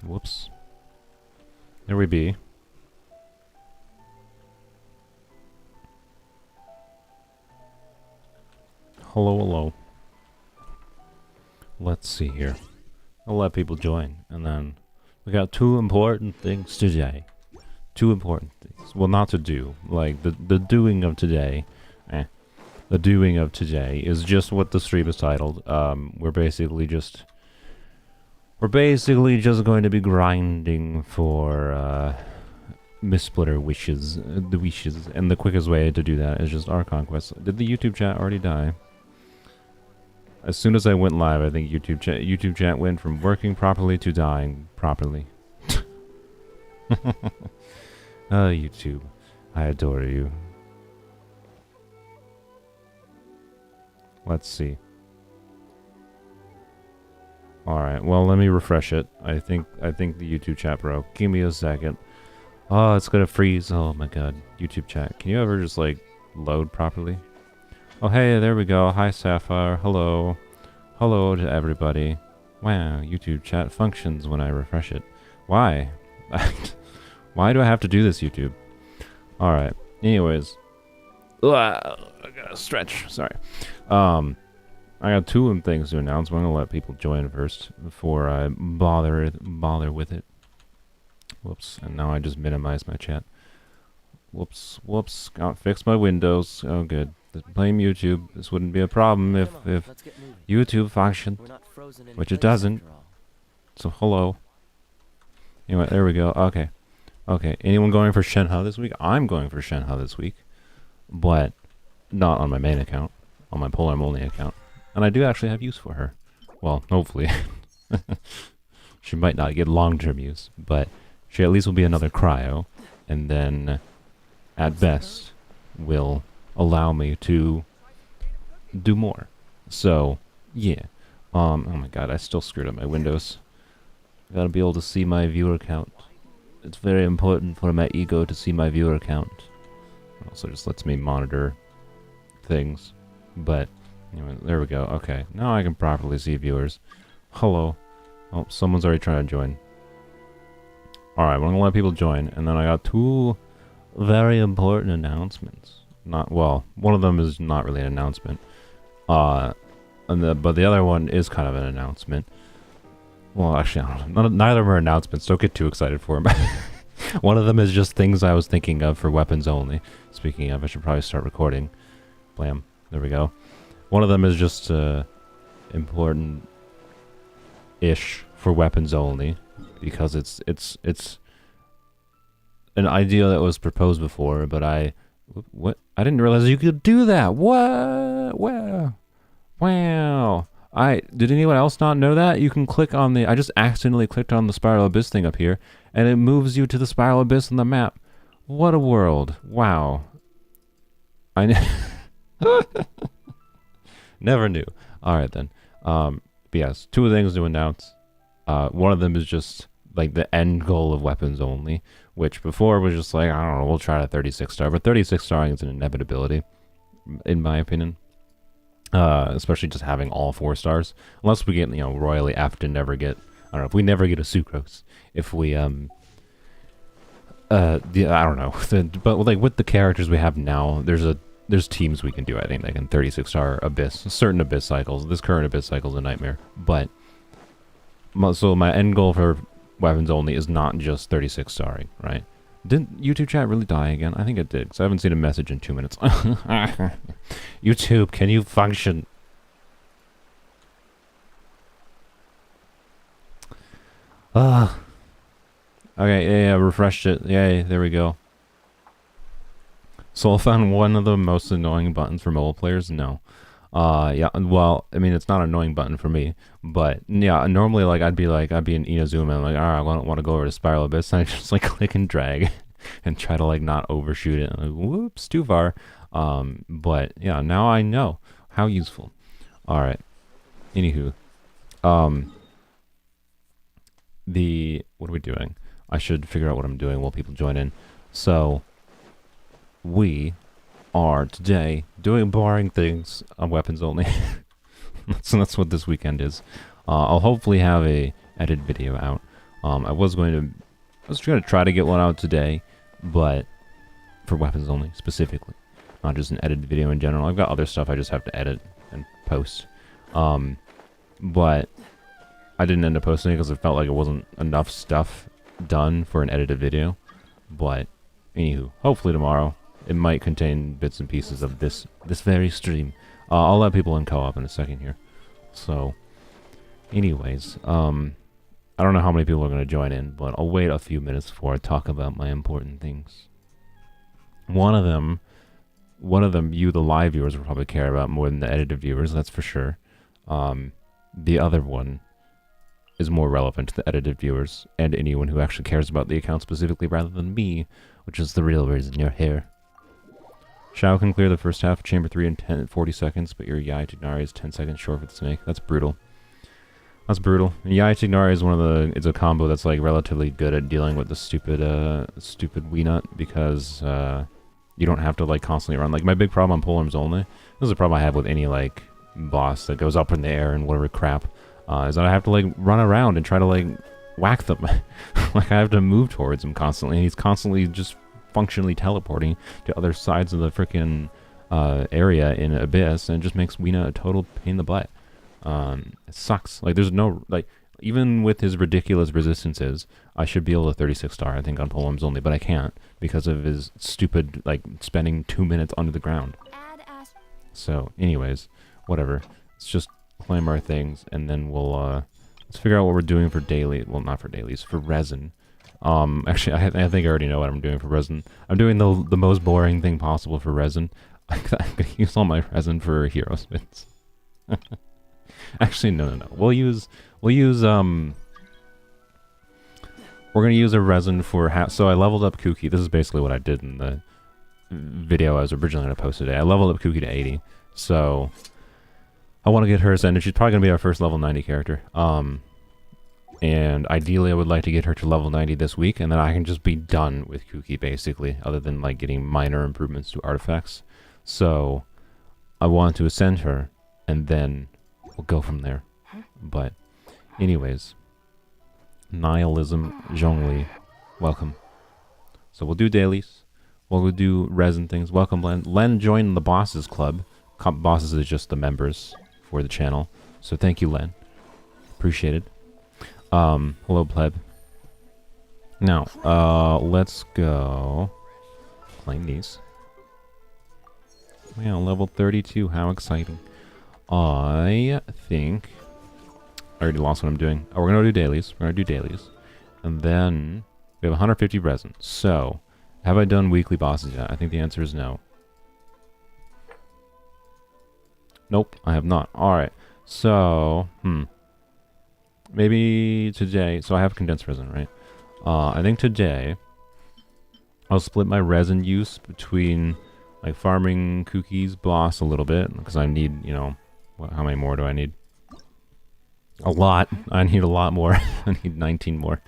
Whoops. There we be. Hello, hello. Let's see here. I'll let people join, and then we got two important things today. Two important things. Well, not to do. Like, the doing of today. The doing of today is just what the stream is titled. We're basically just going to be grinding for Mistsplitter wishes. The wishes. And the quickest way to do that is just Archon quests. Did the YouTube chat already die? As soon as I went live, I think YouTube chat went from working properly to dying properly. Oh, YouTube. I adore you. Let's see. Alright, well, let me refresh it. I think the YouTube chat broke. Give me a second. Oh, it's gonna freeze. Oh my god. YouTube chat. Can you ever just, like, load properly? Oh, hey, there we go. Hi, Sapphire. Hello. Hello to everybody. Wow, YouTube chat functions when I refresh it. Why? Why do I have to do this, YouTube? Alright. Anyways. I gotta stretch. Sorry. I got two things to announce, but I'm gonna let people join first before I bother with it. Whoops. And now I just minimize my chat. Whoops. Whoops. Gotta fix my Windows. Oh, good. Playing YouTube. This wouldn't be a problem if YouTube functioned, which it doesn't. So, hello. Anyway, there we go. Okay. Okay. Anyone going for Shenhe this week? I'm going for Shenhe this week, but not on my main account, on my Polarm only account. And I do actually have use for her. Well, hopefully. She might not get long-term use, but she at least will be another cryo, and then, at best, will allow me to do more. So, yeah. Oh my god, I still screwed up my Windows. I gotta be able to see my viewer count. It's very important for my ego to see my viewer count. It also just lets me monitor things. But, anyway, there we go. Okay, now I can properly see viewers. Hello. Oh, someone's already trying to join. Alright, well, I'm gonna let people join, and then I got two very important announcements. Not, well, one of them is not really an announcement. But the other one is kind of an announcement. Well, actually, I don't know. Neither of them are announcements. Don't get too excited for them. One of them is just things I was thinking of for weapons only. Speaking of, I should probably start recording. Blam. There we go. One of them is just important-ish for weapons only, because it's an idea that was proposed before, but what? I didn't realize you could do that. What? Wow. Wow. Did anyone else not know that? You can click on I just accidentally clicked on the Spiral Abyss thing up here, and it moves you to the Spiral Abyss on the map. What a world. Wow. Never knew. Alright then. But yes, two things to announce. One of them is just, like, the end goal of weapons only, which before was just like, I don't know, we'll try a 36-star, but 36-starring is an inevitability, in my opinion. Especially just having all 4 stars. Unless we get, you know, royally effed and never get, I don't know, if we never get a Sucrose. If we, I don't know. But, like, with the characters we have now, there's teams we can do, I think, like in 36-star Abyss. Certain Abyss cycles. This current Abyss cycle is a nightmare. But, so my end goal for weapons only is not just 36-starring, right? Didn't YouTube chat really die again? I think it did, because I haven't seen a message in 2 minutes. YouTube, can you function? Okay, yeah, refreshed it. Yay, there we go. So I found one of the most annoying buttons for mobile players? No. Yeah, well, I mean, it's not an annoying button for me, but yeah, normally, like, I'd be in Inazuma, and like, alright, I want to go over to Spiral Abyss, and I just, like, click and drag, and try to, like, not overshoot it, and like, whoops, too far. But, yeah, now I know. How useful. Alright. Anywho. What are we doing? I should figure out what I'm doing while people join in. So, we are today doing boring things on weapons only. So that's what this weekend is. I'll hopefully have a edited video out I was going to try to get one out today, but for weapons only, specifically. Not just an edited video in general. I've got other stuff I just have to edit and post. But I didn't end up posting it because it felt like it wasn't enough stuff done for an edited video. But, anywho, hopefully tomorrow it might contain bits and pieces of this very stream. I'll let people in co-op in a second here. So, anyways, I don't know how many people are going to join in, but I'll wait a few minutes before I talk about my important things. One of them, you, the live viewers, will probably care about more than the edited viewers, that's for sure. The other one is more relevant to the edited viewers and anyone who actually cares about the account specifically rather than me, which is the real reason you're here. Shao can clear the first half of Chamber 3 in 40 seconds, but your Yai Tignari is 10 seconds short for the snake. That's brutal. That's brutal. Yai Tignari is it's a combo that's like relatively good at dealing with the stupid Weenut because you don't have to like constantly run. Like my big problem on polearms only, this is a problem I have with any like boss that goes up in the air and whatever crap, is that I have to like run around and try to like whack them. Like I have to move towards him constantly, and he's constantly just functionally teleporting to other sides of the freaking area in Abyss, and it just makes Weena a total pain in the butt. It sucks. Like there's no, like, even with his ridiculous resistances, I should be able to 36 star, I think, on polearms only, but I can't because of his stupid, like, spending 2 minutes under the ground. So, anyways, whatever. Let's just claim our things, and then we'll, let's figure out what we're doing for daily, well, not for dailies, for resin. Actually, I think I already know what I'm doing for resin. I'm doing the most boring thing possible for resin. I'm gonna use all my resin for hero spins. Actually, no. We're gonna use a resin for so I leveled up Kuki. This is basically what I did in the video I was originally gonna post today. I leveled up Kuki to 80, so I want to get her ascended. She's probably gonna be our first level 90 character. And ideally, I would like to get her to level 90 this week, and then I can just be done with Kuki, basically, other than like getting minor improvements to artifacts. So I want to ascend her, and then we'll go from there. But anyways, Nihilism, Zhongli, welcome. So we'll do dailies. We'll do resin things. Welcome, Len. Len joined the Bosses Club. Bosses is just the members for the channel. So thank you, Len. Appreciate it. Hello, pleb. Now, let's go claim these. Wow, level 32. How exciting. I think I already lost what I'm doing. Oh, we're gonna do dailies. We're gonna do dailies. And then we have 150 resin. So, have I done weekly bosses yet? I think the answer is no. Nope, I have not. Alright. So, maybe today. So I have condensed resin, right? I think today I'll split my resin use between like farming cookies, boss a little bit, because I need, you know, how many more do I need? A lot. I need a lot more. I need 19 more.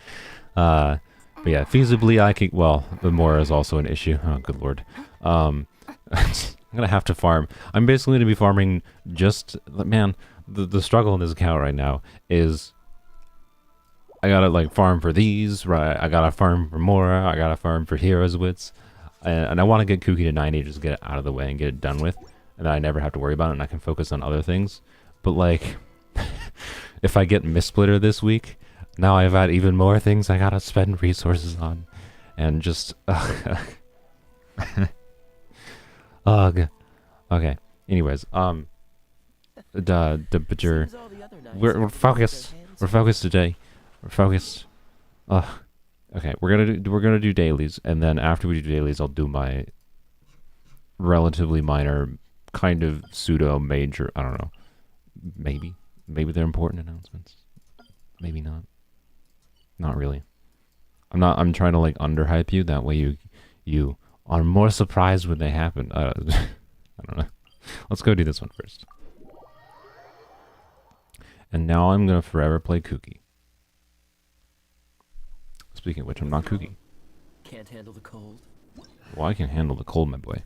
But yeah, feasibly I could, well, the more is also an issue. Oh, good lord. I'm gonna have to farm. I'm basically gonna be farming just, man, the struggle in this account right now is I gotta like farm for these, right? I gotta farm for more. I gotta farm for heroes wits, and I want to get Kuki to 90, just get it out of the way and get it done with, and then I never have to worry about it, and I can focus on other things. But like, if I get Mistsplitter this week, now I've got even more things I gotta spend resources on, and just ugh. Okay. Anyways, we're focused. We're focused today. We're focused. Okay, we're gonna do dailies, and then after we do dailies, I'll do my relatively minor, kind of pseudo major. I don't know. Maybe they're important announcements. Maybe not. Not really. I'm trying to like underhype you. That way you are more surprised when they happen. I don't know. Let's go do this one first. And now I'm gonna forever play Kuki. Speaking of which, I'm not Kuki. Can't handle the cold. Well, I can handle the cold, my boy.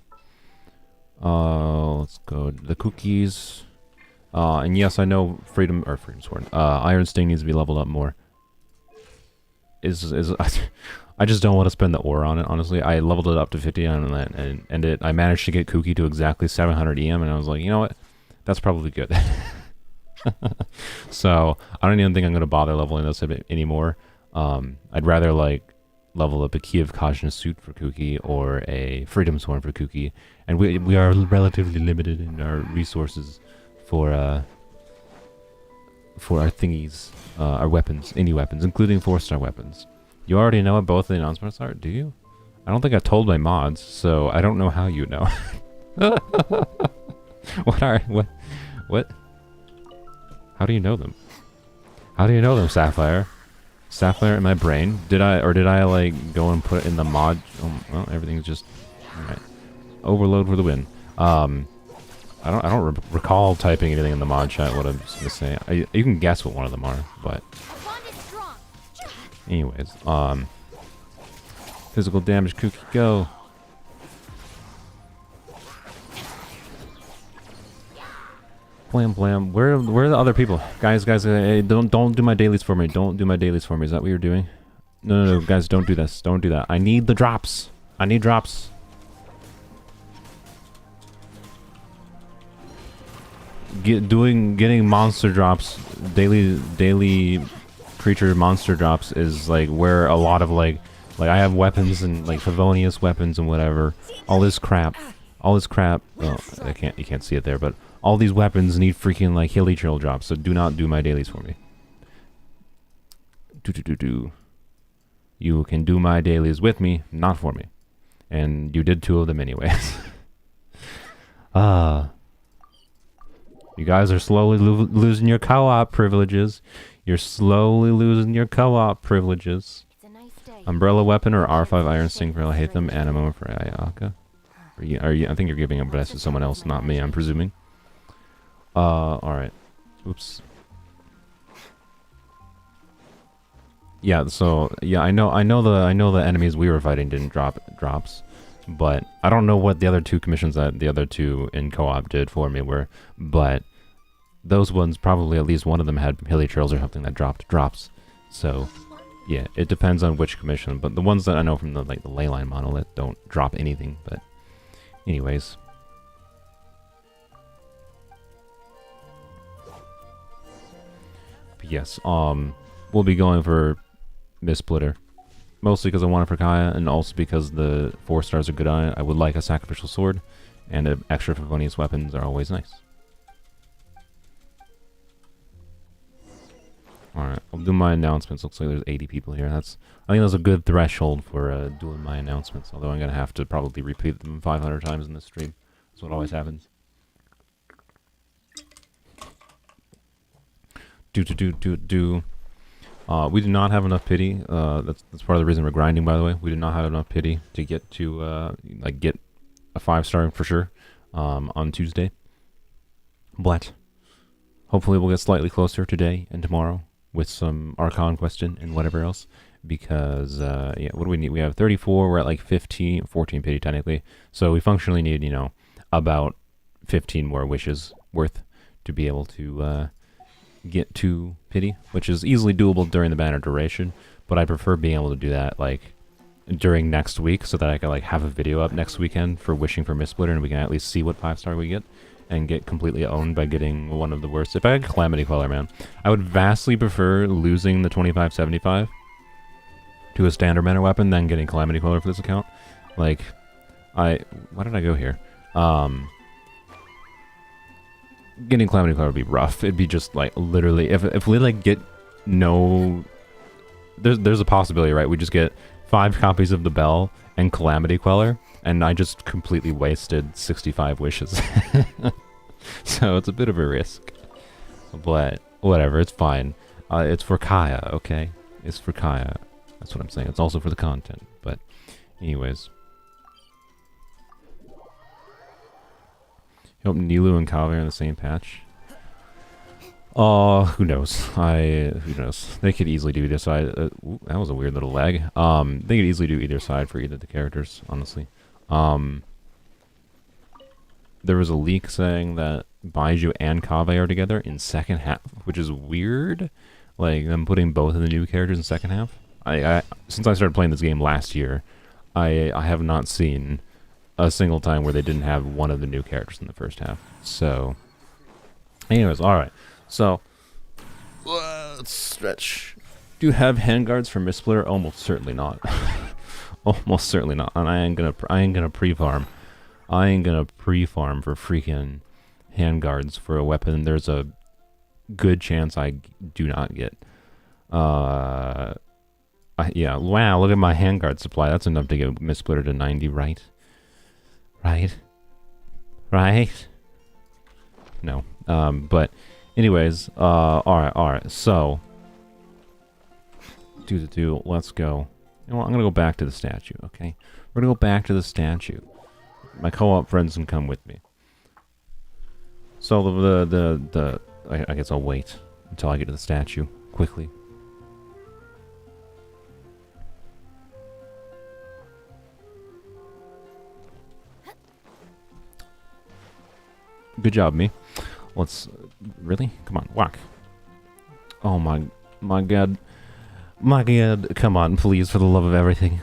Let's go to the cookies. And yes, I know Freedom Sword. Iron Sting needs to be leveled up more. is I just don't want to spend the ore on it. Honestly, I leveled it up to 50 and I managed to get Kooky to exactly 700 EM, and I was like, you know what, that's probably good. So I don't even think I'm gonna bother leveling this a bit anymore. I'd rather like level up a Key of Caution suit for Kooky or a Freedom's Horn for Kooky, and we are relatively limited in our resources for our thingies, our weapons, any weapons, including 4-star weapons. You already know what both the announcements are, do you? I don't think I told my mods, so I don't know how you know. What? How do you know them? How do you know them, Sapphire? Sapphire in my brain? Did I like go and put it in the mod? Oh, well, everything's just alright. Overload for the win. I don't recall typing anything in the mod chat. What I was gonna say. You can guess what one of them are, but anyways, physical damage, Kooky, go. Blam blam. Where are the other people? Guys, hey, don't do my dailies for me. Don't do my dailies for me. Is that what you're doing? No, guys, don't do this. Don't do that. I need the drops. I need drops. Getting monster drops, daily creature monster drops is like where a lot of like I have weapons and like Favonius weapons and whatever. All this crap. Oh, you can't see it there, but all these weapons need freaking like hilly trail drops, so do not do my dailies for me. You can do my dailies with me, not for me. And you did 2 of them anyways. You guys are slowly losing your co-op privileges. You're slowly losing your co-op privileges. Umbrella weapon or R5 Iron Sting for Elhatham, Animo for Ayaka. I think you're giving a bless to someone else, not me, I'm presuming. Alright. Oops. Yeah, so yeah, I know the enemies we were fighting didn't drop drops, but I don't know what the other 2 commissions that the other 2 in co-op did for me were, but those ones probably at least one of them had hilly trails or something that dropped drops. So yeah, it depends on which commission, but the ones that I know from the like the leyline monolith don't drop anything. But anyways, but yes, we'll be going for Mistsplitter. Mostly because I want it for Kaya, and also because the 4 stars are good on it. I would like a sacrificial sword, and extra Favonius weapons are always nice. Alright, I'll do my announcements. Looks like there's 80 people here. I think that's a good threshold for doing my announcements, although I'm going to have to probably repeat them 500 times in this stream. That's what always happens. We do not have enough pity. That's part of the reason we're grinding, by the way. We do not have enough pity to get to get a 5-star for sure on Tuesday. But hopefully we'll get slightly closer today and tomorrow with some Archon question and whatever else. Because yeah, what do we need? We have 34. We're at like 14 pity technically. So we functionally need, you know, about 15 more wishes worth to be able to get to pity, which is easily doable during the banner duration, but I prefer being able to do that like during next week so that I can like have a video up next weekend for wishing for Mistsplitter, and we can at least see what 5-star we get and get completely owned by getting one of the worst. If I had Calamity Queller, man, I would vastly prefer losing the 2575 to a standard banner weapon than getting Calamity Queller for this account. Like, why did I go here? Getting Calamity Queller would be rough. It'd be just like literally if we like get no, there's a possibility, right? We just get 5 copies of the Bell and Calamity Queller, and I just completely wasted 65 wishes. So it's a bit of a risk, but whatever, it's fine. It's for Kaya, okay? It's for Kaya. That's what I'm saying. It's also for the content, but anyways. Hope Nilu and Kaveh are in the same patch. Who knows? Who knows? They could easily do either side. Ooh, that was a weird little lag. They could easily do either side for either of the characters, honestly. There was a leak saying that Baiju and Kaveh are together in second half, which is weird. Like them putting both of the new characters in second half. since I started playing this game last year, I have not seen a single time where they didn't have one of the new characters in the first half. So, anyways, all right. So let's stretch. Do you have handguards for Mistsplitter? Almost certainly not. Almost certainly not. And I ain't gonna pre-farm. I ain't gonna pre-farm for freaking handguards for a weapon there's a good chance I do not get. Yeah, wow, look at my handguard supply. That's enough to get Mistsplitter to 90, right? Right? No. But anyways, alright, so let's go. You know what, I'm gonna go back to the statue, okay? We're gonna go back to the statue. My co-op friends can come with me. So I guess I'll wait until I get to the statue quickly. Good job, me. Let's really come on, walk. Oh my god, my god! Come on, please, for the love of everything.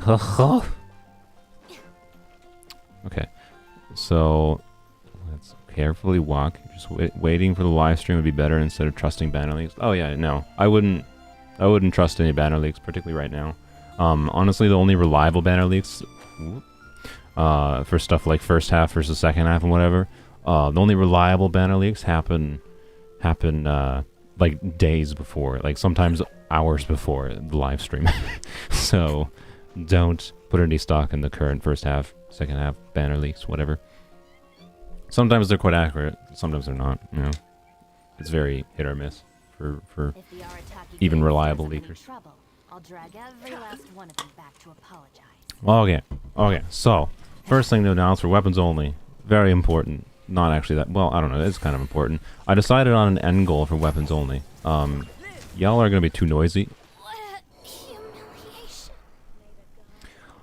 Okay, so let's carefully walk. Just waiting for the live stream would be better instead of trusting banner leaks. Oh yeah, no, I wouldn't trust any banner leaks, particularly right now. Honestly, the only reliable banner leaks for stuff like first half versus second half and whatever. The only reliable banner leaks happen like days before, like sometimes hours before the live stream. So don't put any stock in the current first half, second half banner leaks, whatever. Sometimes they're quite accurate, sometimes they're not. You know, it's very hit or miss for even reliable leakers. I'll drag every last one of them back to apologize. Okay. So first thing to announce for weapons only, very important. Not actually that well. I don't know. It's kind of important. I decided on an end goal for weapons only. Y'all are gonna be too noisy.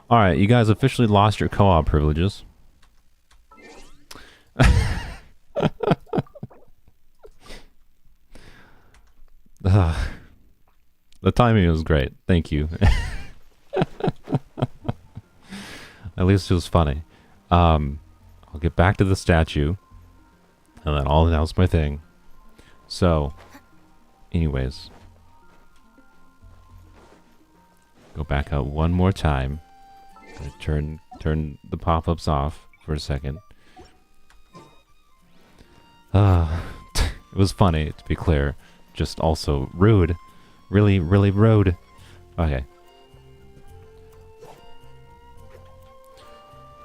All right, you guys officially lost your co-op privileges. The timing was great. Thank you. At least it was funny. I'll get back to the statue, and then I'll announce my thing. So, anyways, go back out one more time. Gonna turn the pop-ups off for a second. It was funny, to be clear. Just also rude. Really, really rude. Okay.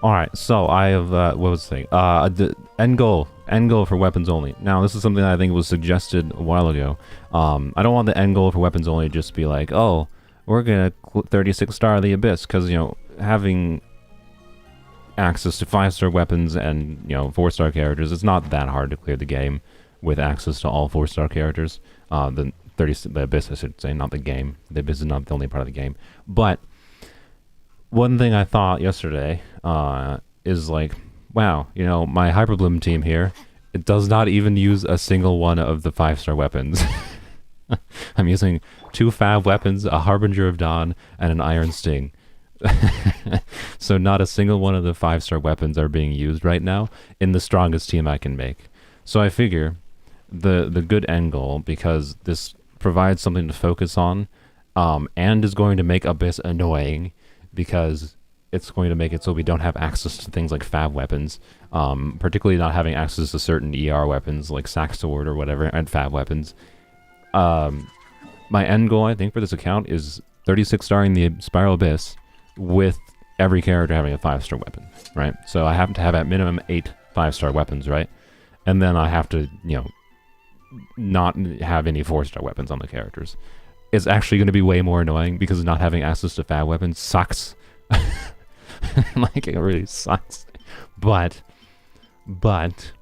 Alright, so I have, what was the thing? The end goal for weapons only. Now, this is something that I think was suggested a while ago. I don't want the end goal for weapons only to just be like, oh, we're gonna 36 star the Abyss, because, you know, having access to 5-star weapons and, you know, 4-star characters, it's not that hard to clear the game with access to all 4-star characters. The Abyss, I should say, not the game. The Abyss is not the only part of the game. But one thing I thought yesterday is like, wow, you know, my Hyperbloom team here, it does not even use a single one of the 5-star weapons. I'm using 2 Fab weapons, a Harbinger of Dawn, and an Iron Sting. So not a single one of the 5-star weapons are being used right now in the strongest team I can make. So I figure the good end goal, because this provides something to focus on, and is going to make Abyss annoying, because it's going to make it so we don't have access to things like Fab weapons, particularly not having access to certain ER weapons like Sack Sword or whatever, and Fab weapons. My end goal, I think, for this account is 36 starring the Spiral Abyss with every character having a 5-star weapon, right? So I have to have at minimum 8 5-star weapons, right? And then I have to, you know, not have any 4-star weapons on the characters. It's actually going to be way more annoying because not having access to Fab weapons sucks. Like, it really sucks. But that,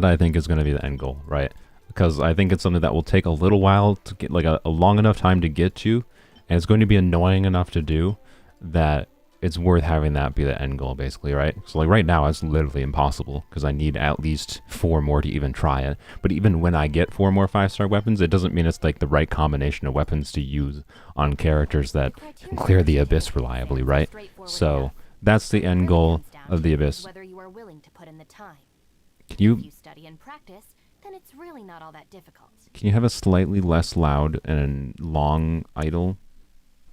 I think, is going to be the end goal, right? Because I think it's something that will take a little while to get, like a long enough time to get to, and it's going to be annoying enough to do that it's worth having that be the end goal, basically, right? So like right now, it's literally impossible because I need at least 4 more to even try it. But even when I get 4 more 5-star weapons, it doesn't mean it's like the right combination of weapons to use on characters that can clear the Abyss reliably, right? So that's the end goal of the Abyss. Whether you are willing to put in the time. Can If you you study and practice, then it's really not all that difficult. have a slightly less loud and long idle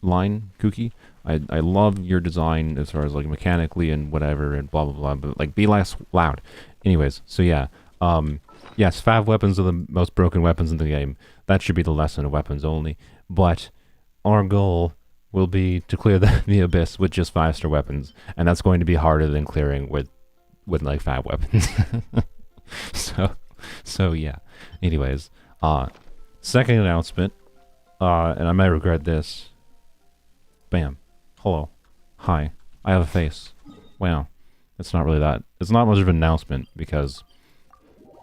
line, Kooky? I love your design as far as like mechanically and whatever and blah blah blah, but like be less loud. Anyways, so yeah, yes, 5 weapons are the most broken weapons in the game. That should be the lesson of weapons only. But our goal will be to clear the Abyss with just 5-star weapons, and that's going to be harder than clearing with like 5 weapons. so yeah. Anyways, second announcement, and I might regret this. Bam. Hello. Hi. I have a face. Wow. It's not really that. It's not much of an announcement because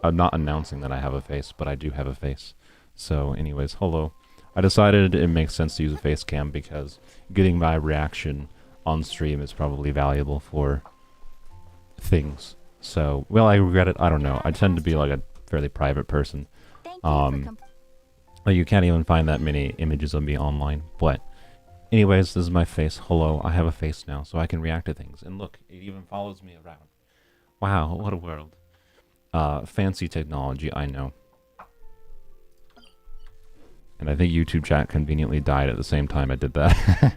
I'm not announcing that I have a face, but I do have a face. So anyways, hello. I decided it makes sense to use a face cam because getting my reaction on stream is probably valuable for things. So, well, I regret it. I don't know. I tend to be like a fairly private person. Like you can't even find that many images of me online, but anyways, this is my face. Hello, I have a face now, so I can react to things. And look, it even follows me around. Wow, what a world. Fancy technology, I know. And I think YouTube chat conveniently died at the same time I did that.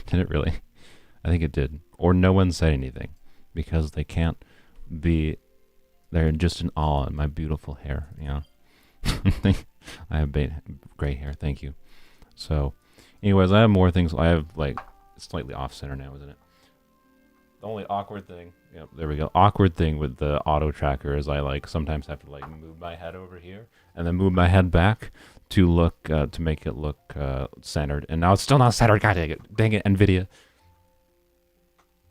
Did it really? I think it did. Or no one said anything. Because they can't be... They're just in awe at my beautiful hair, you know? I have gray hair, thank you. So... Anyways, I have more things. I have, like, it's slightly off-center now, isn't it? The only awkward thing, yep, there we go. Awkward thing with the auto tracker is I, like, sometimes have to, like, move my head over here and then move my head back to look, to make it look, centered. And now it's still not centered. God dang it. Dang it, NVIDIA.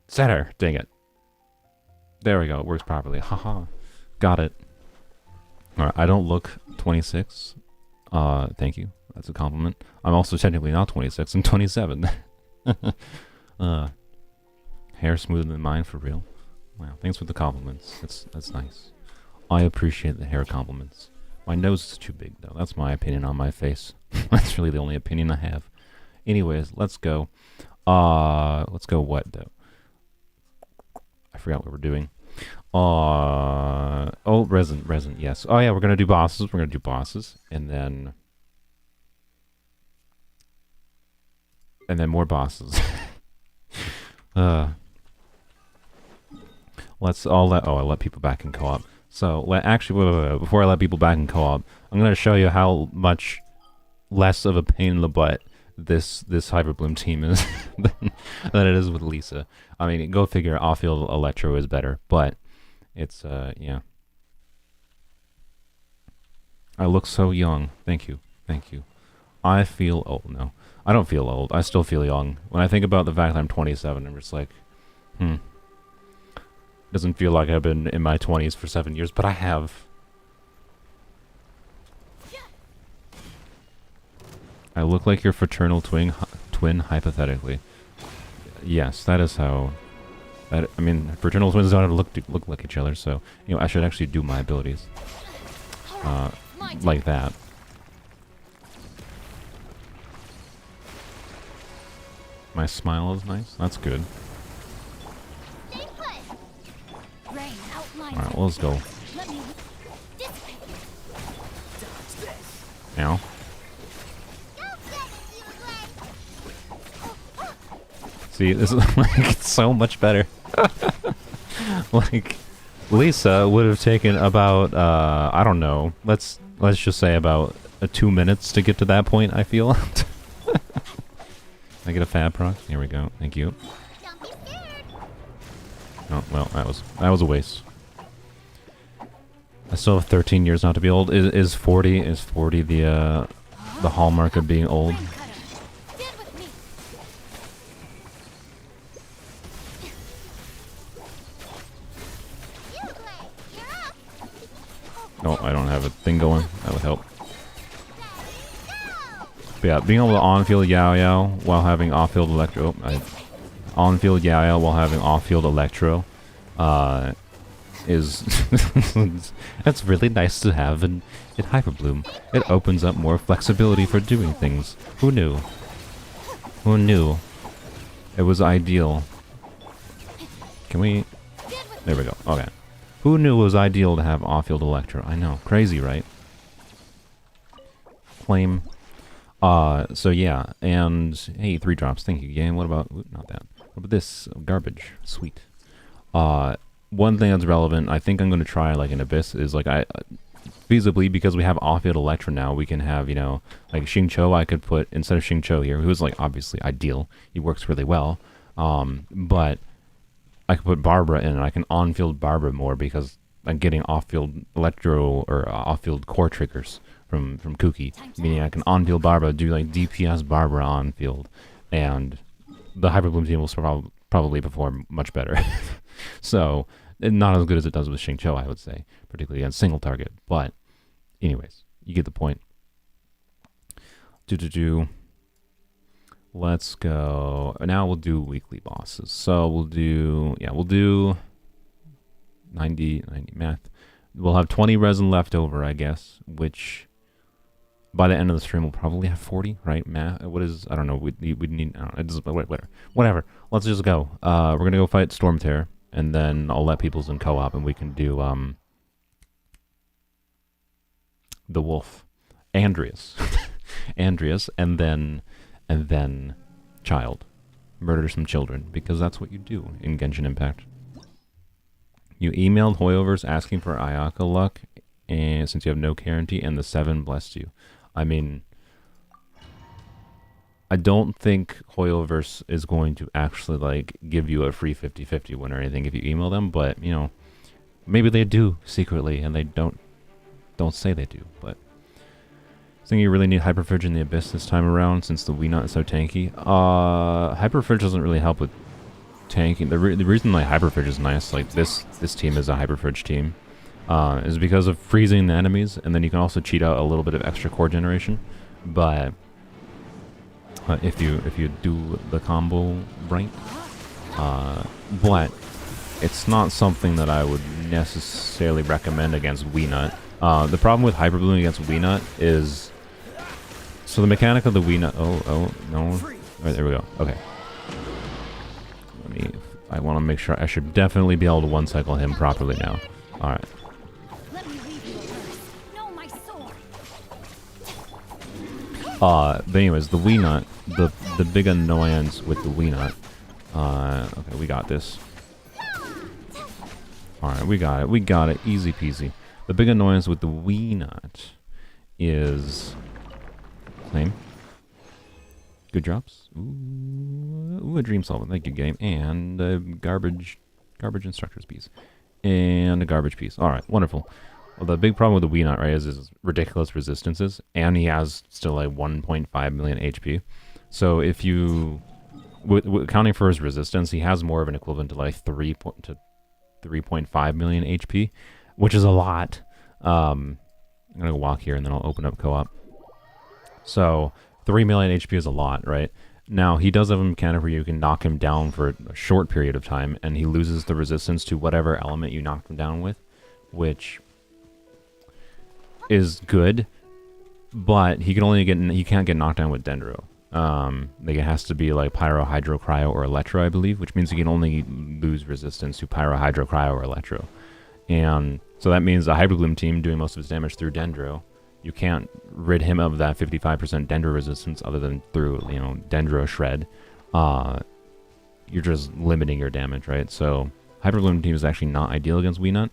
Center. Dang it. There we go. It works properly. Haha. Got it. Alright, I don't look 26. Thank you. That's a compliment. I'm also technically not 26. I'm 27. Hair smoother than mine, for real. Wow, thanks for the compliments. That's nice. I appreciate the hair compliments. My nose is too big, though. That's my opinion on my face. That's really the only opinion I have. Anyways, let's go. Let's go what, though? I forgot what we're doing. Oh, resin, yes. Oh, yeah, we're gonna do bosses. We're gonna do bosses. And then more bosses. I let people back in co-op. So, wait, before I let people back in co-op, I'm going to show you how much less of a pain in the butt this Hyperbloom team is than it is with Lisa. I mean, go figure, off-field Electro is better, but it's, yeah. I look so young. Thank you. I feel old. No, I don't feel old. I still feel young. When I think about the fact that I'm 27, I'm just like, Doesn't feel like I've been in my 20s for 7 years, but I have. I look like your fraternal twin, hypothetically. Yes, that is how... I mean, fraternal twins don't have to look like each other, so, you know, I should actually do my abilities. Like that. My smile is nice. That's good. Alright, well, let's go. Ow. See, this is like, it's so much better. Like, Lisa would have taken about, I don't know, let's just say about 2 minutes to get to that point, I feel. I get a fab proc? Here we go. Thank you. Oh, well, that was a waste. I still have 13 years not to be old. Is 40 the hallmark of being old? Oh, I don't have a thing going. That would help. But yeah, being able to on-field Yao Yao while having off-field Electro... On-field Yaya while having off-field Electro is that's really nice to have in Hyperbloom. It opens up more flexibility for doing things. Who knew? Who knew? It was ideal. Can we... There we go. Okay. Who knew it was ideal to have off-field Electro? I know. Crazy, right? Claim. So yeah. And, hey, 3 drops. Thank you, game. What about... Ooh, not that. What about this? Garbage. Sweet. One thing that's relevant, I think I'm going to try, like, an Abyss, is, like, feasibly, because we have off-field Electro now, we can have, you know, like, Xingqiu I could put, instead of Xingqiu here, who's, like, obviously ideal. He works really well. But I could put Barbara in, and I can on-field Barbara more, because I'm getting off-field Electro, or off-field core triggers from Kuki, meaning I can on-field Barbara, do, like, DPS Barbara on-field, and the Hyperbloom team will probably perform much better. So, not as good as it does with Xingqiu, I would say, particularly against single target. But, anyways, you get the point. Let's go. Now we'll do weekly bosses. So we'll do 90 math. We'll have 20 resin left over, I guess, which by the end of the stream we'll probably have 40, right? Math. What is? I don't know. We need. I don't know. It doesn't, whatever. Let's just go. We're gonna go fight Stormtear. And then I'll let people's in co-op, and we can do the wolf, Andreas, and then child, murder some children, because that's what you do in Genshin Impact. You emailed Hoyoverse asking for Ayaka luck, and since you have no guarantee, and the 7 blessed you. I mean, I don't think Hoyoverse is going to actually, like, give you a free 50-50 win or anything if you email them, but, you know, maybe they do secretly, and they don't say they do, but I think you really need Hyperfridge in the Abyss this time around, since the Weenot is so tanky. Hyperfridge doesn't really help with tanking. The reason, like, Hyperfridge is nice, like, this team is a Hyperfridge team, is because of freezing the enemies, and then you can also cheat out a little bit of extra core generation, but... if you do the combo right, but it's not something that I would necessarily recommend against Weenot. The problem with Hyperbloom against Weenot is, so the mechanic of the Weenot. Oh no! Right, there we go. Okay. I want to make sure. I should definitely be able to one cycle him properly now. All right. But anyways, the Weenot, the big annoyance with the Weenot. Okay, we got this. Alright, we got it, easy peasy. The big annoyance with the Weenot is... Claim. Good drops. Ooh, a dream solvent, thank you game. And a garbage instructor's piece. And a garbage piece. Alright, wonderful. Well, the big problem with the Weenot, right, is his ridiculous resistances, and he has still like 1.5 million HP. So if you, accounting for his resistance, he has more of an equivalent to like 3.5 million HP, which is a lot. I'm gonna go walk here, and then I'll open up co-op. So 3 million HP is a lot, right? Now he does have a mechanic where you can knock him down for a short period of time, and he loses the resistance to whatever element you knocked him down with, which is good, but he can't get knocked down with Dendro. Like, it has to be like Pyro, Hydro, Cryo, or Electro, I believe, which means he can only lose resistance to Pyro, Hydro, Cryo, or Electro. And so that means the Hyperbloom team doing most of his damage through Dendro, you can't rid him of that 55% Dendro resistance other than through, you know, Dendro Shred. You're just limiting your damage, right? So Hyperbloom team is actually not ideal against Weenot.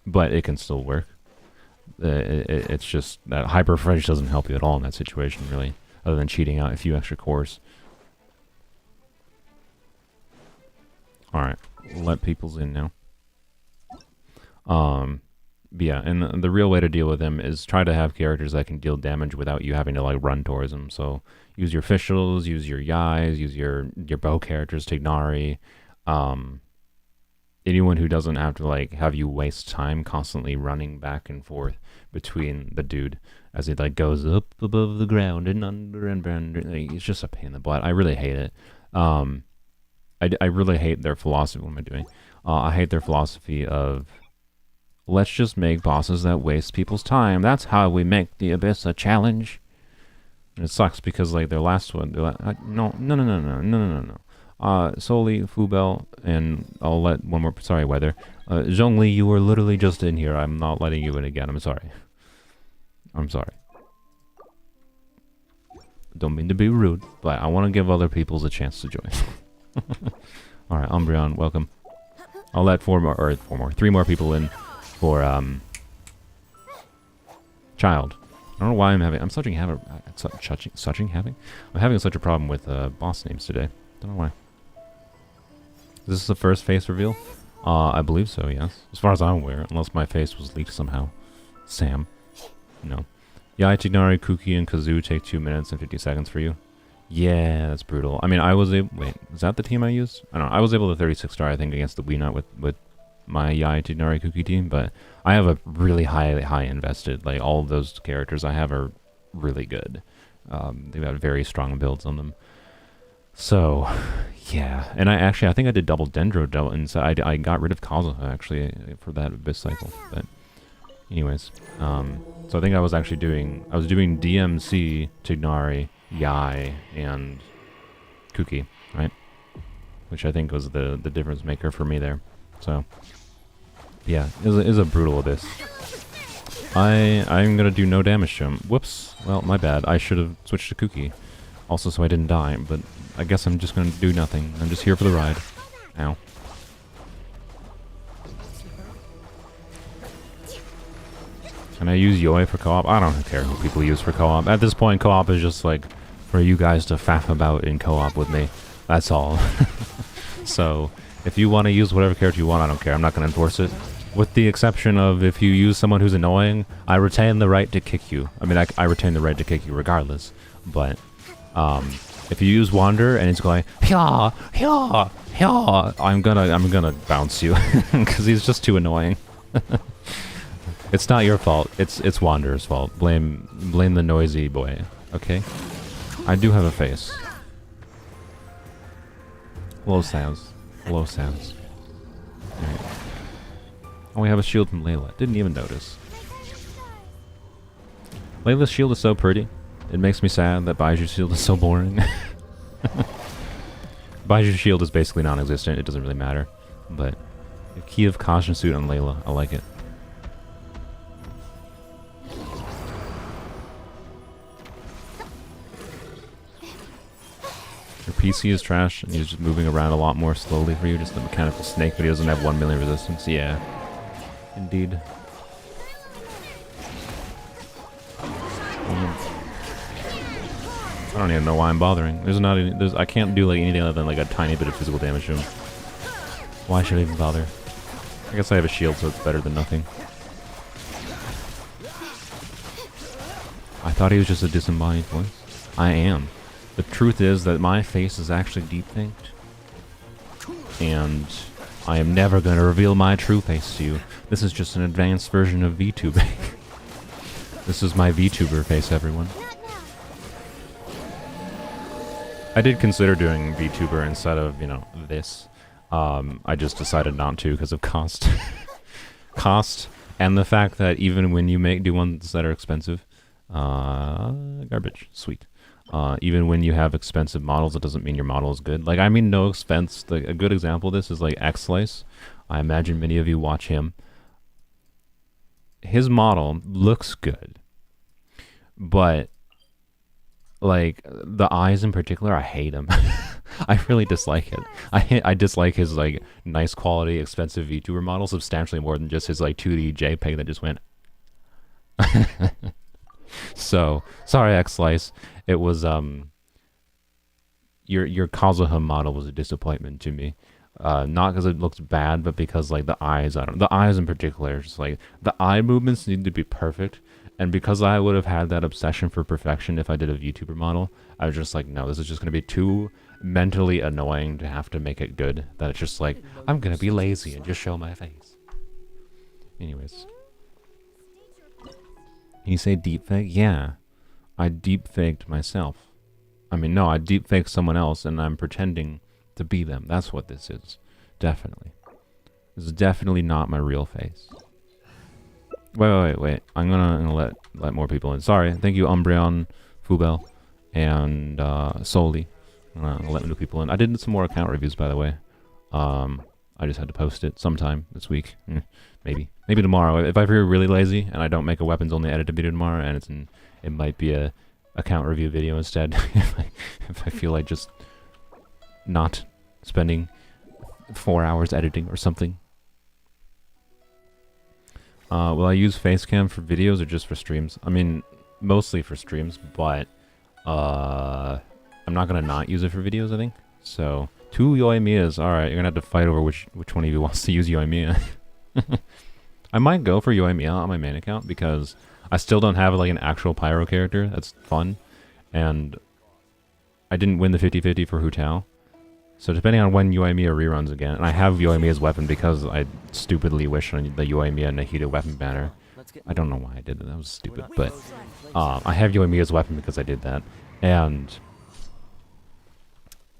But it can still work. It's just that Hyperfridge doesn't help you at all in that situation, really, other than cheating out a few extra cores. Alright, let people's in now. Yeah, and the real way to deal with him is try to have characters that can deal damage without you having to, like, run towards them. So use your Fischls, use your Yais, use your bow characters, Tignari, anyone who doesn't have to, like, have you waste time constantly running back and forth between the dude as he, like, goes up above the ground and under and under. Like, it's just a pain in the butt. I really hate it. I really hate their philosophy. What am I doing? I hate their philosophy of let's just make bosses that waste people's time. That's how we make the Abyss a challenge. And it sucks because like their last one, no. Solely Fubel, and I'll let one more. Sorry, Weather. Zhongli, you were literally just in here. I'm not letting you in again. I'm sorry. I'm sorry. Don't mean to be rude, but I want to give other people a chance to join. Alright, Umbreon, welcome. I'll let three more people in for, Child. I don't know why I'm having such a problem with, boss names today. Don't know why. Is this the first face reveal? I believe so, yes. As far as I'm aware, unless my face was leaked somehow. Sam. No. Yai, Tignari, Kuki, and Kazoo take 2 minutes and 50 seconds for you. Yeah, that's brutal. I mean, I was able... Wait, is that the team I used? I don't know. I was able to 36 star, I think, against the Weenut with my Yai, Tignari, Kuki team, but I have a really high invested. Like, all of those characters I have are really good. They've got very strong builds on them. So, yeah. And I think I did double Dendro, and so I got rid of Kazuha, actually, for that Abyss cycle. But, anyways, so I think I was doing DMC, Tignari, Yai, and Kuki, right? Which I think was the difference maker for me there. So, yeah, it is a brutal Abyss. I'm gonna do no damage to him. Whoops. Well, my bad. I should have switched to Kuki. Also, so I didn't die, but I guess I'm just gonna do nothing. I'm just here for the ride. Ow. Can I use Yoi for co-op? I don't care who people use for co-op. At this point, co-op is just like for you guys to faff about in co-op with me. That's all. So, if you want to use whatever character you want, I don't care. I'm not going to enforce it. With the exception of if you use someone who's annoying, I retain the right to kick you. I mean, I retain the right to kick you regardless. But, if you use Wander and it's going, hya, hya, hya, I'm gonna bounce you. Because he's just too annoying. It's not your fault. It's Wander's fault. Blame the noisy boy. Okay? I do have a face. Low sounds. Low sounds. Alright. Oh, we have a shield from Layla. Didn't even notice. Layla's shield is so pretty. It makes me sad that Baiju's shield is so boring. Baiju's shield is basically non-existent. It doesn't really matter. But the key of caution suit on Layla. I like it. Your PC is trash and he's just moving around a lot more slowly for you, just the mechanical snake, but he doesn't have 1 million resistance. Yeah. Indeed. I don't even know why I'm bothering. I can't do like anything other than like a tiny bit of physical damage to him. Why should I even bother? I guess I have a shield, so it's better than nothing. I thought he was just a disembodied voice. I am. The truth is that my face is actually deep faked. And I am never going to reveal my true face to you. This is just an advanced version of VTubing. This is my VTuber face, everyone. I did consider doing VTuber instead of, you know, this. I just decided not to because of cost. Cost, and the fact that even when you do ones that are expensive, garbage, sweet. Even when you have expensive models, it doesn't mean your model is good. Like, I mean, no expense. A good example of this is like X-Slice. I imagine many of you watch him. His model looks good, but like the eyes in particular, I hate him. I really dislike it. I dislike his like nice quality, expensive VTuber model substantially more than just his like 2D JPEG that just went. So sorry, X-Slice. It was your Kazuha model was a disappointment to me. Not because it looks bad, but because like the eyes, the eyes in particular, just like the eye movements need to be perfect. And because I would have had that obsession for perfection if I did a VTuber model, I was just like, no, this is just going to be too mentally annoying to have to make it good. That it's just like, I'm going to be lazy and just show my face. Anyways. You say deepfake? Yeah. I deepfaked myself. I mean, no, I deepfake someone else and I'm pretending to be them. That's what this is. Definitely. This is definitely not my real face. Wait. I'm gonna let more people in. Sorry. Thank you, Umbreon, Fubel, and Soli. I'm gonna let new people in. I did some more account reviews, by the way. I just had to post it sometime this week. Maybe tomorrow. If I feel really lazy and I don't make a weapons only edited video tomorrow, and it might be a account review video instead. if I feel like just not spending 4 hours editing or something. Will I use Facecam for videos or just for streams? I mean, mostly for streams, but I'm not gonna not use it for videos, I think. So 2 Yoimiyas. Alright, you're gonna have to fight over which one of you wants to use Yoimiya. I might go for Yoimiya on my main account because I still don't have like an actual Pyro character that's fun, and I didn't win the 50-50 for Hu Tao. So depending on when Yoimiya reruns again, and I have Yoimiya's weapon because I stupidly wish on the Yoimiya Nahida weapon banner. I don't know why I did that, that was stupid, but I have Yoimiya's weapon because I did that, and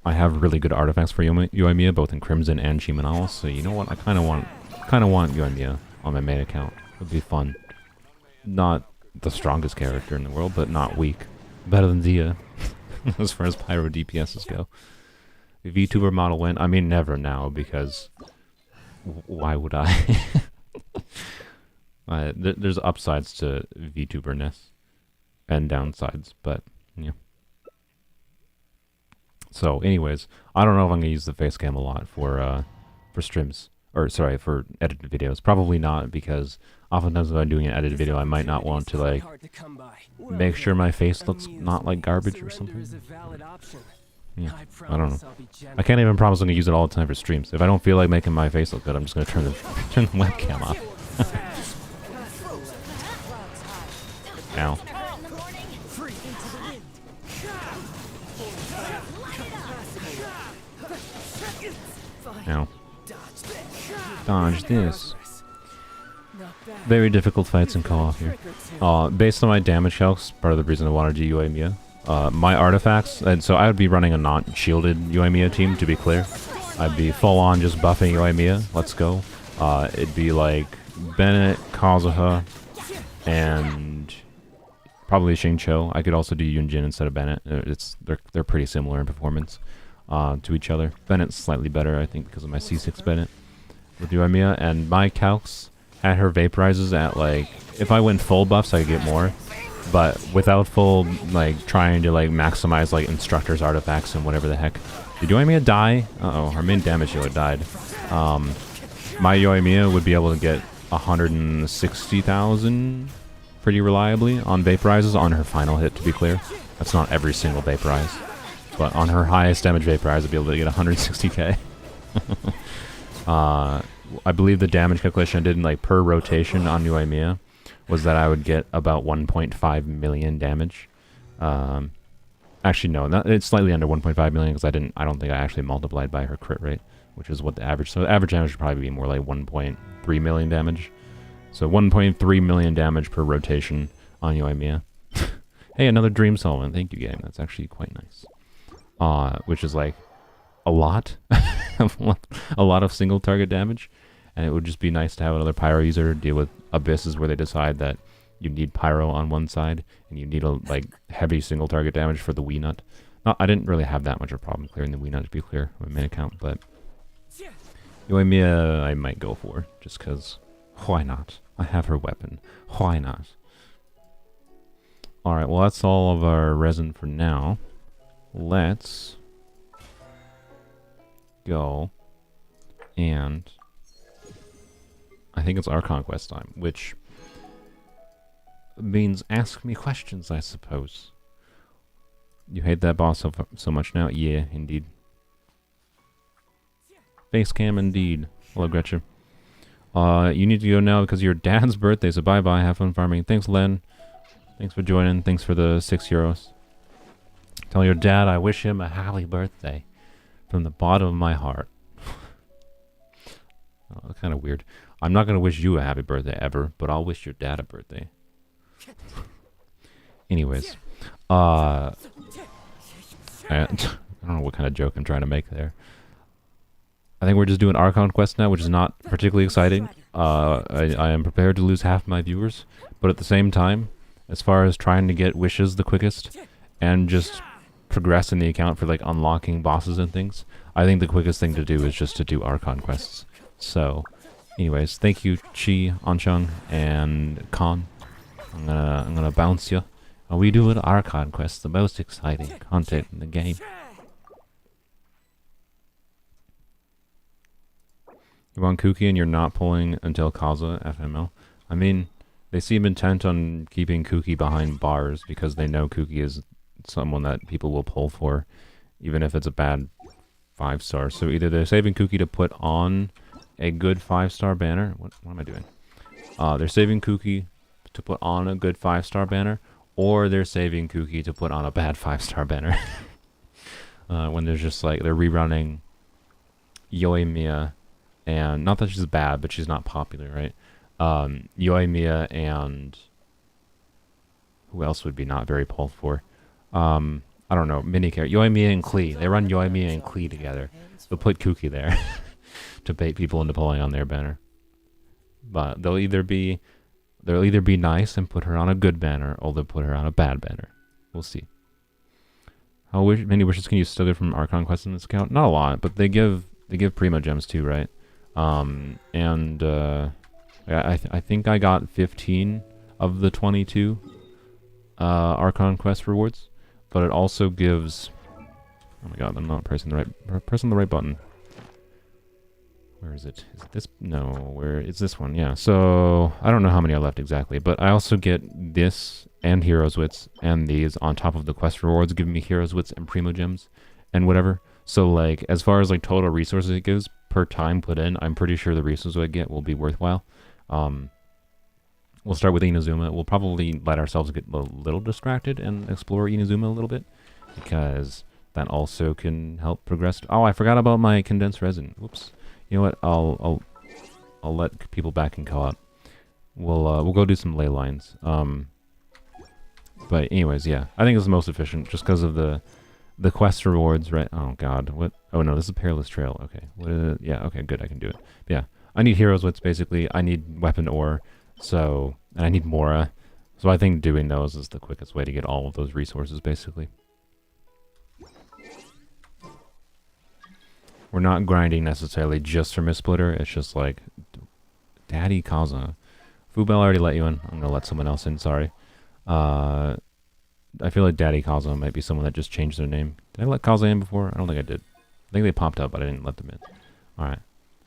I have really good artifacts for Yoimiya, both in Crimson and Shimanal, so you know what, I kinda want Yoimiya on my main account. It would be fun. Not the strongest character in the world, but not weak. Better than Zia, as far as Pyro DPSs go. VTuber model win? I mean, never now, because why would I? There's upsides to VTuberness and downsides, but yeah. So, anyways, I don't know if I'm gonna use the Facecam a lot for streams, or sorry, for edited videos. Probably not, because oftentimes when I'm doing an edited video, I might not want to like make sure my face looks not like garbage or something. Yeah, I don't know. I can't even promise I'm gonna use it all the time for streams. If I don't feel like making my face look good, I'm just gonna turn the webcam off. Ow. Ow. Dodge this. Very difficult fights in co-op here. Based on my damage calcs, part of the reason I wanted to do Yoimiya. My artifacts, and so I would be running a not-shielded Yoimiya team, to be clear. I'd be full-on just buffing Yoimiya, let's go. It'd be like Bennett, Kazuha, and probably Xingqiu. I could also do Yunjin instead of Bennett. They're pretty similar in performance to each other. Bennett's slightly better, I think, because of my C6 Bennett with Yoimiya, and my calcs had her vaporizes at like, if I went full buffs, I could get more. But without full, like, trying to, like, maximize, like, Instructor's artifacts and whatever the heck. Did Yoimiya die? Uh-oh, her main damage healer died. My Yoimiya would be able to get 160,000 pretty reliably on vaporizes on her final hit, to be clear. That's not every single vaporize. But on her highest damage vaporize, I'd be able to get 160k. I believe the damage calculation I did in, like, per rotation on Yoimiya was that I would get about 1.5 million damage. Actually, no, it's slightly under 1.5 million because I don't think I actually multiplied by her crit rate, which is what the average. So the average damage would probably be more like 1.3 million damage. So 1.3 million damage per rotation on Yoimiya. Hey, another dream solvent. Thank you, game. That's actually quite nice. Which is like a lot, a lot of single target damage. And it would just be nice to have another Pyro user deal with abysses where they decide that you need Pyro on one side and you need a like heavy single target damage for the Wii Nut. I didn't really have that much of a problem clearing the Wii Nut, to be clear, on my main account, but Yoimiya I might go for, just because why not? I have her weapon. Why not? Alright, well that's all of our resin for now. Let's go and I think it's Archon quest time, which means ask me questions, I suppose. You hate that boss so much now? Yeah, indeed. Facecam, indeed. Hello, Gretchen. You need to go now because your dad's birthday, so bye-bye. Have fun farming. Thanks, Len. Thanks for joining. Thanks for the €6. Tell your dad I wish him a happy birthday from the bottom of my heart. Oh, kind of weird. I'm not going to wish you a happy birthday ever, but I'll wish your dad a birthday. Anyways. I don't know what kind of joke I'm trying to make there. I think we're just doing Archon quest now, which is not particularly exciting. I am prepared to lose half my viewers, but at the same time, as far as trying to get wishes the quickest and just progress in the account for like unlocking bosses and things, I think the quickest thing to do is just to do Archon quests. So, anyways, thank you Chi, Anchang, and Khan. I'm gonna bounce you. Are we doing Archon quests, the most exciting content in the game? You want Kuki and you're not pulling until Kaza FML? I mean, they seem intent on keeping Kuki behind bars because they know Kuki is someone that people will pull for, even if it's a bad 5-star. So either they're saving Kuki to put on a good 5-star banner. What am I doing? They're saving Kuki to put on a good 5-star banner, or they're saving Kuki to put on a bad 5-star banner. When there's just like, they're rerunning Yoimiya. And not that she's bad, but she's not popular, right? Yoimiya and who else would be not very pulled for? I don't know, mini character. Yoimiya and Klee. They run Yoimiya and Klee together. They'll put Kuki there to bait people into pulling on their banner. But they'll either be nice and put her on a good banner, or they'll put her on a bad banner. We'll see. How many wishes can you still get from Archon quests in this account? Not a lot, but they give Primo gems too, right? I think I got 15 of the 22 Archon quest rewards, but it also gives. Oh my god, I'm not pressing the right button. Where is it? Is it this? No, where is this one? Yeah. So I don't know how many are left exactly, but I also get this and Heroes Wits and these on top of the quest rewards, giving me Heroes Wits and Primo gems and whatever. So like, as far as like total resources it gives per time put in, I'm pretty sure the resources I get will be worthwhile. We'll start with Inazuma. We'll probably let ourselves get a little distracted and explore Inazuma a little bit, because that also can help progress. Oh, I forgot about my condensed resin. Whoops. You know what? I'll let people back in co-op. We'll go do some ley lines. But anyways, yeah, I think it's the most efficient just because of the quest rewards, right? Oh god, what? Oh no, this is a Perilous Trail. Okay, what is it? Yeah, okay, good, I can do it. But yeah, I need Heroes Wits basically. I need Weapon Ore, and I need Mora. So I think doing those is the quickest way to get all of those resources basically. We're not grinding necessarily just for Mistsplitter. It's just like, Daddy Kaza. Fubel already let you in. I'm gonna let someone else in. Sorry. I feel like Daddy Kaza might be someone that just changed their name. Did I let Kaza in before? I don't think I did. I think they popped up, but I didn't let them in. Alright.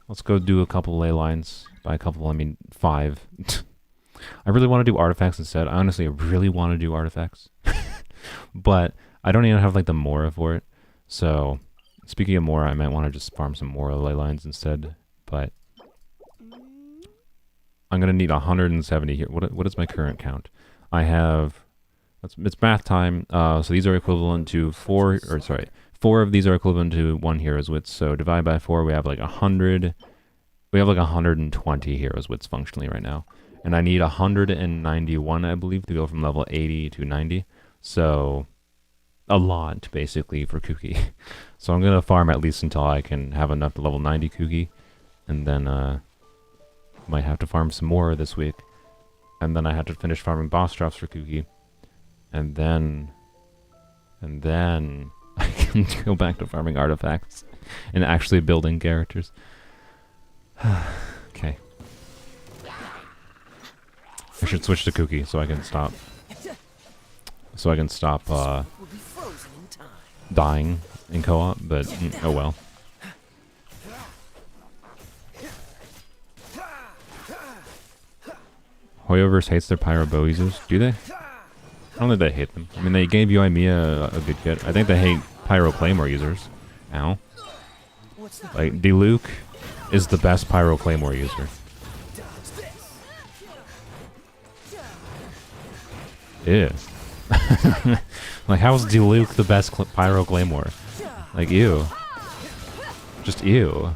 Let's go do a couple ley lines. By a couple, I mean 5. I really want to do artifacts instead. I honestly really want to do artifacts. But I don't even have like the Mora for it. So, speaking of Mora, I might want to just farm some Mora ley lines instead. But I'm going to need 170 here. What is my current count? I have... It's math time. So these are equivalent to 4 of these are equivalent to 1 Heroes Wits. So divide by 4, we have like 100. We have like 120 Heroes Wits functionally right now. And I need 191, I believe, to go from level 80 to 90. So a lot, basically, for Kuki. So I'm going to farm at least until I can have enough to level 90 Kuki. And then might have to farm some more this week. And then I have to finish farming boss drops for Kuki. And then I can go back to farming artifacts and actually building characters. Okay. I should switch to Kuki so I can stop. Dying in co-op, but oh well. Hoyoverse hates their pyro bow users, do they? I don't think they hate them. I mean, they gave Yoimiya a good kit. I think they hate Pyro Claymore users. Ow. Like, Diluc is the best Pyro Claymore user. Ew. Like, how is Diluc the best Pyro Claymore? Like, ew. Just ew.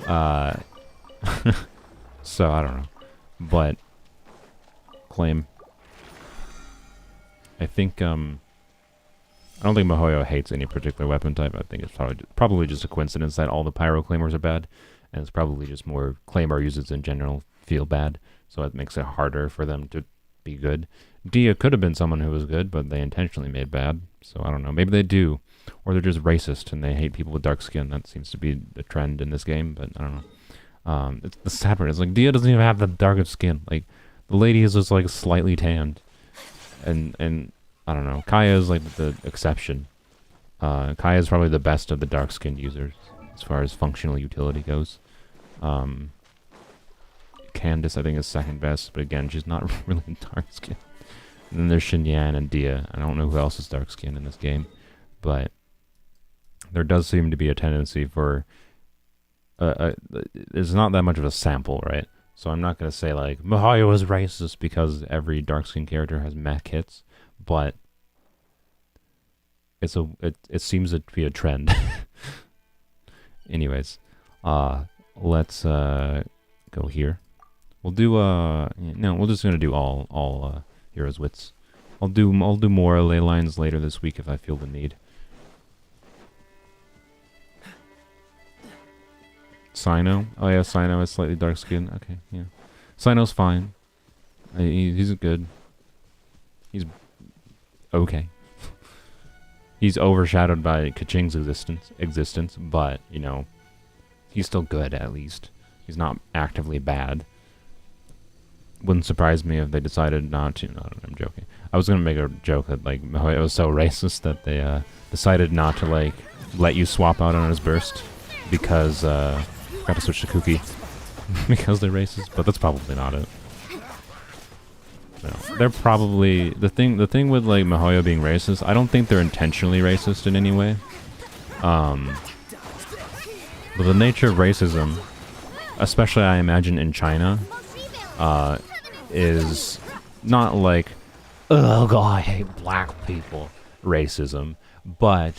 So, I don't know. But, claim. I think I don't think Mihoyo hates any particular weapon type. I think it's probably just a coincidence that all the Pyro Claymores are bad, and it's probably just more Claymore users in general feel bad, so it makes it harder for them to be good. Dia could have been someone who was good, but they intentionally made bad, so I don't know. Maybe they do, or they're just racist and they hate people with dark skin. That seems to be a trend in this game, but I don't know. It's the sad part is like Dia doesn't even have the darkest skin. Like the lady is just like slightly tanned, and I don't know. Kaya is like the exception. Kaya is probably the best of the dark skinned users as far as functional utility goes. Candace I think is second best, but again she's not really dark skinned. And then there's Xinyan and Dia. I don't know who else is dark skinned in this game, but there does seem to be a tendency for it's not that much of a sample, right? So I'm not gonna say like Mihoyo is racist because every dark skinned character has mech hits, but it seems to be a trend. Anyways, let's go here. We'll do no, we're just gonna do all heroes wits. I'll do more ley lines later this week if I feel the need. Sino? Oh yeah, Sino is slightly dark skinned. Okay, yeah. Sino's fine. He's good. He's okay. He's overshadowed by Kaching's existence, but, you know, he's still good at least. He's not actively bad. Wouldn't surprise me if they decided not to. No, I'm joking. I was gonna make a joke that, like, Mihoyo was so racist that they decided not to, like, let you swap out on his burst because, got to switch to Kuki because they're racist, but that's probably not it. No, they're probably the thing with like Mihoyo being racist. I don't think they're intentionally racist in any way. But the nature of racism, especially I imagine in China, is not like, oh god, I hate black people racism, but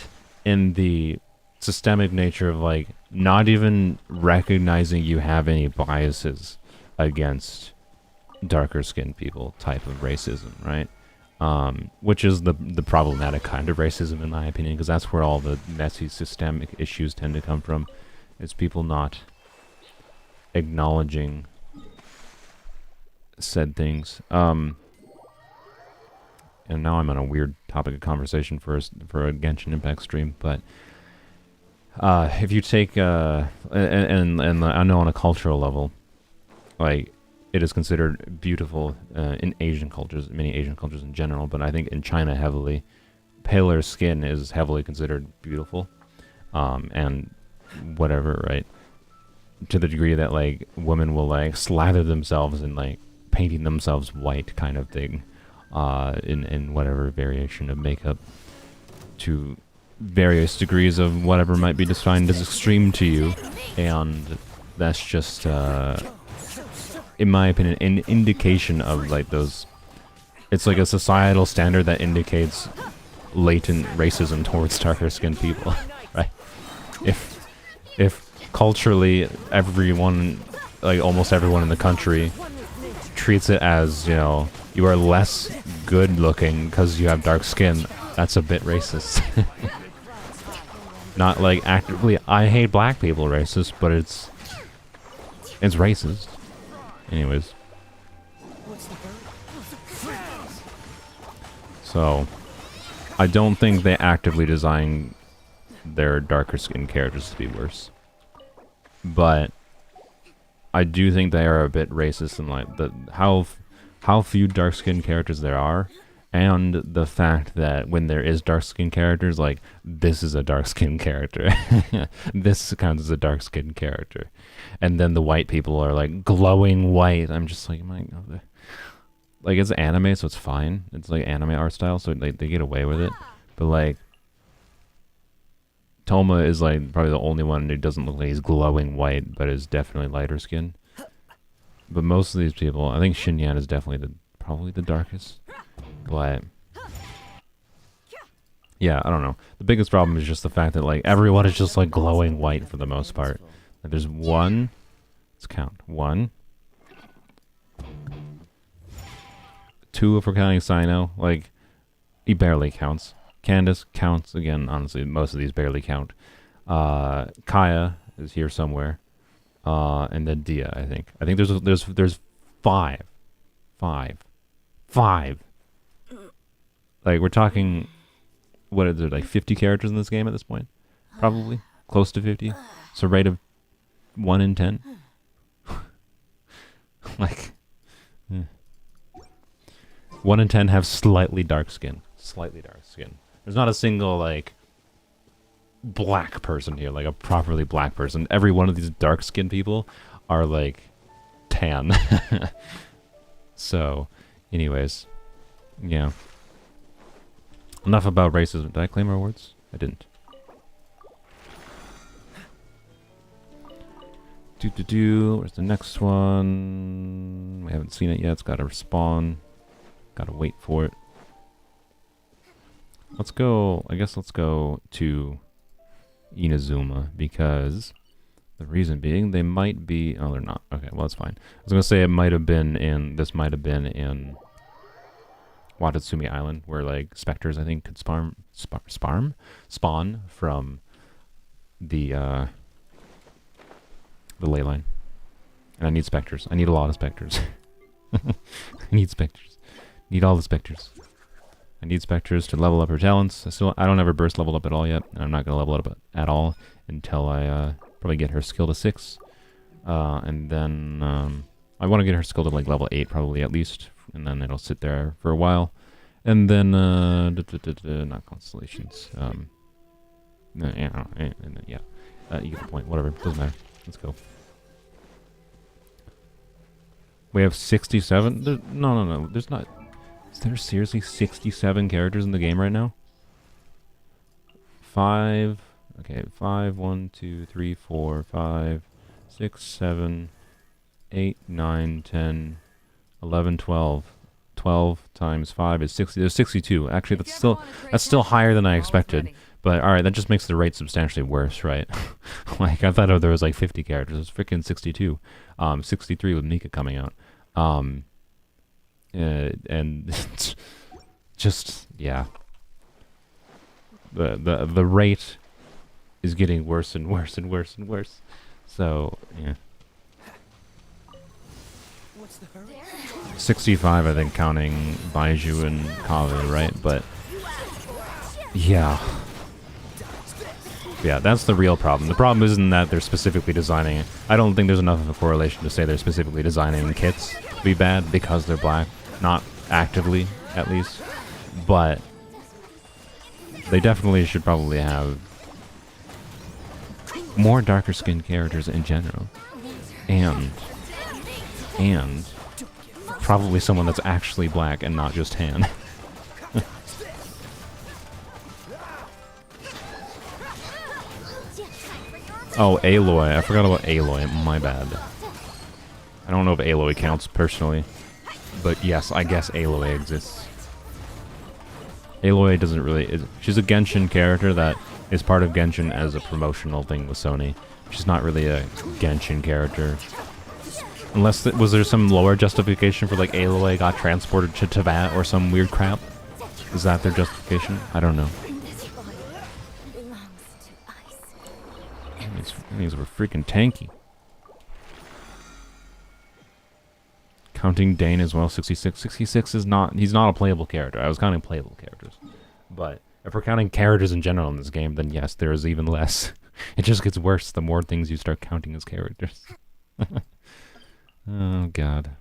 in the systemic nature of like not even recognizing you have any biases against darker skinned people type of racism, right? Which is the problematic kind of racism in my opinion, because that's where all the messy systemic issues tend to come from. It's people not acknowledging said things. And now I'm on a weird topic of conversation for a Genshin Impact stream, but if you take and I know on a cultural level, like, it is considered beautiful in Asian cultures, many Asian cultures in general, but I think in China heavily, paler skin is heavily considered beautiful, and whatever, right? To the degree that like women will like slather themselves in like painting themselves white kind of thing, in whatever variation of makeup, to various degrees of whatever might be defined as extreme to you, and that's just in my opinion an indication of like those. It's like a societal standard that indicates latent racism towards darker skinned people, right? If culturally everyone, like almost everyone in the country, treats it as, you know, you are less good looking because you have dark skin, that's a bit racist. Not like actively, I hate black people racist, but it's racist. Anyways. So, I don't think they actively design their darker skinned characters to be worse. But I do think they are a bit racist in like how few dark skinned characters there are, and the fact that when there is dark skinned characters, like, this is a dark skinned character. This counts as a dark skinned character. And then the white people are like glowing white. I'm just like, my God. Like, it's anime, so it's fine. It's like anime art style, so like they get away with it. But like, Toma is like probably the only one who doesn't look like he's glowing white, but is definitely lighter skin. But most of these people, I think Xinyan is definitely probably the darkest. But yeah, I don't know. The biggest problem is just the fact that like everyone is just like glowing white for the most part. Like, there's one. Let's count. 1, 2 if we're counting Sino. Like, he barely counts. Candace counts again. Honestly, most of these barely count. Kaya is here somewhere, and then Dia. I think there's five. Like we're talking, what is it, like 50 characters in this game at this point? Probably close to 50. So rate of 1 in 10. Like 1 in 10 have slightly dark skin. Slightly dark skin. There's not a single like black person here, like a properly black person. Every one of these dark skinned people are like tan. So, anyways, yeah. Enough about racism. Did I claim rewards? I didn't. Where's the next one? We haven't seen it yet. It's got to respawn. Got to wait for it. Let's go. I guess let's go to Inazuma because the reason being they might be. Oh, they're not. Okay, well that's fine. I was gonna say it might have been in. This might have been in Watatsumi Island, where like specters I think could spawn from the ley line. And I need specters. I need a lot of specters. I need specters. Need all the specters. I need specters to level up her talents. I don't have her burst leveled up at all yet, and I'm not gonna level it up at all until I probably get her skill to 6, and then I want to get her skill to like level 8 probably at least, and then it'll sit there for a while, and then not constellations. Yeah, you get the point. Whatever, doesn't matter. Let's go. We have 67. No. There's not. Is there seriously 67 characters in the game right now? 5. Okay, 5, 1, 2, 3, 4, 5, 6, 7, 8, 9, 10, 11, 12. 12 times 5 is 60. There's 62. Actually, that's still higher than I expected. But alright, that just makes the rate substantially worse, right? Like, I thought there was like 50 characters. It's freaking 62. 63 with Mika coming out. And just, yeah. The rate is getting worse and worse and worse and worse. So, yeah. 65, I think, counting Baiju and Kavu, right? But, yeah. Yeah, that's the real problem. The problem isn't that they're specifically designing it. I don't think there's enough of a correlation to say they're specifically designing kits to be bad because they're black. Not actively, at least. But they definitely should probably have more darker skinned characters in general. And probably someone that's actually black and not just tan. Oh, Aloy. I forgot about Aloy. My bad. I don't know if Aloy counts personally. But yes, I guess Aloy exists. Aloy doesn't really... She's a Genshin character that is part of Genshin as a promotional thing with Sony. She's not really a Genshin character. Unless... was there some lower justification for like Aloy got transported to Teyvat or some weird crap? Is that their justification? I don't know. These were freaking tanky. Counting Dane as well, 66. 66 is not... He's not a playable character. I was counting playable characters. But if we're counting characters in general in this game, then yes, there is even less. It just gets worse the more things you start counting as characters. Oh, God.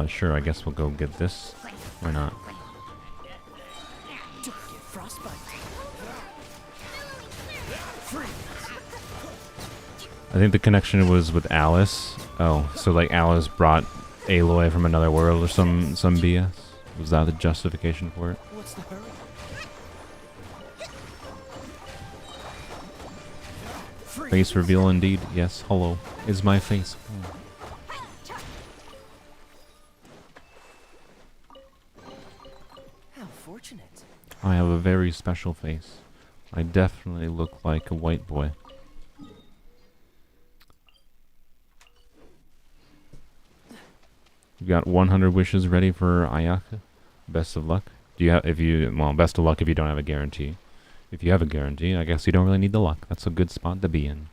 Sure, I guess we'll go get this. Why not? I think the connection was with Alice. Oh, so like Alice brought Aloy from another world or some BS? Was that the justification for it? What's the hurry? Face reveal indeed. Yes, hello. Is my face. How fortunate. I have a very special face. I definitely look like a white boy. You've got 100 wishes ready for Ayaka. Best of luck. Do you have, well, best of luck if you don't have a guarantee. If you have a guarantee, I guess you don't really need the luck. That's a good spot to be in.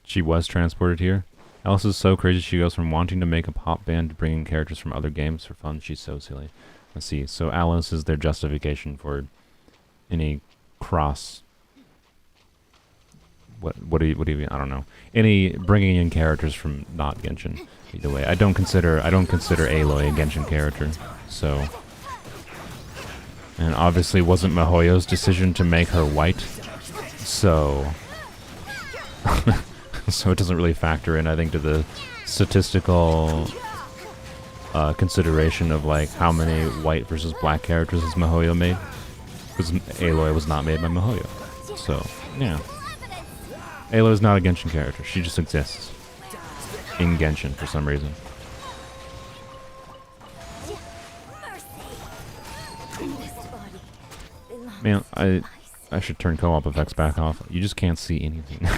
She was transported here. Alice is so crazy she goes from wanting to make a pop band to bringing characters from other games for fun. She's so silly. Let's see. So Alice is their justification for any cross... What do you I don't know. Any bringing in characters from not Genshin. Either way, I don't consider Aloy a Genshin character. So, and obviously wasn't Mihoyo's decision to make her white. So so it doesn't really factor in, I think, to the statistical consideration of like how many white versus black characters has Mihoyo made. Because Aloy was not made by Mihoyo. So, yeah. Aloy is not a Genshin character. She just exists in Genshin for some reason. Man, I should turn co-op effects back off. You just can't see anything.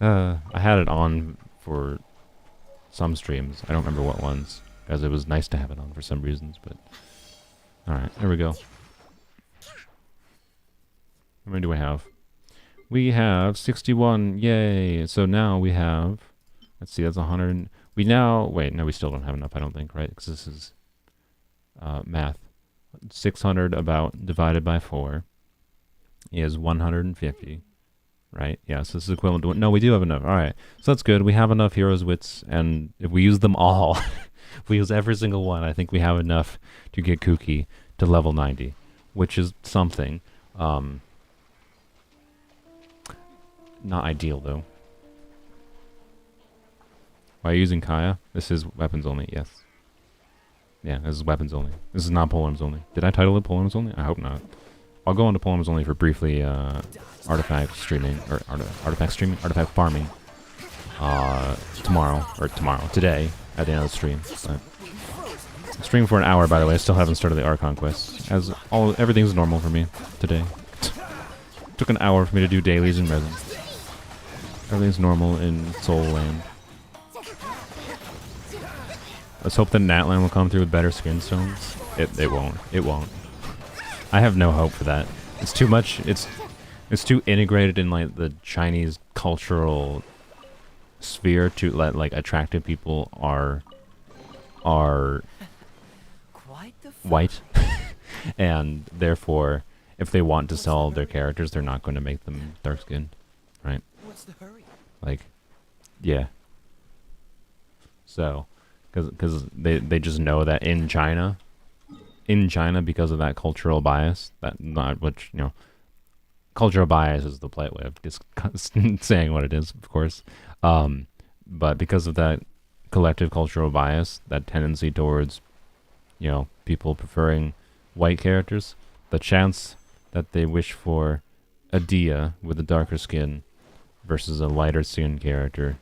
I had it on for some streams. I don't remember what ones, because it was nice to have it on for some reasons. But all right, there we go. How many do I have? We have 61, yay! So now we have, let's see, that's 100. We now, wait, no, we still don't have enough, I don't think, right? Because this is math. 600 about divided by 4 is 150, right? Yeah, so this is equivalent to, no, we do have enough. All right, so that's good. We have enough heroes' wits, and if we use them all, if we use every single one, I think we have enough to get Kuki to level 90, which is something. Not ideal, though. Why are you using Kaya? This is weapons only, yes. Yeah, this is weapons only. This is not polearms only. Did I title it polearms only? I hope not. I'll go into polearms only for briefly artifact streaming, or artifact farming today, at the end of the stream. I'm streaming for an hour, by the way. I still haven't started the Archon quest. Everything's normal for me today. Took an hour for me to do dailies in Resin. Everything's normal in Soul Land. Let's hope that Natlan will come through with better skin stones. It won't. It won't. I have no hope for that. It's too much. It's too integrated in like the Chinese cultural sphere to let like attractive people are white, and therefore, if they want to sell their characters, they're not going to make them dark skinned, right? What's the hurry? Like, yeah. So, because they just know that in China, because of that cultural bias, cultural bias is the polite way of saying what it is, of course. But because of that collective cultural bias, that tendency towards, people preferring white characters, the chance that they wish for a Dia with a darker skin versus a lighter skin character,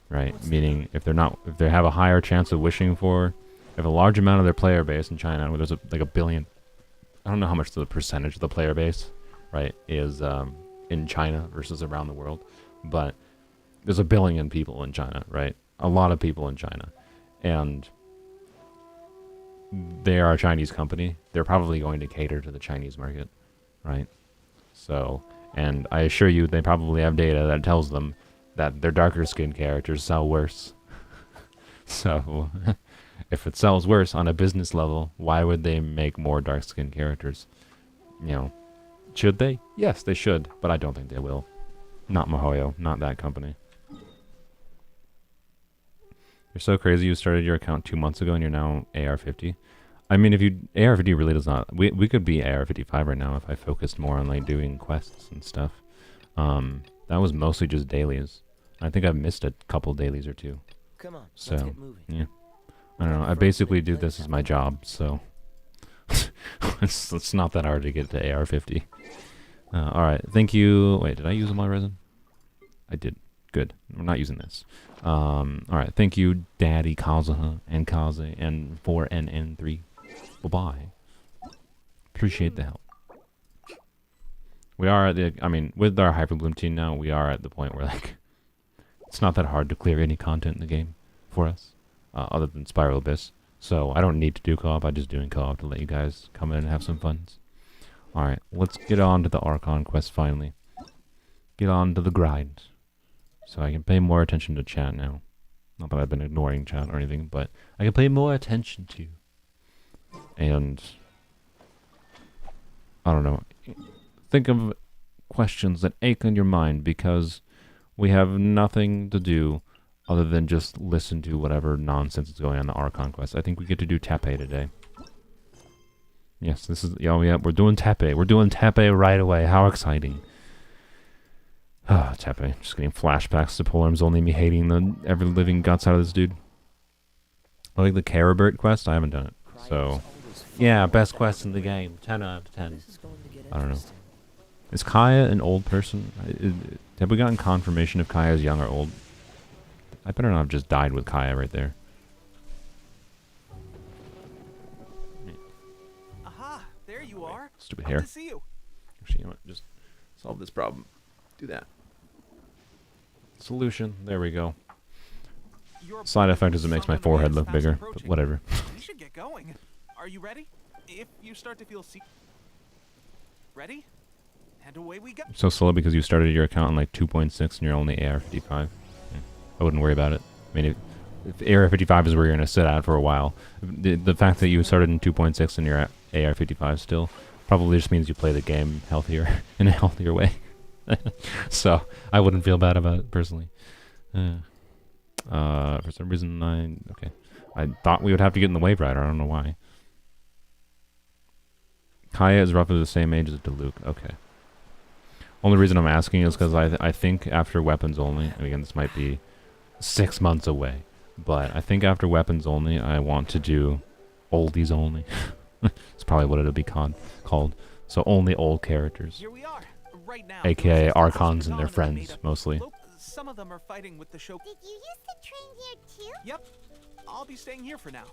right? Meaning if they have a higher chance of wishing for, if a large amount of their player base in China, where there's like a billion, I don't know how much the percentage of the player base, right, is in China versus around the world, but there's a billion people in China, right? A lot of people in China, and they are a Chinese company. They're probably going to cater to the Chinese market, right? So, and I assure you, they probably have data that tells them that their darker skinned characters sell worse. So, if it sells worse on a business level, why would they make more dark skinned characters? Should they? Yes, they should, but I don't think they will. Not Mihoyo, not that company. You're so crazy you started your account 2 months ago and you're now AR50. I mean, AR50 really does not... We could be AR55 right now if I focused more on, like, doing quests and stuff. That was mostly just dailies. I think I've missed a couple dailies or two. Come on, so, let's get moving. Yeah. I don't know. I basically do this as my job, so... it's not that hard to get to AR50. Alright, thank you... Wait, did I use my resin? I did. Good. We're not using this. Alright, thank you, Daddy Kazuha and Kaze and 4NN3. Bye-bye. Appreciate the help. We are at the, I mean, with our Hyperbloom team now, we are at the point where, like, it's not that hard to clear any content in the game for us, other than Spiral Abyss. So I don't need to do co-op, I'm just doing co-op to let you guys come in and have some fun. Alright, let's get on to the Archon quest finally. Get on to the grind. So I can pay more attention to chat now. Not that I've been ignoring chat or anything, but I can pay more attention to. And I don't know. Think of questions that ache on your mind because we have nothing to do other than just listen to whatever nonsense is going on in the Archon quest. I think we get to do Tappe today. Yes, this is, oh yeah, we're doing Tappe. We're doing Tappe right away. How exciting. Ah, Tappe. Just getting flashbacks to Polearm's only me hating the ever living guts out of this dude. I like the Caribert quest. I haven't done it. So, yeah, best quest in the game. 10 out of 10. I don't know. Is Kaya an old person? Have we gotten confirmation if Kaya is young or old? I better not have just died with Kaya right there. Aha, there you are. Stupid hair. Good to see you. Actually, you know what? Just solve this problem. Do that. Solution. There we go. Side effect is it makes my forehead look bigger, but whatever. We should get going. Are you ready? If you start to feel ready? And away we go. So slow because you started your account on like 2.6 and you're only AR-55. I wouldn't worry about it. I mean, if AR-55 is where you're going to sit at for a while, the fact that you started in 2.6 and you're at AR-55 still probably just means you play the game healthier, in a healthier way. So, I wouldn't feel bad about it, personally. For some reason, I thought we would have to get in the Wave Rider. I don't know why. Kaya is roughly the same age as Diluc. Okay. Only reason I'm asking is because I think after Weapons Only, and again, this might be 6 months away, but I think after Weapons Only, I want to do Oldies Only. It's probably what it'll be called. So only old characters. Here we are. Right now, AKA Archons and their friends, mostly. Some of them are fighting with the show. Did you used to train here too? Yep. I'll be staying here for now.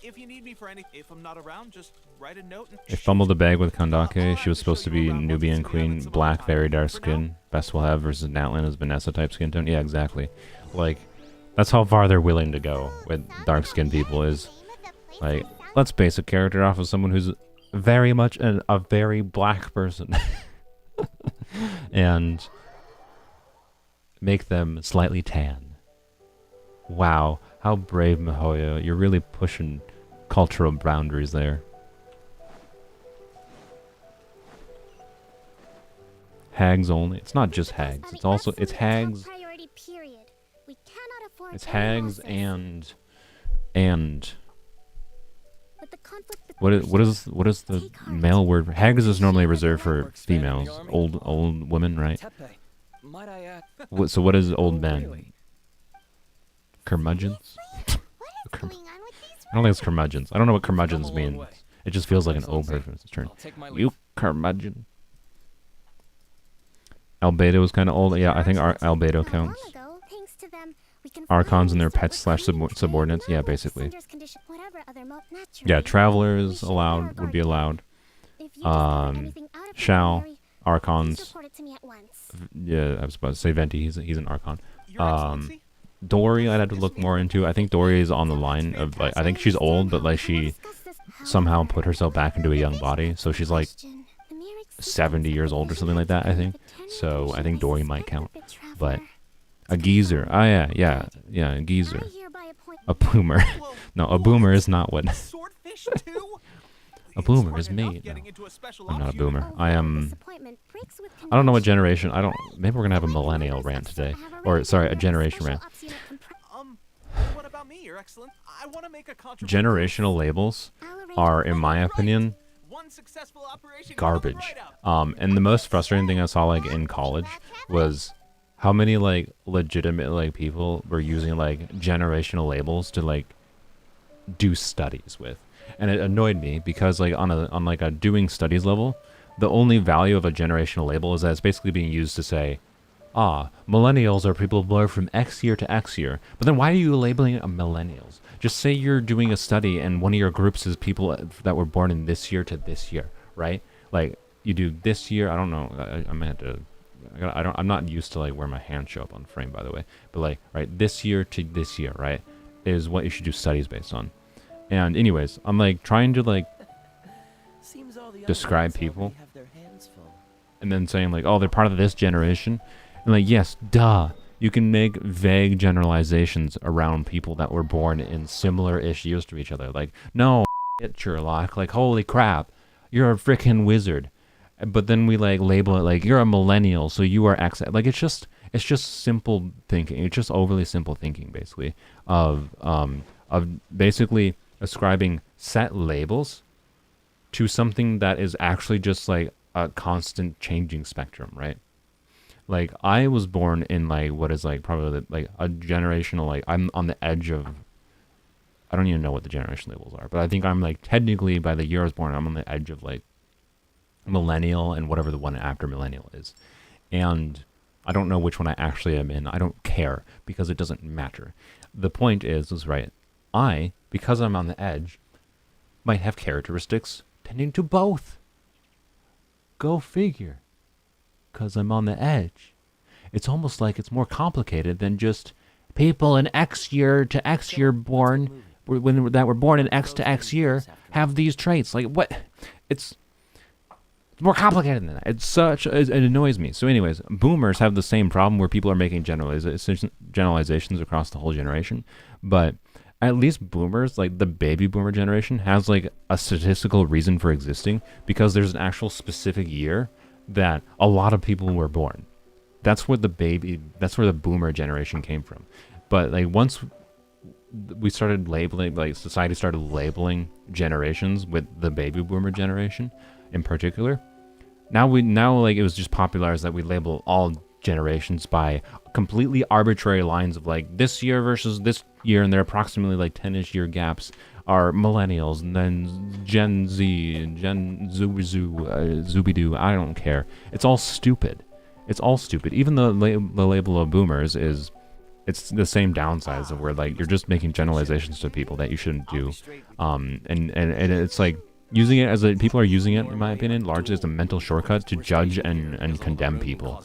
If you need me for any, if I'm not around, just write a note and I fumbled the bag with Kandake. She was supposed to be Nubian Queen, black, very dark skin. Best we'll have versus Natlin is Vanessa type skin tone. Yeah, exactly. Like, that's how far they're willing to go with dark skinned people is, like, let's base a character off of someone who's very much a very black person. And make them slightly tan. Wow, how brave, Mihoyo. You're really pushing cultural boundaries there. Hags only. It's not just hags. It's also, it's hags. It's hags and what is the male word? Hags is normally reserved for females, old women, right? So what is old men? Curmudgeons? I don't think it's curmudgeons. I don't know what curmudgeons means. It just feels like an old person's turn. You curmudgeon. Albedo is kind of old. Yeah, I think Albedo counts. Archons and their pets / subordinates. Yeah, basically. Yeah, travelers would be allowed. Shao, Archons. Yeah, I was about to say Venti. He's an Archon. Dory, I'd have to look more into. I think Dory is on the line of, like, I think she's old, but like she somehow put herself back into a young body, so she's like 70 years old or something like that, I think. So I think Dory might count. But a geezer. Oh yeah, a geezer. A boomer. No, a boomer is not what. A boomer is me. No, I'm not a boomer. I am. I don't know what generation. Maybe we're gonna have a millennial rant today, or sorry, a generation rant. What about me, Your Excellence? I want to make a Generational labels are, in my opinion, garbage. And the most frustrating thing I saw, like, in college was how many, like, legitimate, like, people were using, like, generational labels to, like, do studies with. And it annoyed me because, like, on like a doing studies level, the only value of a generational label is that it's basically being used to say, millennials are people born from X year to X year. But then why are you labeling it millennials? Just say you're doing a study and one of your groups is people that were born in this year to this year, right? Like, you do this year. I don't know. I might have to. I'm not used to like where my hands show up on the frame, by the way. But like, right, this year to this year, right, is what you should do studies based on. And anyways, I'm like trying to like Seems all the describe other ones people, already have their hands full. and then saying like, oh, they're part of this generation, and like, yes, duh. You can make vague generalizations around people that were born in similar-ish years to each other. Like, no, Sherlock, like, holy crap, you're a freaking wizard. But then we like label it like you're a millennial, so you are X. Like it's just simple thinking. It's just overly simple thinking, basically, of basically ascribing set labels to something that is actually just like a constant changing spectrum, right? Like I was born in like what is like probably like a generational, like I'm on the edge of, I don't even know what the generation labels are, but I think I'm like technically by the year I was born, I'm on the edge of like millennial and whatever the one after millennial is. And I don't know which one I actually am in. I don't care because it doesn't matter. The point is right, I, because I'm on the edge, might have characteristics tending to both. Go figure. Because I'm on the edge. It's almost like it's more complicated than just people in X year to X year born, that were born in X to X year, have these traits. Like what? It's more complicated than that. It annoys me. So anyways, boomers have the same problem where people are making generalizations across the whole generation. But at least boomers, like the baby boomer generation, has like a statistical reason for existing because there's an actual specific year that a lot of people were born. That's where the boomer generation came from. But like once we started labeling, like society started labeling generations with the baby boomer generation in particular, now like it was just popularized that we label all generations by completely arbitrary lines of like this year versus this year, and there are approximately like 10-ish year gaps are millennials, and then Gen Z and Gen Zoobidoo. I don't care. It's all stupid. It's all stupid. Even the label of boomers it's the same downsides of where like you're just making generalizations to people that you shouldn't do. And it's like using it as people are using it, in my opinion, largely as a mental shortcut to judge and condemn people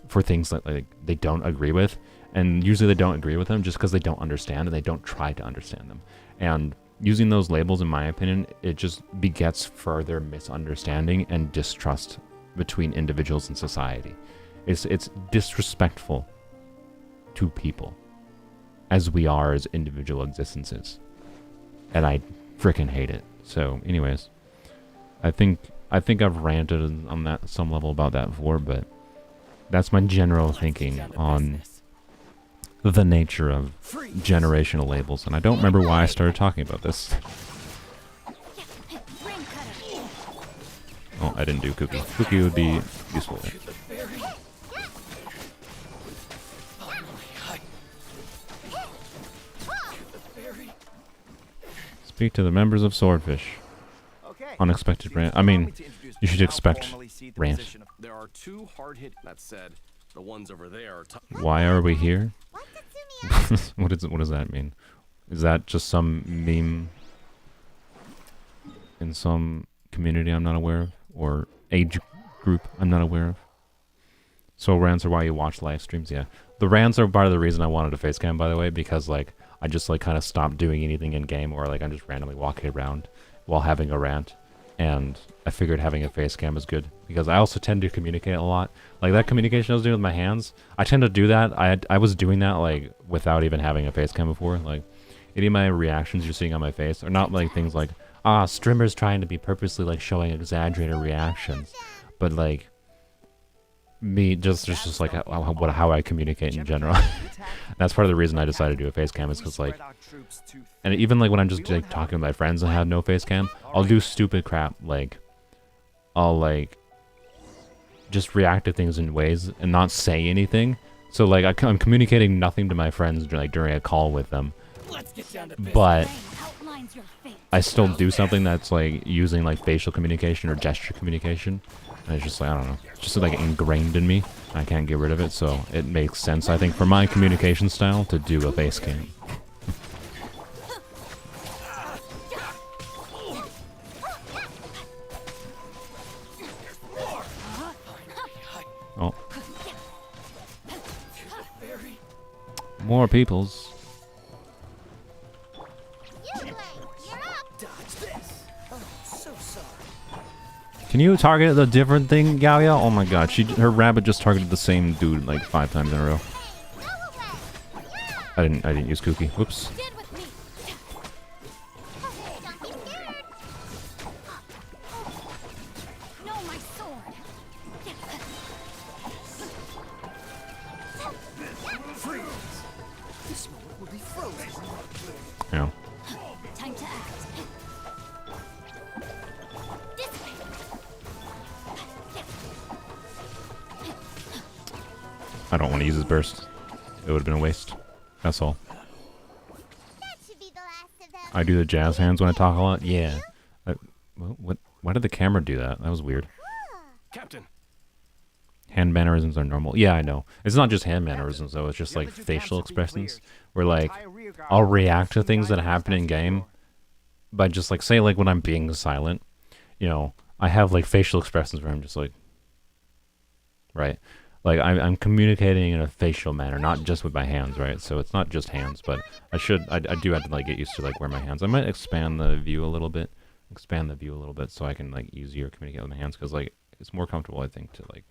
for things that like they don't agree with. And usually they don't agree with them just because they don't understand and they don't try to understand them. And using those labels, in my opinion, it just begets further misunderstanding and distrust between individuals and society. It's disrespectful to people as we are as individual existences. And I freaking hate it. So anyways, I think I've ranted on that some level about that before, but that's my general thinking on the nature of generational labels, and I don't remember why I started talking about this. Oh, I didn't do Cookie. Cookie would be useful. Speak to the members of Swordfish. Unexpected rant. I mean, you should expect rant. There are two hard hit. That said, the ones over there are why are we here? What does that mean? Is that just some meme in some community I'm not aware of, or age group I'm not aware of? So rants are why you watch live streams. Yeah, the rants are part of the reason I wanted a face cam, by the way, because like I just like kind of stopped doing anything in game, or like I'm just randomly walking around while having a rant, and I figured having a face cam is good because I also tend to communicate a lot. Like that communication I was doing with my hands, I tend to do that. I was doing that like without even having a face cam before. Like any of my reactions you're seeing on my face are not like things like streamers trying to be purposely like showing exaggerated reactions, but like me just like how I communicate in general. That's part of the reason I decided to do a face cam, is because like, and even like when I'm just like talking with my friends and have no face cam, I'll do stupid crap, like I'll like just react to things in ways and not say anything. So like I'm communicating nothing to my friends like during a call with them, but I still do something that's like using like facial communication or gesture communication. And it's just like, I don't know, it's just like ingrained in me. I can't get rid of it, so it makes sense, I think, for my communication style to do a face cam. Oh. More peoples. Can you target the different thing, Galia? Oh my god, her rabbit just targeted the same dude like 5 times in a row. I didn't use Cookie. Whoops. Yeah. Time to act. I don't want to use his burst. It would have been a waste. That's all. I do the jazz hands when I talk a lot? Yeah. What? Why did the camera do that? That was weird. Captain. Hand mannerisms are normal. Yeah, I know. It's not just hand mannerisms, though. It's just, like, facial expressions. Where, like, I'll react to things that happen in game by just, like, say, like, when I'm being silent. You know, I have, like, facial expressions where I'm just, like... Right? Like, I'm communicating in a facial manner, not just with my hands, right? So it's not just hands, but I do have to, like, get used to, like, where my hands... I might expand the view a little bit. So I can, like, easier communicate with my hands. Because, like, it's more comfortable, I think, to, like...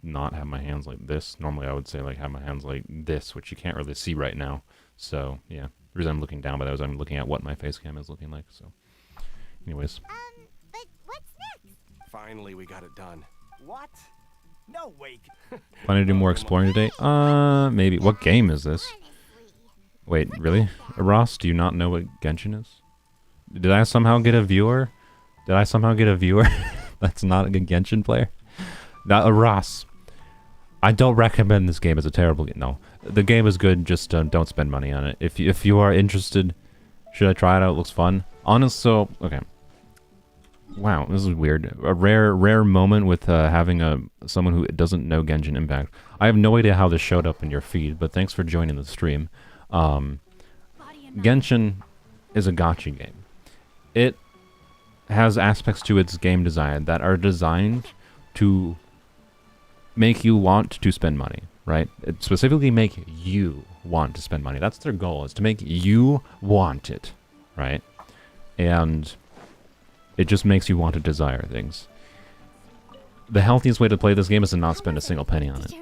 not have my hands like this. Normally I would say like have my hands like this, which you can't really see right now. So yeah, the reason I'm looking down by that is I'm looking at what my face cam is looking like. So anyways. But what's next? Finally we got it done. What? No, wait. Planning to do more exploring today? Maybe. What game is this? Wait, really? Ross, do you not know what Genshin is? Did I somehow get a viewer? That's not a good Genshin player? Not Ross. I don't recommend this game as a terrible game. No, the game is good. Just don't spend money on it. If you are interested, should I try it out? It looks fun. Honestly, okay. Wow, this is weird. A rare moment with having someone who doesn't know Genshin Impact. I have no idea how this showed up in your feed, but thanks for joining the stream. Genshin is a gacha game. It has aspects to its game design that are designed to make you want to spend money, right? It specifically make you want to spend money. That's their goal, is to make you want it, right? And it just makes you want to desire things. The healthiest way to play this game is to not spend a single penny on it,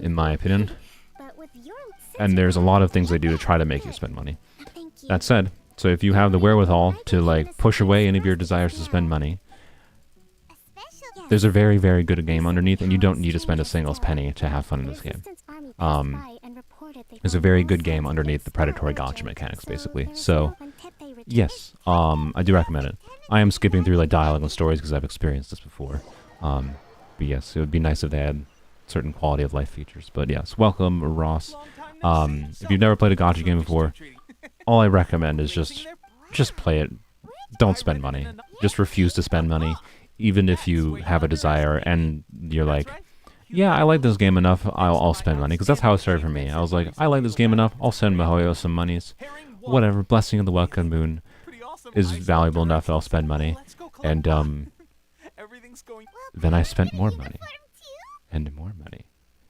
in my opinion. And there's a lot of things they do to try to make you spend money. That said, so if you have the wherewithal to like push away any of your desires to spend money, there's a very, very good game underneath, and you don't need to spend a single penny to have fun in this game. There's a very good game underneath the predatory gacha mechanics, basically. So, yes, I do recommend it. I am skipping through like dialogue and stories because I've experienced this before. But yes, it would be nice if they had certain quality of life features. But yes, welcome, Ross. If you've never played a gacha game before, all I recommend is just play it. Don't spend money. Just refuse to spend money. Even if you have a desire and you're like, yeah, I like this game enough, I'll spend money. Because that's how it started for me. I was like, I like this game enough, I'll send Mihoyo some monies. Whatever, Blessing of the Welcome Moon is valuable enough that I'll spend money. And then I spent more money. And more money.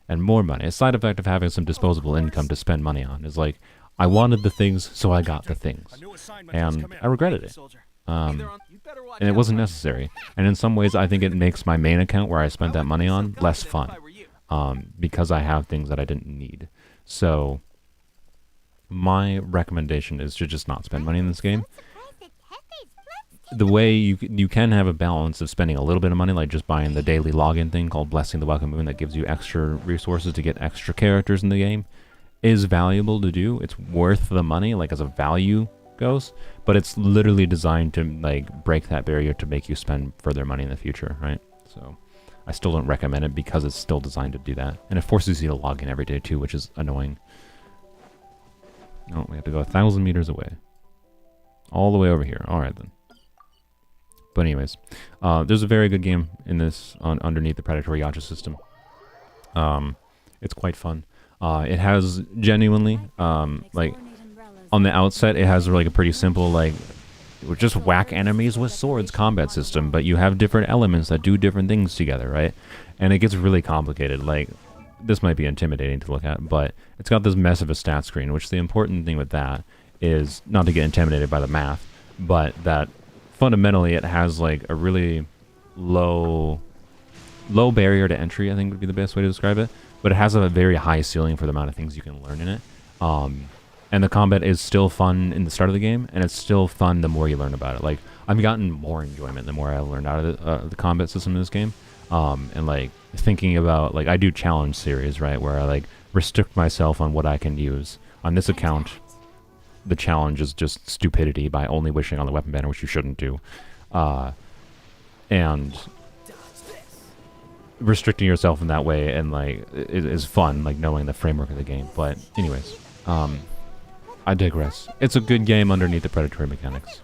And more money. A side effect of having some disposable income to spend money on is like, I wanted the things, so I got the things. And I regretted it. And it wasn't necessary. And in some ways, I think it makes my main account where I spent that money on less fun. Because I have things that I didn't need. So, my recommendation is to just not spend money in this game. The way you can have a balance of spending a little bit of money, like just buying the daily login thing called Blessing the Welcome Moon that gives you extra resources to get extra characters in the game, is valuable to do. It's worth the money, like as a value goes, but it's literally designed to like break that barrier to make you spend further money in the future, right? So I still don't recommend it because it's still designed to do that, and it forces you to log in every day too, which is annoying. No, we have to go 1,000 meters away, all the way over here. All right then. But anyways, there's a very good game in this underneath the predatory gacha system. It's quite fun. It has genuinely like on the outset, it has like a pretty simple like just whack enemies with swords combat system, but you have different elements that do different things together, right? and it gets really complicated. Like, this might be intimidating to look at, but it's got this mess of a stat screen, which the important thing with that is not to get intimidated by the math, but that fundamentally it has like a really low barrier to entry, I think would be the best way to describe it, but it has a very high ceiling for the amount of things you can learn in it. And the combat is still fun in the start of the game, and it's still fun the more you learn about it. Like, I've gotten more enjoyment the more I learned out of the combat system in this game. And like thinking about, like, I do challenge series, right, where I like restrict myself on what I can use. On this account, the challenge is just stupidity by only wishing on the weapon banner, which you shouldn't do. And restricting yourself in that way and like is fun, like knowing the framework of the game. But anyways, I digress. It's a good game underneath the predatory mechanics.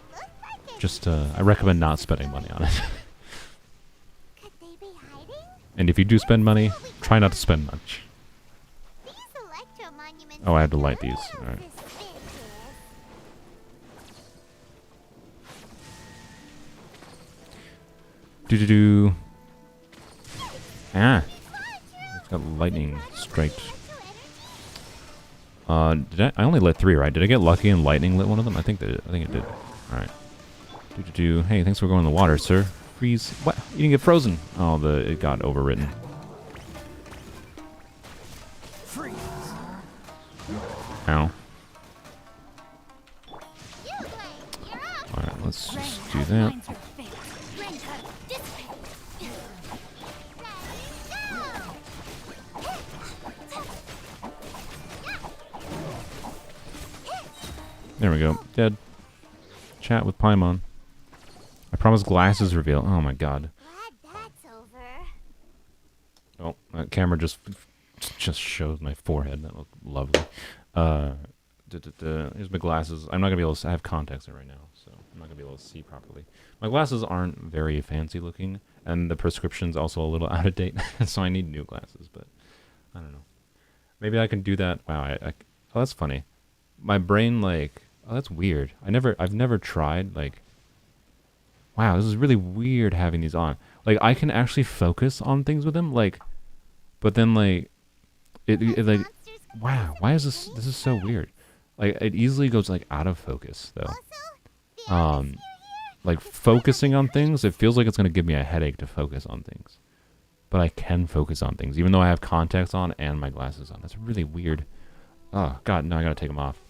Just I recommend not spending money on it. Could they be hiding? And if you do spend money, try not to spend much. These electro monuments. Oh, I have to light these. All right. Do. Ah. It's got lightning striked. Did I only lit 3, right? Did I get lucky and lightning lit one of them? I think it did. All right. Do. Hey, thanks for going in the water, sir. Freeze. What? You didn't get frozen. Oh, it got overwritten. Freeze. Ow. All right, let's just do that. There we go. Dead. Chat with Paimon. I promise glasses reveal. Oh my god. Glad that's over. Oh, that camera just shows my forehead. That looked lovely. Here's my glasses. I'm not gonna be able to. I have contacts in right now, so I'm not gonna be able to see properly. My glasses aren't very fancy looking, and the prescription's also a little out of date, so I need new glasses. But I don't know. Maybe I can do that. Wow. Oh, that's funny. My brain, like, oh, that's weird. I've never tried, like, wow, this is really weird having these on. Like, I can actually focus on things with them, like, but then, like, it like, wow, why is this is so weird. Like, it easily goes, like, out of focus, though. Like, focusing on things, it feels like it's going to give me a headache to focus on things. But I can focus on things, even though I have contacts on and my glasses on. That's really weird. Oh, God, now I gotta take them off.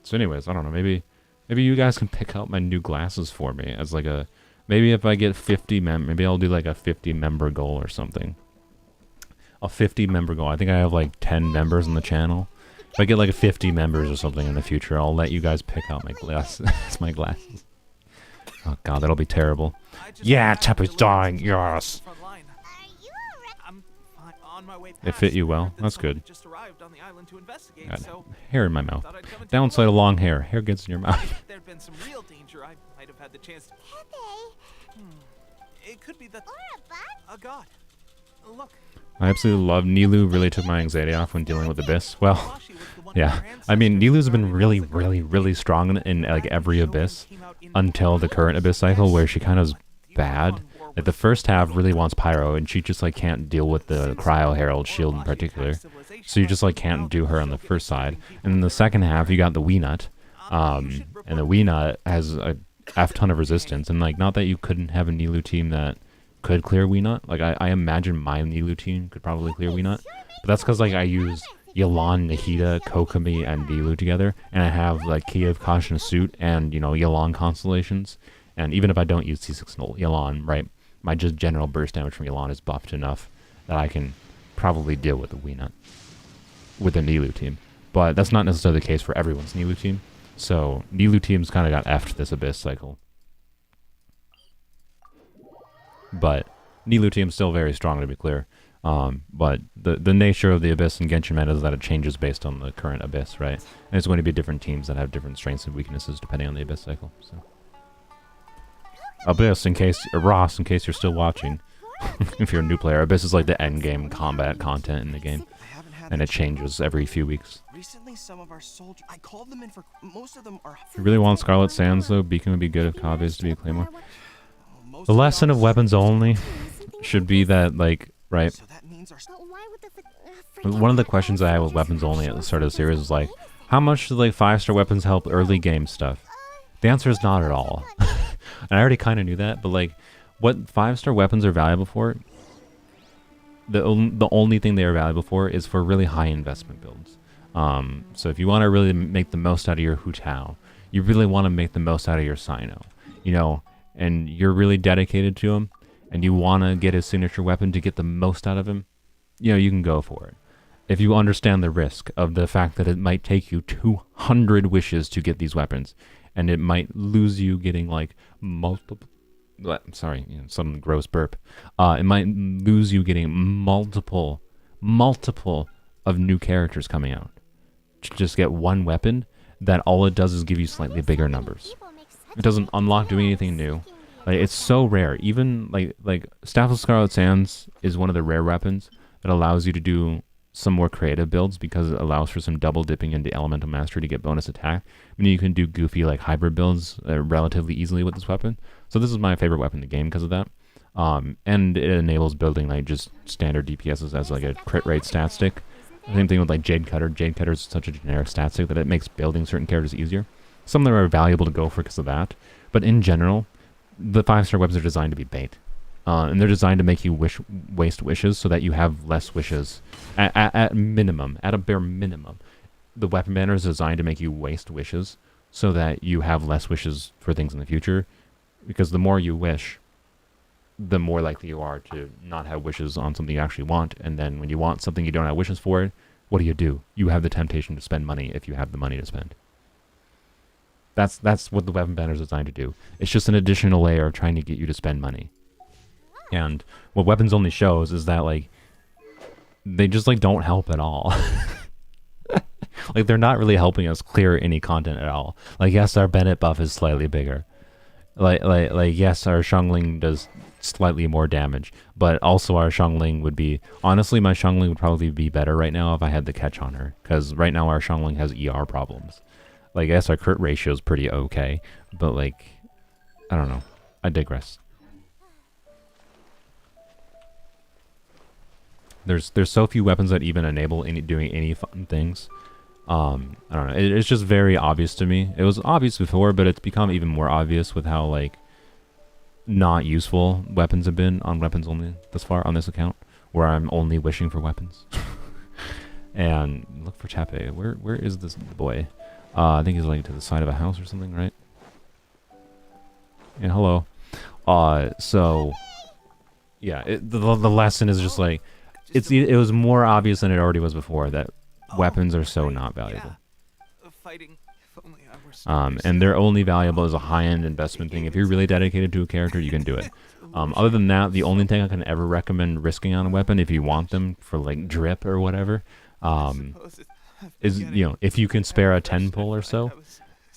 So anyways, I don't know, maybe you guys can pick out my new glasses for me as like a, maybe if I get 50 maybe I'll do like a 50 member goal or something. A 50 member goal. I think I have like 10 members on the channel. If I get like 50 members or something in the future, I'll let you guys pick out my glasses. My glasses. Oh God, that'll be terrible. Yeah, Tepper's dying, yes! They fit you well. That's good. God, hair in my mouth. Downside of long hair. Hair gets in your mouth. There'd been some real danger. I might have had the chance to. It could be the. A god. Look. I absolutely love Nilu. Really took my anxiety off when dealing with Abyss. Well, yeah. I mean, Nilu's been really, really, really strong in like every Abyss until the current Abyss cycle, where she kind of is bad. Like the first half really wants Pyro, and she just like can't deal with the Cryo Herald shield in particular. So you just like can't do her on the first side. And then the second half, you got the Weenut, and the Weenut has a F-ton of resistance. And like, not that you couldn't have a Nilu team that could clear Weenut. Like I imagine my Nilu team could probably clear Weenut, but that's because like I use Yelan, Nahida, Kokomi, and Nilu together, and I have like Key of Caution Suit and Yelan constellations. And even if I don't use T6 Yelan, right? My just general burst damage from Yelan is buffed enough that I can probably deal with the Weenut with the Nilu team. But that's not necessarily the case for everyone's Nilu team. So Nilu teams kind of got effed this Abyss cycle. But Nilu team's still very strong, to be clear. But the nature of the Abyss and Genshin meta is that it changes based on the current Abyss, right? And it's going to be different teams that have different strengths and weaknesses depending on the Abyss cycle. So Abyss, Ross, in case you're still watching, if you're a new player, Abyss is like the end game combat content in the game, and it changes every few weeks. Recently, some of our soldiers, I called them in for, most of them are. If you really want Scarlet Sands, though, Beacon would be good if Kabe is to be a Claymore. The lesson of weapons only should be that, like, right? So that means our But why would One of the questions I had with weapons only at the start of the series was like, how much do like 5-star weapons help early game stuff? The answer is not at all. And I already kind of knew that, but like, what 5-star weapons are valuable for? The only thing they are valuable for is for really high investment builds. So if you want to really make the most out of your Hu Tao, you really want to make the most out of your Sino, you know, and you're really dedicated to him, and you want to get his signature weapon to get the most out of him, you know, you can go for it. If you understand the risk of the fact that it might take you 200 wishes to get these weapons, and it might lose you getting like multiple, sorry, you know, some gross burp. It might lose you getting multiple of new characters coming out. To just get one weapon, that all it does is give you slightly bigger numbers. It doesn't unlock doing anything new. Like, it's so rare. Even like Staff of Scarlet Sands is one of the rare weapons that allows you to do some more creative builds because it allows for some double dipping into Elemental Mastery to get bonus attack. I mean, you can do goofy like hybrid builds relatively easily with this weapon. So this is my favorite weapon in the game because of that. And it enables building like just standard DPSs as like a crit rate stat stick. Same thing with like Jade Cutter. Jade Cutter is such a generic stat stick that it makes building certain characters easier. Some of them are valuable to go for because of that. But in general, the 5-star weapons are designed to be bait. And they're designed to make you waste wishes so that you have less wishes. At minimum, at a bare minimum, the weapon banner is designed to make you waste wishes so that you have less wishes for things in the future. Because the more you wish, the more likely you are to not have wishes on something you actually want. And then when you want something you don't have wishes for, what do? You have the temptation to spend money if you have the money to spend. That's what the weapon banner is designed to do. It's just an additional layer of trying to get you to spend money. And what weapons only shows is that like they just like don't help at all. Like they're not really helping us clear any content at all. Like yes, our Bennett buff is slightly bigger. Like yes, our Xiangling does slightly more damage, but also our Xiangling would be honestly my Xiangling would probably be better right now if I had the catch on her, because right now our Xiangling has ER problems. Like yes, our crit ratio is pretty okay, but like I don't know. I digress. There's so few weapons that even enable doing any fun things. I don't know. It's just very obvious to me. It was obvious before, but it's become even more obvious with how like not useful weapons have been on weapons only thus far on this account, where I'm only wishing for weapons. And look for Tepe. Where is this boy? I think he's like to the side of a house or something, right? And hello. So yeah, the lesson is just like. It was more obvious than it already was before that weapons are so not valuable. Yeah. Fighting. If only I were And they're only valuable as a high-end investment thing. If you're really dedicated to a character, you can do it. Other than that, the only thing I can ever recommend risking on a weapon, if you want them for like drip or whatever, is, you know, if you can spare a 10 pull or so,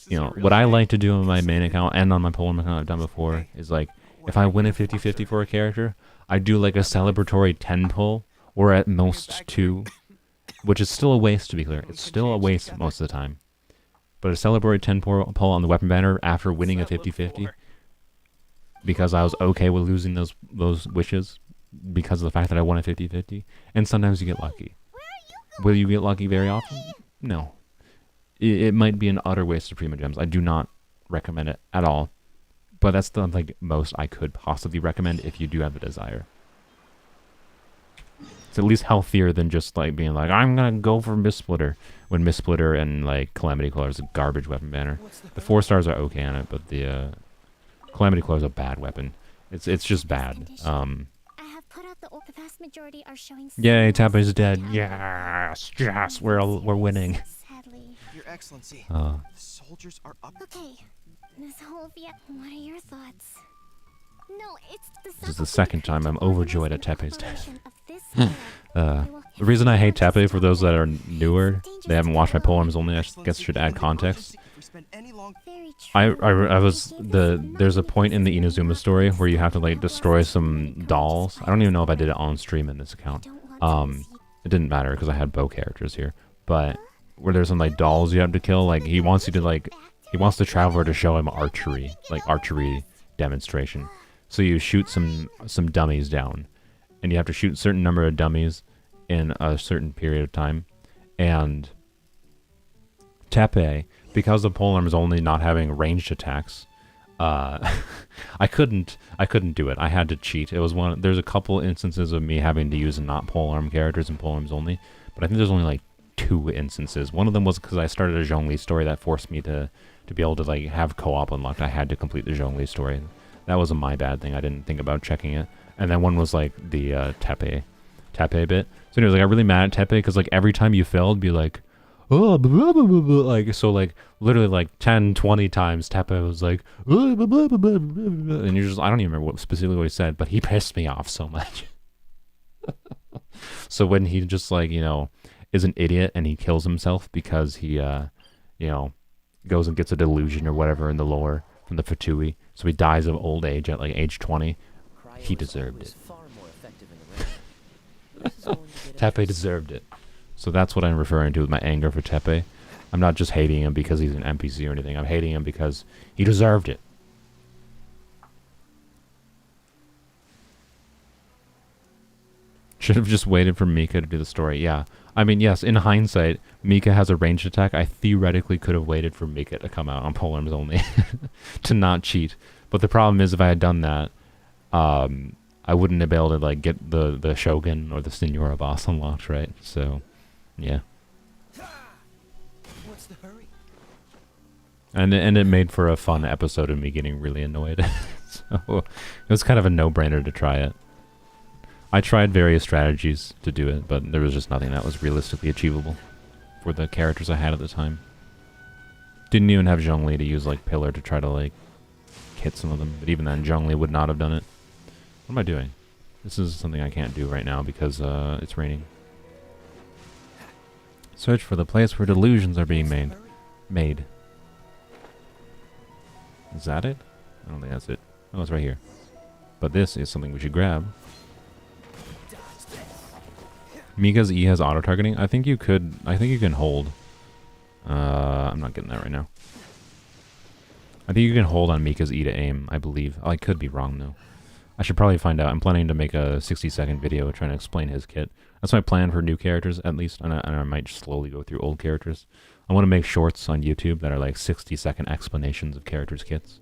you know, what I like to do on my main account and on my Poland account I've done before is like, if I win a 50-50 for a character, I do like a celebratory 10 pull. Or at most 2, which is still a waste to be clear. It's still a waste most of the time. But a celebratory 10 pull on the weapon banner after winning a 50-50, because I was okay with losing those wishes, because of the fact that I won a 50-50, and sometimes you get lucky. Will you get lucky very often? No. It might be an utter waste of Prima Gems. I do not recommend it at all. But that's the like most I could possibly recommend if you do have the desire. It's at least healthier than just like being like, I'm gonna go for Mistsplitter, when Mistsplitter and like Calamity Coiler is a garbage weapon banner. The 4 stars are okay on it, but the Calamity Coiler is a bad weapon. It's just bad. I have put out the vast majority are showing. Yay, Tappy's dead. Yes, yes, we're winning. Sadly. Your Excellency, the soldiers are up. Okay, Miss Holvia, what are your thoughts? No, it's the This is the second time I'm overjoyed at Tepe's death. The reason I hate Tepe, for those that are newer, they haven't watched my poems only, I guess should add context. There's a point in the Inazuma story where you have to like destroy some dolls. I don't even know if I did it on stream in this account. It didn't matter because I had bow characters here. But where there's some like dolls you have to kill, like he wants the traveler to show him archery demonstration. So you shoot some dummies down, and you have to shoot a certain number of dummies in a certain period of time. And Tepe, because the polearm's only not having ranged attacks, I couldn't do it. I had to cheat. It was there's a couple instances of me having to use not polearm characters and polearms only, but I think there's only like 2 instances. One of them was because I started a Zhongli story that forced me to be able to like have co-op unlocked. I had to complete the Zhongli story. That was a my bad thing. I didn't think about checking it. And then one was like the Tepe bit. So anyways, like I really mad at Tepe because like every time you failed, be like, oh, blah, blah, blah, blah. Like, so like literally like 10, 20 times Tepe was like, oh, blah, blah, blah, blah, blah. And you're just, I don't even remember what specifically what he said, but he pissed me off so much. So when he just like, you know, is an idiot and he kills himself because he, you know, goes and gets a delusion or whatever in the lore from the Fatui. So he dies of old age at like age 20. He deserved it. Tepe deserved it. So that's what I'm referring to with my anger for Tepe. I'm not just hating him because he's an NPC or anything. I'm hating him because he deserved it. Should have just waited for Mika to do the story. Yeah. I mean, yes, in hindsight, Mika has a ranged attack. I theoretically could have waited for Mika to come out on polearms only to not cheat. But the problem is if I had done that, I wouldn't have been able to like get the Shogun or the Senora boss unlocked, right? So, yeah. What's the hurry? And it made for a fun episode of me getting really annoyed. So it was kind of a no-brainer to try it. I tried various strategies to do it, but there was just nothing that was realistically achievable for the characters I had at the time. Didn't even have Zhongli to use like Pillar to try to like hit some of them, but even then Zhongli would not have done it. What am I doing? This is something I can't do right now because it's raining. Search for the place where delusions are being made. Is that it? I don't think that's it. Oh, it's right here. But this is something we should grab. Mika's E has auto-targeting. I think you can hold. I'm not getting that right now. I think you can hold on Mika's E to aim, I believe. I could be wrong, though. I should probably find out. I'm planning to make a 60-second video trying to explain his kit. That's my plan for new characters, at least, and I might slowly go through old characters. I want to make shorts on YouTube that are like 60-second explanations of characters' kits.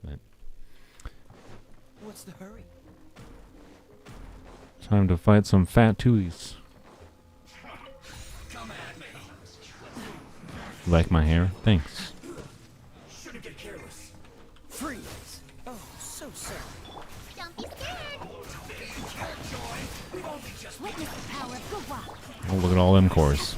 But What's the hurry? time to fight some fat tuies. Like my hair? Thanks. Shouldn't get careless. Freeze. Oh, so sorry. Don't be scared. Witness the power of Gawa. Oh, look at all them cores.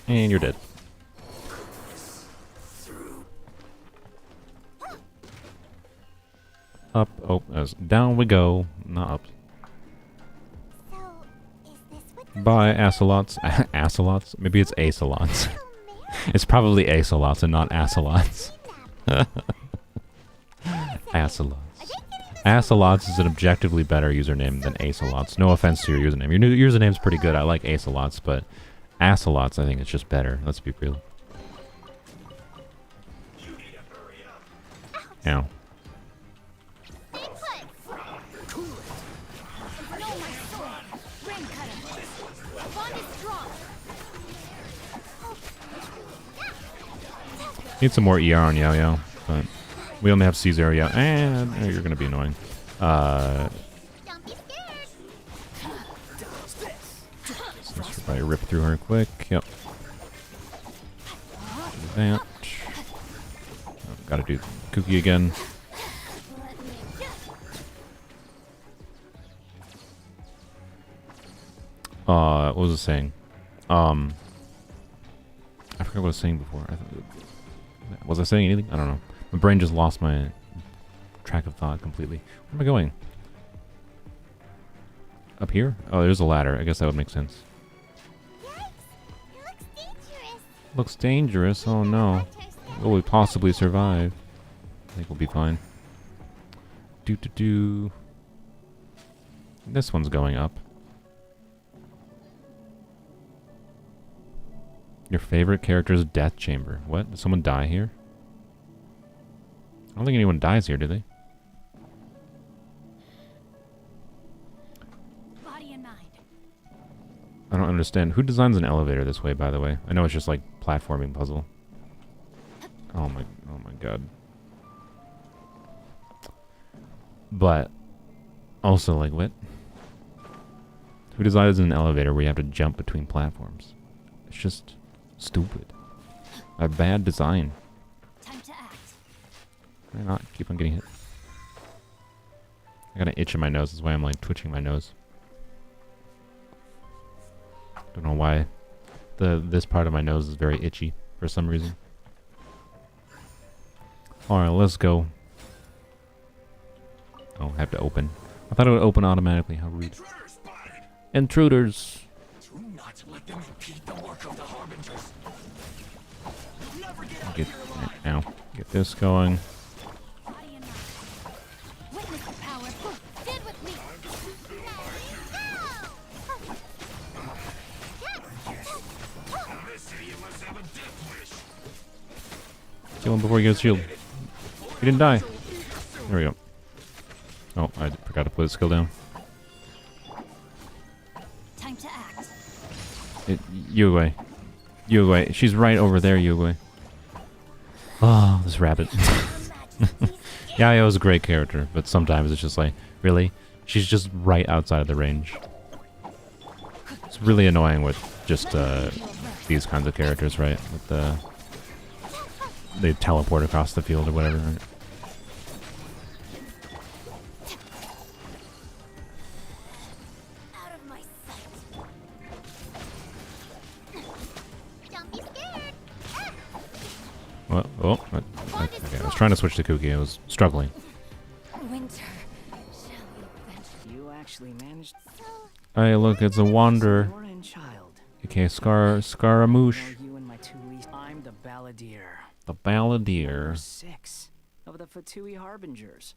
And you're dead. Up. Oh, down we go. Not up. So, is this what Bye, Asalots. Asalots? Maybe it's Asalots. It's probably Asalots and not Asalots. Asalots. Asalots is an objectively better username than Asalots. No offense to your username. Your new username's pretty good. I like Asalots, but Asalots, I think it's just better. Let's be real. Ow. Need some more ER on Yo-Yo, but we only have C0 yet. And you're gonna be annoying. Don't be scared. So let's probably rip through her quick. Yep. Do that. Oh, gotta do Kooky again. What was I saying? I forgot what I was saying before. Was I saying anything? I don't know. My brain just lost my track of thought completely. Where am I going? Up here? Oh, there's a ladder. I guess that would make sense. Yikes! It looks dangerous. Looks dangerous. Oh no. Will we possibly survive? I think we'll be fine. Do. This one's going up. Your favorite character's death chamber. What? Did someone die here? I don't think anyone dies here, do they? Body and mind. I don't understand. Who designs an elevator this way, by the way? I know it's just like platforming puzzle. Oh my god. But also, like, what? Who designs an elevator where you have to jump between platforms? It's just stupid. A bad design. Time to act. Why not? Keep on getting hit. I got an itch in my nose. That's why I'm like twitching my nose. Don't know why. This part of my nose is very itchy for some reason. Alright, let's go. Oh, I have to open. I thought it would open automatically. How rude. Intruders! Do not let them impede the work of the Harbingers. Get this going. Body and mind. Witness the power. Stand with me. Kill him before he gets shield. He didn't die. There we go. Oh, I forgot to put his skill down. Time to act. Yugui. Yugui. She's right over there, Yugui. Oh, this rabbit. Yayo is a great character, but sometimes it's just like, really? She's just right outside of the range. It's really annoying with just these kinds of characters, right? With they teleport across the field or whatever, right? Out of my sight. Don't be scared. Well, okay, I was trying to switch to Kuki. I was struggling. Winter. Shall we venture? You actually managed. Hey, look, it's a wanderer. Nora and child. Okay, Scaramouche. You and my two least. I'm the Balladeer. The Balladeer. 6 of the Fatui Harbingers.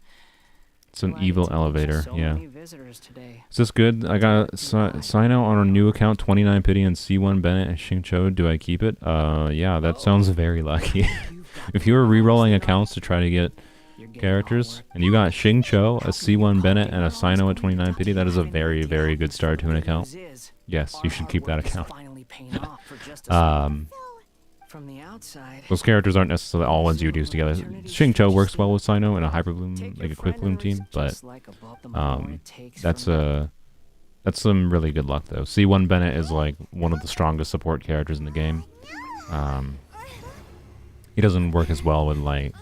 It's an Glad to evil meet elevator, so yeah. many visitors today. Is this good? I got Sino on a new account, 29 pity, and C1 Bennett and Xingqiu. Do I keep it? Yeah, that sounds very lucky. If you were re-rolling accounts to try to get characters, and you got Xingqiu, a C1 Bennett, and a Sino at 29 pity, that is a very, very good start to an account. Yes, you should keep that account. From the outside, Those characters aren't necessarily all ones you would use together. Xingqiu works well with Sino in a Hyperbloom, like a Quick Bloom team, but that's some really good luck though. C1 Bennett is like one of the strongest support characters in the game. He doesn't work as well with like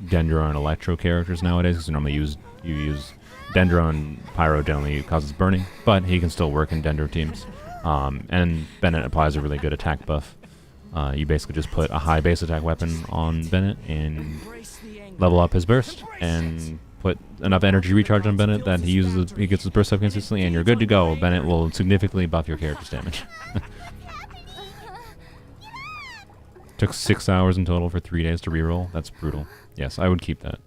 Dendro and Electro characters nowadays because normally you use Dendro and Pyro generally causes burning, but he can still work in Dendro teams. And Bennett applies a really good attack buff. You basically just put a high base attack weapon on Bennett and level up his burst and put enough energy recharge on Bennett that he gets his burst up consistently and you're good to go. Bennett will significantly buff your character's damage. Took 6 hours in total for 3 days to reroll. That's brutal. Yes, I would keep that.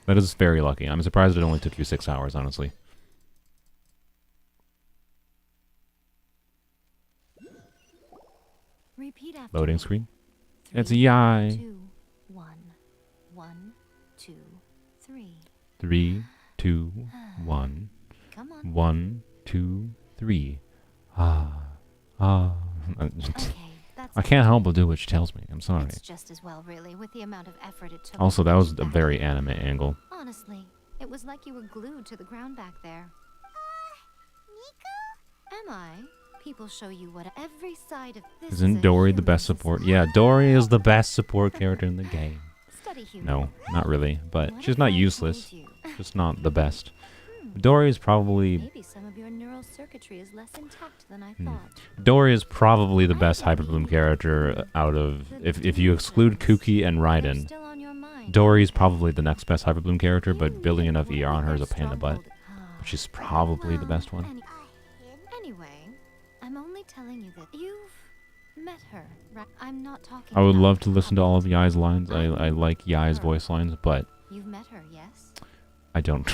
That is very lucky. I'm surprised it only took you 6 hours, honestly. Repeat after Loading me. screen. It's 3, Yai. 2, 1. 1, 2, 3. 3, 2, 1. Come on. 1, 2, 3. Okay, that's I can't help but do what she tells me. I'm sorry. It's just as well, really, with the amount of effort it took. Also, to that was get a you very back. anime angle. Honestly, it was like you were glued to the ground back there. Am I? People show you what every side of this is Isn't a Dory the human best support? society. Yeah, Dory is the best support character in the game. Study humor. No, not really. But What she's if not I told useless. you? Just not the best. Dory is probably... Maybe some of your neural circuitry is less intact than I Hmm. thought. Dory is probably the best Hyperbloom character out of... If you exclude Kuki and They're Raiden, still on your mind. Dory's probably the next best Hyperbloom character, but building enough ER on her is a pain in the butt. Ah, She's probably the well, best one. Anyway, I'm only telling you that you've met her, right? I'm not talking I would about love to listen to all of public. Yai's lines. I like Yai's voice lines, but You've met her, yes? I don't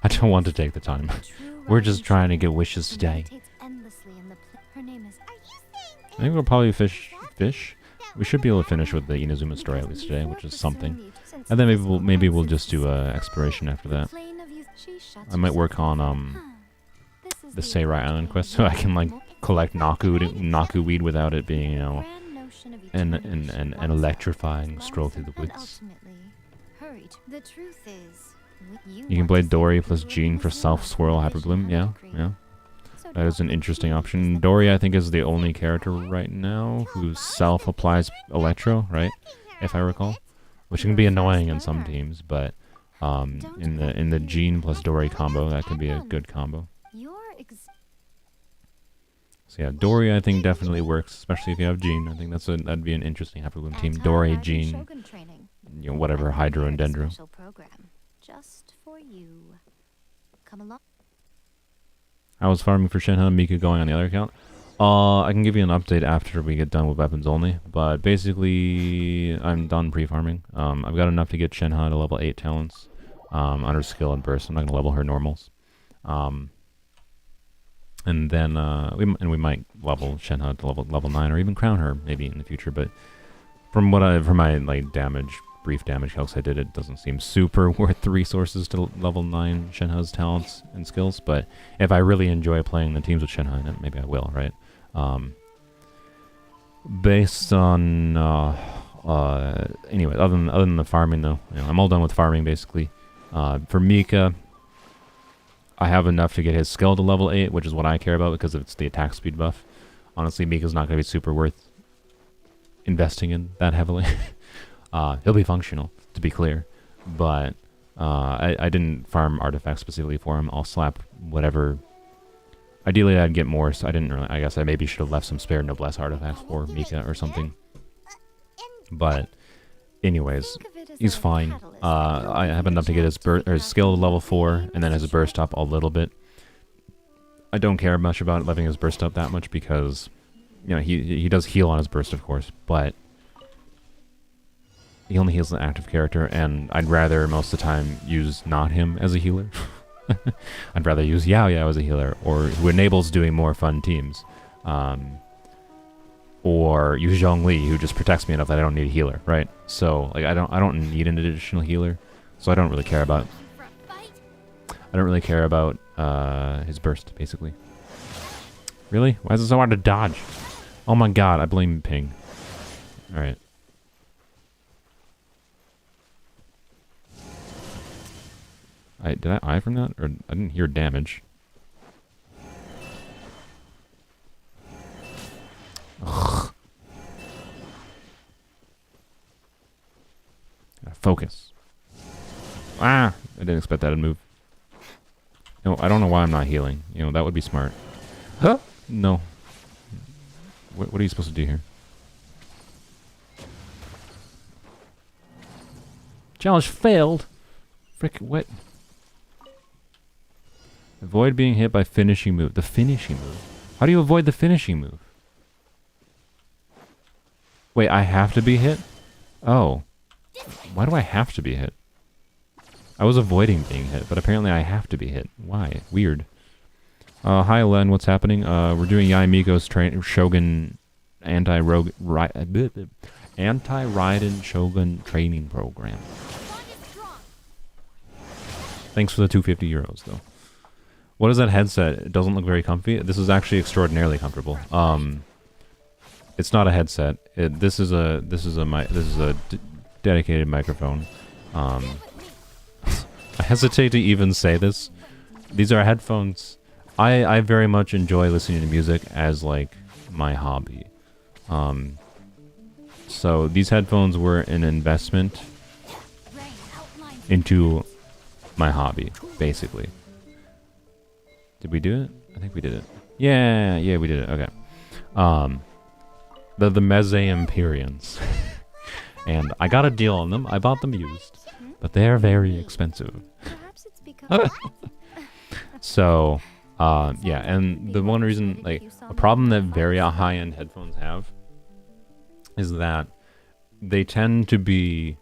I don't want to take the time. True We're just Raiden trying to get champion wishes who today. meditates endlessly in the her name is... I think we'll probably fish. We should be able to finish with the Inazuma story at least today, which is something. And then maybe we'll just do exploration after that. I might work on the Seirai Island quest so I can like collect Naku weed without it being, you know, an electrifying stroll through the woods. The truth is, You can play Dory plus Jean for self-swirl hyperbloom. Yeah, yeah. That is an interesting option. Dory, I think, is the only character right now who self-applies Electro, right? If I recall. Which can be annoying in some teams, but in the Jean plus Dory combo, that could be a good combo. So yeah, Dory, I think, definitely works, especially if you have Jean. I think that'd be an interesting hyperbloom team. Dory, Jean, you know, whatever, Hydro and Dendro. Just for you. Come along. I was farming for Shenhe and Mika going on the other account. I can give you an update after we get done with weapons only, but basically I'm done pre-farming. I've got enough to get Shenhe to level 8 talents on her skill and burst. I'm not gonna level her normals. And then we might level Shenhe to level 9 or even crown her maybe in the future. But from my like brief damage calcs I did, it doesn't seem super worth the resources to level 9 Shenhe's talents and skills. But if I really enjoy playing the teams with Shenhe, then maybe I will, right? Based on anyway, other than the farming though, you know, I'm all done with farming basically. For Mika, I have enough to get his skill to level 8, which is what I care about because it's the attack speed buff. Honestly, Mika's not going to be super worth investing in that heavily. He'll be functional, to be clear, but I didn't farm artifacts specifically for him. I'll slap whatever. Ideally, I'd get more, so I didn't really. I guess I maybe should have left some spare noblesse artifacts for Mika or something. But, anyways, he's fine. I have enough to get his skill to level 4, and then his burst up a little bit. I don't care much about leveling his burst up that much because, you know, he does heal on his burst, of course, but he only heals an active character, and I'd rather most of the time use not him as a healer. I'd rather use Yao Yao as a healer, or who enables doing more fun teams. Or use Zhongli, who just protects me enough that I don't need a healer, right? So like I don't need an additional healer, so I don't really care about his burst, basically. Really? Why is it so hard to dodge? Oh my god, I blame ping. Alright. Did I eye from that? Or I didn't hear damage. Ugh. Gotta focus. Ah! I didn't expect that to move. No, I don't know why I'm not healing. You know, that would be smart. Huh? No. What are you supposed to do here? Challenge failed! Frick, what? Avoid being hit by finishing move. The finishing move? How do you avoid the finishing move? Wait, I have to be hit? Oh. Why do I have to be hit? I was avoiding being hit, but apparently I have to be hit. Why? Weird. Hi Len, what's happening? We're doing Yae Miko's Shogun anti-Raiden Shogun training program. Thanks for the 250 euros, though. What is that headset? It doesn't look very comfy. This is actually extraordinarily comfortable. It's not a headset. This is a dedicated microphone. I hesitate to even say this. These are headphones. I very much enjoy listening to music as like my hobby. So these headphones were an investment into my hobby, basically. Did we do it? I think we did it. Yeah, we did it. Okay. The Meze Empyreans. And I got a deal on them. I bought them used. But they're very expensive. So, yeah, and the one reason, like, a problem that very high-end headphones have is that they tend to be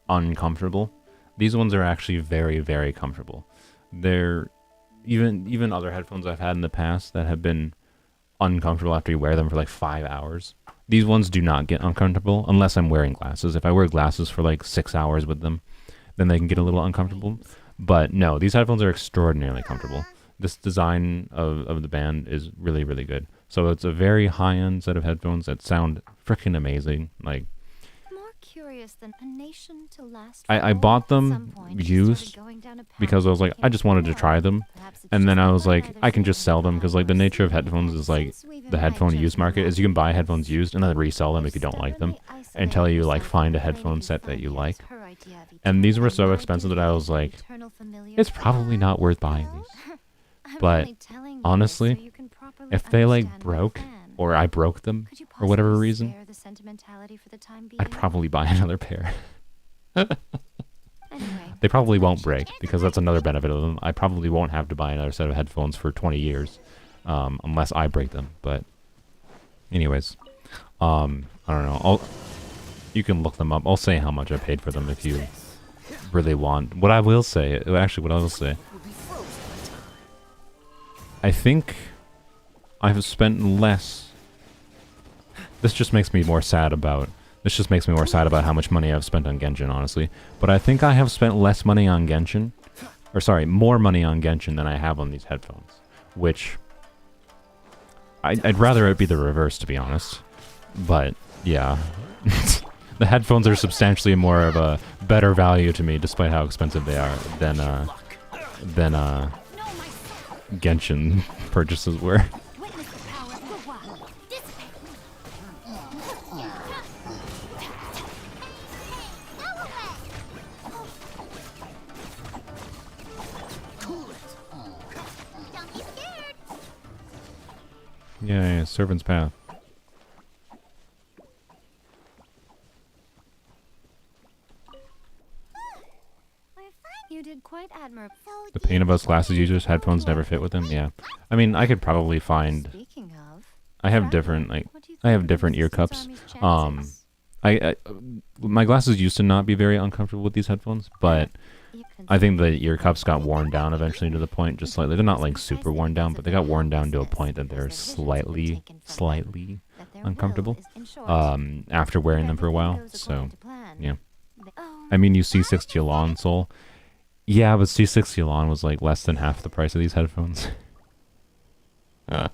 uncomfortable. These ones are actually very, very comfortable. They're even other headphones I've had in the past that have been uncomfortable after you wear them for like 5 hours. These ones do not get uncomfortable unless I'm wearing glasses. If I wear glasses for like 6 hours with them, then they can get a little uncomfortable. But no, these headphones are extraordinarily comfortable. This design of the band is really, really good. So it's a very high-end set of headphones that sound freaking amazing. Like, More curious than a nation to last I for bought at some them point, she used started going down a path because I was like, that I just wanted to became try them. perhaps it's And just then I that was one like, other I can just thing sell them I because like the was nature of seeing. headphones is like Since we've the headphone invited use market is you can buy headphones used and then resell them if you don't like them until you like find a headphone set that you like. And these were so expensive that I was like, it's probably not worth buying these. But honestly, if they like broke or I broke them for whatever reason, I'd probably buy another pair. They probably won't break because that's another benefit of them. I probably won't have to buy another set of headphones for 20 years unless I break them. But anyways, I don't know. You can look them up. I'll say how much I paid for them if you really want. What I will say, I think I've spent less. This just makes me more sad about how much money I've spent on Genshin, honestly. But I think I have spent less money on Genshin, or sorry, more money on Genshin than I have on these headphones. Which I'd rather it be the reverse, to be honest. But yeah, the headphones are substantially more of a better value to me, despite how expensive they are, than Genshin purchases were. Yeah, Servant's Path. You did quite admirable. The pain of us glasses users, headphones never fit with them. Yeah, I mean, I could probably find. Speaking of, I have different ear cups. My glasses used to not be very uncomfortable with these headphones, but I think the ear cups got worn down eventually to the point, just slightly. They're not like super worn down, but they got worn down to a point that they're slightly uncomfortable after wearing them for a while. So, yeah. I mean, you see C60 Soul. Yeah, but C60 was like less than half the price of these headphones. The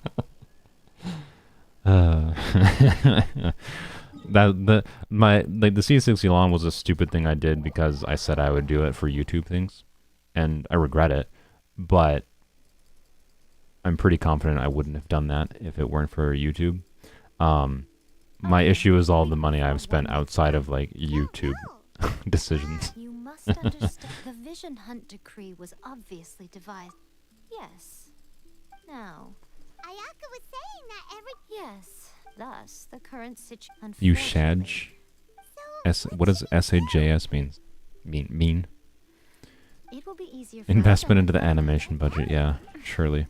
C60 was a stupid thing I did because I said I would do it for YouTube things, and I regret it, but I'm pretty confident I wouldn't have done that if it weren't for YouTube. My issue is all the money I've spent outside of like YouTube decisions. You must understand. The Vision Hunt decree was obviously devised. Yes. Now. Ayaka was saying that every... Yes. Thus, the current situation. You shadge. What does SAJS mean? It will be easier for investment into the animation budget. Yeah, surely.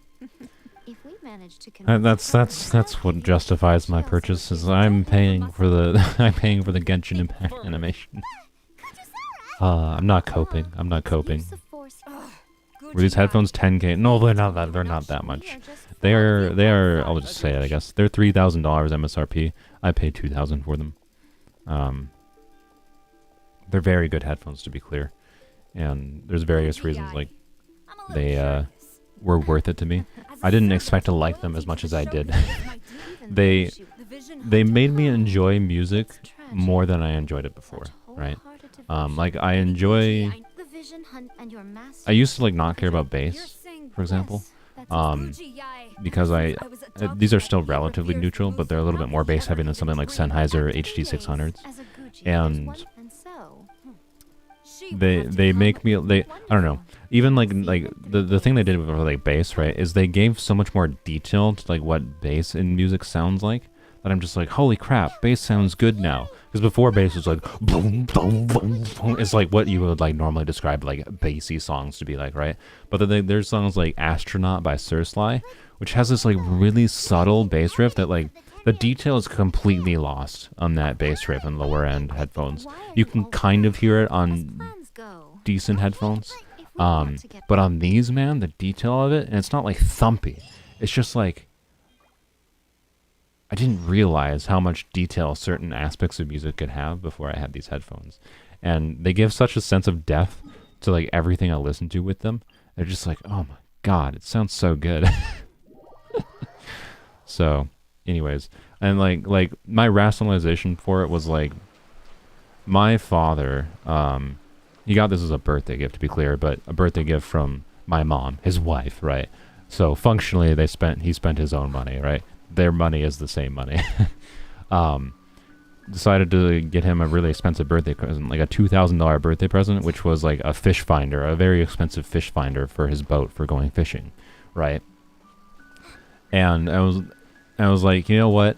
If we manage to That's what justifies my purchase. Is I'm paying for the Genshin Impact animation. I'm not coping. Were these headphones 10K? No, they're not that. They're not that much. They are. I'll just say it. I guess they're $3,000 MSRP. I paid $2,000 for them. They're very good headphones, to be clear, and there's various reasons like they were worth it to me. I didn't expect to like them as much as I did. They made me enjoy music more than I enjoyed it before, right? Like I used to like not care about bass, for example, because these are still relatively neutral, but they're a little bit more bass heavy than something like Sennheiser HD600s, and they make me I don't know, even like the thing they did with like bass, right, is they gave so much more detail to like what bass in music sounds like that I'm just like, holy crap, bass sounds good now. Because before bass was like boom, boom, boom, boom. It's like what you would like normally describe like bassy songs to be like, right? But then there's songs like Astronaut by Sursly, which has this like really subtle bass riff that like the detail is completely lost on that bass riff in lower end headphones. You can kind of hear it on decent headphones, but on these, man, the detail of it, and it's not like thumpy. It's just like I didn't realize how much detail certain aspects of music could have before I had these headphones. And they give such a sense of depth to like everything I listen to with them. They're just like, oh my god, it sounds so good. So, anyways, and like my rationalization for it was like, my father, he got this as a birthday gift, to be clear, but a birthday gift from my mom, his wife, right? So functionally, he spent his own money, right? Their money is the same money. Decided to get him a really expensive birthday present, like a $2,000 birthday present, which was like a fish finder, a very expensive fish finder for his boat for going fishing, right? And I was like, you know what?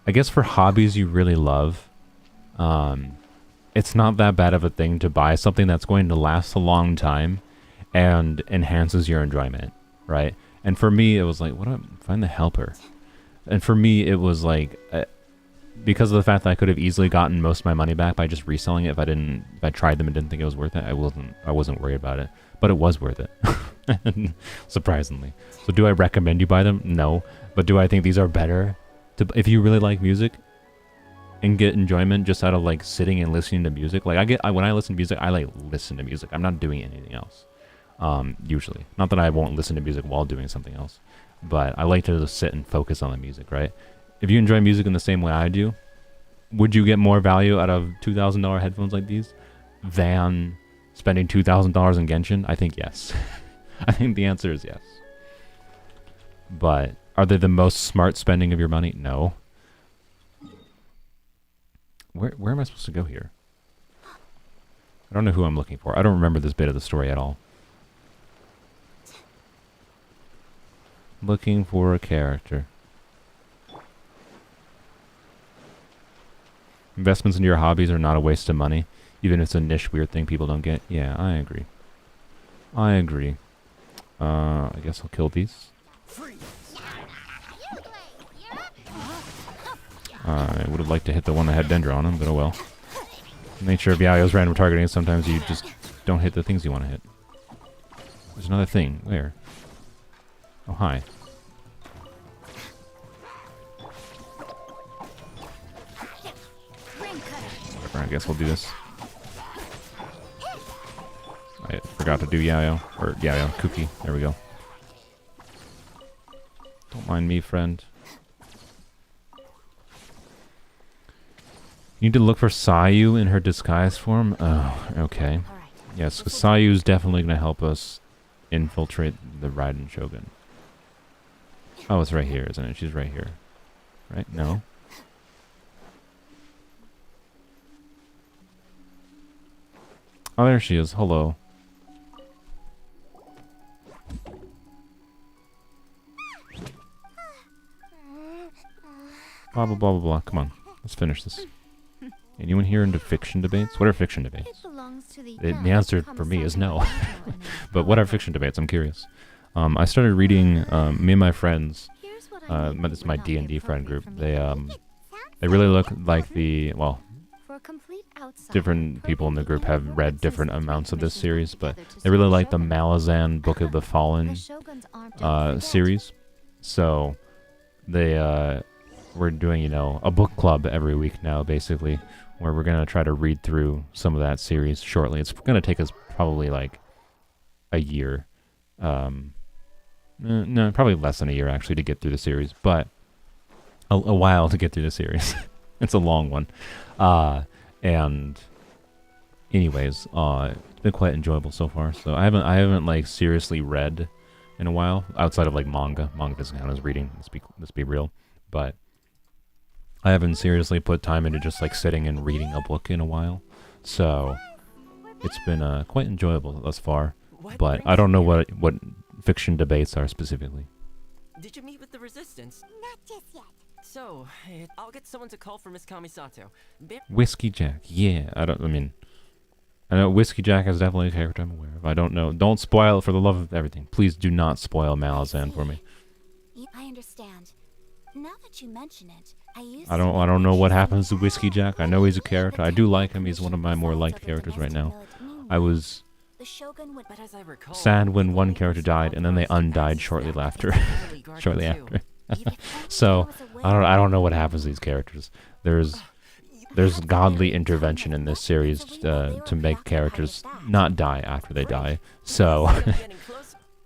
I guess for hobbies you really love, it's not that bad of a thing to buy something that's going to last a long time and enhances your enjoyment, right? And for me, it was like, find the helper. And for me, it was like, because of the fact that I could have easily gotten most of my money back by just reselling it if I tried them and didn't think it was worth it, I wasn't worried about it. But it was worth it, surprisingly. So do I recommend you buy them? No. But do I think these are better if you really like music and get enjoyment just out of like sitting and listening to music? Like when I listen to music, I like listen to music. I'm not doing anything else. Usually. Not that I won't listen to music while doing something else, but I like to just sit and focus on the music, right? If you enjoy music in the same way I do, would you get more value out of $2,000 headphones like these than spending $2,000 in Genshin? I think yes. I think the answer is yes. But are they the most smart spending of your money? No. Where am I supposed to go here? I don't know who I'm looking for. I don't remember this bit of the story at all. Looking for a character. Investments into your hobbies are not a waste of money, even if it's a niche weird thing people don't get. Yeah, I agree. I agree. I guess I'll kill these. I would have liked to hit the one that had Dendra on him, but oh well. Nature of Yayo's random targeting, sometimes you just don't hit the things you want to hit. There's another thing. Where? Oh, hi. Whatever, I guess we'll do this. I forgot to do Yayo. Or Yayo, Cookie. There we go. Don't mind me, friend. You need to look for Sayu in her disguise form? Oh, okay. Yes, because Sayu's definitely going to help us infiltrate the Raiden Shogun. Oh, it's right here, isn't it? She's right here. Right? No? Oh, there she is. Hello. Blah, blah, blah, blah, blah. Come on. Let's finish this. Anyone here into fiction debates? What are fiction debates? The answer for me is no. But what are fiction debates? I'm curious. I started reading, me and my friends, this is my D&D friend group, they really look like different people in the group have read different amounts of this series, but they really like the Malazan Book of the Fallen series. So they we're doing, you know, a book club every week now, basically, where we're going to try to read through some of that series shortly. It's going to take us probably like a year. No, probably less than a year, actually, to get through the series, but a while to get through the series. It's a long one. And anyways, it's been quite enjoyable so far. So I haven't like seriously read in a while, outside of like manga. Manga doesn't count as reading, let's be real. But I haven't seriously put time into just like sitting and reading a book in a while. So it's been quite enjoyable thus far. But I don't know what fiction debates are specifically. Did you meet with the Resistance? Not just yet. So, I'll get someone to call for Miss Kamisato. Whiskey Jack, yeah. I know Whiskey Jack is definitely a character I'm aware of. I don't know. Don't spoil it for the love of everything. Please do not spoil Malazan for me. I understand. Now that you mention it, I don't know what happens to Whiskey Jack. I know he's a character. I do like him. He's one of my more liked characters right now. I was sad when one character died, and then they undied shortly after. So I don't know what happens to these characters. There's godly intervention in this series to make characters not die after they die. So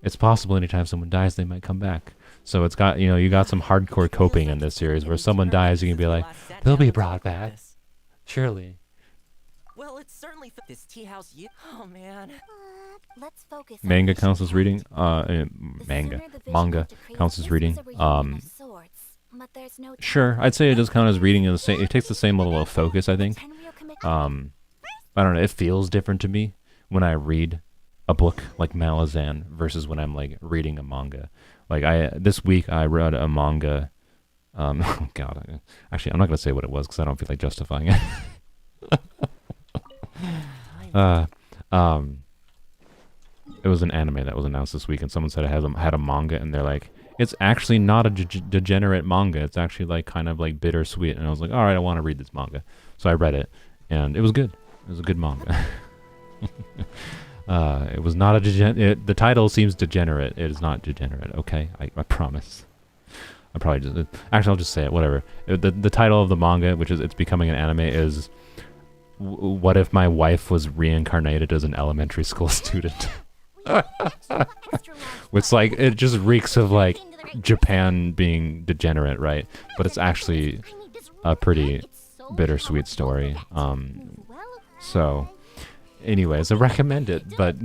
it's possible anytime someone dies, they might come back. So it's got, you got some hardcore coping in this series where someone dies, you can be like, they'll be brought back. Surely. Well, it's certainly this tea house. Oh man. Let's focus. Manga counts as reading. Manga counts as reading. Sure, I'd say it does count as reading. It takes the same level of focus, I think. I don't know. It feels different to me when I read a book like Malazan versus when I'm like reading a manga. Like this week I read a manga. Oh God, actually I'm not gonna say what it was because I don't feel like justifying it. It was an anime that was announced this week, and someone said it had a manga, and they're like, it's actually not a degenerate manga. It's actually like kind of like bittersweet. And I was like, all right, I want to read this manga. So I read it, and it was good. It was a good manga. It was not the title seems degenerate. It is not degenerate. Okay, I promise. I'll just say it. Whatever. The title of the manga, which is it's becoming an anime, is "What if my wife was reincarnated as an elementary school student?" It's like it just reeks of like Japan being degenerate, right? But it's actually a pretty bittersweet story. So, anyways, I recommend it, but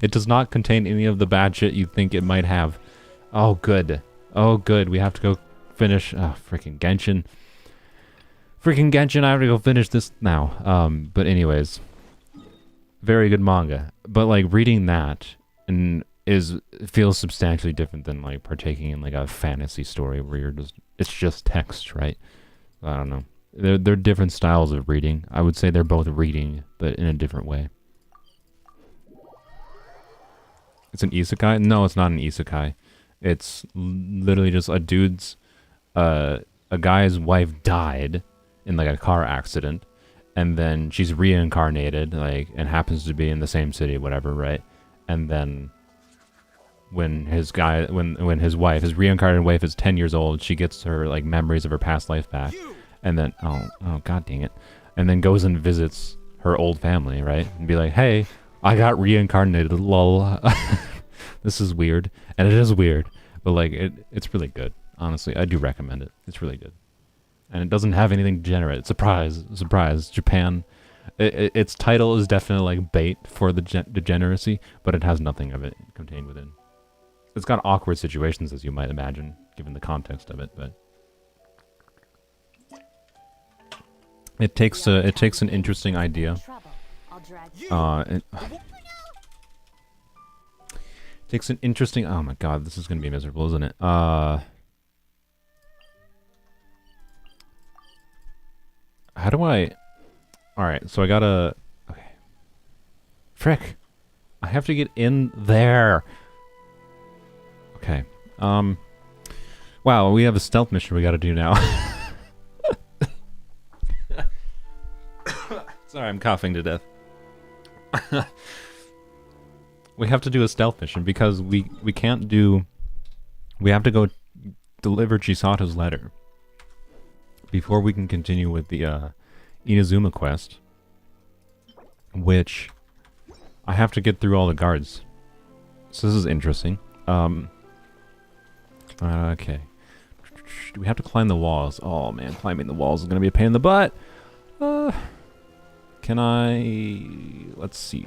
it does not contain any of the bad shit you think it might have. Oh, good. Oh, good. We have to go finish. Freaking Genshin. Freaking Genshin. I have to go finish this now. But anyways, very good manga. But like reading that feels substantially different than like partaking in like a fantasy story where it's just text, right? I don't know. They're different styles of reading. I would say they're both reading, but in a different way. It's an isekai? No, it's not an isekai. It's literally just a guy's wife died in like a car accident, and then she's reincarnated, like, and happens to be in the same city, whatever, right? And then when his reincarnated wife is 10 years old, she gets her like memories of her past life back, and then oh god dang it, and then goes and visits her old family, right? And be like, hey, I got reincarnated, lol. This is weird, and it is weird, but like it's really good. Honestly, I do recommend it. It's really good, and it doesn't have anything degenerate. Surprise, Japan. Its title is definitely like bait for the degeneracy, but it has nothing of it contained within. It's got awkward situations, as you might imagine, given the context of it, but it takes an interesting idea. Takes an interesting. Oh my god, this is gonna be miserable, isn't it? How do I? All right, so I gotta. Okay. Frick, I have to get in there. Okay. Wow, we have a stealth mission we gotta do now. Sorry, I'm coughing to death. We have to do a stealth mission because we can't do. We have to go deliver Chisato's letter before we can continue with the Inazuma quest, which I have to get through all the guards. So this is interesting. Okay. Do we have to climb the walls? Oh man, climbing the walls is gonna be a pain in the butt. Can I? Let's see.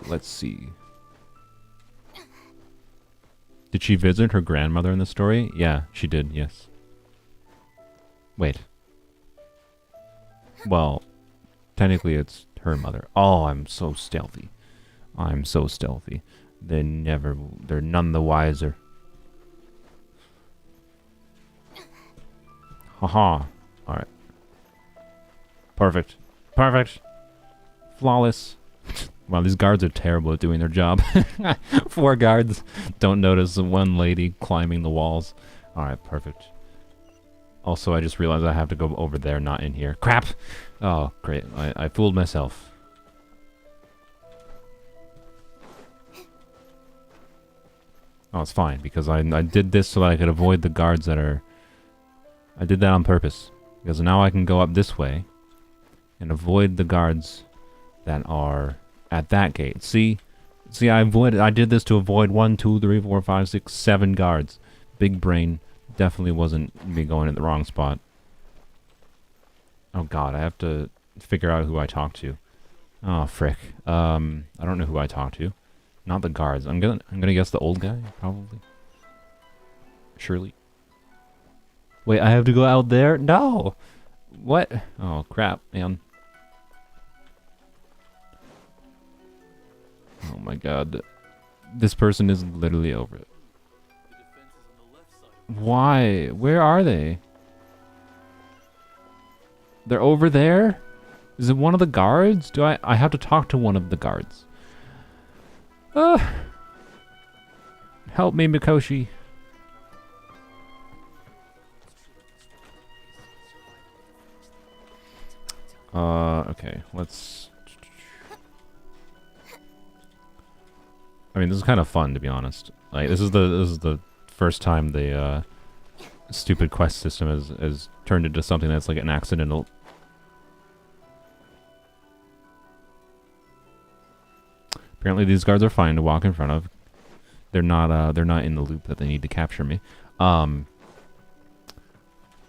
Did she visit her grandmother in the story? Yeah, she did, yes. Wait. Well, technically it's her mother. Oh, I'm so stealthy. They're none the wiser. Haha. Alright. Perfect. Flawless. Wow, these guards are terrible at doing their job. 4 guards don't notice one lady climbing the walls. Alright, perfect. Also, I just realized I have to go over there, not in here. Crap! Oh, great. I fooled myself. Oh, it's fine, because I did this so that I could avoid the guards that are I did that on purpose. Because now I can go up this way and avoid the guards that are at that gate. See, I did this to avoid 1, 2, 3, 4, 5, 6, 7 guards. Big brain. Definitely wasn't me going in the wrong spot. Oh god, I have to figure out who I talk to. Oh frick. I don't know who I talk to. Not the guards. I'm gonna guess the old guy, probably. Surely. Wait, I have to go out there? No! What? Oh crap, man. Oh my god. This person is literally over it. Why? Where are they? They're over there? Is it one of the guards? I have to talk to one of the guards. Help me, Mikoshi. Okay, let's... I mean, this is kind of fun, to be honest. Like, this is the first time the, stupid quest system has turned into something that's like an accidental... Apparently these guards are fine to walk in front of. They're not in the loop that they need to capture me.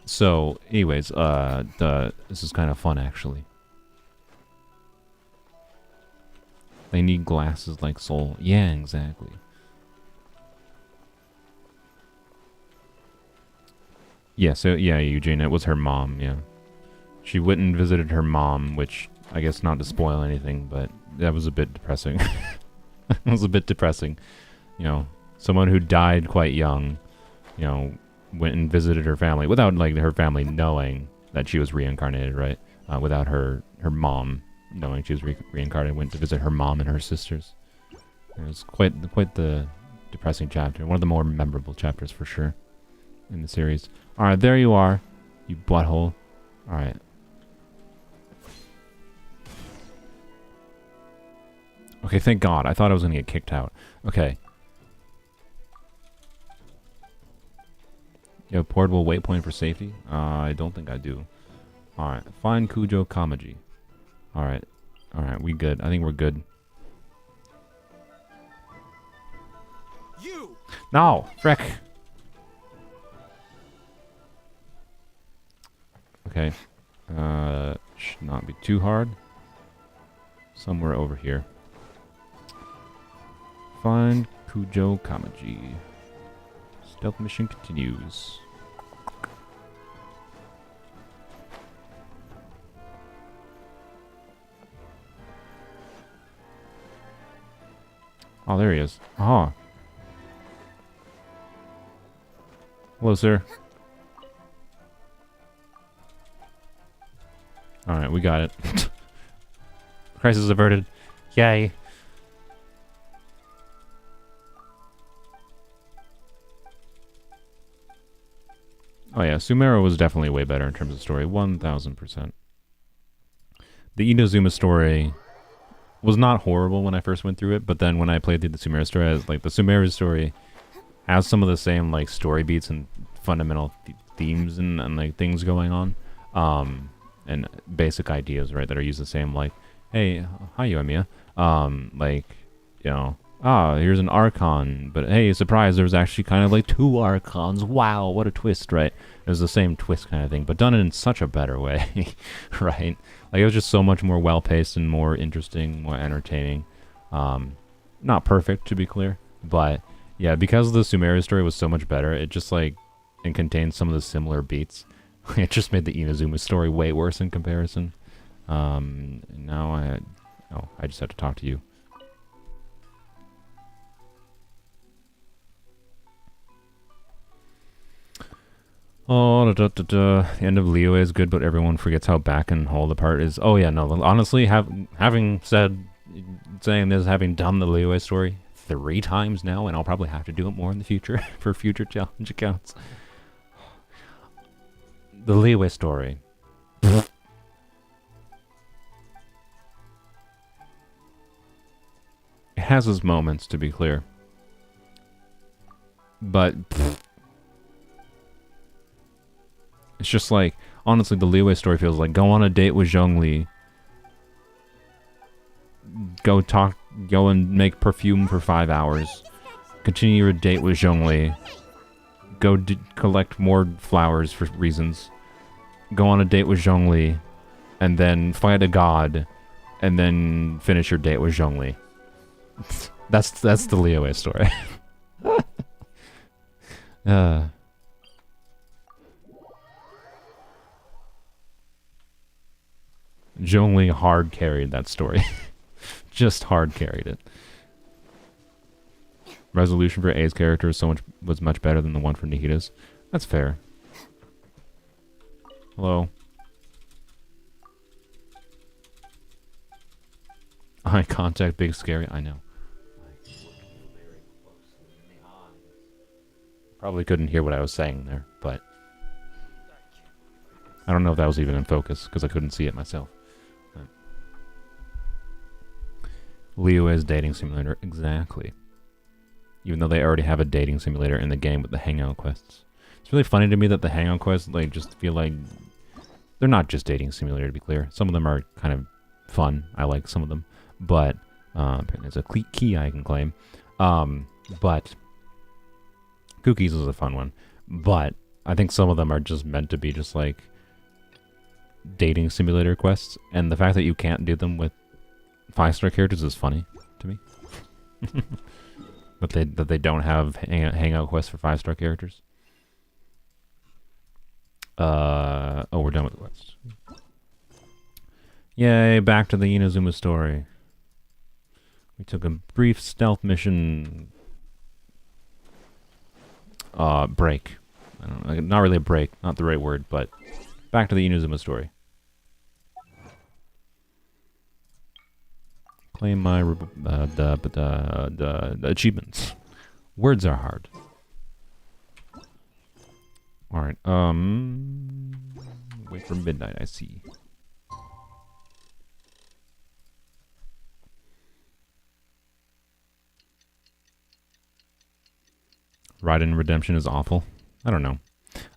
So, anyways, this is kind of fun, actually. They need glasses like Soul. Yeah, exactly. Yeah, so, yeah, Eugene, it was her mom, yeah. She went and visited her mom, which, I guess not to spoil anything, but that was a bit depressing. It was a bit depressing. You know, someone who died quite young, you know, went and visited her family without, like, her family knowing that she was reincarnated, right? Without her mom knowing she was reincarnated, went to visit her mom and her sisters. It was quite the depressing chapter. One of the more memorable chapters, for sure, in the series. Alright, there you are, you butthole. Alright. Okay, thank God. I thought I was gonna get kicked out. Okay. You have a portable waypoint for safety? I don't think I do. Alright, find Kujo Kamaji. Alright. Alright, we good. I think we're good. You! No! Frick! Okay. Should not be too hard. Somewhere over here. Find Kujo Kamaji. Stealth mission continues. Oh, there he is. Oh. Hello, sir. Alright, we got it. Crisis averted. Yay. Oh yeah, Sumeru was definitely way better in terms of story. 1000%. The Inazuma story was not horrible when I first went through it, but then when I played through the Sumeru story, I was like, the Sumeru story has some of the same like story beats and fundamental themes and like things going on. And basic ideas, right, that are used the same, like, hey, hi, Yoimiya. Like, you know, here's an Archon, but hey, surprise, there's actually kind of like 2 Archons. Wow, what a twist, right? It was the same twist kind of thing, but done in such a better way, right? Like, it was just so much more well-paced and more interesting, more entertaining. Not perfect, to be clear, but yeah, because the Sumeru story was so much better, it just, like, it contained some of the similar beats. It just made the Inazuma story way worse in comparison. Now I just have to talk to you. Oh, The end of Liyue is good, but everyone forgets how back and hold the part is. Oh yeah, no. Honestly, having done the Liyue story 3 times now, and I'll probably have to do it more in the future for future challenge accounts. The Liyue story. It has its moments, to be clear. But It's just like, honestly, the Liyue story feels like go on a date with Zhongli. Go and make perfume for 5 hours. Continue your date with Zhongli. Go collect more flowers for reasons. Go on a date with Zhongli. And then fight a god. And then finish your date with Zhongli. That's the Liyue story. Zhongli hard carried that story. Just hard carried it. Resolution for A's character was much better than the one for Nikita's. That's fair. Hello. Eye contact, big scary. I know. Probably couldn't hear what I was saying there, but I don't know if that was even in focus because I couldn't see it myself. Liyue's dating simulator, exactly. Even though they already have a dating simulator in the game with the hangout quests. It's really funny to me that the hangout quests like just feel like they're not just dating simulator, to be clear. Some of them are kind of fun. I like some of them, but there's a key I can claim. But Cookies is a fun one, but I think some of them are just meant to be just like dating simulator quests, and the fact that you can't do them with 5-star characters is funny to me. that they don't have hangout quests for 5-star characters. Oh, we're done with the quests. Yay, back to the Inazuma story. We took a brief stealth mission break. I don't know, not really a break, not the right word, but back to the Inazuma story. Claim my the achievements. Words are hard. All right. Wait for midnight. I see. Raiden Redemption is awful. I don't know.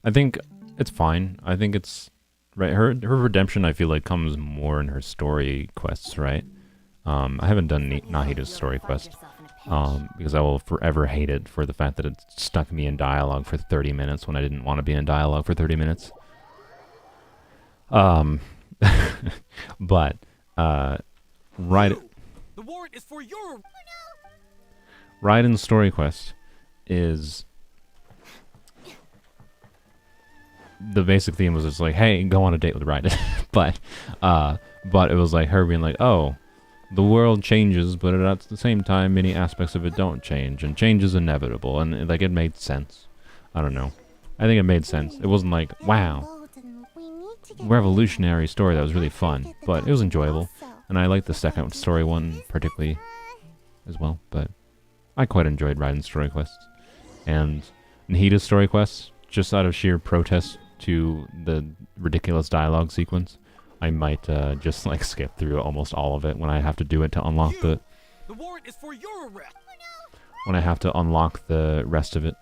I think it's fine. I think it's right. Her redemption, I feel like, comes more in her story quests, right? I haven't done Nahida's story quest because I will forever hate it for the fact that it stuck me in dialogue for 30 minutes when I didn't want to be in dialogue for 30 minutes. But Raiden. The warrant is for your. Raiden's story quest is the basic theme was just like, hey, go on a date with Raiden. but it was like her being like, oh, the world changes, but at the same time, many aspects of it don't change, and change is inevitable, and like it made sense. I don't know. I think it made sense. It wasn't like, wow, revolutionary story that was really fun, but it was enjoyable, and I liked the second story one particularly as well. But I quite enjoyed Raiden's story quests, and Nahida's story quests, just out of sheer protest to the ridiculous dialogue sequence. I might just like skip through almost all of it when I have to do it to unlock the warrant is for your arrest. When I have to unlock the rest of it,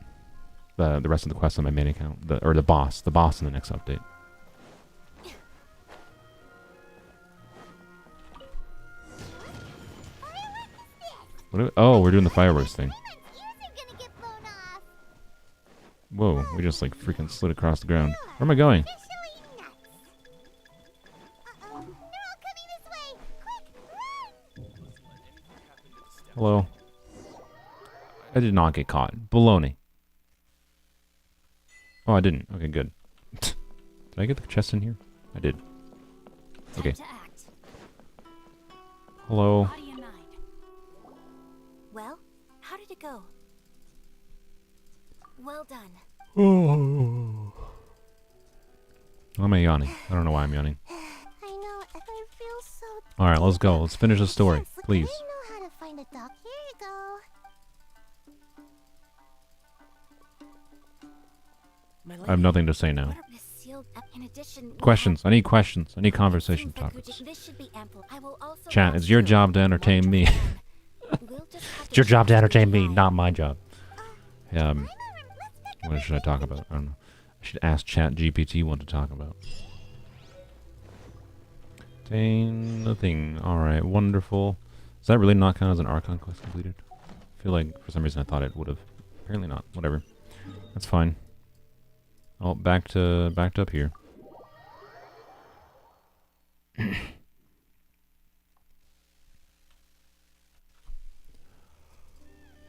the rest of the quests on my main account, the boss in the next update. Oh, we're doing the fireworks thing. Whoa, we just like freaking slid across the ground. Where am I going? Hello. I did not get caught. Baloney. Oh, I didn't. Okay, good. Did I get the chest in here? I did. Okay. Hello. Well, how did it go? Well done. Why am I yawning? I don't know why I'm yawning. I know, I feel so. Alright, let's go. Let's finish the story, please. I know how to find a dock. Here you go. I have nothing to say now. Questions. I need questions. I need conversation topics. Chat, it's your job to entertain me. It's your job to entertain me, not my job. What should I talk about? I don't know. Should ask ChatGPT what to talk about. Obtain the thing. Alright, wonderful. Does that really not count as an Archon quest completed? I feel like for some reason I thought it would have. Apparently not. Whatever. That's fine. Oh, back to up here.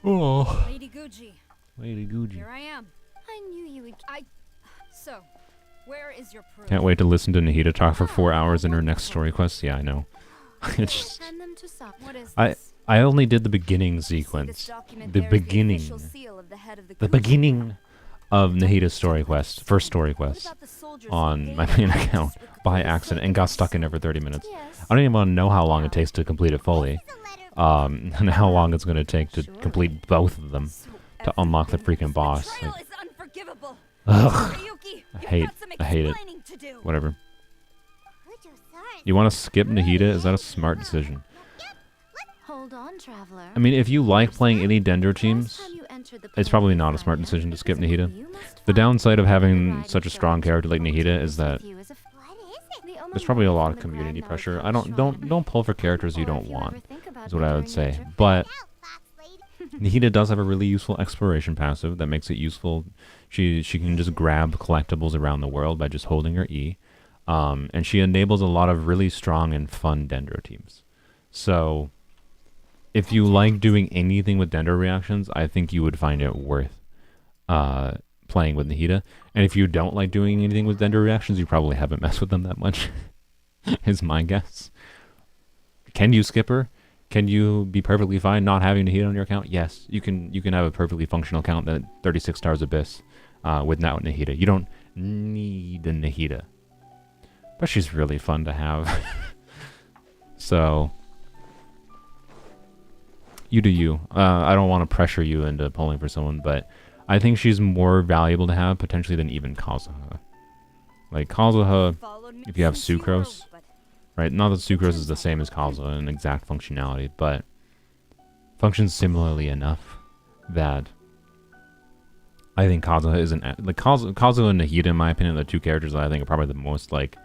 Oh, Lady Gucci, Lady Gucci. here I am. I knew you would. So, where is your proof? Can't wait to listen to Nahida talk for 4 hours in her next story quest. Yeah, I know. It's just, Send them to Sop. What is I this? I only did the beginning sequence. The beginning. The beginning of Nahida's story quest, first story quest, on my main account by accident and got stuck in it for 30 minutes. Yes. I don't even want to know how long it takes to complete it fully. And how long it's going to take to complete both of them to unlock the freaking boss. Like, ugh. I hate it. Whatever. You want to skip Nahida? Is that a smart decision? Hold on, traveler. I mean, if you like playing any Dendro teams, Time you entered the it's probably not a smart decision to skip Nahida. You must The find downside of the having riding such a strong guard. character like Nahida is that You as a there's probably a lot of community pressure. Don't pull for characters you don't want, is what I would say. But Nahida does have a really useful exploration passive that makes it useful. She can just grab collectibles around the world by just holding her E. And she enables a lot of really strong and fun Dendro teams. So if you like doing anything with Dendro reactions, I think you would find it worth playing with Nahida. And if you don't like doing anything with Dendro reactions, you probably haven't messed with them that much, is my guess. Can you skip her? Can you be perfectly fine not having Nahida on your account? Yes, you can have a perfectly functional account that 36 stars Abyss without Nahida. You don't need a Nahida. But she's really fun to have. So you do you. I don't want to pressure you into pulling for someone, but I think she's more valuable to have potentially than even Kazuha. Like Kazuha, if you have Sucrose, right? Not that Sucrose is the same as Kazuha in exact functionality, but functions similarly enough that I think Kazuha isn't like Kazuha and Nahida, in my opinion, are the two characters that I think are probably the most like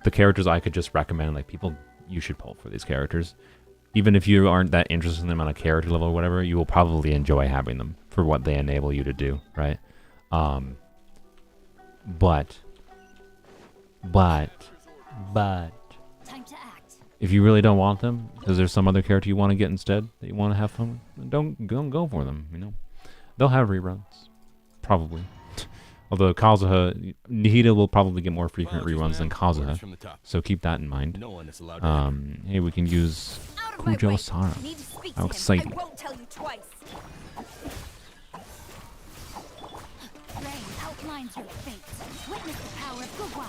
the characters I could just recommend. Like people, you should pull for these characters. Even if you aren't that interested in them on a character level or whatever, you will probably enjoy having them for what they enable you to do, right? But Time to act. if you really don't want them, because there's some other character you want to get instead that you want to have fun with, don't go for them, you know? They'll have reruns. Probably. Although Kazuha, Nahida will probably get more frequent reruns than Kazuha, so keep that in mind. Hey, we can use Kujo Asara. How exciting. I won't tell you twice. Ray outlines your fate. Witness the power of Gugwa.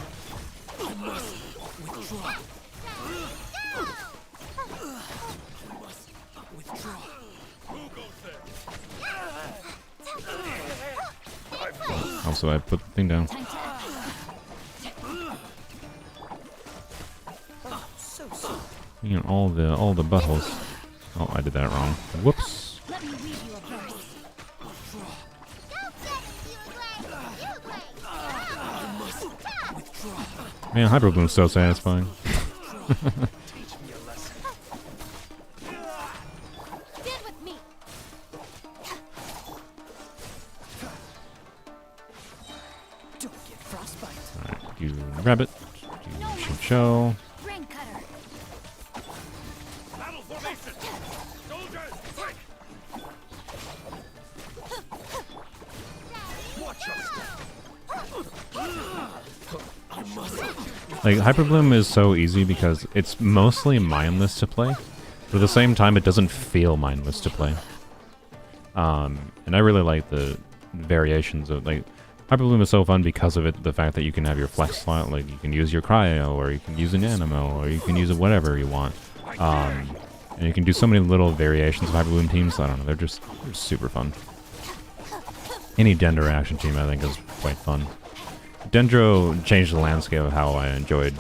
I must withdraw. I must withdraw. Who goes there? Also, I put the thing down. Time to act. You know, all the buttholes. Oh, I did that wrong. Whoops. Let me read you a verse. Man, Hyper Bloom's so satisfying. Stand with me. Don't get frostbite. Alright, you rabbit. You should show. Rain cutter. Battle formation. Soldiers, break. Watch your step. I must. Like, Hyper Bloom is so easy because it's mostly mindless to play, but at the same time it doesn't feel mindless to play. And I really like the variations of, like, Hyper Bloom is so fun because of it, the fact that you can have your flex slot, like you can use your cryo, or you can use an animo, or you can use it whatever you want. And you can do so many little variations of Hyper Bloom teams, I don't know, they're super fun. Any Dendro action team I think is quite fun. Dendro changed the landscape of how I enjoyed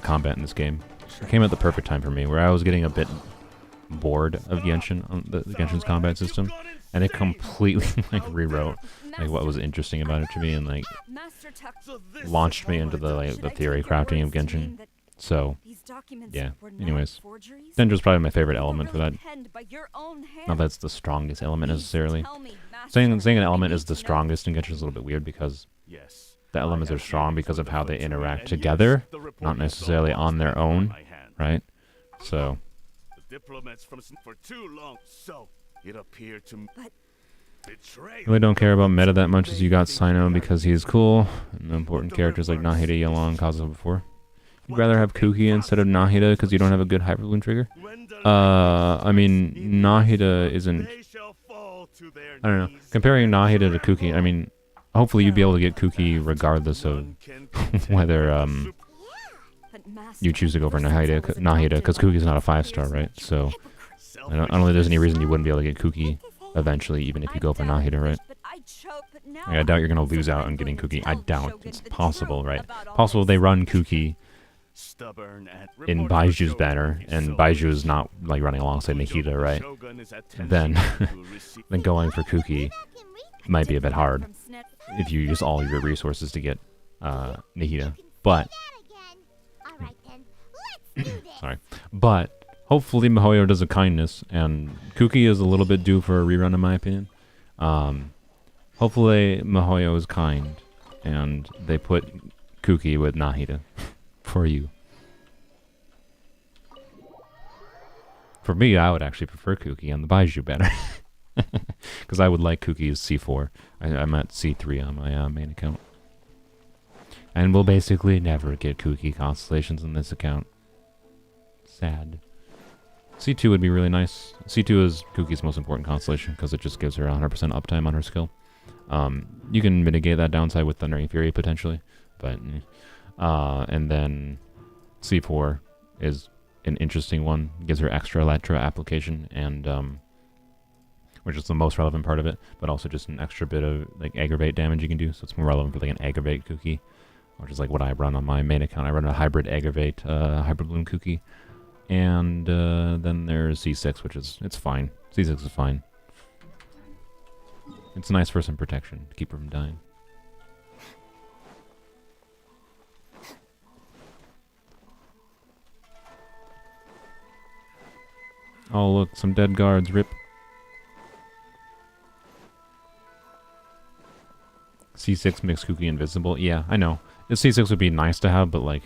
combat in this game. It came at the perfect time for me, where I was getting a bit bored of Genshin, the Genshin's combat system, and it completely like rewrote like what was interesting about it to me, and like launched me into the theory crafting of Genshin. So yeah. Anyways, Dendra's probably my favorite element for that. Not that it's the strongest element necessarily. Saying an element is the strongest in Genshin is a little bit weird because the elements are strong because of how they interact together, not necessarily on their own, right? So. Diplomats from for too long, so it appeared to me. Really don't care about meta that much as you got Sino because he's cool. And important characters like Nahida, Yellow, and Kazuha before. You'd rather have Kuki instead of Nahida because you don't have a good Hyper Bloom trigger? I mean, Nahida isn't... I don't know. Comparing Nahida to Kuki, I mean, hopefully you'd be able to get Kuki regardless of whether you choose to go for Nahida because Kuki's not a 5-star, right? So I don't think there's any reason you wouldn't be able to get Kuki eventually, even if you go for Nahida, right? Like, I doubt you're gonna lose out on getting Kuki. I doubt it's possible, right? Possible they run Kuki in Baiju's banner, and Baiju is not like running alongside Nahida, right? Then going for Kuki might be a bit hard if you use all your resources to get Nahida. But sorry, but hopefully Mihoyo does a kindness, and Kuki is a little bit due for a rerun in my opinion. Hopefully Mihoyo is kind, and they put Kuki with Nahida for you. For me, I would actually prefer Kuki on the Baiju banner, because I would like Kuki's C4. I'm at C3 on my main account. And we'll basically never get Kuki constellations in this account. Sad. C2 would be really nice. C2 is Kuki's most important constellation because it just gives her 100% uptime on her skill. You can mitigate that downside with Thundering Fury potentially, but and then C4 is an interesting one. Gives her extra Electra application, and which is the most relevant part of it, but also just an extra bit of like aggravate damage you can do. So it's more relevant for like an aggravate Kuki, which is like what I run on my main account. I run a hybrid aggravate Hyper Bloom Kuki. And then there's C6, which is, it's fine. C6 is fine. It's nice for some protection to keep her from dying. Oh look, some dead guards, rip. C6 makes Kuki invisible. Yeah, I know. The C6 would be nice to have, but like,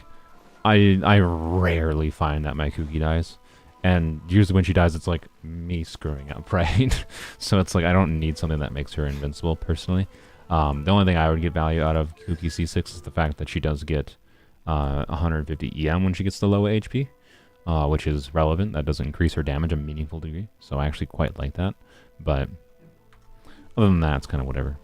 I rarely find that my Kuki dies. And usually when she dies, it's like me screwing up, right? So it's like I don't need something that makes her invincible, personally. The only thing I would get value out of Kuki C6 is the fact that she does get 150 EM when she gets to low HP, which is relevant. That does increase her damage a meaningful degree, so I actually quite like that. But other than that, it's kind of whatever.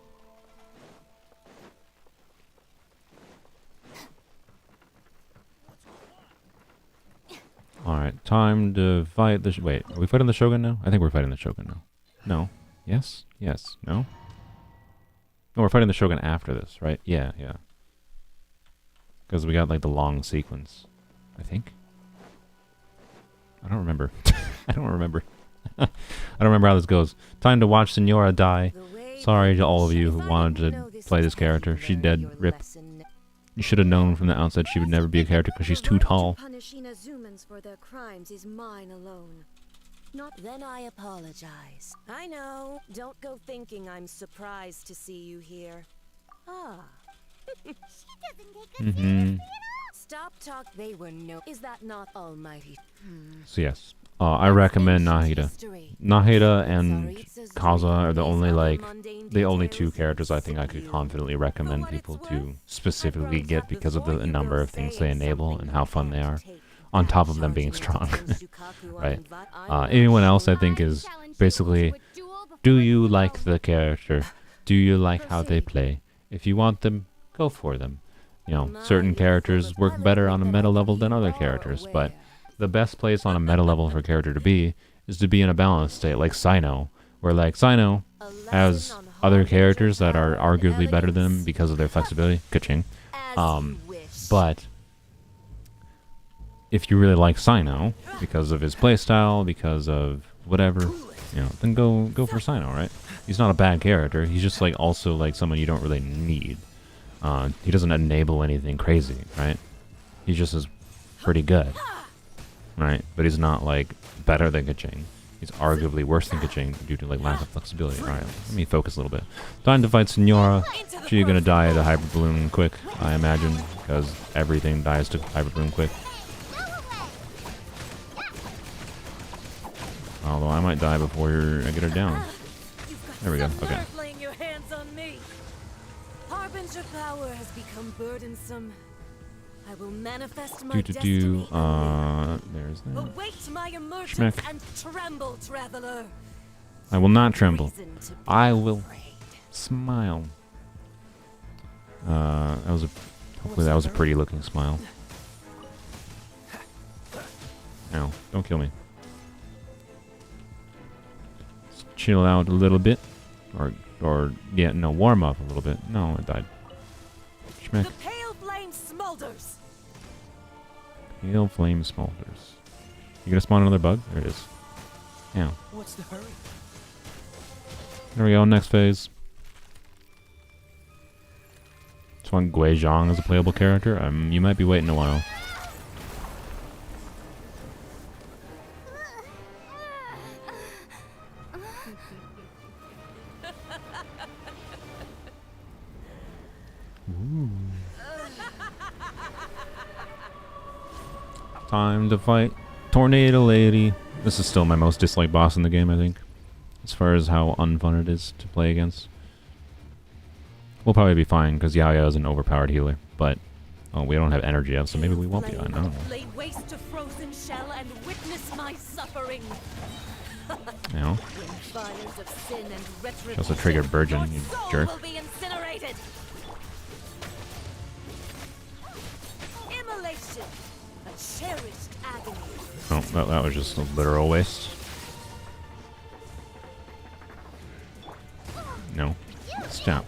Alright, time to fight the... Wait, are we fighting the Shogun now? I think we're fighting the Shogun now. No? Yes? Yes? No? No, we're fighting the Shogun after this, right? Yeah, yeah. Because we got, like, the long sequence. I think? I don't remember. I don't remember. I don't remember how this goes. Time to watch Senora die. Sorry to all of you who wanted to play this character. She's dead. Rip. You should have known from the outset she would never be a character because she's too tall. Punish Inazumans for their crimes is mine alone. Not then I apologize. I know. Don't go thinking I'm surprised to see you here. Ah. She doesn't take us seriously at all. Stop talk. They were no. Is that not almighty? So yes, I recommend Nahida. Nahida and Kazuha are the only two characters I think I could confidently recommend people to specifically get because of the number of things they enable and how fun they are, on top of them being strong. Right? Anyone else I think is basically, do you like the character? Do you like how they play? If you want them, go for them. You know, certain characters work better on a meta level than other characters, but the best place on a meta level for a character to be is to be in a balanced state, like Sino, where like Sino has other characters that are arguably better than him because of their flexibility, ka-ching. But if you really like Sino, because of his playstyle, because of whatever, you know, then go for Sino, right? He's not a bad character. He's just like also like someone you don't really need. He doesn't enable anything crazy, right? He just is pretty good, right? But he's not like better than Kaching. He's arguably worse than Kaching due to like lack of flexibility. All right, let me focus a little bit. Time to fight Senora. She's gonna die at a hyper balloon quick, I imagine, because everything dies to hyper balloon quick. Although I might die before I get her down. There we go. Okay. Laying your hands on me. Harbinger power has become burdensome. I will manifest my destiny. There's that. Await my emergence Schmeck. and tremble, traveler. I will not tremble. Reason to be I will afraid. smile. Hopefully that was a pretty looking smile. Ow, don't kill me. Let's chill out a little bit. Yeah, no, warm up a little bit. No, it died. Schmeck. The pale flame smolders. Pale flame smolders. You gonna spawn another bug? There it is. Ow. What's the hurry? There we go, next phase. This one, Gui Zhang is a playable character. You might be waiting a while. Ooh. Time to fight Tornado Lady. This is still my most disliked boss in the game, I think. As far as how unfun it is to play against. We'll probably be fine, because Yao Yao is an overpowered healer. But, oh, we don't have energy yet, so maybe we won't be fine. I don't know. Lay waste to frozen shell and witness my suffering. You know? Violence of sin and retribution. She also triggered Virgin, you Your soul jerk. will be incinerated. Immolation, a cherished agony. Oh, that was just a literal waste. No. Stop.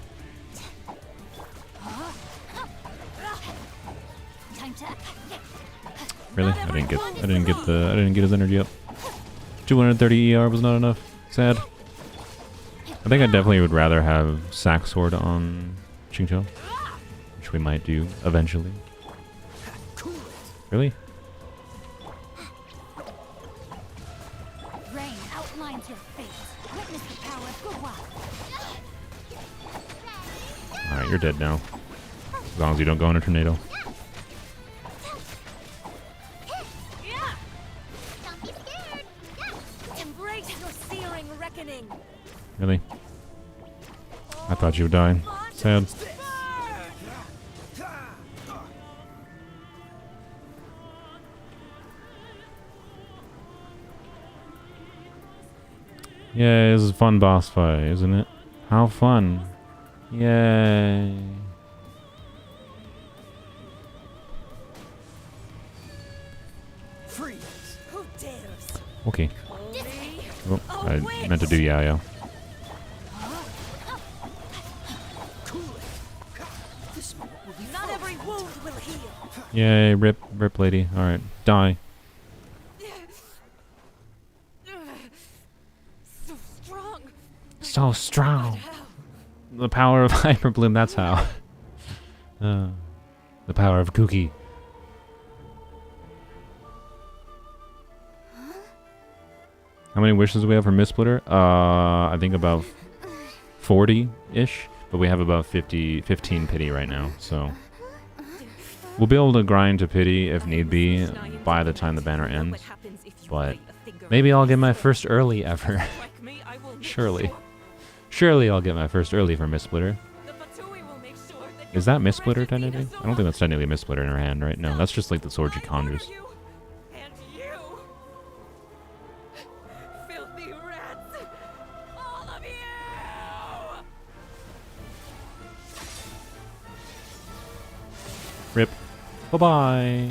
Really? I didn't get his energy up. 230 ER was not enough. Sad. I think I definitely would rather have Sack Sword on Xingqiu, which we might do eventually. Really? Rain outlines your fate. Witness the power of Gugwa. Alright, you're dead now. As long as you don't go in a tornado. Don't be scared. Embrace your searing reckoning. Really? I thought you would die. Sad. Yay, this is a fun boss fight, isn't it? How fun. Yay. Freeze. Who dares? Okay. Only Oh, a I witch. meant to do Yao Yao. This moment will be Not every wound will heal. Yay, rip lady. Alright, die. So strong. So strong. The power of Hyper Bloom, that's how. The power of Kuki. How many wishes do we have for Mistsplitter? I think about 40-ish, but we have about 15 pity right now, so we'll be able to grind to pity if need be by the time the banner ends. But maybe I'll get my first early ever. Surely. Surely I'll get my first early for Mistsplitter. Is that Mistsplitter technically? I don't think that's technically Mistsplitter in her hand, right? No, that's just like the sword she conjures. And you. Filthy rats. All of you. Rip. Bye-bye.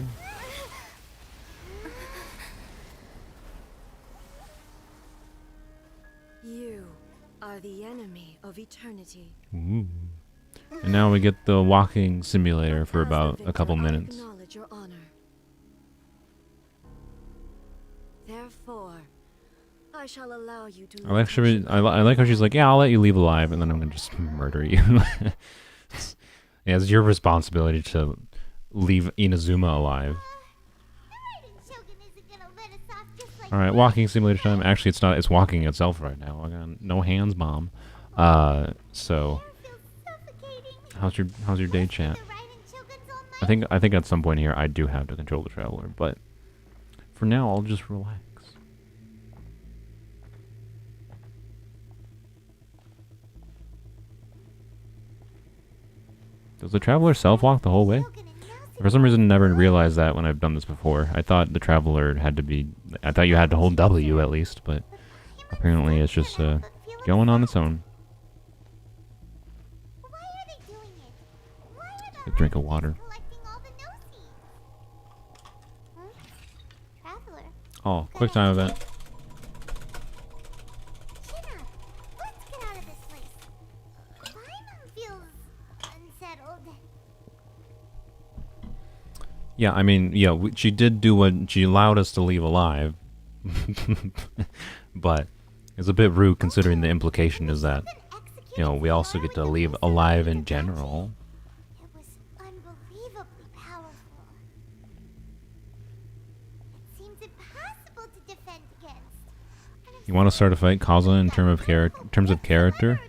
You are the enemy of eternity. Ooh. And now we get the walking simulator for about a couple minutes. Acknowledge your honor. Therefore, I shall allow you to. I like how she's like, yeah, I'll let you leave alive, and then I'm gonna just murder you. Yeah, it's your responsibility to leave Inazuma alive. All right, walking simulator time. Actually, it's not. It's walking itself right now. I got no hands, mom. So how's your day, chat? I think at some point here I do have to control the traveler, but for now I'll just relax. Does the traveler self-walk the whole way? For some reason, I never realized that when I've done this before. I thought the traveler had to be... I thought you had to hold W at least, but apparently it's just going on its own. A drink of water. Oh, quick time event. Yeah, I mean, yeah, she did do what she allowed us to leave alive, but it's a bit rude considering the implication is that, you know, we also get to leave alive in general. It was unbelievably powerful. It seems impossible to defend against. You want to start a fight, Kaza, in terms of character?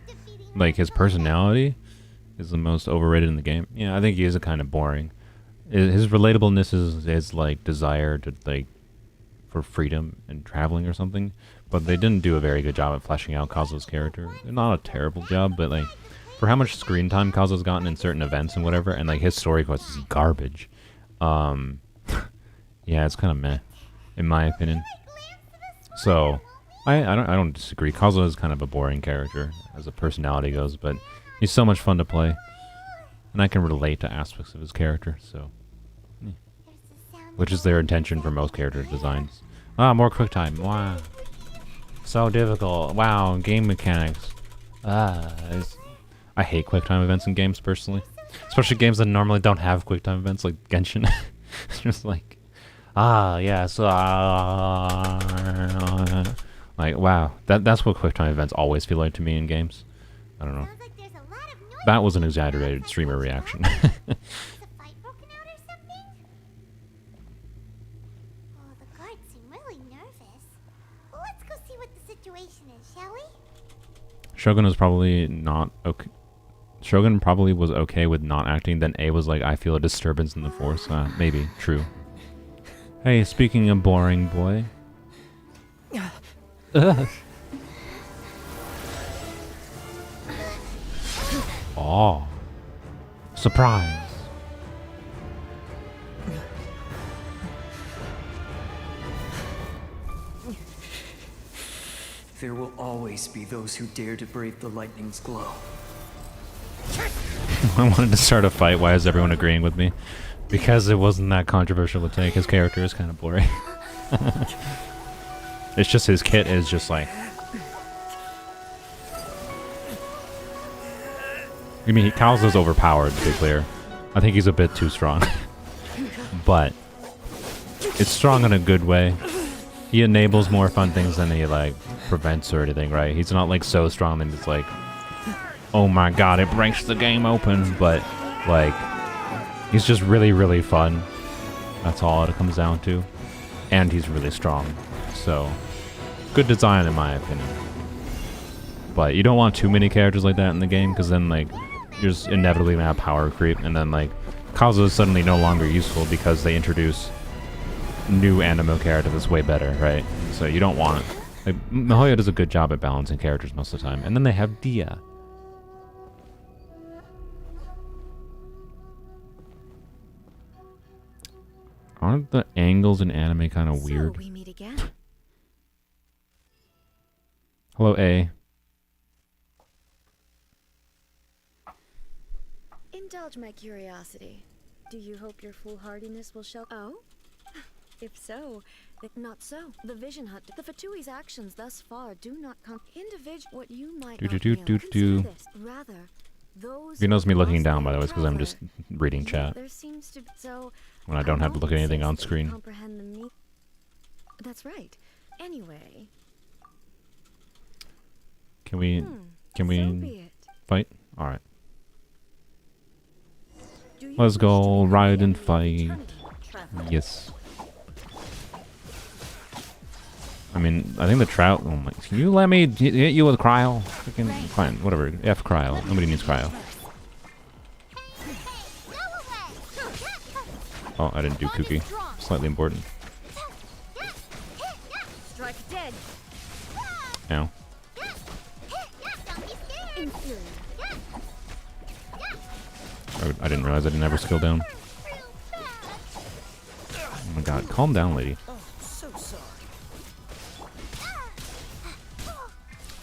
Like, his personality is the most overrated in the game. Yeah, I think he is a kind of boring. His relatableness is like desire to like for freedom and traveling or something, but they didn't do a very good job at fleshing out Kazu's character. Not a terrible job, but like for how much screen time Kazu's gotten in certain events and whatever, and like his story quest is garbage. Yeah, it's kind of meh, in my opinion. So I don't disagree. Kazu is kind of a boring character as a personality goes, but he's so much fun to play, and I can relate to aspects of his character. So. Which is their intention for most character designs. Ah, more quick time. Wow. So difficult. Wow, game mechanics. I hate quick time events in games personally. Especially games that normally don't have quick time events like Genshin. It's just like, yes. Like, wow. That's what quick time events always feel like to me in games. I don't know. That was an exaggerated streamer reaction. Shogun was probably not okay. Shogun probably was okay with not acting. Then A was like, I feel a disturbance in the force. Maybe. True. Hey, speaking of boring, boy. Oh. Surprise. There will always be those who dare to brave the lightning's glow. I wanted to start a fight. Why is everyone agreeing with me? Because it wasn't that controversial to take. His character is kind of boring. It's just his kit is just like... I mean, Kazu's overpowered, to be clear. I think he's a bit too strong. But it's strong in a good way. He enables more fun things than he, like, prevents or anything, right? He's not, like, so strong that it's like, oh my god, it breaks the game open. But, like, he's just really, really fun. That's all it comes down to. And he's really strong. So, good design in my opinion. But you don't want too many characters like that in the game, because then, like, you're just inevitably going to have power creep. And then, like, Kazu is suddenly no longer useful because they introduce new anime character that's way better, right? So you don't want it. Like, Mihoyo does a good job at balancing characters most of the time. And then they have Dia. Aren't the angles in anime kind of weird? So we meet again. Hello, A. Indulge my curiosity. Do you hope your foolhardiness will show? Oh? If so, if not so. The Vision Hut, the Fatui's actions thus far do not come individual. What you might not consider this. Rather, those. He knows me looking down, by the way, because I'm just reading chat. There seems to be, so when I don't have to look at anything on screen. Comprehend the that's right. Anyway. Can we So be it. fight? All right. Do you Let's wish go to ride become and the fight. eternity traveler? Yes. I mean, I think the trout. Oh my! Can you let me hit you with cryo? Freaking fine, whatever. F cryo. Nobody needs cryo. Oh, I didn't do kooky. Slightly important. Strike dead. Ow. Inferior. I didn't realize I didn't have her skill down. Oh my god, calm down, lady. Oh, so sorry.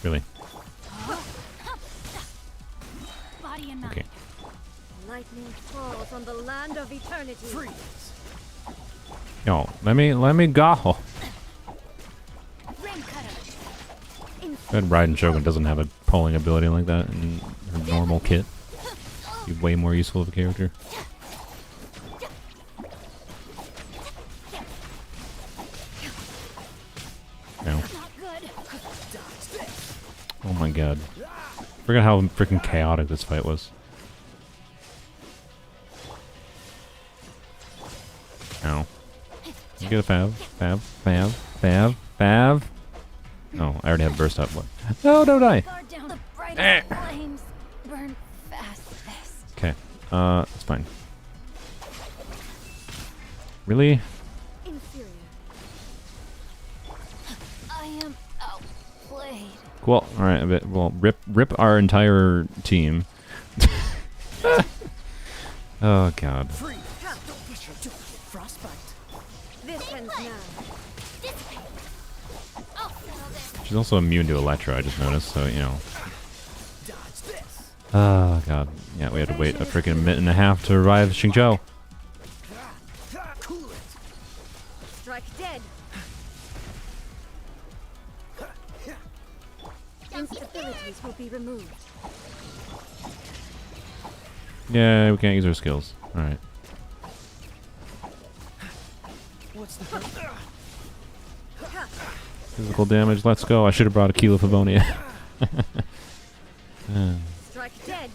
Really? Body and mind. Okay. Lightning falls on the land of eternity. Freeze. Yo, let me go. Ring cutter. That Raiden Shogun doesn't have a pulling ability like that in her normal kit. Be way more useful of a character. Ow. Not good. Oh my god. Forgot how freaking chaotic this fight was. Ow. You get a fav. Fav. Fav. Fav. Fav. Oh, I already have burst up. What? No, don't die. Guard down. The brightest flames burn fastest. Okay. It's fine. Really? Inferior. I am outplayed. Cool. All right. Well, rip our entire team. Oh god. Freeze. Don't get frostbite. This ends now. She's also immune to Electro, I just noticed, so, you know. Dodge this. Oh, God. Yeah, we had to wait a freaking minute and a half to revive Xingqiu. Cool it. Strike dead. Instabilities will be removed. Yeah, we can't use our skills. Alright. What's the hurry? Physical damage, let's go. I should have brought a Kilo Favonia. Strike dead.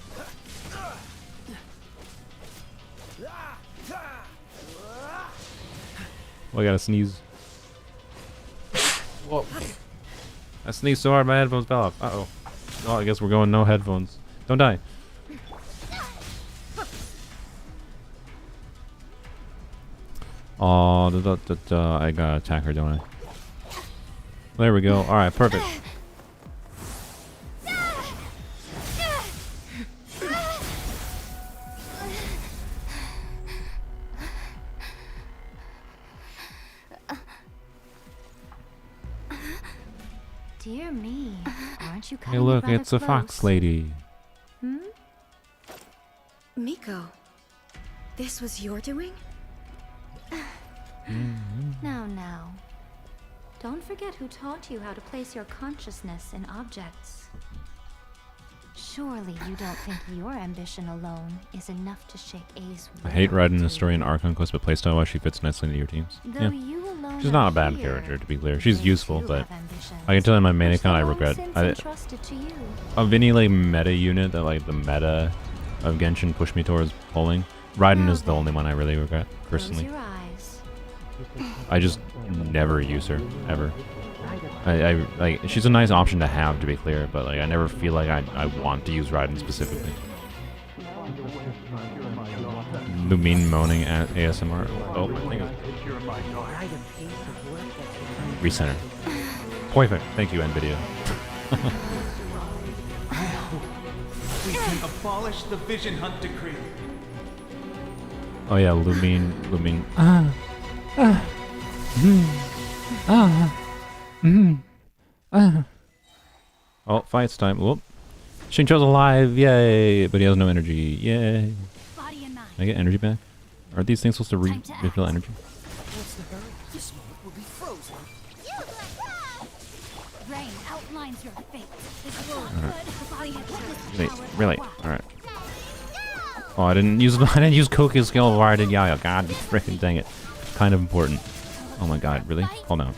Oh, I gotta sneeze. Whoa. I sneezed so hard my headphones fell off. Uh-oh. Well, I guess we're going no headphones. Don't die. Oh, I gotta attack her, don't I? There we go. Alright, perfect. Dear me, aren't you Hey, coming look, rather it's a fox close? lady. Hmm? Miko, this was your doing? Now. Don't forget who taught you how to place your consciousness in objects. Surely you don't think your ambition alone is enough to shake A's I hate will, riding do the story in you? Archon quest, but playstyle-wise she fits nicely into your teams. Though Yeah. you alone She's are not a bad here, character, to be clear. She's they useful, too but have ambitions, I can tell in my which Manacon I they've long regret. since I, entrusted to you. of any like meta unit that like the meta of Genshin pushed me towards pulling, Raiden is the only one I really regret, personally. Close your eyes. I just never use her, ever. I like, she's a nice option to have, to be clear, but like I never feel like I want to use Raiden specifically. Lumine moaning at ASMR. Oh, I think it's recenter. Perfect. Thank you, NVIDIA. We can abolish the Vision Hunt decree. Oh yeah, Lumine. Oh, fights time. Whoop. Xingqiu's alive, yay! But he has no energy, yay. Body and mind. Can I get energy back? Are these things supposed to Time to refill act. energy? What's the hurry? This moment will be frozen. Rain outlines your fate. This world good. Body and witness the Wait, power of really? Gugwa. Alright. Oh, I didn't use Koki's skill before I did Yaya. God freaking dang it. Kind of important. Oh my god, really? Hold on.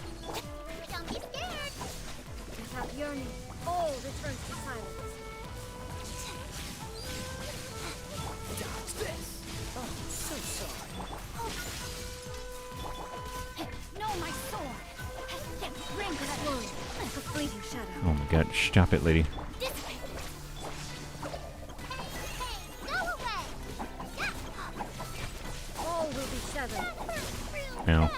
A fleeting shadow. Oh my god, stop it, lady. All will be severed. Ow.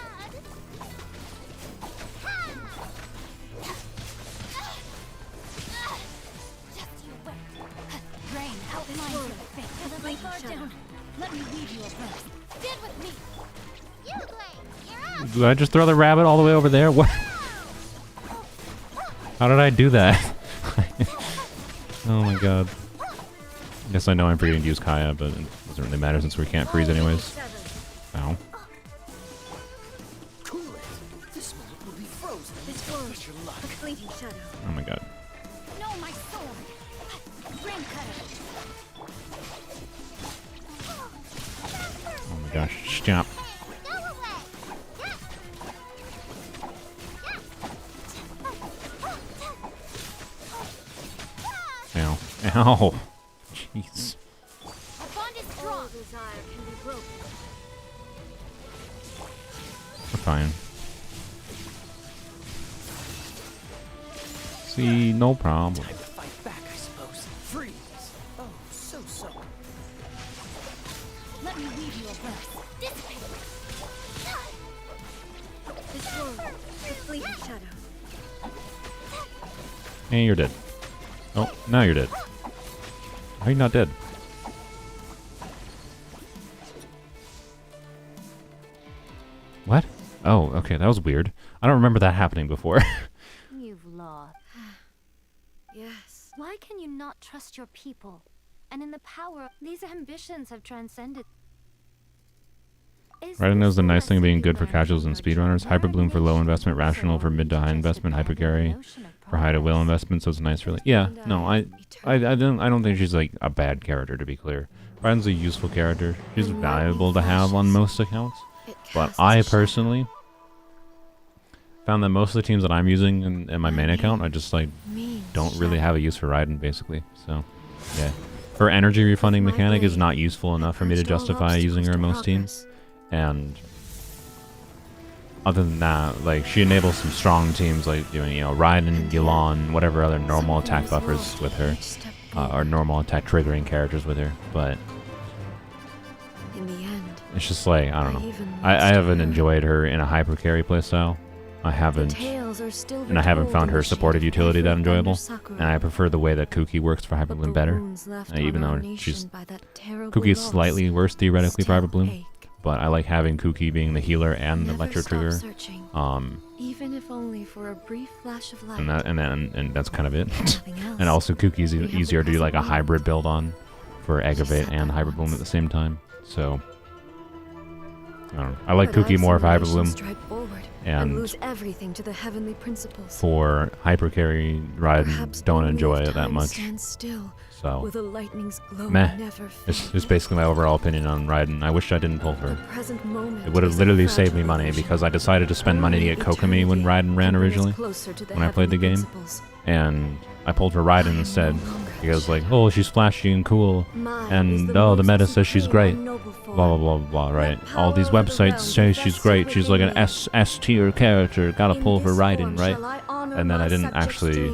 Rain outlines your fate. Lay far down. Let me weave you a web. Stand with me. Did I just throw the rabbit all the way over there? What? How did I do that? Oh my god. Guess I know I'm forgetting to use Kaya, but it doesn't really matter since we can't freeze anyways. Ow. Cool it. This moment will be frozen. This world. Push your luck. A fleeting shadow. Oh my god. No, my sword. Rain cutter. Oh my gosh. Stop. Ow. Ow. Jeez. Our bond is strong. All desire can be broken. We're fine. See, no problem. Time to fight back, I suppose. Freeze. Oh, so. Let me weave you a web. Dissipate. This world. A fleeting shadow. Hey, you're dead. Oh, now you're dead. How are you not dead? What? Oh, okay, that was weird. I don't remember that happening before. You've lost. Yes. Why can you not trust your people? And in the power, these ambitions have transcended. Resin knows the nice thing of being good for casuals and speedrunners. Hyperbloom for low investment, rational for mid to high investment, hypercarry for high to whale investment, so it's nice really. Yeah, no, I don't think she's like a bad character, to be clear. Resin's a useful character. She's valuable to have on most accounts. But I personally found that most of the teams that I'm using in my main account, I just like don't really have a use for Raiden, basically. So yeah. Her energy refunding mechanic is not useful enough for me to justify using her in most teams. And other than that, like, she enables some strong teams like, you know, Raiden, Yelan, whatever other normal attack buffers with her, or normal attack triggering characters with her. But In the end, it's just like, I don't know. I haven't enjoyed her in a hyper carry playstyle. I haven't, and I haven't found her supportive utility that enjoyable. And I prefer the way that Kuki works for Hyperbloom better, even though Kuki's slightly worse theoretically for Hyperbloom. But I like having Kuki being the healer and the electro trigger. Even if only for a brief flash of light. And that's kind of it. And also Kuki's easier to do like a hybrid build on for Aggravate and Hyperbloom at the same time. So I don't know. I like Kuki more for Hyperbloom. And lose everything to the heavenly principles. For hyper carry, Raiden don't enjoy it that much. So with a lightning's glow meh. Never It's basically my overall opinion on Raiden. I wish I didn't pull her. It It would have literally saved me money because I decided to spend money to get Kokomi when Raiden ran originally, when I played the game. And I pulled for Raiden instead. Because like, oh, she's flashy and cool. And oh, the meta says she's great. Blah, blah, blah, blah, right? All these websites say she's great. She's like an S tier character. Gotta pull for Raiden, right? And then I didn't actually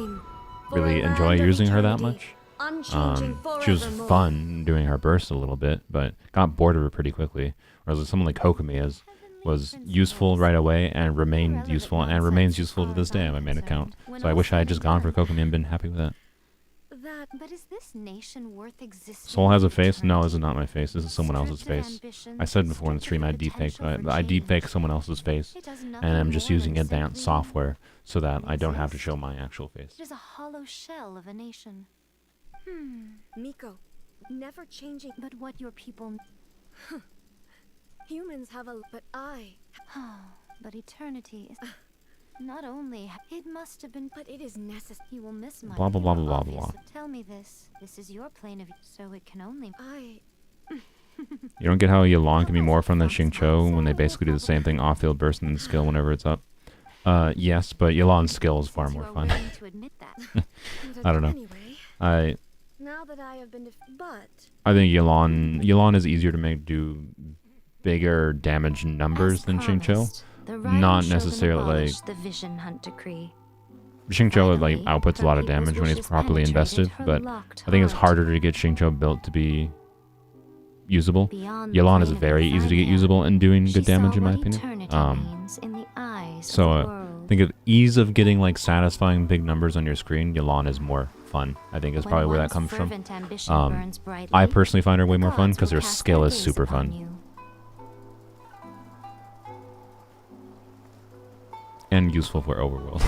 really enjoy using her that much. She was fun doing her burst a little bit, but got bored of her pretty quickly. Whereas someone like Kokomi was useful right away and remained useful and remains useful to this day on my main account. So I wish I had just gone for Kokomi and been happy with that. But is this nation worth existing? Soul has a face? No, this is not my face. This is someone else's face. I said before in the stream I deepfake. I deepfake someone else's face, and I'm just using advanced software so that I don't have to show my actual face. It is a hollow shell of a nation. Miko, never changing. But what your people... Humans have a... But I... But eternity is... Not only... It must have been... But it is necessary. He will miss my... Blah, blah, blah, blah, blah, blah. Tell me this. This is your plane of... So it can only... You don't get how Yelan can be more fun than Xingqiu when they basically do the same thing off-field burst and then skill whenever it's up? Yes, but Yelan's skill is far more fun. I don't know. Now that I have been I think Yelan is easier to make do bigger damage numbers than Xingqiu. The not Ryan necessarily like abolished the Vision Hunt decree. Xingqiu like Finally, outputs a lot of her people's damage when it's wishes properly penetrated invested, her but locked I think it's heart. harder to get Xingqiu built to be usable. Beyond the Yelan is plane of very easy to get Infinia, usable and doing she good damage saw in my what opinion. eternity means in the eyes So of the world. think of ease of getting like satisfying big numbers on your screen. Yelan is more fun. I think is When probably where that one's comes from. fervent ambition burns brightly, I personally find her way the more fun gods because will her cast skill their is gaze super upon fun. you. And useful for overworld.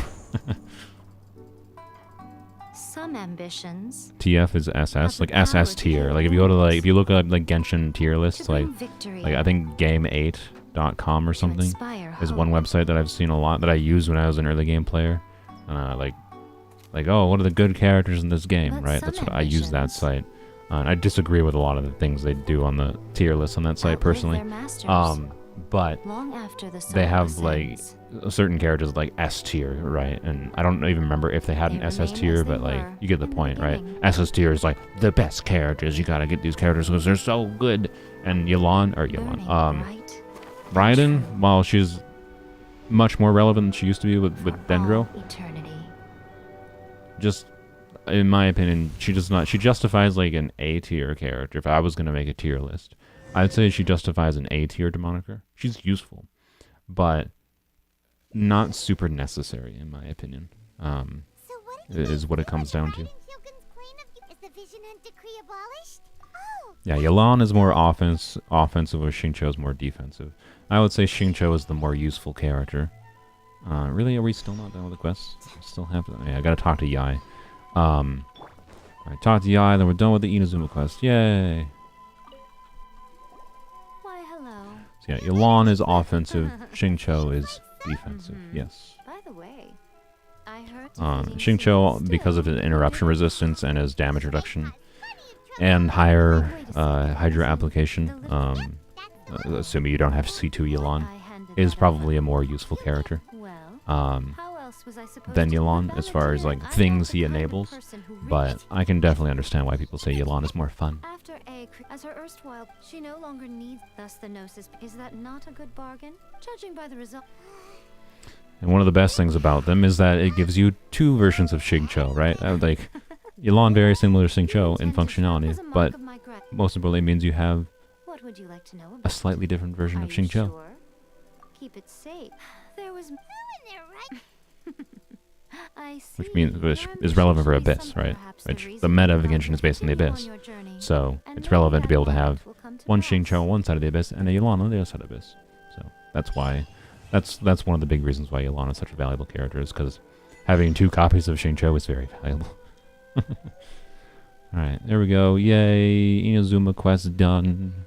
Some ambitions TF is SS, the like power SS to tier. heal Like if you go to wounds. like if you look up like Genshin tier lists, to like bring victory, I think game8.com or to something inspire is hope. one website that I've seen a lot that I used when I was an early game player. Like oh, what are the good characters in this game, But right? some That's what I use that ambitions site. And I disagree with a lot of the things they do on the tier list on that site outlive personally. their masters. But Long after the they soul have like ascends. certain characters like S tier, right? And I don't even remember if they had an They SS remain tier, as but they like were you get the in the point, right? beginning. SS tier is like the best characters. You gotta get these characters because they're so good. And Burning Burning bright, Raiden, while she's much more relevant than she used to be with for Dendro, all eternity. just in my opinion, she does not. She justifies like an A tier character. If I was gonna make a tier list, I'd say she justifies an A tier demoniker. She's useful, but not super necessary in my opinion. So what did Is what it comes down to. Is the Vision Hunt decree abolished? Oh, Yeah, Yelan is more offensive, where Xingqiu is more defensive. I would say Xingqiu is the more useful character. Really, are we still not done with the quest? Still have to. Yeah, I gotta talk to Yai. Alright, talk to Yai, then we're done with the Inazuma quest. Yay! Why, hello. So yeah, Yelan is offensive, Xingqiu is defensive. Yes. By the way, I heard Xingqiu, because of his interruption resistance and his damage reduction, and higher Hydra application, assuming you don't have C2 Yelan, is probably a more useful character than Yelan as far as like things he enables. But I can definitely understand why people say Yelan is more fun. After as her erstwhile, she no longer needs thus the gnosis. Is that not a good bargain? Judging by the result. And one of the best things about them is that it gives you two versions of Xingqiu, right? Like Yelan very similar to Xingqiu in functionality, but most importantly it means you have What would you like to know a about? slightly different version Are of you Xingqiu. sure? Keep it safe. There was I see. Which means Your which is ambition relevant for should be Abyss, some right? perhaps Which reason the meta of why Genshin is based on the continue Abyss. your journey. So And it's maybe relevant to that be able to moment have will come to one pass. Xingqiu on one side of the Abyss and a Yelan on the other side of the Abyss. So that's why that's one of the big reasons why Yelan is such a valuable character, is because having two copies of Xingqiu is very valuable. Alright, there we go. Yay, Inazuma quest done.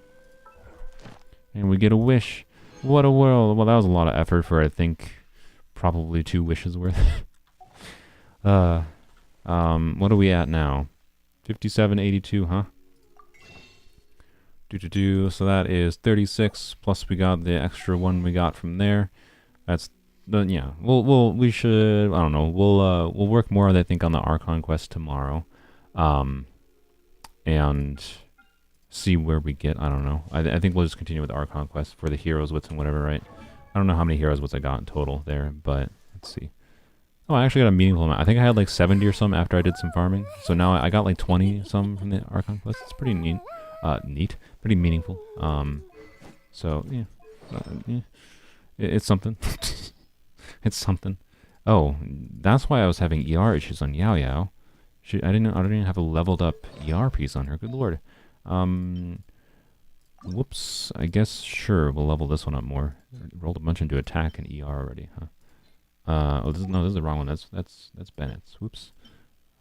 And we get a wish. What a world. Well, that was a lot of effort for, I think, probably 2 wishes worth. What are we at now? 5782, huh? So that is 36 plus we got the extra one we got from there. That's the yeah. We should, I don't know. We'll work more I think on the Archon quest tomorrow. And see where we get. I don't know. I think we'll just continue with the Archon quest for the heroes wits and whatever, right? I don't know how many heroes wits I got in total there, but let's see. Oh, I actually got a meaningful amount. I think I had like 70 or some after I did some farming. So now I got like 20 some from the Archon quest. It's pretty neat. Pretty meaningful. So yeah, yeah. It's something. It's something. Oh, that's why I was having ER issues on Yao Yao. I didn't even have a leveled up ER piece on her. Good lord. Whoops. I guess sure we'll level this one up more. Rolled a bunch into attack and ER already, huh? Oh, this is the wrong one. That's Bennett's. Whoops.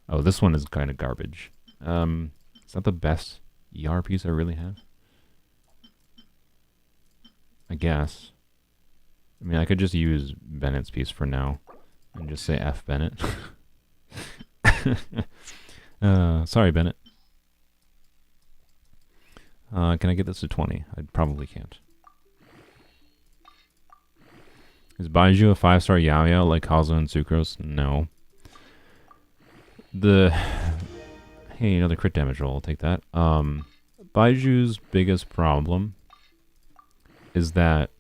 Oh, this one is kind of garbage. Is that the best ER piece I really have? I guess. I mean, I could just use Bennett's piece for now and just say F Bennett. Sorry, Bennett. Can I get this to 20? I probably can't. Is Baiju a 5-star Yao Yao like Kazu and Sucrose? No. Hey, another crit damage roll. I'll take that. Baiju's biggest problem is that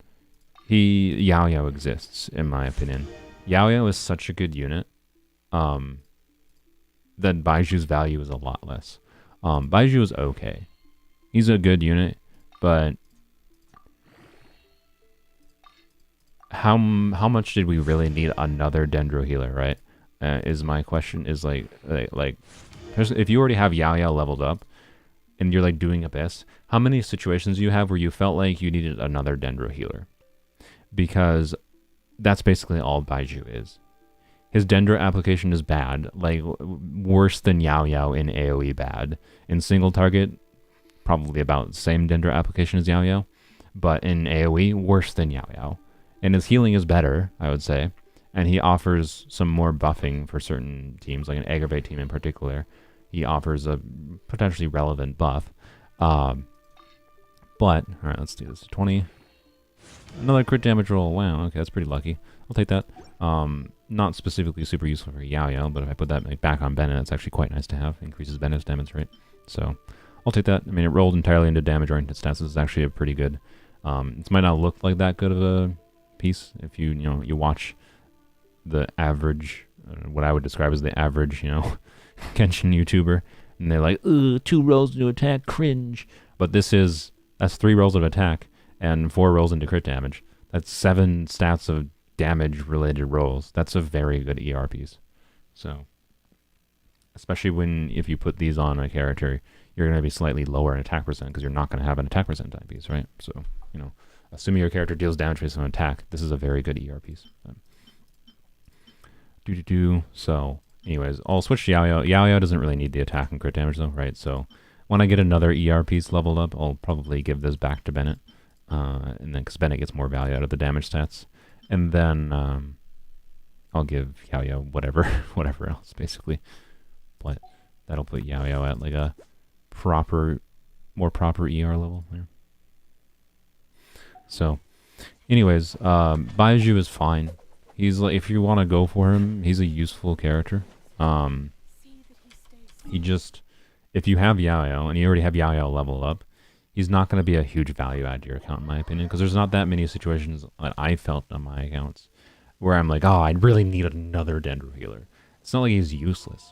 Yao Yao exists, in my opinion. Yao Yao is such a good unit that Baiju's value is a lot less. Baiju is okay. He's a good unit, but how much did we really need another Dendro healer, right? Is my question. Is like if you already have Yao Yao leveled up and you're like doing Abyss, how many situations do you have where you felt like you needed another Dendro healer? Because that's basically all Baiju is. His Dendro application is bad, like worse than Yao Yao in AoE bad. In single target, probably about the same Dendro application as Yao Yao, but in AoE, worse than Yao Yao. And his healing is better, I would say, and he offers some more buffing for certain teams, like an Aggravate team in particular. He offers a potentially relevant buff. But, alright, let's do this. 20. Another crit damage roll. Wow, okay, that's pretty lucky. I'll take that. Not specifically super useful for Yao Yao, but if I put that back on Bennett, it's actually quite nice to have. Increases Bennett's damage rate. So, I'll take that. I mean, it rolled entirely into damage-oriented stats. This is actually a pretty good... it might not look like that good of a piece if you watch the average, what I would describe as the average, Genshin YouTuber, and they're like, ugh, 2 rolls into attack, cringe. But that's 3 rolls of attack and 4 rolls into crit damage. That's 7 stats of damage-related rolls. That's a very good ER piece. So, especially if you put these on a character, you're going to be slightly lower in attack percent because you're not going to have an attack percent type piece, right? So, assuming your character deals damage based on attack, this is a very good ER piece. So, anyways, I'll switch to Yao Yao. Yao Yao doesn't really need the attack and crit damage though, right? So, when I get another ER piece leveled up, I'll probably give this back to Bennett. And then, because Bennett gets more value out of the damage stats. And then, I'll give Yao Yao whatever else, basically. But that'll put Yao Yao at like a more proper ER level there. So, anyways, Baiju is fine. He's like, if you want to go for him, he's a useful character. If you have Yao Yao and you already have Yao Yao leveled up, he's not going to be a huge value add to your account, in my opinion, because there's not that many situations that I felt on my accounts where I'm like, oh, I really need another Dendro healer. It's not like he's useless.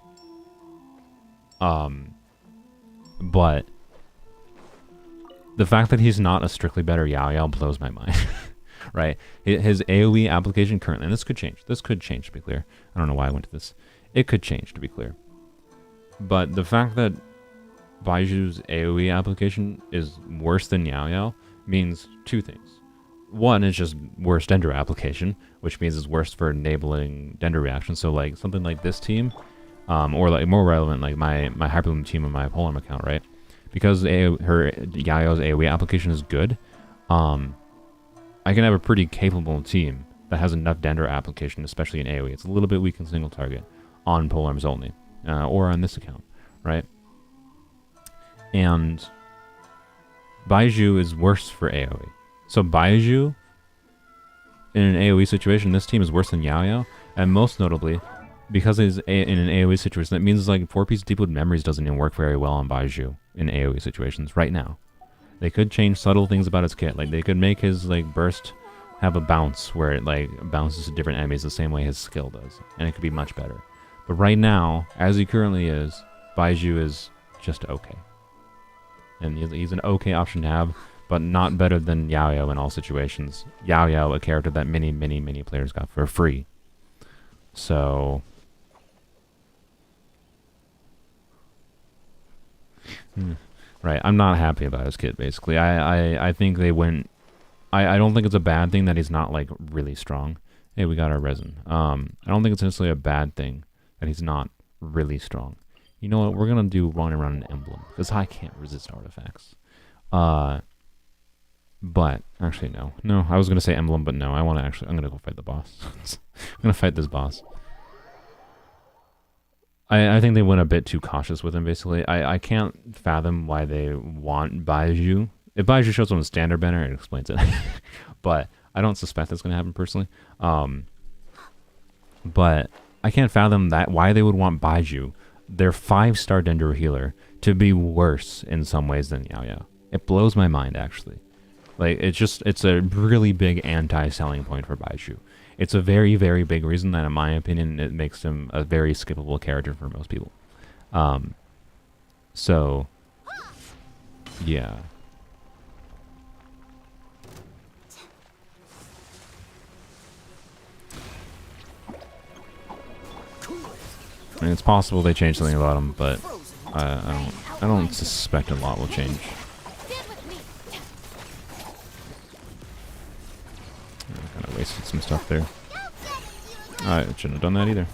But the fact that he's not a strictly better Yao Yao blows my mind, right? His AoE application currently, and this could change. This could change, to be clear. I don't know why I went to this. It could change, to be clear. But the fact that Baiju's AoE application is worse than Yao Yao means 2 things. One is just worse Dendro application, which means it's worse for enabling Dendro reactions. So like something like this team, or like more relevant, like my Hyperloom team on my Polearm account, right? Because her Yao Yao's AoE application is good, I can have a pretty capable team that has enough Dendro application, especially in AoE. It's a little bit weak in single target on Polearms only, or on this account, right? And Baiju is worse for AoE. So Baiju, in an AoE situation, this team is worse than Yao Yao, and most notably, because he's in an AoE situation, that means like 4-piece Deepwood Memories doesn't even work very well on Baiju in AoE situations right now. They could change subtle things about his kit, like they could make his like burst have a bounce where it like bounces to different enemies the same way his skill does, and it could be much better. But right now, as he currently is, Baiju is just okay. And he's an okay option to have, but not better than Yao Yao in all situations. Yao Yao, a character that many players got for free. So... Right, I'm not happy about his kit, basically. I think they went... I don't think it's a bad thing that he's not, like, really strong. Hey, we got our Resin. I don't think it's necessarily a bad thing that he's not really strong. You know what? We're going to do running around an emblem, because I can't resist artifacts. But, actually, no. No, I was going to say emblem, but no. I'm going to go fight the boss. I'm going to fight this boss. I think they went a bit too cautious with him, basically. I can't fathom why they want Baiju. If Baiju shows up on the standard banner, it explains it. But I don't suspect that's going to happen, personally. But I can't fathom why they would want Baiju, their 5-star Dendro healer, to be worse in some ways than Yao Yao. It blows my mind, actually. Like, it's a really big anti-selling point for Baiju. It's a very, very big reason that, in my opinion, it makes him a very skippable character for most people. So, yeah. I mean, it's possible they changed something about him, but I don't suspect a lot will change. I kind of wasted some stuff there. I shouldn't have done that either.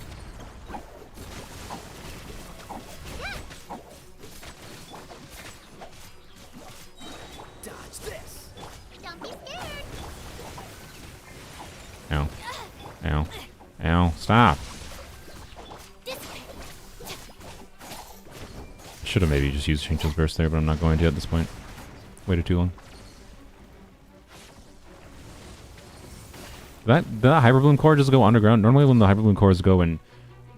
Ow. Ow. Ow. Stop. Should have maybe just used Shincho's burst there, but I'm not going to at this point. Waited too long. Did that Hyperbloom core just go underground? Normally when the Hyperbloom cores go in...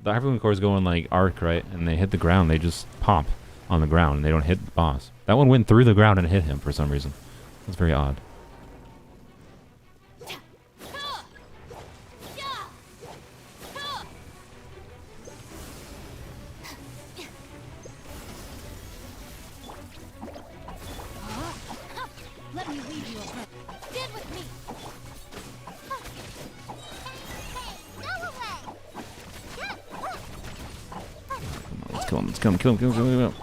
The Hyperbloom cores go in, like, arc, right? And they hit the ground, they just pop on the ground, and they don't hit the boss. That one went through the ground and hit him for some reason. That's very odd. Let me lead you a bit. Get with me. Let's kill him, let's kill him, kill him, kill him, kill him.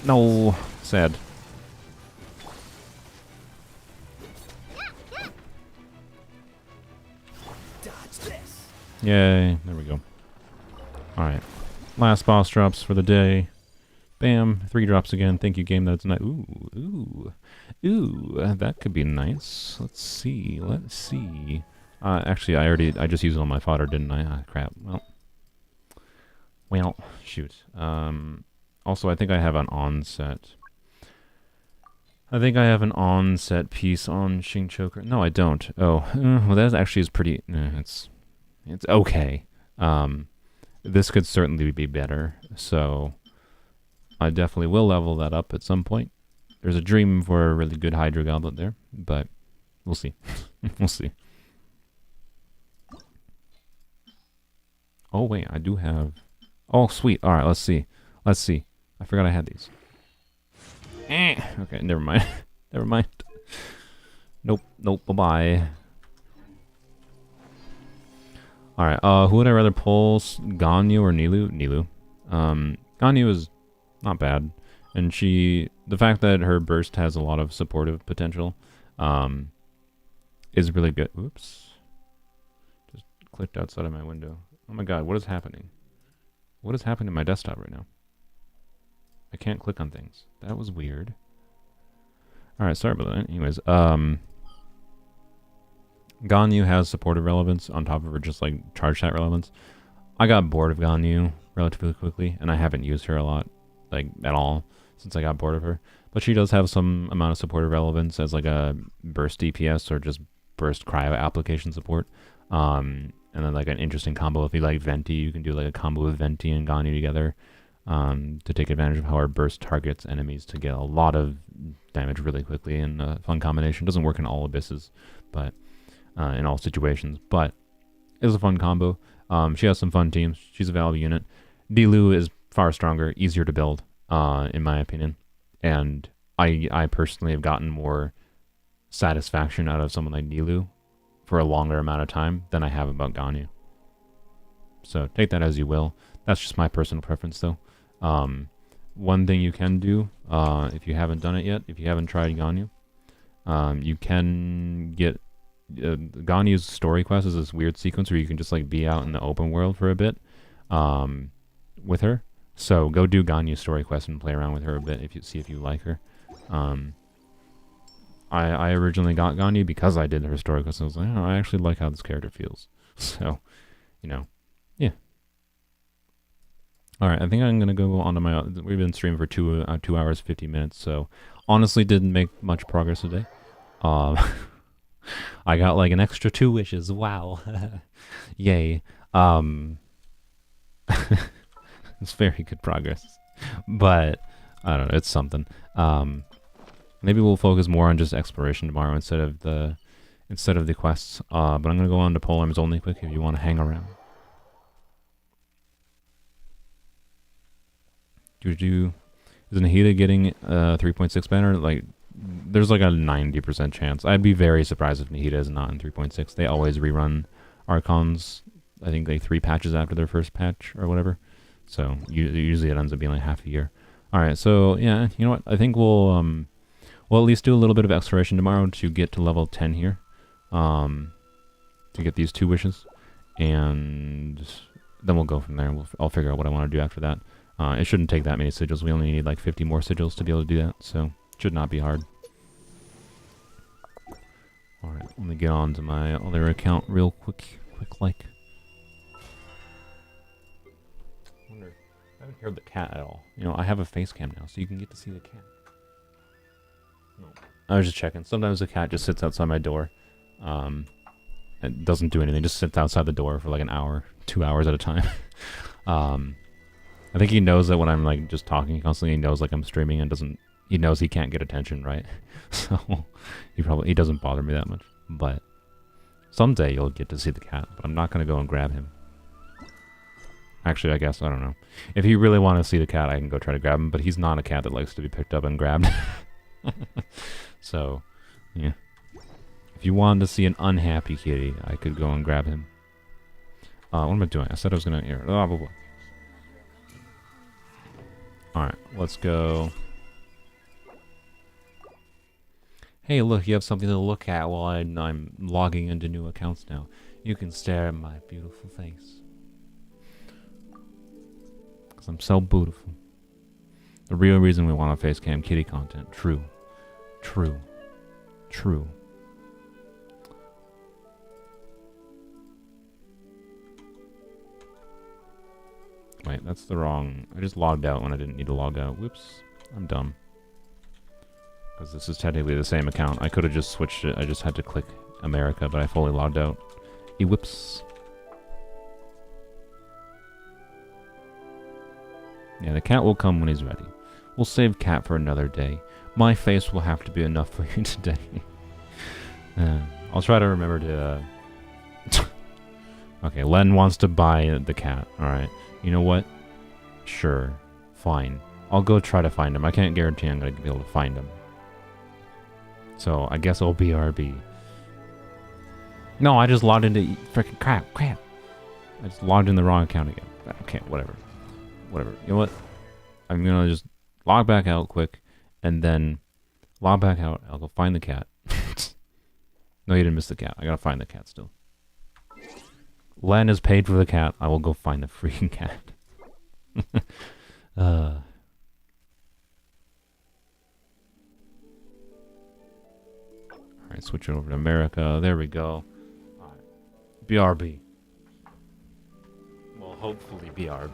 No. Sad. Yay. There we go. Alright. Last boss drops for the day. Bam. 3 drops again. Thank you, game. That's nice. Ooh. Ooh. Ooh. That could be nice. Let's see. Let's see. Actually, I just used it on my fodder, didn't I? Ah, crap. Well, shoot. Also, I think I have an onset. I think I have an onset piece on Shing Choker. No, I don't. Oh, well, that actually is pretty... it's okay. This could certainly be better, so I definitely will level that up at some point. There's a dream for a really good Hydro Goblet there, but we'll see. We'll see. Oh, wait, I do have... Oh, sweet. All right, let's see. Let's see. I forgot I had these. Okay, never mind. Never mind. Nope, nope, bye-bye. Alright, who would I rather pull? Ganyu or Nilou? Nilou. Ganyu is not bad. And the fact that her burst has a lot of supportive potential, is really good. Oops. Just clicked outside of my window. Oh my god, what is happening? What is happening to my desktop right now? I can't click on things. That was weird. Alright, sorry about that. Anyways, Ganyu has supportive relevance on top of her just like charge stat relevance. I got bored of Ganyu relatively quickly, and I haven't used her a lot, like at all, since I got bored of her. But she does have some amount of supportive relevance as like a burst DPS or just burst cryo application support. And then like an interesting combo if you like Venti, you can do like a combo with Venti and Ganyu together. To take advantage of how our burst targets enemies to get a lot of damage really quickly in a fun combination. Doesn't work in all abysses, but in all situations. But it's a fun combo. She has some fun teams. She's a valuable unit. Nilou is far stronger, easier to build, in my opinion. And I personally have gotten more satisfaction out of someone like Nilou for a longer amount of time than I have about Ganyu. So take that as you will. That's just my personal preference, though. One thing you can do, if you haven't done it yet, if you haven't tried Ganyu, you can get... Ganyu's story quest is this weird sequence where you can just like be out in the open world for a bit with her. So go do Ganyu's story quest and play around with her a bit if you see if you like her. I originally got Ganyu because I did her story quest. I was like, oh, I actually like how this character feels. So, you know, yeah. All right, I think I'm gonna go on to my. We've been streaming for 2 hours 50 minutes. So honestly, didn't make much progress today. I got like an extra 2 wishes. Wow. Yay. It's very good progress. But I don't know, it's something. Maybe we'll focus more on just exploration tomorrow instead of the quests. But I'm gonna go on to polearms only quick if you want to hang around. Is Nahida getting 3.6 banner? Like, there's like a 90% chance. I'd be very surprised if Nahida is not in 3.6. They always rerun Archons. I think like 3 patches after their first patch or whatever. So usually it ends up being like half a year. All right, so yeah, you know what? I think we'll at least do a little bit of exploration tomorrow to get to level 10 here, to get these 2 wishes, and then we'll go from there. I'll figure out what I want to do after that. It shouldn't take that many sigils. We only need like 50 more sigils to be able to do that, so it should not be hard. All right, let me get on to my other account real quick like. I haven't heard the cat at all. You know, I have a face cam now, so you can get to see the cat. No. I was just checking. Sometimes the cat just sits outside my door. It doesn't do anything. It just sits outside the door for like an hour, 2 hours at a time. I think he knows that when I'm like just talking constantly, he knows like I'm streaming and he knows he can't get attention, right? So he doesn't bother me that much. But someday you'll get to see the cat, but I'm not gonna go and grab him. Actually, I guess, I don't know. If you really want to see the cat, I can go try to grab him, but he's not a cat that likes to be picked up and grabbed. So, yeah. If you wanted to see an unhappy kitty, I could go and grab him. What am I doing? I said I was going to... Blah, blah, blah. Alright, let's go. Hey, look, you have something to look at while I'm logging into new accounts now. You can stare at my beautiful face. I'm so beautiful. The real reason we want a face cam kitty content. True. True. True. Wait, that's the wrong... I just logged out when I didn't need to log out. Whoops. I'm dumb. Because this is technically the same account. I could have just switched it. I just had to click America, but I fully logged out. Whoops. Yeah, the cat will come when he's ready. We'll save cat for another day. My face will have to be enough for you today. I'll try to remember to... Okay, Len wants to buy the cat. Alright. You know what? Sure. Fine. I'll go try to find him. I can't guarantee I'm going to be able to find him. So, I guess I'll BRB. No, I just logged into... Freaking crap. I just logged in the wrong account again. Okay, whatever. You know what? I'm gonna just log back out quick, and then log back out. I'll go find the cat. No, you didn't miss the cat. I gotta find the cat still. Len has paid for the cat. I will go find the freaking cat. Alright, switch it over to America. There we go. Alright. BRB. Well, hopefully BRB.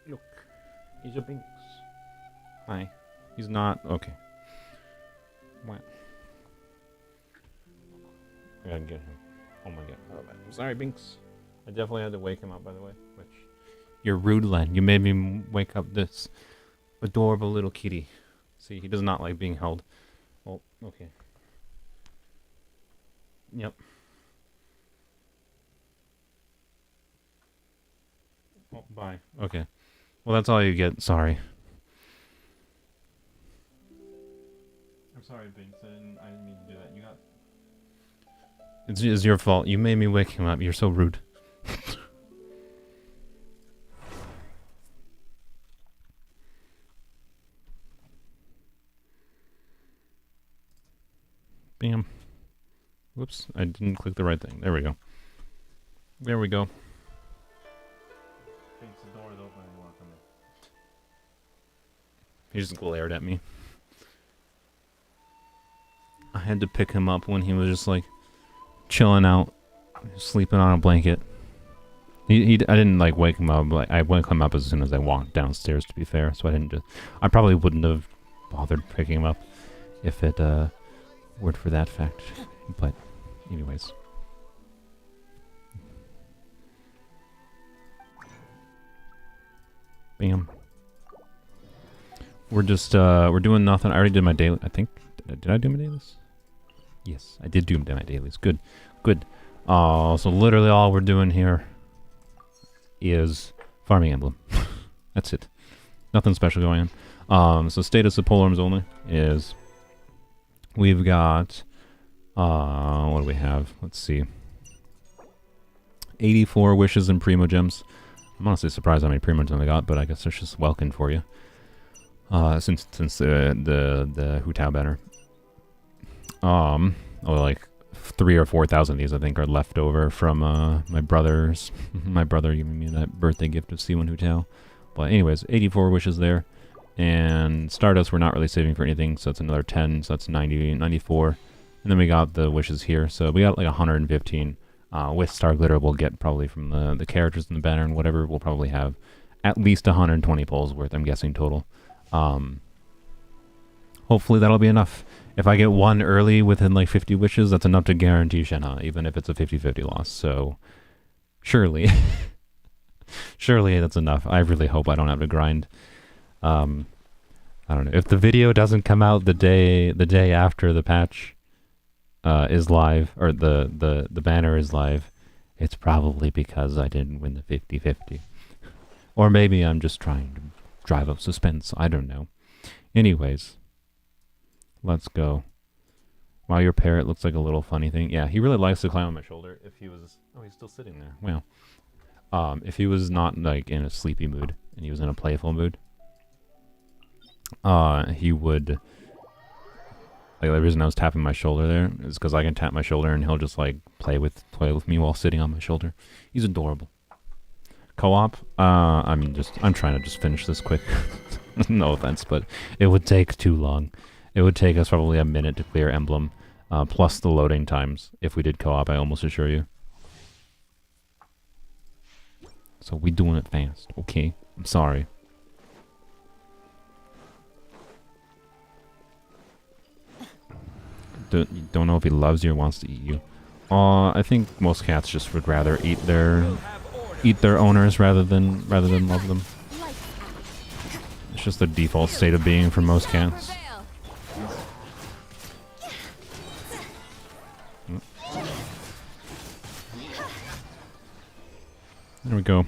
Look, he's a Binks. Hi. He's not. Okay. What? I gotta get him. Oh my god. Oh, I'm sorry, Binks. I definitely had to wake him up, by the way. Which, you're rude, Len. You made me wake up this adorable little kitty. See, he does not like being held. Oh, okay. Yep. Oh, bye. Okay. Well, that's all you get. Sorry. I'm sorry, Binks. I didn't mean to do that. You got... It's your fault. You made me wake him up. You're so rude. Bam. Whoops. I didn't click the right thing. There we go. There we go. Binks, the door is open. You want to come in. He just glared at me. I had to pick him up when he was just like chilling out, sleeping on a blanket. I didn't like wake him up. Like I woke him up as soon as I walked downstairs. To be fair, so I didn't just. I probably wouldn't have bothered picking him up if it weren't for that fact. But, anyways. Bam. We're just we're doing nothing. I already did my daily. I think. Did I do my dailies? Yes, I did do my dailies. Good, good. So literally all we're doing here is farming emblem. That's it. Nothing special going on. So status of polearms only is we've got what do we have? Let's see. 84 wishes and primogems. I'm honestly surprised how many primogems I got, but I guess there's just welcome for you. Since the Hu Tao banner. Like 3,000 or 4,000 of these I think are left over from my brother's. My brother giving me that birthday gift of C1 Hu Tao. But anyways, 84 wishes there. And Stardust we're not really saving for anything, so that's another 10, so that's 90, 94. And then we got the wishes here, so we got like 115. With Star Glitter we'll get probably from the characters in the banner and whatever, we'll probably have at least 120 pulls worth, I'm guessing, total. Hopefully that'll be enough. If I get one early within like 50 wishes, that's enough to guarantee Shenhe, even if it's a 50-50 loss. So, surely, surely that's enough. I really hope I don't have to grind. I don't know. If the video doesn't come out the day after the patch is live, or the banner is live, it's probably because I didn't win the 50-50. Or maybe I'm just trying to drive up suspense. I don't know. Anyways. Let's go. Wow, your parrot looks like a little funny thing. Yeah, he really likes to climb on my shoulder. If he was... Oh, he's still sitting there. Wow. If he was not, like, in a sleepy mood, and he was in a playful mood, he would... Like, the reason I was tapping my shoulder there is because I can tap my shoulder and he'll just, like, play with me while sitting on my shoulder. He's adorable. Co-op? I'm trying to just finish this quick. No offense, but it would take too long. It would take us probably a minute to clear Emblem, plus the loading times. If we did co-op, I almost assure you. So we doing it fast, okay? I'm sorry. Don't know if he loves you or wants to eat you. I think most cats just would rather eat their owners rather than love them. It's just the default state of being for most cats. There we go.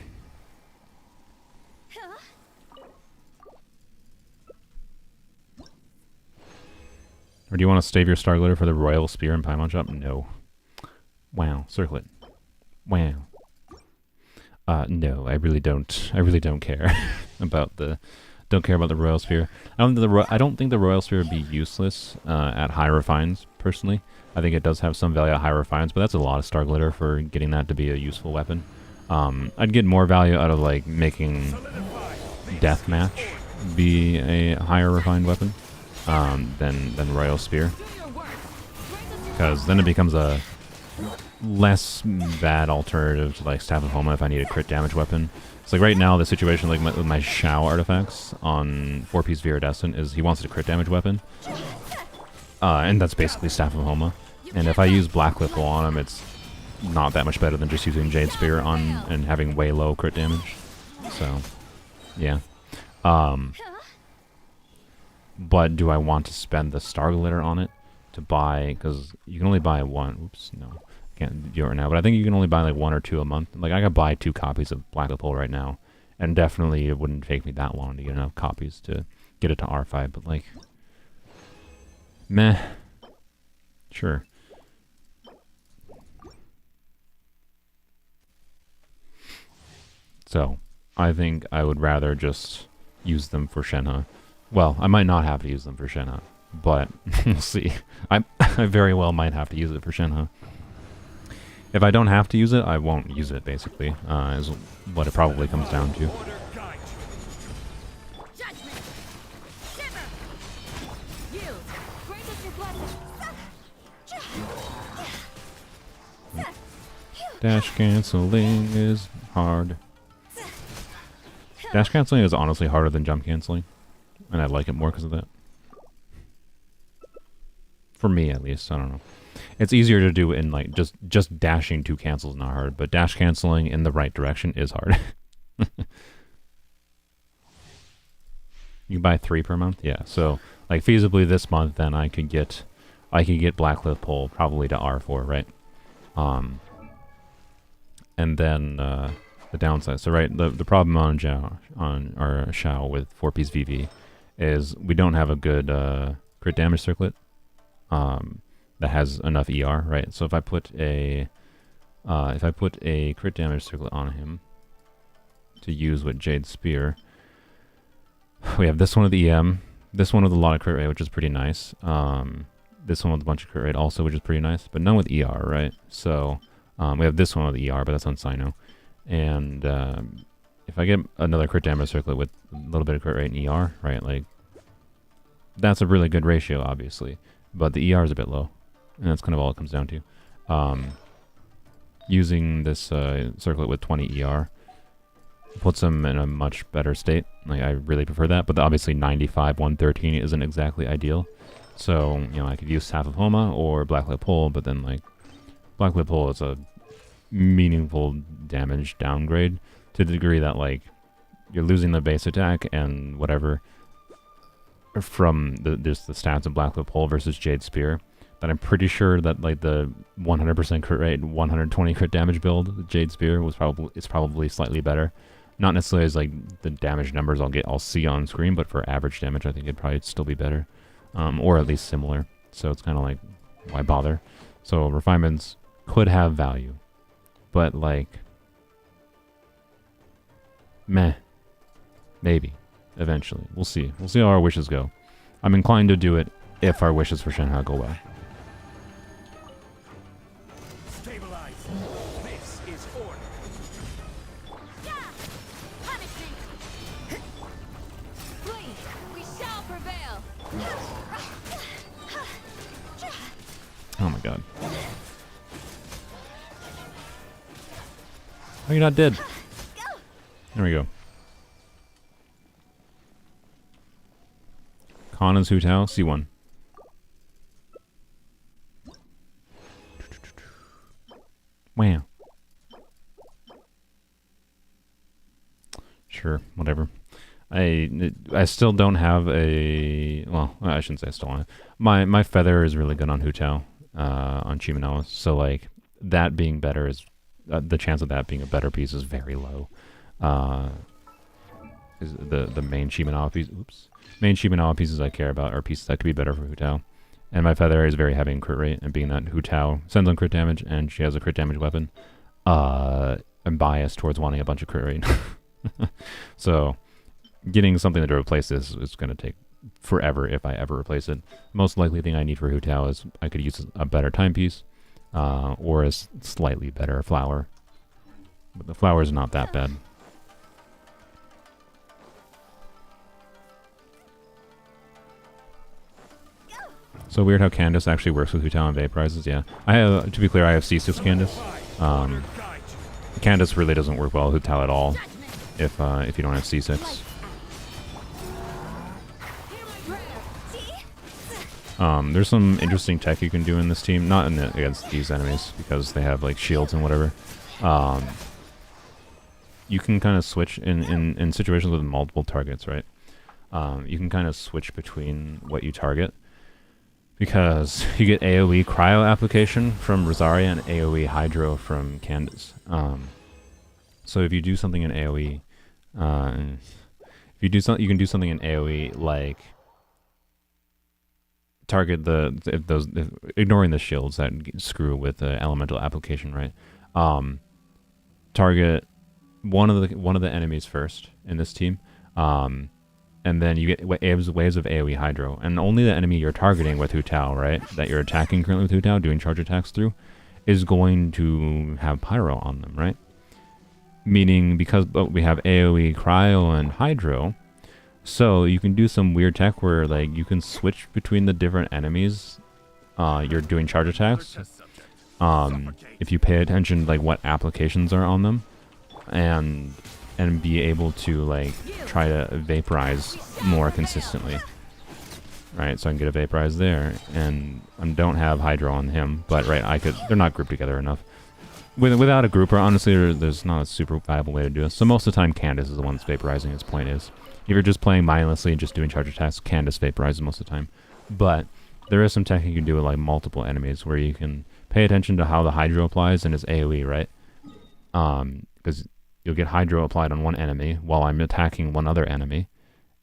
Or do you want to save your Star Glitter for the Royal Spear and Paimon Shop? No. Wow, circle it. Wow. No, I really don't. I really don't care about the. Don't care about the Royal Spear. I don't think the Royal Spear would be useless at high refines. Personally, I think it does have some value at high refines, but that's a lot of Star Glitter for getting that to be a useful weapon. I'd get more value out of like making Deathmatch be a higher refined weapon than Royal Spear, because then it becomes a less bad alternative to like Staff of Homa if I need a crit damage weapon. It's like right now the situation like with my Shao artifacts on 4-piece Viridescent is he wants a crit damage weapon, and that's basically Staff of Homa. And if I use Black Whipple on him, it's not that much better than just using Jade Spear on and having way low crit damage. So, yeah. But do I want to spend the Star Glitter on it to buy? Because you can only buy one. Oops, no, can't do it right now. But I think you can only buy like 1 or 2 a month. Like I could buy 2 copies of Black Whipple right now, And definitely it wouldn't take me that long to get enough copies to get it to R5, but like, meh. Sure. So, I think I would rather just use them for Shenhe. Well, I might not have to use them for Shenhe, but we'll see. I very well might have to use it for Shenhe. If I don't have to use it, I won't use it, basically, is what it probably comes down to. Dash canceling is hard. Dash canceling is honestly harder than jump canceling, and I like it more because of that. For me, at least, I don't know. It's easier to do in like just dashing to cancel is not hard, but dash canceling in the right direction is hard. You buy 3 per month, yeah. So like feasibly this month, then I could get Blackcliff Pole probably to R4, right? And then the downside. So right, the problem on our Shao with 4-piece VV is we don't have a good crit damage circlet that has enough ER, right? So if I put a crit damage circlet on him to use with Jade Spear, we have this one with EM, this one with a lot of crit rate, which is pretty nice. This one with a bunch of crit rate also, which is pretty nice, but none with ER, right? So we have this one with ER, but that's on Sino. And if I get another crit damage circlet with a little bit of crit rate and ER, right, like, that's a really good ratio, obviously. But the ER is a bit low, and that's kind of all it comes down to. Using this circlet with 20 ER puts them in a much better state. Like, I really prefer that, but obviously 95, 113 isn't exactly ideal. So, you know, I could use Staff of Homa or Blackcliff Pole, but then, like, Blackcliff Pole is a meaningful damage downgrade to the degree that, like, you're losing the base attack and whatever from just the stats of Blackcliff Pole versus Jade Spear. That I'm pretty sure that, like, the 100% crit rate, 120 crit damage build, Jade Spear, is probably slightly better. Not necessarily as, like, the damage numbers I'll see on screen, but for average damage, I think it'd probably still be better. Or at least similar. So it's kind of like, why bother? So refinements could have value. But, like, meh. Maybe. Eventually. We'll see. We'll see how our wishes go. I'm inclined to do it if our wishes for Shenhe go well. Stabilize. This is order. We shall prevail. Oh my god. Oh, you're not dead. There we go. Kana's Hu Tao, C1. Wow. Sure, whatever. I still don't have a... Well, I shouldn't say I still don't have. My feather is really good on Hu Tao, on Chiminawa, so, like, that being better is... the chance of that being a better piece is very low. Is the main Chiminawa piece... Oops. Main Chiminawa pieces I care about are pieces that could be better for Hu Tao. And my feather is very heavy in crit rate, and being that Hu Tao sends on crit damage, and she has a crit damage weapon, I'm biased towards wanting a bunch of crit rate. So, getting something to replace this is going to take forever if I ever replace it. Most likely thing I need for Hu Tao is I could use a better timepiece, or a slightly better flower. But the flower is not that bad. So weird how Candace actually works with Hu Tao and vaporizes, yeah. I have, to be clear, I have C6 Candace. Candace really doesn't work well with Hu Tao at all if you don't have C6. There's some interesting tech you can do in this team, not against these enemies, because they have, like, shields and whatever. You can kind of switch in situations with multiple targets, right? You can kind of switch between what you target, because you get AoE cryo application from Rosaria and AoE hydro from Candace. So if you do something in AoE, If you do something, you can do something in AOE like target ignoring the shields that screw with the elemental application, right? Target one of the enemies first in this team, and then you get waves of AOE Hydro, and only the enemy you're targeting with Hu Tao, right, that you're attacking currently with Hu Tao, doing charge attacks through, is going to have Pyro on them, right? Meaning, because we have AOE, Cryo, and Hydro, so you can do some weird tech where like you can switch between the different enemies you're doing charge attacks. If you pay attention like what applications are on them, and be able to like try to vaporize more consistently. Right, so I can get a vaporize there, and I don't have Hydro on him, but right, they're not grouped together enough. Without a grouper, honestly, there's not a super viable way to do it. So most of the time, Candace is the one that's vaporizing. Its point is, if you're just playing mindlessly and just doing charge attacks, Candace vaporizes most of the time. But there is some tech you can do with like multiple enemies where you can pay attention to how the Hydro applies and its AOE, right? Because you'll get Hydro applied on one enemy while I'm attacking one other enemy,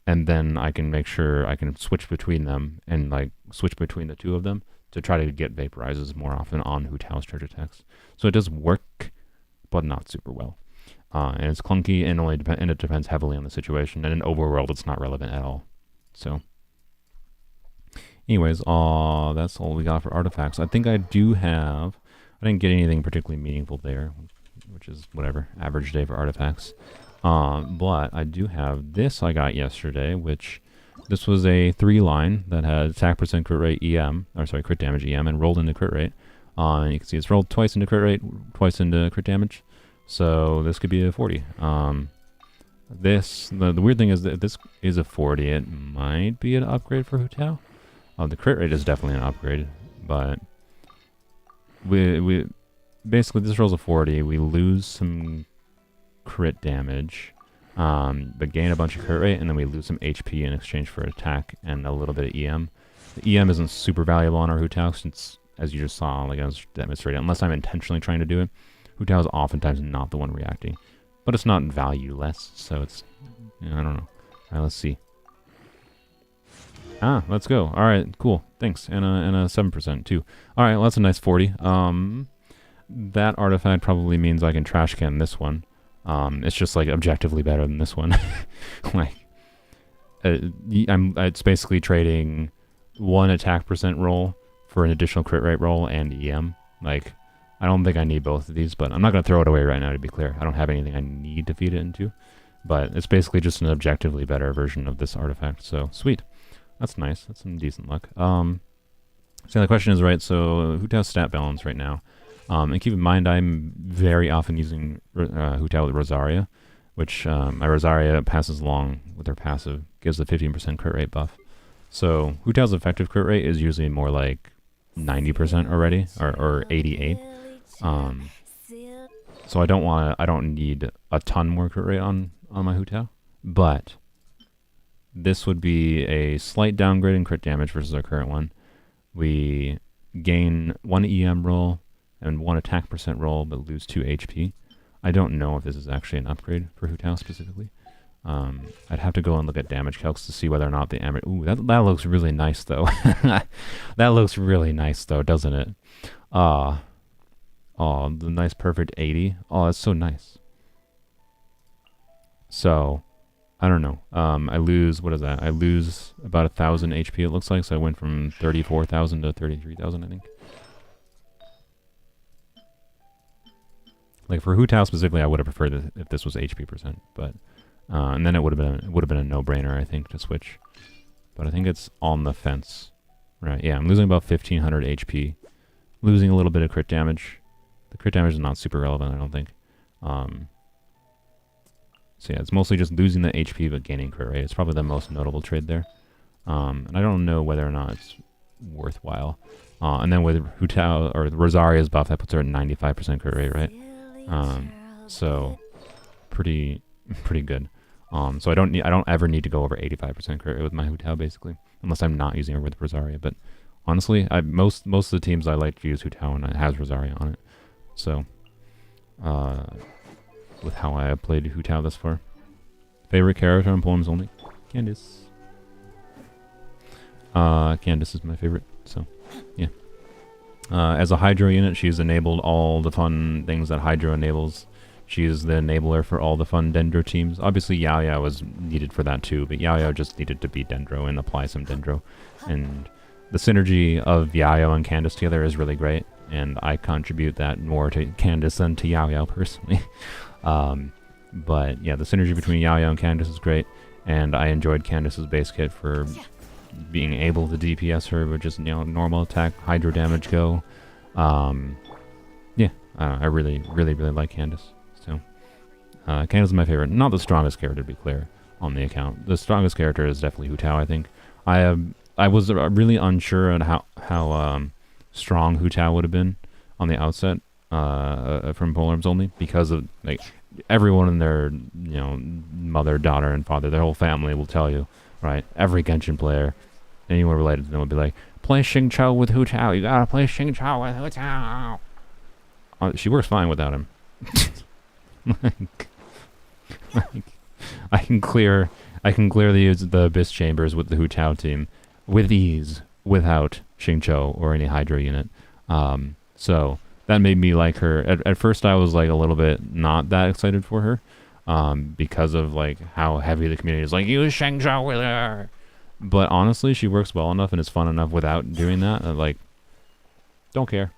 and then I can make sure I can switch between them and like switch between the two of them to try to get vaporizes more often on Hu Tao's charge attacks. So it does work, but not super well. And it's clunky and and it depends heavily on the situation. And in Overworld, it's not relevant at all. So, anyways, that's all we got for artifacts. I think I didn't get anything particularly meaningful there, which is whatever, average day for artifacts. But I do have this I got yesterday, which this was a 3-line that had attack percent crit rate crit damage EM, and rolled into crit rate. And you can see it's rolled twice into crit rate, twice into crit damage. So this could be a 40. The weird thing is that if this is a 40, it might be an upgrade for Hu Tao. The crit rate is definitely an upgrade, but we basically this rolls a 40. We lose some crit damage, but gain a bunch of crit rate, and then we lose some HP in exchange for attack and a little bit of EM. The EM isn't super valuable on our Hu Tao since, as you just saw, like I was demonstrating, unless I'm intentionally trying to do it, Hu Tao is oftentimes not the one reacting. But it's not valueless, so it's, I don't know. Alright, let's see. Let's go. Alright, cool. Thanks. And a 7% too. Alright, well, that's a nice 40. That artifact probably means I can trash can this one. It's just like objectively better than this one. Like, it's basically trading one attack percent roll for an additional crit rate roll and EM. Like, I don't think I need both of these, but I'm not going to throw it away right now, to be clear. I don't have anything I need to feed it into. But it's basically just an objectively better version of this artifact. So, sweet. That's nice. That's some decent luck. So the question is, right, so Hu Tao's stat balance right now. And keep in mind, I'm very often using Hu Tao with Rosaria, which my Rosaria passes along with her passive, gives a 15% crit rate buff. So Hu Tao's effective crit rate is usually more like 90% already, or 88. So I don't need a ton more crit rate on my Hu Tao, but this would be a slight downgrade in crit damage versus our current one. We gain 1 EM roll and 1 attack percent roll, but lose 2 HP. I don't know if this is actually an upgrade for Hu Tao specifically. I'd have to go and look at damage calcs to see whether or not the damage... Ooh, that looks really nice, though. That looks really nice, though, doesn't it? Oh, the nice perfect 80. Oh, that's so nice. So, I don't know. I lose... What is that? I lose about 1,000 HP, it looks like. So I went from 34,000 to 33,000, I think. Like for Hu Tao specifically, I would have preferred it if this was HP percent, but and then it would have been a no-brainer, I think, to switch. But I think it's on the fence, right? Yeah, I'm losing about 1,500 HP, losing a little bit of crit damage. The crit damage is not super relevant, I don't think. So yeah, it's mostly just losing the HP but gaining crit rate. It's probably the most notable trade there, and I don't know whether or not it's worthwhile. And then with Hu Tao or Rosaria's buff, that puts her at 95% crit rate, right? So pretty good. So I don't ever need to go over 85% crit rate with my Hu Tao, basically, unless I'm not using her with Rosaria. But honestly, most of the teams I like to use Hu Tao and it has Rosaria on it. So with how I have played Hu Tao thus far. Favorite character on Poems Only? Candace. Candace is my favorite, so, yeah. As a Hydro unit, she's enabled all the fun things that Hydro enables. She's the enabler for all the fun Dendro teams. Obviously, Yao Yao was needed for that too, but Yao Yao just needed to be Dendro and apply some Dendro. And the synergy of Yao Yao and Candace together is really great, and I contribute that more to Candace than to Yao Yao personally. But yeah, the synergy between Yao Yao and Candace is great, and I enjoyed Candace's base kit for being able to DPS her with just, you know, normal attack, Hydro damage go. Yeah, I really like Candace. So, Candace is my favorite. Not the strongest character, to be clear, on the account. The strongest character is definitely Hu Tao, I think. I was really unsure on how strong Hu Tao would have been on the outset from Polearms Only, because of, like, everyone in their, you know, mother, daughter, and father, their whole family will tell you, right? Every Genshin player, anyone related to them will be like, play Xingqiu with Hu Tao. You gotta play Xingqiu with Hu Tao. She works fine without him. I can clear the Abyss Chambers with the Hu Tao team with ease without Xingqiu or any Hydro unit. So that made me like her. At first I was like a little bit not that excited for her, because of like how heavy the community is like, use Xingqiu with her. But honestly, she works well enough and is fun enough without doing that. Like, don't care.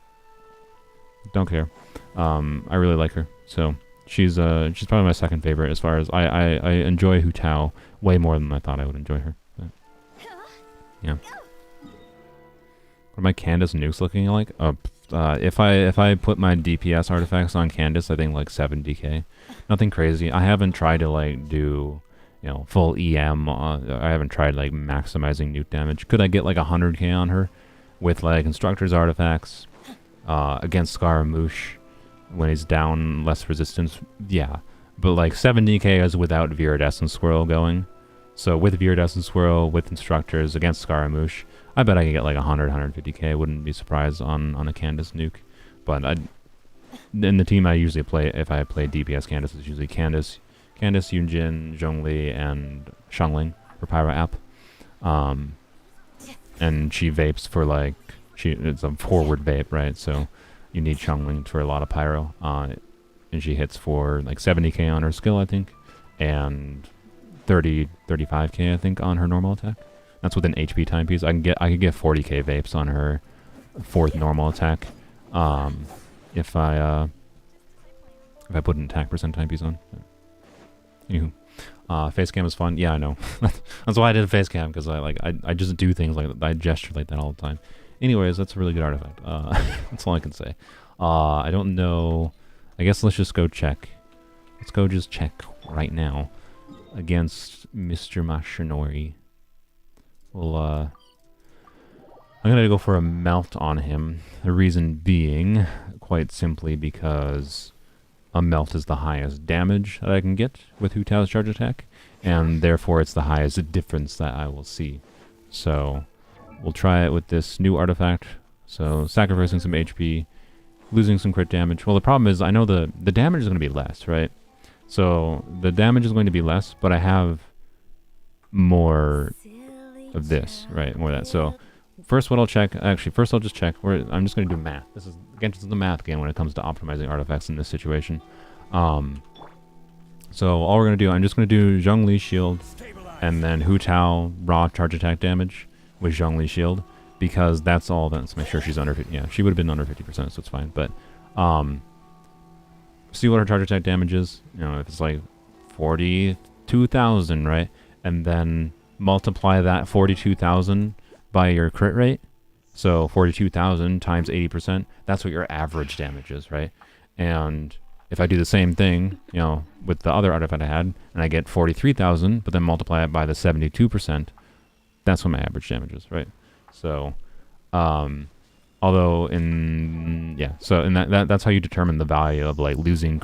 I really like her. So she's probably my second favorite as far as I enjoy Hu Tao way more than I thought I would enjoy her. But, yeah. What are my Candace nukes looking like? If I put my DPS artifacts on Candace, I think like 70k. Nothing crazy. I haven't tried to like do, you know, full EM. I haven't tried like maximizing nuke damage. Could I get like 100k on her with like Instructor's artifacts against Scaramouche when he's down less resistance? Yeah, but like 70k is without Viridescent Swirl going. So with Viridescent Swirl, with Instructors against Scaramouche, I bet I could get like 100, 150k. Wouldn't be surprised on a Candace nuke. But in the team I usually play, if I play DPS Candace, it's usually Candace, Yunjin, Zhongli, and Xiangling for Pyro app. And she vapes for like, it's a forward vape, right? So you need Xiangling for a lot of Pyro. And she hits for like 70k on her skill, I think, and 35k, I think, on her normal attack. That's with an HP timepiece. I could get 40k vapes on her fourth normal attack, if I put an attack percent timepiece on. Anywho, face cam is fun. Yeah, I know. That's why I did a face cam, because I just do things like that. I gesture like that all the time. Anyways, that's a really good artifact. That's all I can say. I don't know. I guess let's just go check. Let's go just check right now against Mr. Mashinori. Well, I'm gonna go for a melt on him. The reason being, quite simply, because a melt is the highest damage that I can get with Hu Tao's charge attack, and therefore it's the highest difference that I will see. So we'll try it with this new artifact. So sacrificing some HP, losing some crit damage. Well, the problem is I know the damage is going to be less, right? So the damage is going to be less, but I have more of this, right? More of that. So first what I'll check, actually first I'll just check, I'm just going to do math. This is, again, just the math game when it comes to optimizing artifacts in this situation. So all we're going to do, I'm just going to do Zhongli shield and then Hu Tao raw charge attack damage with Zhongli shield, because that's all. Let's make sure she's under 50. Yeah, she would have been under 50%, so it's fine. But see what her charge attack damage is. You know, if it's like 42,000, right? And then multiply that 42,000 by your crit rate. So 42,000 times 80%, that's what your average damage is, right? And if I do the same thing, you know, with the other artifact I had, and I get 43,000, but then multiply it by the 72%, that's what my average damage is, right? So, although that's how you determine the value of like losing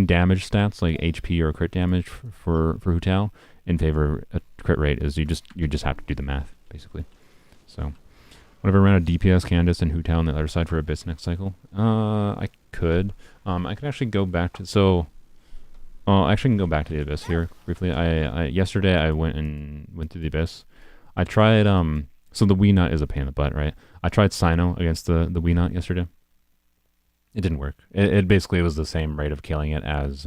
damage stats, like HP or crit damage for Hu Tao, in favor of a crit rate, is you just have to do the math, basically. So whenever I ran a DPS Candace and Hu Tao on the other side for Abyss next cycle, I could actually go back to, so Oh, actually, I can go back to the Abyss here briefly. Yesterday I went through the Abyss. I tried so the Wii Nut is a pain in the butt, right? I tried Sino against the Wii Nut yesterday. It didn't work. It basically was the same rate of killing it as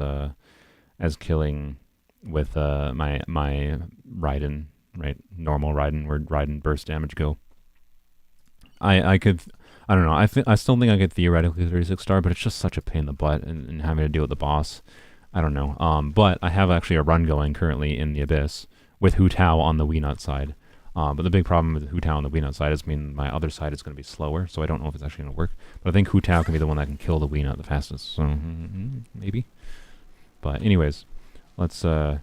killing with my Raiden, right? Normal Raiden, where Raiden burst damage go. I don't know. I still think I could theoretically 36 star, but it's just such a pain in the butt and having to deal with the boss. I don't know. But I have actually a run going currently in the Abyss with Hu Tao on the Wii Nut side. But the big problem with Hu Tao on the Wii Nut side is my other side is going to be slower, so I don't know if it's actually going to work. But I think Hu Tao can be the one that can kill the Wii Nut the fastest, so maybe. But anyways, let's see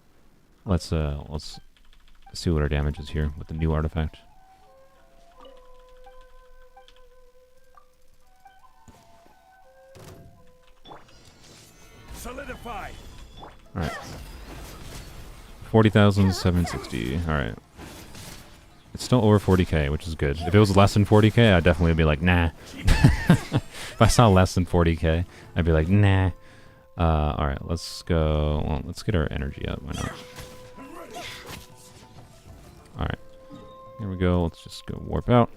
what our damage is here with the new artifact. Solidify. All right. 40,760. All right. It's still over 40k, which is good. If it was less than 40k, I'd definitely be like, nah. If I saw less than 40k, I'd be like, nah. All right, let's go. Well, let's get our energy up. Why not? All right. Here we go. Let's just go warp out.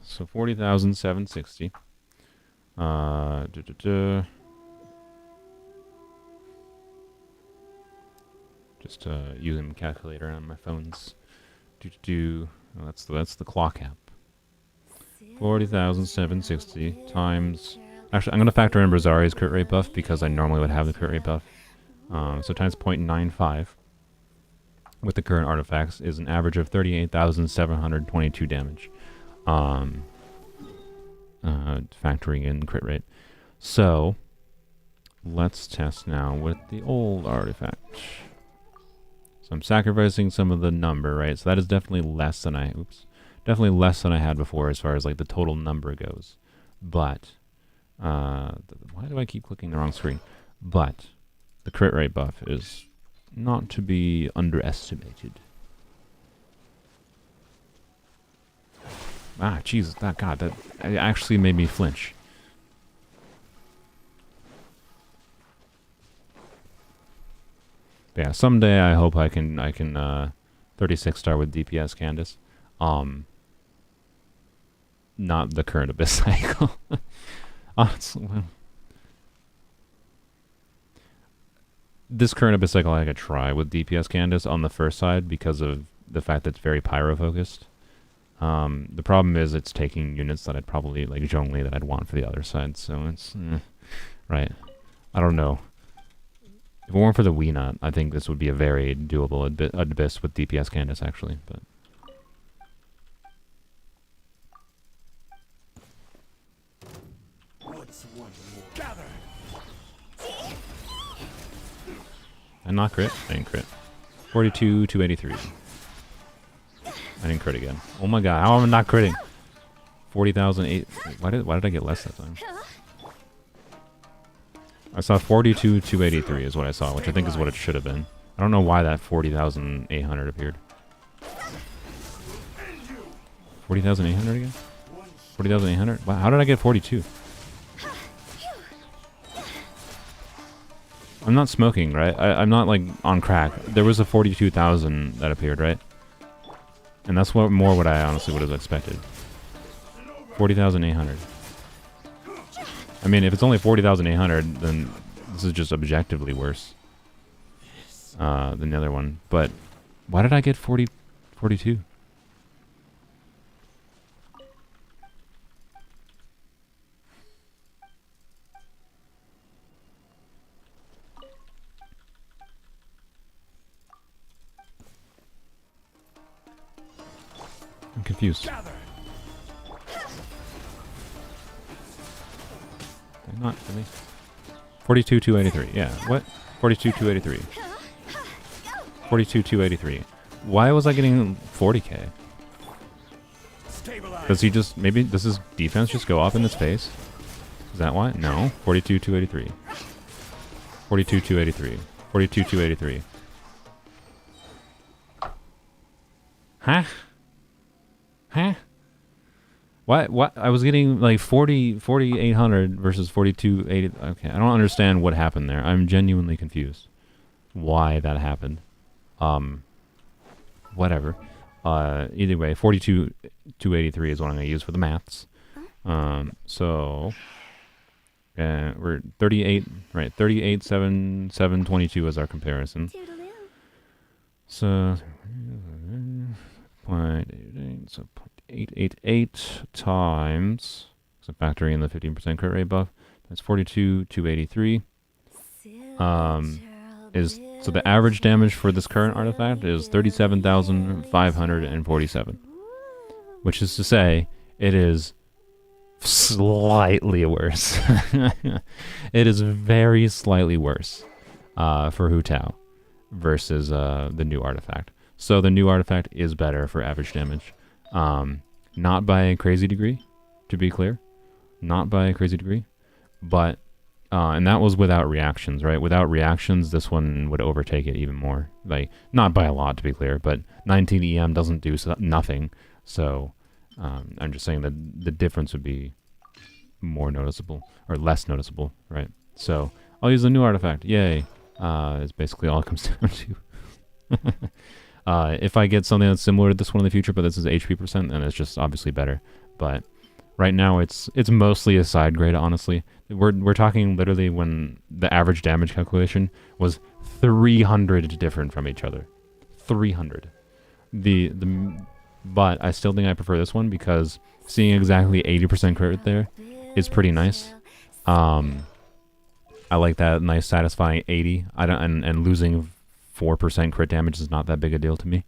So 40,760. Just using the calculator on my phones. Oh, that's the clock app. 40,760 times. Actually, I'm gonna factor in Rosari's crit rate buff because I normally would have the crit rate buff. So times 0.95 with the current artifacts is an average of 38,722 damage. Factoring in the crit rate. So let's test now with the old artifact. So I'm sacrificing some of the number, right? So that is definitely less than I had before as far as like the total number goes. But why do I keep clicking the wrong screen? But the crit rate buff is not to be underestimated. Ah, Jesus, that actually made me flinch. But yeah, someday I hope I can 36 star with DPS Candace. Not the current Abyss cycle. Honestly, well, this current Abyss cycle I could try with DPS Candace on the first side because of the fact that it's very pyro focused. The problem is it's taking units that I'd probably, like Zhongli, that I'd want for the other side, so it's, right. I don't know. If it weren't for the Wii Nut, I think this would be a very doable Abyss with DPS Candace, actually, but... What's one more? Gather. I not crit? I didn't crit. 42, 283. I didn't crit again. Oh my god, how am I not critting? 40,008. Why did I get less that time? I saw 42, 283 is what I saw, which I think is what it should have been. I don't know why that 40,800 appeared. 40,800 again? 40,800? Wow, how did I get 42? I'm not smoking, right? I'm not like on crack. There was a 42,000 that appeared, right? And that's what I honestly would have expected. 40,800. I mean, if it's only 40,800, then this is just objectively worse than the other one. But why did I get 42? I'm confused. Not really. 42, 283. Yeah, what? 42, 283. 42, 283. Why was I getting 40k? Does he just... Maybe does his defense just go up in his face? Is that why? No. 42, 283. 42, 283. 42, 283. Huh? Huh? What? I was getting like 4,800 versus 4,280. Okay, I don't understand what happened there. I'm genuinely confused. Why that happened. Whatever. Either way, 42,283 is what I'm going to use for the maths. So we're 38, right? 38,722 is our comparison. So 0.88, so 0.888 times, so factoring in the 15% crit rate buff, that's 42,283. So the average damage for this current artifact is 37,547, which is to say, it is slightly worse. It is very slightly worse for Hu Tao versus the new artifact. So the new artifact is better for average damage. Not by a crazy degree, to be clear. Not by a crazy degree. But, and that was without reactions, right? Without reactions, this one would overtake it even more. Like, not by a lot, to be clear, but 19 EM doesn't do nothing. So, I'm just saying that the difference would be more noticeable, or less noticeable, right? So, I'll use the new artifact. Yay. It's basically all it comes down to. If I get something that's similar to this one in the future, but this is HP percent, then it's just obviously better. But right now, it's mostly a side grade, honestly. We're talking literally when the average damage calculation was 300 different from each other. 300. But I still think I prefer this one because seeing exactly 80% crit there is pretty nice. I like that nice satisfying 80. And losing 4% crit damage is not that big a deal to me.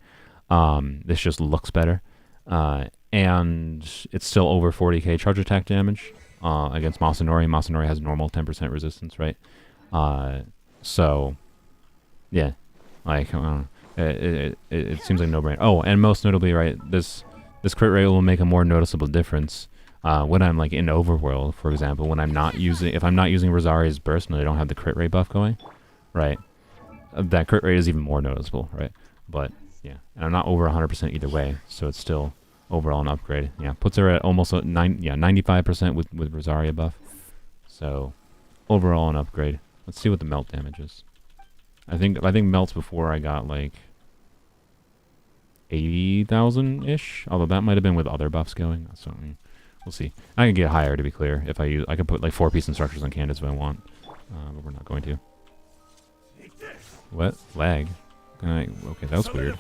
This just looks better. And it's still over 40k charge attack damage against Masanori. Masanori has normal 10% resistance, right? So, yeah. Like, it seems like no-brainer. Oh, and most notably, right, this crit rate will make a more noticeable difference when I'm like in Overworld, for example, when if I'm not using Rosaria's Burst and I don't have the crit rate buff going, right? That crit rate is even more noticeable, right? But yeah, and I'm not over 100% either way, so it's still overall an upgrade. Yeah, puts her at almost 95% with Rosaria buff. So overall an upgrade. Let's see what the melt damage is. I think melts before I got like 80,000 ish, although that might have been with other buffs going. So we'll see. I can get higher to be clear if I can put like 4-piece instructors on candidates if I want, but we're not going to. What? Lag? Okay, that was weird.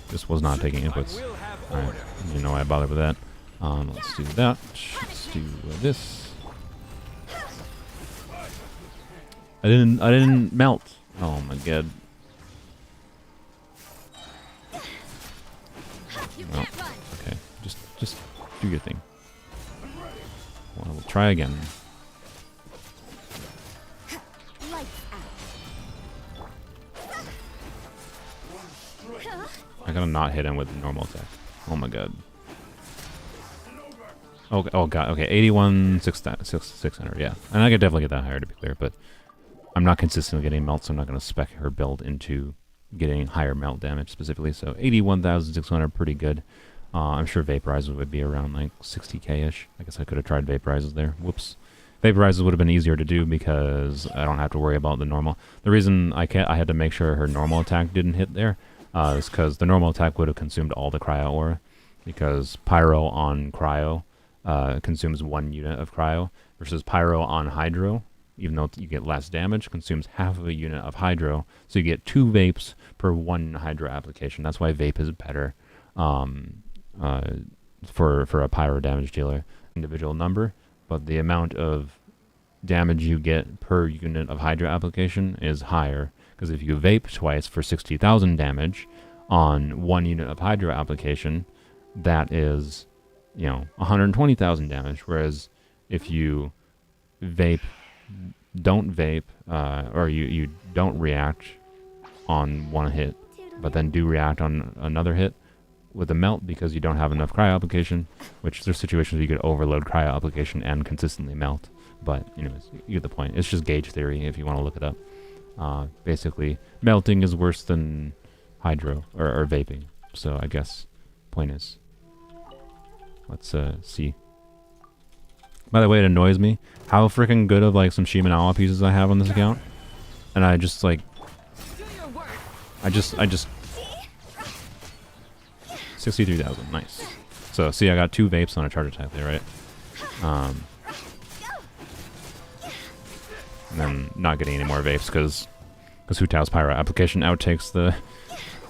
This was not taking inputs. Alright, you know why I bothered with that. Let's do that. Let's do this. I didn't melt. Oh my god. Well, okay. Just do your thing. Well, we'll try again. I gotta not hit him with the normal attack. Oh my god. Okay, oh god, okay, 81,600, yeah. And I could definitely get that higher to be clear, but I'm not consistently getting melt, so I'm not gonna spec her build into getting higher melt damage specifically. So 81,600, pretty good. I'm sure vaporizers would be around like 60k-ish. I guess I could have tried vaporizers there. Whoops. Vaporizers would have been easier to do because I don't have to worry about the normal. The reason I had to make sure her normal attack didn't hit there is because the normal attack would have consumed all the cryo aura, because pyro on cryo consumes 1 unit of cryo versus pyro on hydro, even though you get less damage, consumes half of a unit of hydro, so you get 2 vapes per 1 hydro application. That's why vape is better for a pyro damage dealer individual number, but the amount of damage you get per unit of hydro application is higher, because if you vape twice for 60,000 damage on 1 unit of hydro application, that is, 120,000 damage. Whereas if you don't vape, or you don't react on 1 hit, but then do react on another hit with a melt because you don't have enough cryo application, which there's situations where you could overload cryo application and consistently melt. But anyways, you get the point. It's just gauge theory if you want to look it up. Basically, melting is worse than hydro or vaping. So I guess point is, let's see. By the way, it annoys me how freaking good of like some Shimenawa pieces I have on this account, and I just like, I just 63,000, nice. So see, I got 2 vapes on a charge attack there, right? And then not getting any more vapes because Hu Tao's pyro application outtakes the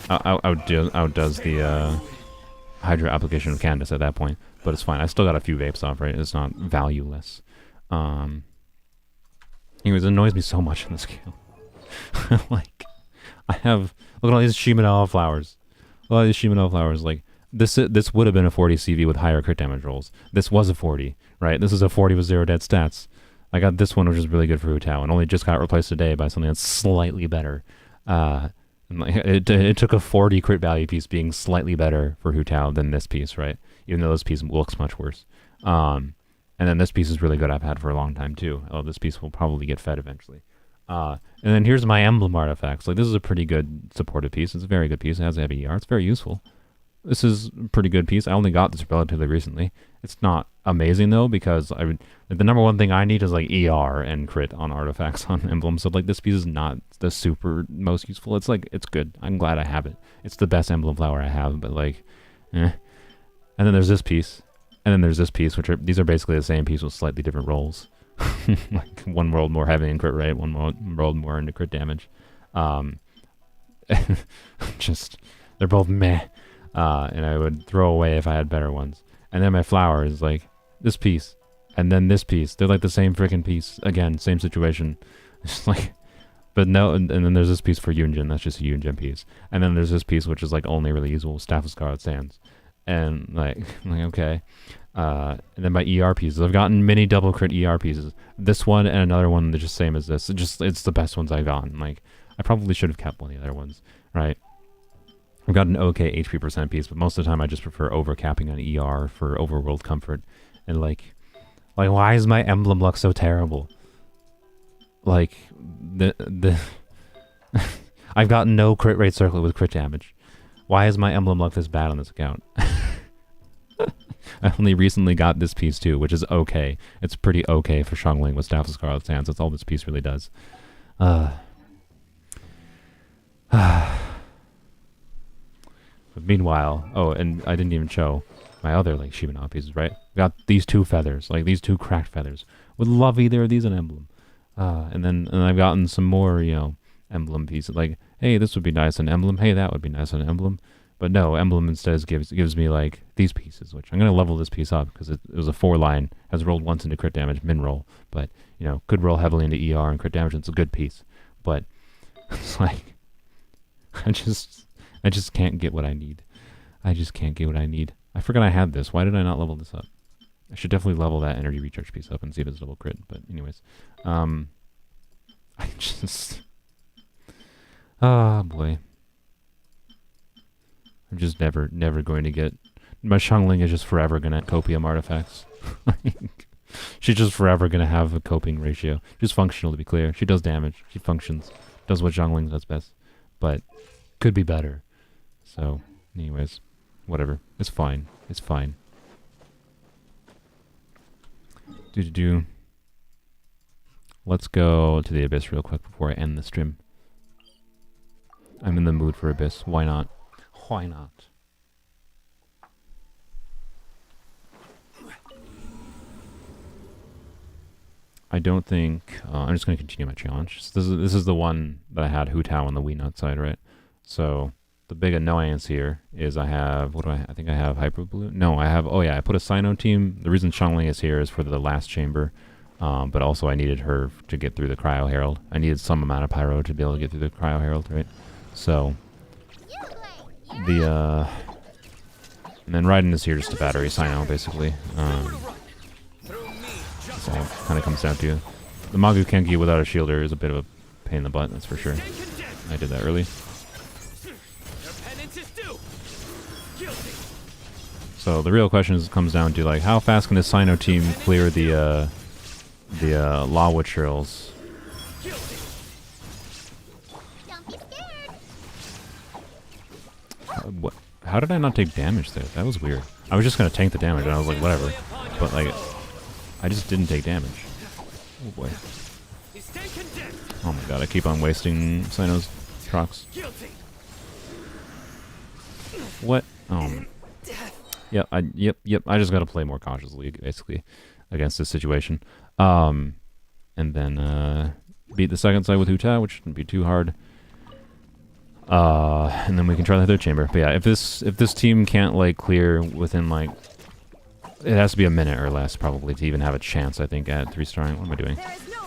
outdoes the Hydra application of Candace at that point. But it's fine. I still got a few vapes off, right? It's not valueless. Anyways, it annoys me so much in this game. Like, I have, look at all these Shimenawa flowers. All these Shimenawa flowers, like, this would have been a 40 CV with higher crit damage rolls. This was a 40, right? This is a 40 with 0 dead stats. I got this one, which is really good for Hu Tao, and only just got replaced today by something that's slightly better. It took a 40 crit value piece being slightly better for Hu Tao than this piece, right? Even though this piece looks much worse. And then this piece is really good. I've had for a long time too. Oh, this piece will probably get fed eventually. And then here's my emblem artifacts. Like, this is a pretty good supported piece. It's a very good piece. It has a heavy ER. It's very useful. This is a pretty good piece. I only got this relatively recently. It's not amazing though, because the number one thing I need is like ER and crit on artifacts on emblems. So like, this piece is not the super most useful. It's like, it's good. I'm glad I have it. It's the best emblem flower I have, but like, eh. And then there's this piece, and then there's this piece, these are basically the same piece with slightly different rolls. Like, one rolled more heavy in crit rate, one rolled more into crit damage. Just, they're both meh. And I would throw away if I had better ones. And then my flower is like this piece, and then this piece. They're like the same freaking piece. Again, same situation. It's like, but no, and then there's this piece for Yunjin. That's just a Yunjin piece. And then there's this piece, which is like only really usable, Staff of Scarlet Sands. And like okay. And then my ER pieces. I've gotten many double crit ER pieces. This one and another one, they're just same as this. It's the best ones I've gotten. Like, I probably should have kept one of the other ones, right? I've got an okay HP percent piece, but most of the time I just prefer overcapping on ER for overworld comfort. And like why is my emblem luck so terrible? Like, I've got no crit rate circlet with crit damage. Why is my emblem luck this bad on this account? I only recently got this piece too, which is okay. It's pretty okay for Xiangling with Staff of Scarlet Sands. That's all this piece really does. But meanwhile, oh, and I didn't even show my other like Shimenawa pieces, right? Got these 2 feathers, like these 2 cracked feathers. Would love either of these an emblem. And I've gotten some more, you know, emblem pieces. Like, hey, this would be nice an emblem. Hey, that would be nice an emblem. But no, emblem instead gives me like these pieces, which I'm gonna level this piece up because it was a 4-line, has rolled once into crit damage, min roll, but you know, could roll heavily into ER and crit damage. And it's a good piece, but it's like I just can't get what I need. I just can't get what I need. I forgot I had this. Why did I not level this up? I should definitely level that energy recharge piece up and see if it's double crit. But anyways, I just, oh boy, I'm just never going to get. My Xiangling is just forever gonna copium artifacts. She's just forever gonna have a coping ratio. Just functional, to be clear. She does damage. She functions. Does what Xiangling does best, but could be better. So, anyways, whatever. It's fine. It's fine. Let's go to the Abyss real quick before I end the stream. I'm in the mood for Abyss. Why not? Why not? I don't think... I'm just going to continue my challenge. So this is the one that I had Hu Tao on the Wii Nut side, right? So the big annoyance here is I have... What do I think I have Hyper Balloon? No, I have... Oh yeah, I put a Sino team. The reason Xiangling is here is for the last chamber. But also I needed her to get through the Cryo Herald. I needed some amount of Pyro to be able to get through the Cryo Herald, right? So... And then Raiden is here just to battery Sino, basically. That's all it kind of comes down to. The Magu Kenki without a shielder is a bit of a pain in the butt, that's for sure. I did that early. So the real question comes down to, like, how fast can this Sino team clear the Law Witch Trails? What? How did I not take damage there? That was weird. I was just gonna tank the damage, and I was like, whatever. But like, I just didn't take damage. Oh boy. Oh my god, I keep on wasting Sino's procs. What? Yep, I just gotta play more cautiously, basically, against this situation. And then, beat the second side with Huta, which shouldn't be too hard. And then we can try the third chamber. But yeah, if this team can't, like, clear within, like... It has to be a minute or less, probably, to even have a chance, I think, at 3-starring. What am I doing?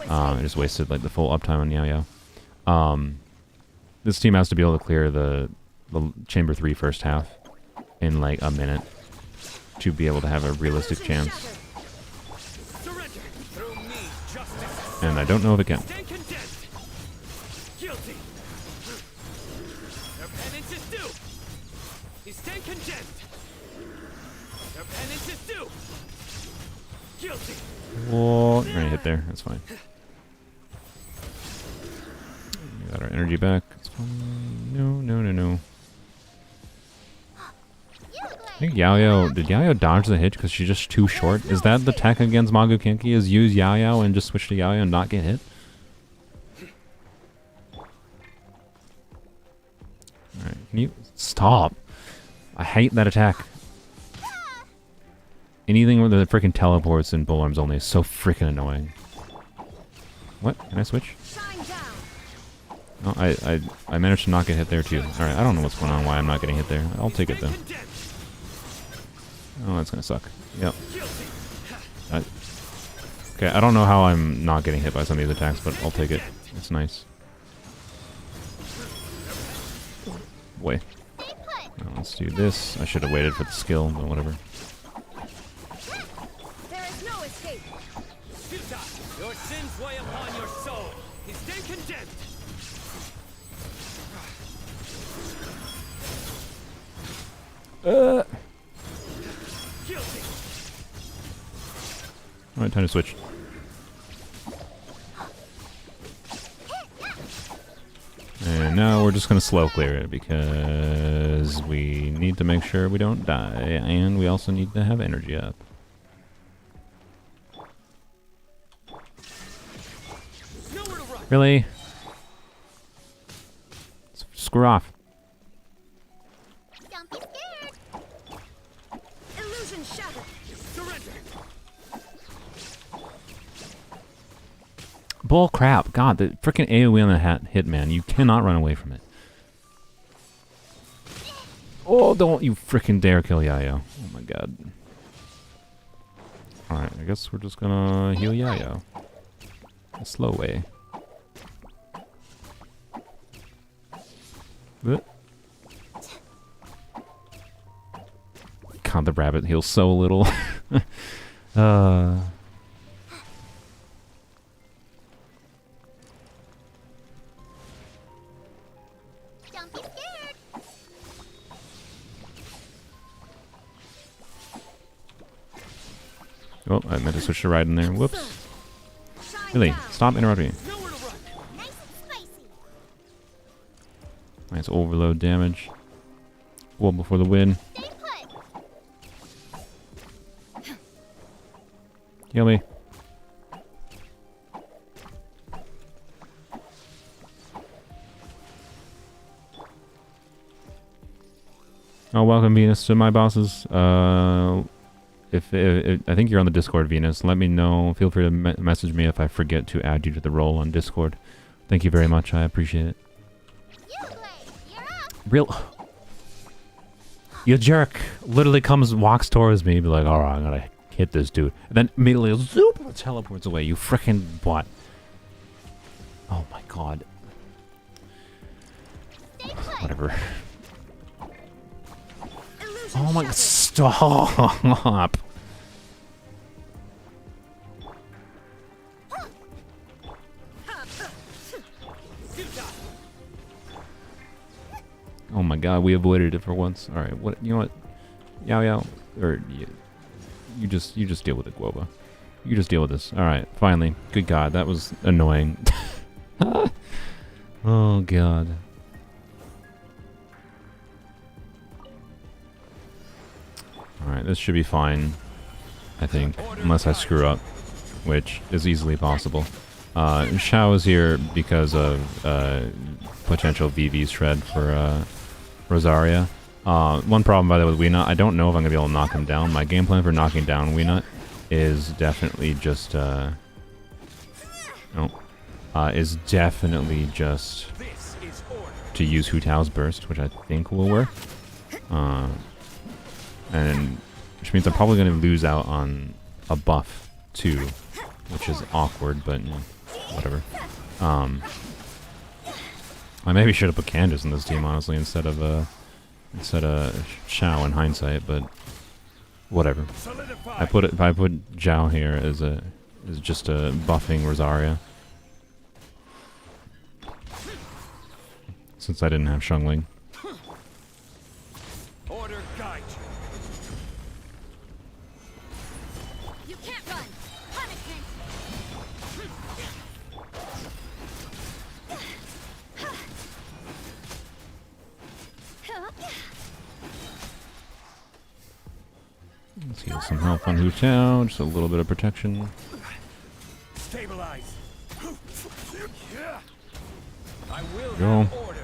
I just wasted, like, the full uptime on Yao. This team has to be able to clear the Chamber 3 first half in, like, a minute to be able to have a realistic chance. And I don't know if it can. Whoa, we're gonna hit there. That's fine. We got our energy back. It's fine. No. I think Yao-Yao... Did Yao-Yao dodge the hit because she's just too short? Is that the tech against Magu Kinki? Is use Yao-Yao and just switch to Yao-Yao and not get hit? Alright, can you... Stop! I hate that attack. Anything with the freaking teleports and bull arms only is so freaking annoying. What? Can I switch? No, I managed to not get hit there too. Alright, I don't know what's going on, why I'm not getting hit there. I'll take it though. Oh, that's gonna suck. Yep. Okay, I don't know how I'm not getting hit by some of these attacks, but I'll take it. It's nice. Boy. Well, let's do this. I should have waited for the skill, but whatever. Your sins weigh upon your soul. He's then condemned. Alright, time to switch. And now we're just gonna slow clear it because we need to make sure we don't die, and we also need to have energy up. Really? Screw off. Don't be scared. Illusion shattered. Surrender. Bull crap. God, the freaking AoE on the hit, man. You cannot run away from it. Oh, don't you freaking dare kill Yao-Yao. Oh my god. Alright, I guess we're just gonna heal Yao-Yao. A slow way. God, the rabbit heals so little. Don't be scared. Oh, I meant to switch to ride in there. Whoops. Really? Stop interrupting me. Nice and spicy. Nice overload damage. Well before the win. Stay put. Heal me. Oh, welcome Venus to my bosses. If I think you're on the Discord, Venus, let me know. Feel free to message me if I forget to add you to the role on Discord. Thank you very much. I appreciate it. Real... You jerk! Literally walks towards me, be like, alright, I'm gonna hit this dude. And then immediately, zoop, teleports away. You frickin' bot. Oh my god. Whatever. Oh my god, stop! Oh my god, we avoided it for once. Alright, what, you know what? Yao-Yao, or you just deal with it, Guoba. You just deal with this. Alright, finally. Good god, that was annoying. Oh god. Alright, this should be fine. I think. Unless I screw up. which is easily possible. Xiao is here because of potential VV shred for Rosaria. One problem, by the way, with Weenut, I don't know if I'm going to be able to knock him down. My game plan for knocking down Weenut is definitely just... is definitely just to use Hu Tao's burst, which I think will work. And which means I'm probably going to lose out on a buff too, which is awkward, but you know, whatever. I maybe should have put Candace in this team, honestly, instead of Xiao in hindsight, but whatever. I put Zhao here as just a buffing Rosaria, since I didn't have Shungling. Order guide You can't run. Punishment. Let's heal some health on Hu Tao, just a little bit of protection. Stabilize. I will Go. have order.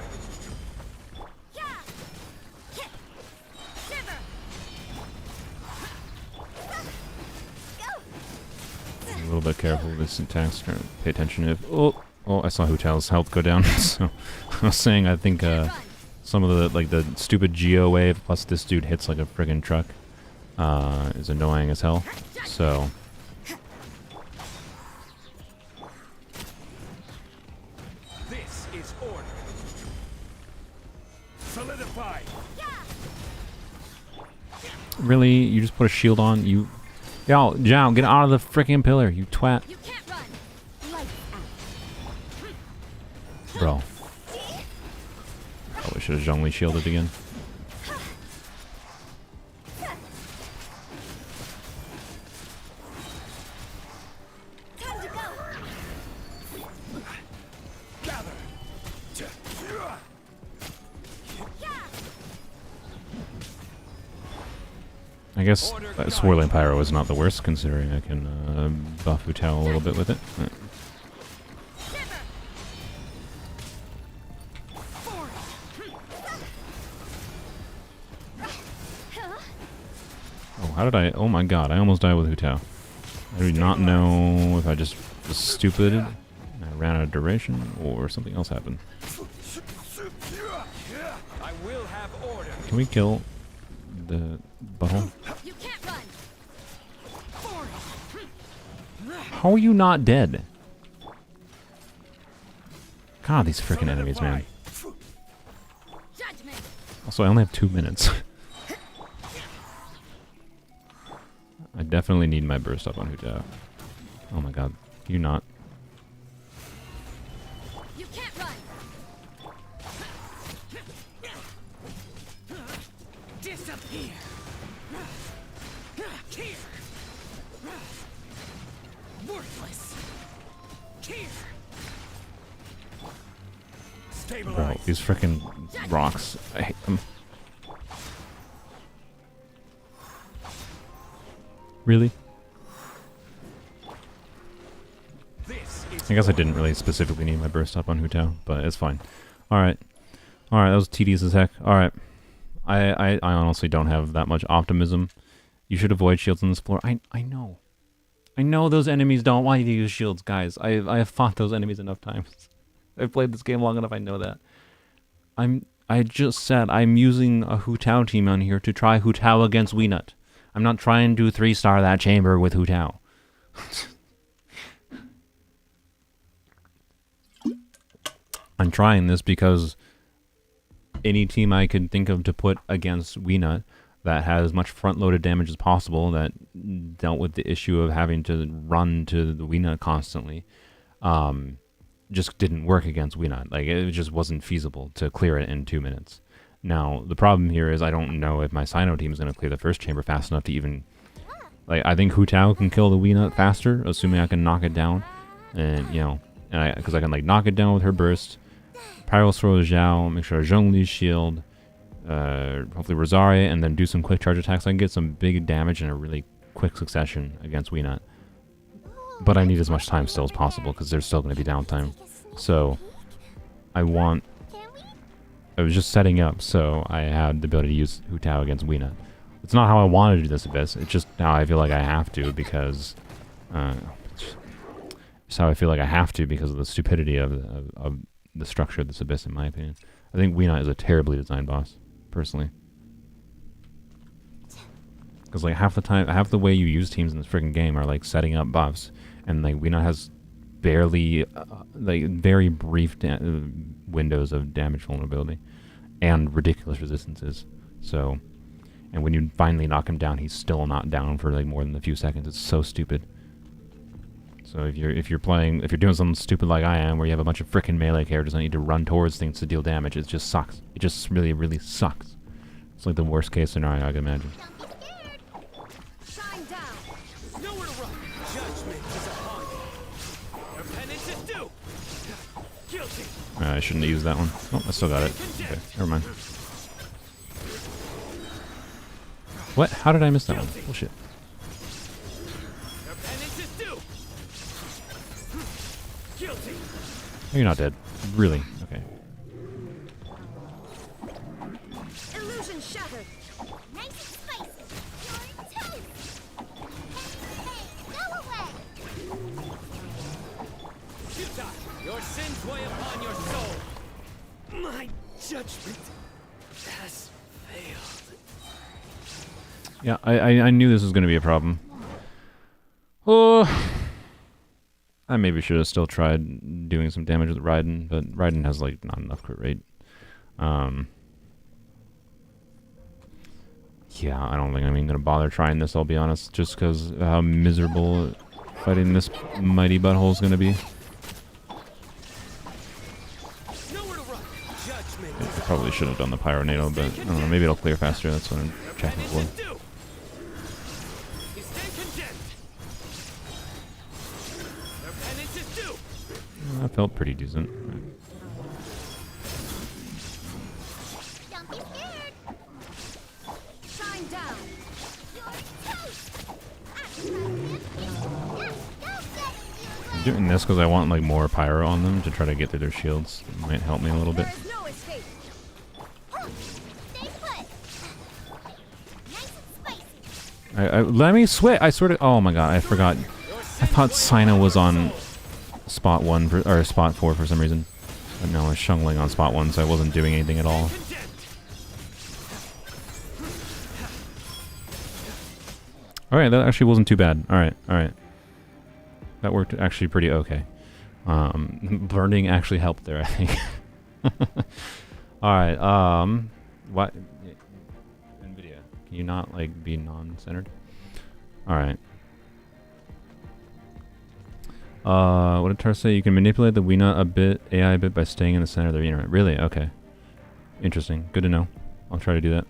A little bit careful with this attacks. Pay attention if... Oh, I saw Hu Tao's health go down. So I was saying I think some of the stupid Geo wave plus this dude hits like a friggin' truck is annoying as hell. So... This is order. Solidify. Really? You just put a shield on? You... Yo, Zhao, get out of the freaking pillar, you twat. You can't run. Lights out. Bro. Probably should have Zhongli shielded again. Time to go. Gather. I guess Swirling Pyro is not the worst, considering I can buff Hu Tao a little bit with it. Oh, how did I... Oh my god, I almost died with Hu Tao. I do not know if I just was stupid and I ran out of duration or something else happened. I will have order. Can we kill the butthole? You can't run. How are you not dead? God, these freaking enemies, man. Judgment. Also, I only have 2 minutes. I definitely need my burst up on Hu Tao. Oh my god. Can you not? You can't run. Disappear. Here. Worthless. Here. Stabilize. Bro, these freaking rocks. I hate them. Really? I guess I didn't really specifically need my burst up on Hu Tao, but it's fine. Alright. Alright, that was tedious as heck. Alright. I honestly don't have that much optimism. You should avoid shields on this floor. I know. I know those enemies don't want you to use shields, guys. I have fought those enemies enough times. I've played this game long enough, I know that. I just said I'm using a Hu Tao team on here to try Hu Tao against Weenut. I'm not trying to 3-star that chamber with Hu Tao. I'm trying this because any team I can think of to put against Weenut that has as much front-loaded damage as possible, that dealt with the issue of having to run to the Weenut constantly, just didn't work against Weenut. Like, it just wasn't feasible to clear it in 2 minutes. Now, the problem here is I don't know if my Sino team is going to clear the first chamber fast enough to even... Like, I think Hu Tao can kill the Weenut faster, assuming I can knock it down. And, you know, because I can, like, knock it down with her burst. Pyro throw Zhao, make sure Zhongli's shield, hopefully Rosaria, and then do some quick charge attacks. I can get some big damage in a really quick succession against Weenut. but I need as much time still as possible because there's still going to be downtime. So I was just setting up so I had the ability to use Hu Tao against Weena. It's not how I wanted to do this Abyss, it's just how I feel like I have to because it's how I feel like I have to because of the stupidity of the structure of this Abyss, in my opinion. I think Weena is a terribly designed boss, personally. Because like half the way you use teams in this freaking game are like setting up buffs, and like Weena has barely, like very brief windows of damage vulnerability, and ridiculous resistances. So, and when you finally knock him down, he's still not down for like more than a few seconds. It's so stupid. So if you're doing something stupid like I am, where you have a bunch of frickin' melee characters that need to run towards things to deal damage, it just sucks. It just really, really sucks. It's like the worst case scenario I can imagine. Shine down. Nowhere to run. Judgment is upon you. Your penance is due. Guilty. I shouldn't have used that one. Oh, I still got it. Okay, never mind. What? How did I miss that one? Bullshit. Your penance is due. Guilty. Oh, you're not dead. Really? Okay. Illusion shattered. Nice and spicy. You're toast. Go away. Utah, your sins weigh upon your soul. My judgment has failed. Yeah, I knew this was going to be a problem. Oh, I maybe should have still tried doing some damage with Raiden, but Raiden has like not enough crit rate. Yeah, I don't think I'm even going to bother trying this, I'll be honest, just because how miserable fighting this mighty butthole is going to be. I probably should have done the Pyronado, but I don't know, maybe it'll clear faster, that's what I'm checking for. That felt pretty decent. Don't be scared. Shine down. You're toast. I'm doing this because I want like more pyro on them to try to get through their shields. It might help me a little bit. There's no escape. Stay put. Nice and spicy. Let me switch. I sort of. Oh my god, I forgot. I thought Sina was on spot 1 or spot 4 for some reason. But no, I was Shungling on spot 1, so I wasn't doing anything at all. Alright, that actually wasn't too bad. Alright. That worked actually pretty okay. Burning actually helped there, I think. Alright, what? NVIDIA, can you not, like, be non-centered? Alright. What did Tar say? You can manipulate the Weena AI a bit by staying in the center of the arena. Really? Okay. Interesting. Good to know. I'll try to do that.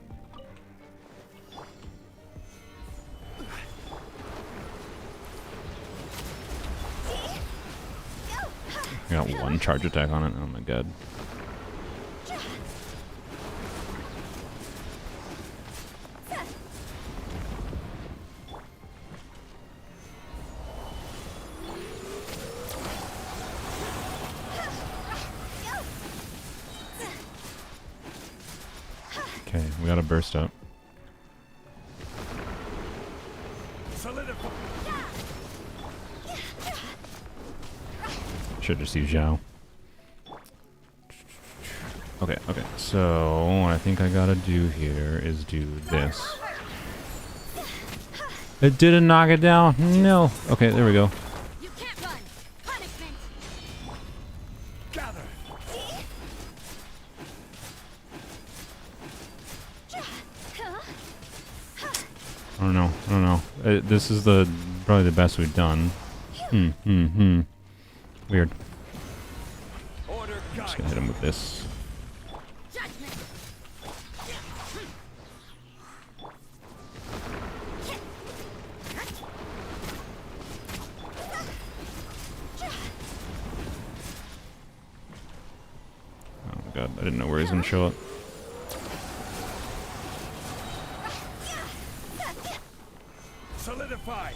I got one charge attack on it. Oh my god. Okay, we got a burst up. Should just use Zhao. Okay, so what I think I gotta do here is do this. It didn't knock it down. No. Okay, there we go. You can't run. Punishment. Gather. I don't know. This is probably the best we've done. Weird. I'm just gonna hit him with this. Oh my god, I didn't know where he's gonna show up. Solidify.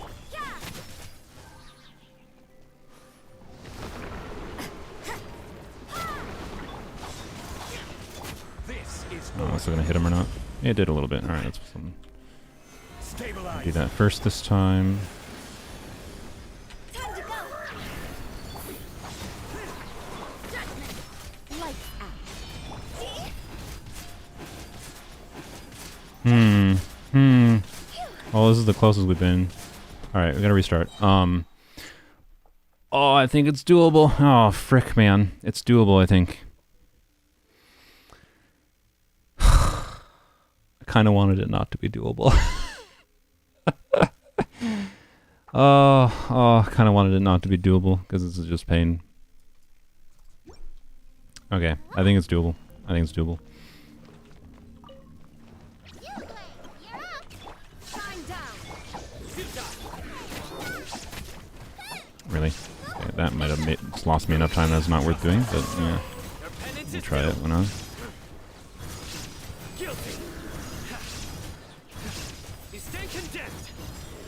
it's still gonna hit him or not. Yeah, it did a little bit. Alright, that's something. Do that first this time. Time to go. Judgment. Lights out. Well, this is the closest we've been. Alright, we gotta restart. Oh, I think it's doable. Oh, frick, man. It's doable, I think. I kind of wanted it not to be doable. I kind of wanted it not to be doable, because this is just pain. Okay, I think it's doable. I think it's doable. Really? Okay, that might have lost me enough time that's not worth doing, but yeah. We'll try it, why not?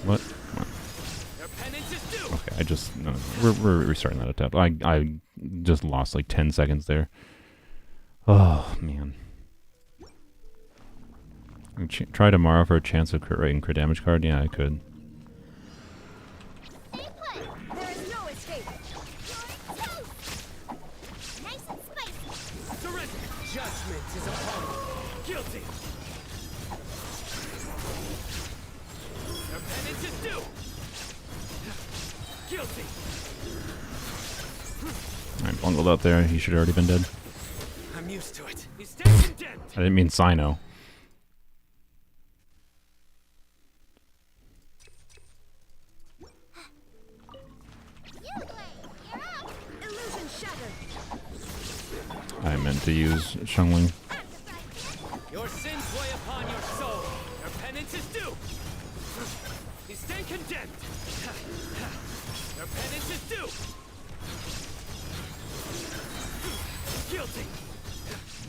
What? Okay, I just... No, we're restarting that attempt. I just lost like 10 seconds there. Oh, man. Try tomorrow for a chance of writing crit damage card? Yeah, I could. Alright, bungled out there. He should have already been dead. I'm used to it. I didn't mean Sino. I meant to use Shungling. Your sins weigh upon your soul. Your penance is due. You stand condemned. Your penance is due. Guilty.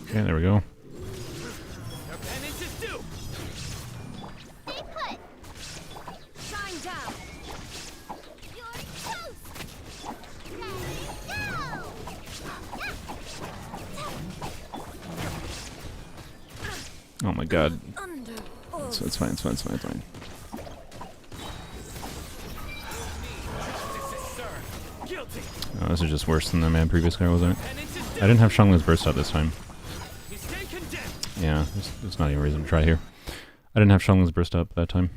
Okay, there we go. Your penance is due. Stay put. Shine down. You're toast. Ready, go. Oh my god. It's fine, it's fine, it's fine, it's fine. Oh, this is just worse than the previous guy, wasn't it? I didn't have Shangling's burst out this time. Yeah, there's not even a reason to try here. I didn't have Shangling's burst up that time.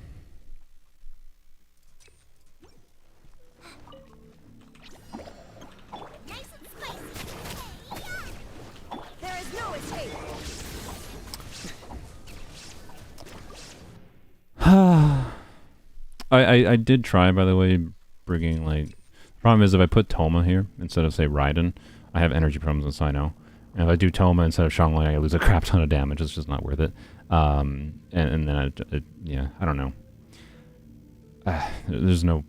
There is no escape. I did try, by the way, bringing, like... The problem is if I put Toma here, instead of, say, Raiden, I have energy problems with Sino. And if I do Toma instead of Shangling, I lose a crap ton of damage. It's just not worth it. And then, yeah, I don't know. There's no...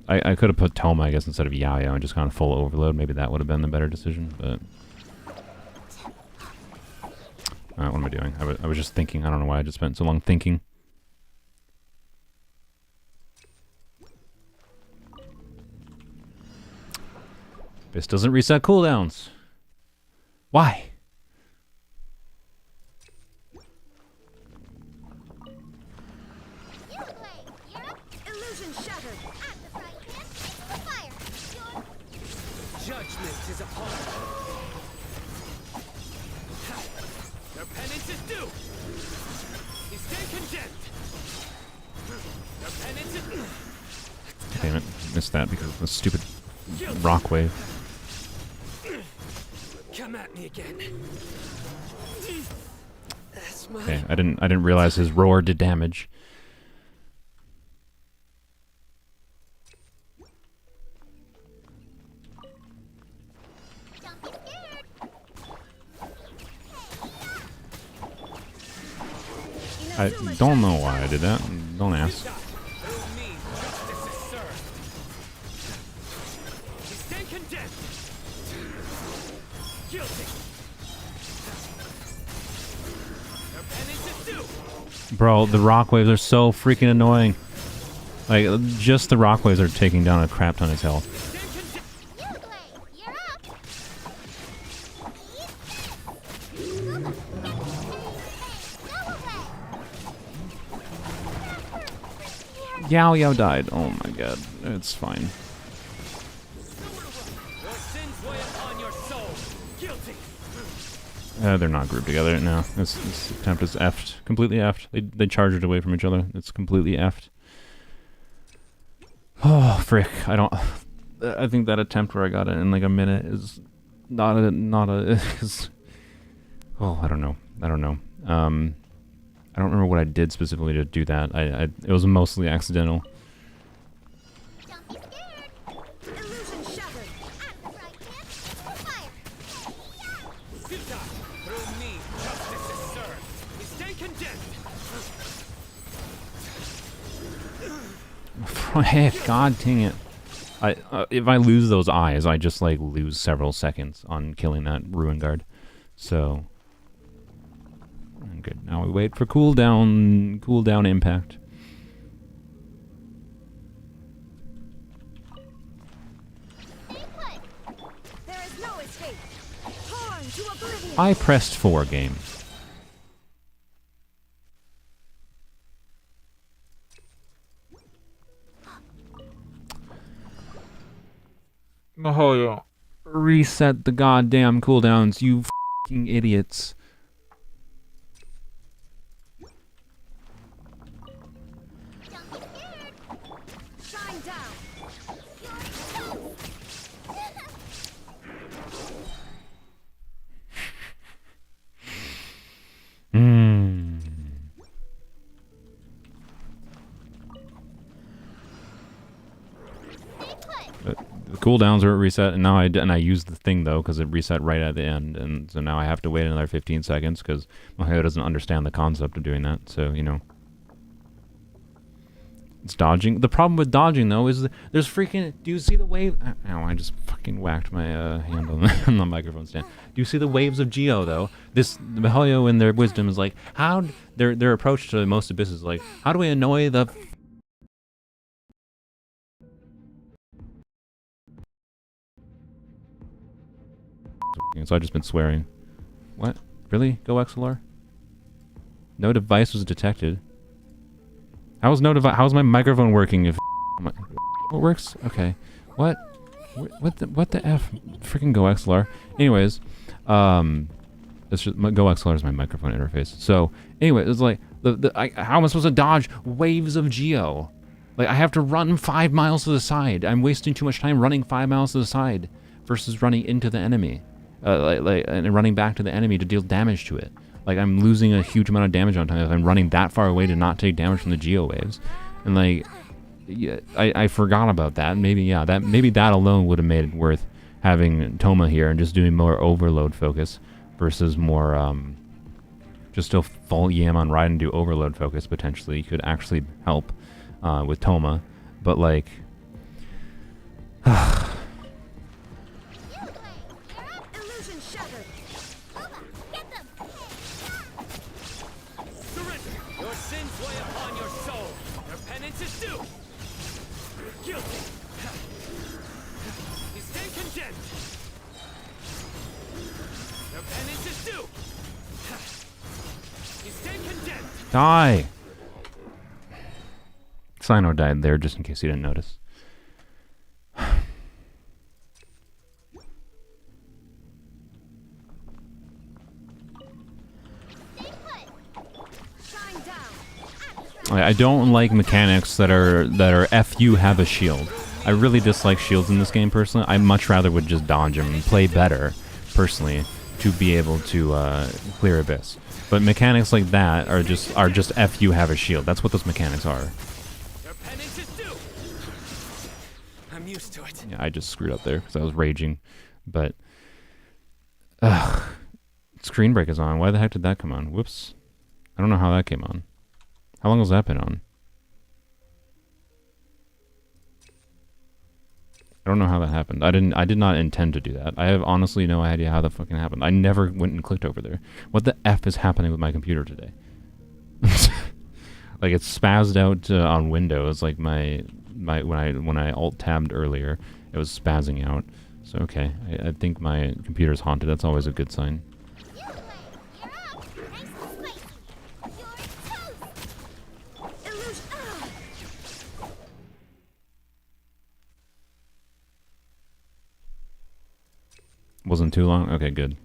I could have put Toma, I guess, instead of Yayo and just gone full overload. Maybe that would have been the better decision, but... what am I doing? I was just thinking. I don't know why I just spent so long thinking. This doesn't reset cooldowns. Why? Illusion shattered. Judgment is upon you. Your penance is due. You stand condemned. Your penance is due. Damn it. Missed that because of the stupid rock wave. Come at me again. That's my... Okay, I didn't realize his roar did damage. I don't know why I did that. Don't ask. Bro, the rock waves are so freaking annoying. Like, just the rock waves are taking down a crap ton of his health. Yao Yao died. Oh my god. It's fine. Your sins weigh upon your soul. Guilty. They're not grouped together. No. This attempt is effed. Completely effed. They charged away from each other. It's completely effed. Oh, frick. I think that attempt where I got it in like a minute is not a is, oh, I don't know. I don't remember what I did specifically to do that. It was mostly accidental. Don't be scared. Illusion shattered. At the right hit. Fire. Suta, through me, justice is served. We stand condemned. Heck, god dang it. If I lose those eyes, I just like lose several seconds on killing that ruin guard. So good. Now we wait for cooldown impact. There is no escape. Torn to oblivion. I pressed 4 game. Oh yeah. Reset the goddamn cooldowns, you fucking idiots. Shine down. The cooldowns are reset, and now I used the thing though because it reset right at the end, and so now I have to wait another 15 seconds because Mahio doesn't understand the concept of doing that. So you know, it's dodging. The problem with dodging though is there's freaking. Do you see the wave? Ow! I just fucking whacked my hand on the microphone stand. Do you see the waves of Geo though? This Mahio in their wisdom is like how their approach to most Abyss is like how do we annoy the. So I've just been swearing. What? Really? Go XLR? No device was detected. How is my microphone working if what works? Okay. What? What the F? Freaking Go XLR. Anyways, it's just Go XLR is my microphone interface. So anyway, it's like how am I supposed to dodge waves of Geo? Like I have to run 5 miles to the side. I'm wasting too much time running 5 miles to the side versus running into the enemy. And running back to the enemy to deal damage to it. Like I'm losing a huge amount of damage on time if I'm running that far away to not take damage from the Geo waves. And like, yeah, I forgot about that. Maybe that alone would have made it worth having Toma here and just doing more overload focus versus more just still fall EM on ride and do overload focus potentially could actually help with Toma, but like. Your sins weigh upon your soul. Your penance is due. Guilty. You stand condemned. Your penance is due. You stand condemned. Die! Sino died there just in case you didn't notice. I don't like mechanics that are FU have a shield. I really dislike shields in this game personally. I much rather would just dodge them and play better, personally, to be able to clear Abyss. But mechanics like that are just FU have a shield. That's what those mechanics are. Your penance is due. I'm used to it. Yeah, I just screwed up there because I was raging. But screen break is on. Why the heck did that come on? Whoops. I don't know how that came on. How long has that been on? I don't know how that happened. I did not intend to do that. I have honestly no idea how that fucking happened. I never went and clicked over there. What the F is happening with my computer today? Like it's spazzed out on Windows. Like my when I alt tabbed earlier, it was spazzing out. So okay, I think my computer's haunted. That's always a good sign. Wasn't too long? Okay, good.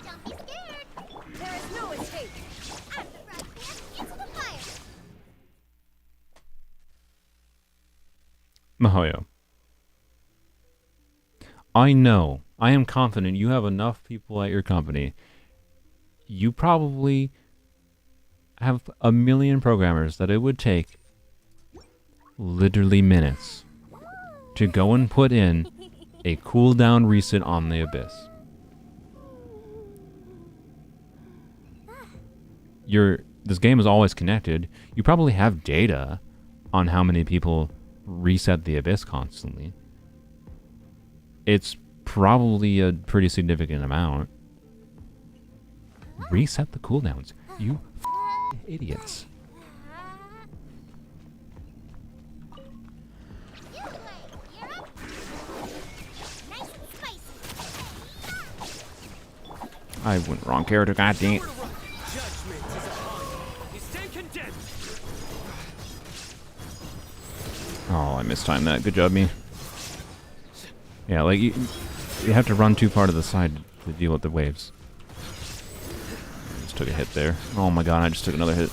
Don't be scared. There is no escape. At the front pit, into the fire. Mahoyo. I know. I am confident you have enough people at your company. You probably have a million programmers that it would take literally minutes to go and put in a cooldown reset on the Abyss. This game is always connected. You probably have data on how many people reset the Abyss constantly. It's probably a pretty significant amount. Reset the cooldowns. You idiots. I went wrong character, god dang it. Oh, I mistimed that. Good job, me. Yeah, like, you have to run too far to the side to deal with the waves. I just took a hit there. Oh my god, I just took another hit.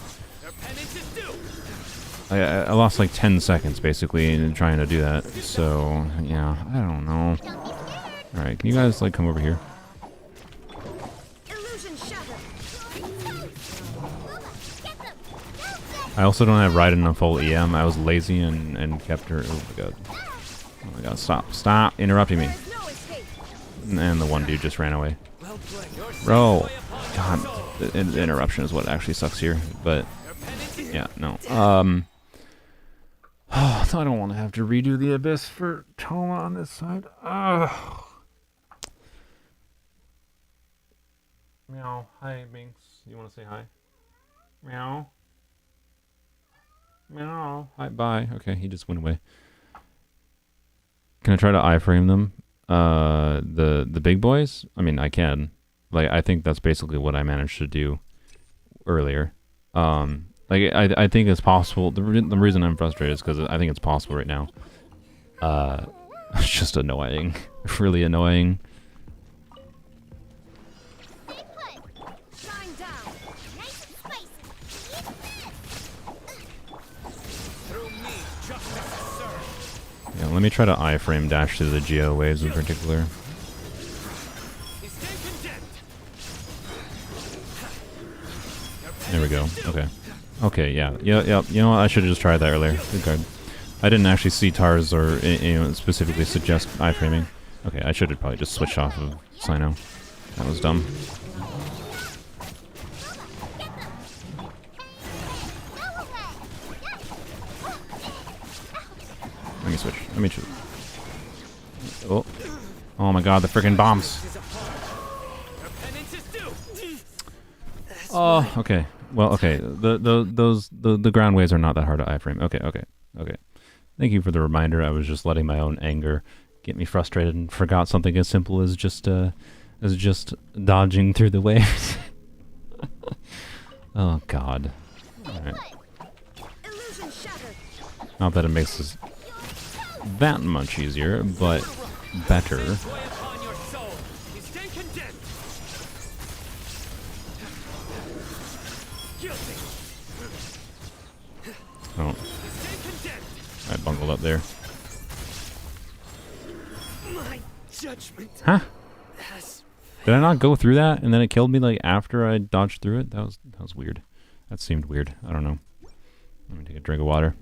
I lost like 10 seconds, basically, in trying to do that. So, yeah, I don't know. Alright, can you guys, like, come over here? I also don't have Raiden on full EM. I was lazy and kept her. Oh my god. Oh my god, stop. Stop interrupting me. And the one dude just ran away. Bro. God, the interruption is what actually sucks here. But, yeah, no. I don't want to have to redo the Abyss for Toma on this side. Meow. Hi, Binks. You want to say hi? Meow. Meow. Hi, bye. Okay, he just went away. Can I try to iframe them? The big boys? I mean, I can. Like, I think that's basically what I managed to do earlier. Like, I think it's possible. The reason I'm frustrated is because I think it's possible right now. It's just annoying. Really annoying. Yeah, let me try to iframe dash through the geo waves in particular. There we go. Okay. Okay, yeah. Yeah, you know what? I should have just tried that earlier. Good card. I didn't actually see TARS or specifically suggest iframing. Okay, I should have probably just switched off of Sino. That was dumb. Let me switch. Let me choose. Oh. Oh my god, the freaking bombs. Oh, okay. Well, okay. The ground waves are not that hard to iframe. Okay, okay, okay. Thank you for the reminder. I was just letting my own anger get me frustrated and forgot something as simple as just dodging through the waves. Oh god. Alright. Not that it makes this that much easier, but better. Oh. I bungled up there. Huh? Did I not go through that and then it killed me like after I dodged through it? That was weird. That seemed weird. I don't know. Let me take a drink of water.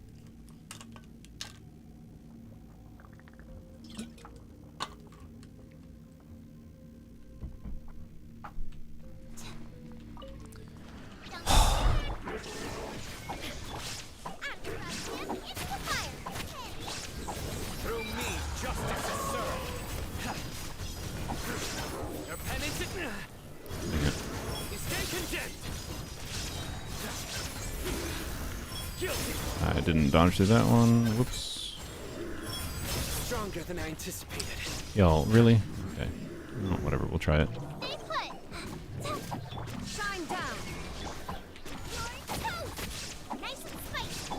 I didn't dodge through that one. Whoops. Stronger than I anticipated. Yo, really? Okay. Oh, whatever, we'll try it. Shine down. Nice and spicy.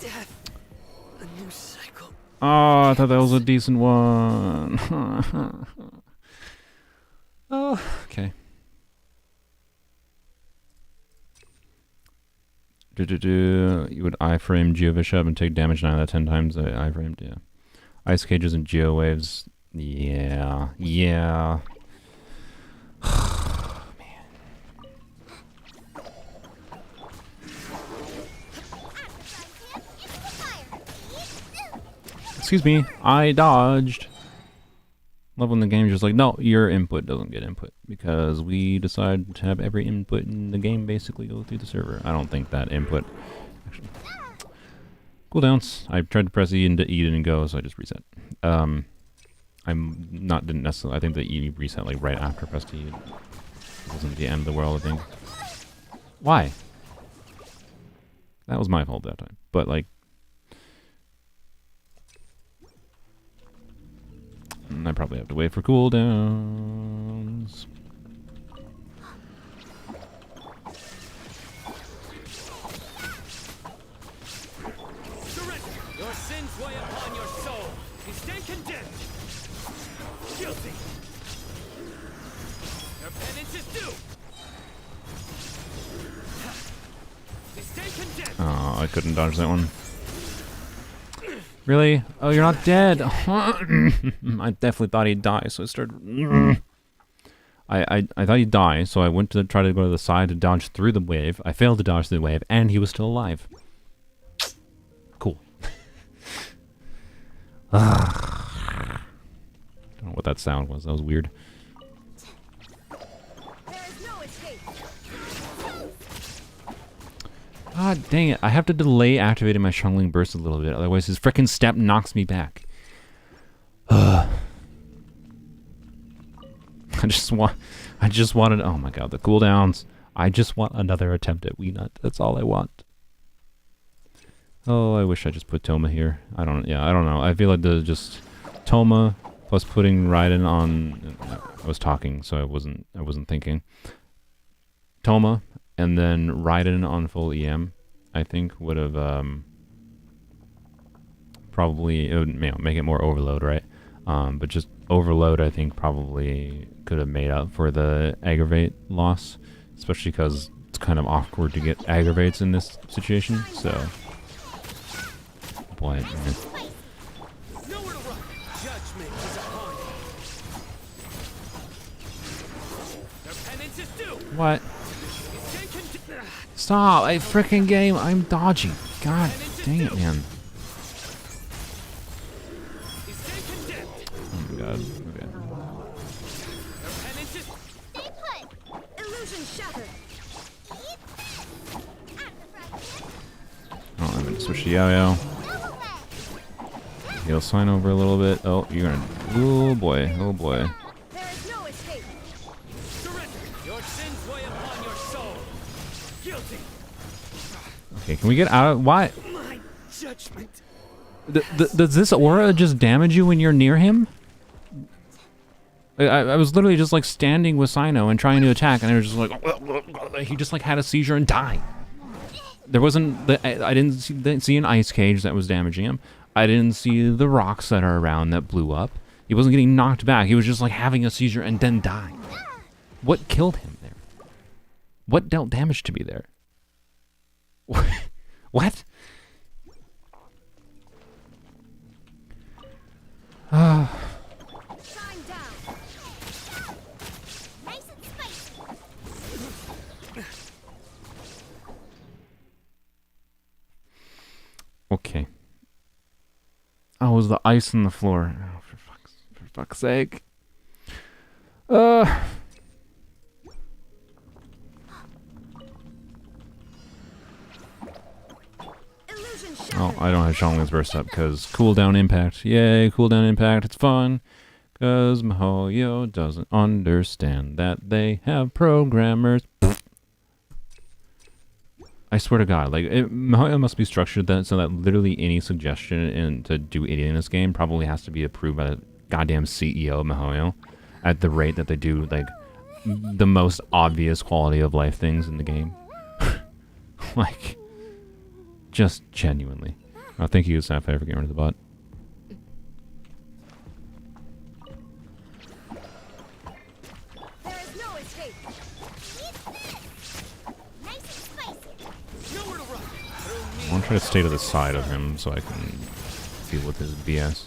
Death. A new cycle. Oh, I thought that was a decent one. Oh, okay. You would iframe Geovishub and take damage 9 out of 10 times. I iframed, yeah. Ice cages and geo waves. Yeah. Yeah. Excuse me, I dodged. Love when the game's just like, no, your input doesn't get input because we decide to have every input in the game basically go through the server. I don't think that input actually. Cooldowns. I tried to press E and E didn't go, so I just reset. Didn't necessarily. I think the E reset like right after press E. It wasn't the end of the world, I think. Why? That was my fault that time. But like. I probably have to wait for cooldowns. Surrender! Your sins weigh upon your soul. You stand condemned. Guilty. Your penance is due. You stand condemned. Oh, I couldn't dodge that one. Really? Oh, you're not dead. I definitely thought he'd die, so I started. I thought he'd die, so I went to try to go to the side to dodge through the wave. I failed to dodge through the wave, and he was still alive. Cool. I don't know what that sound was. That was weird. God dang it. I have to delay activating my Shuttling Burst a little bit, otherwise his frickin' step knocks me back. I just wanted, oh my god, the cooldowns. I just want another attempt at Weenut. That's all I want. Oh, I wish I just put Toma here. I don't know. I feel like just Toma plus putting Raiden on, I was talking, so I wasn't thinking. Toma, and then Raiden on full EM, I think would have probably, it would make it more overload, right? But just overload, I think probably could have made up for the aggravate loss, especially because it's kind of awkward to get aggravates in this situation. So, boy. What? Stop! I frickin' game. I'm dodging. God dang it, man. Oh my god. Okay. Oh, I'm gonna switch to Yo-Yo. He'll sign over a little bit. Oh, you're gonna. Oh boy. Oh boy. Okay, can we get out of why? My judgment. Does this aura just damage you when you're near him? I was literally just like standing with Sino and trying to attack, and I was just like, he just like had a seizure and died. There wasn't I didn't see an ice cage that was damaging him. I didn't see the rocks that are around that blew up. He wasn't getting knocked back. He was just like having a seizure and then dying. What killed him there? What dealt damage to me there? What? Okay. Oh, it was the ice on the floor. Oh, for fuck's sake. Oh, I don't have Shuttling Burst up because cooldown impact. Yay, cooldown impact. It's fun. Because MiHoYo doesn't understand that they have programmers. I swear to God, like MiHoYo must be structured so that literally any suggestion to do anything in this game probably has to be approved by the goddamn CEO of MiHoYo at the rate that they do like the most obvious quality of life things in the game. Like, just genuinely. Oh, thank you, Sapphire, for getting rid of the bot. There is no escape. Nice and spicy. Nowhere to run. I want to try to stay to the side of him so I can deal with his BS.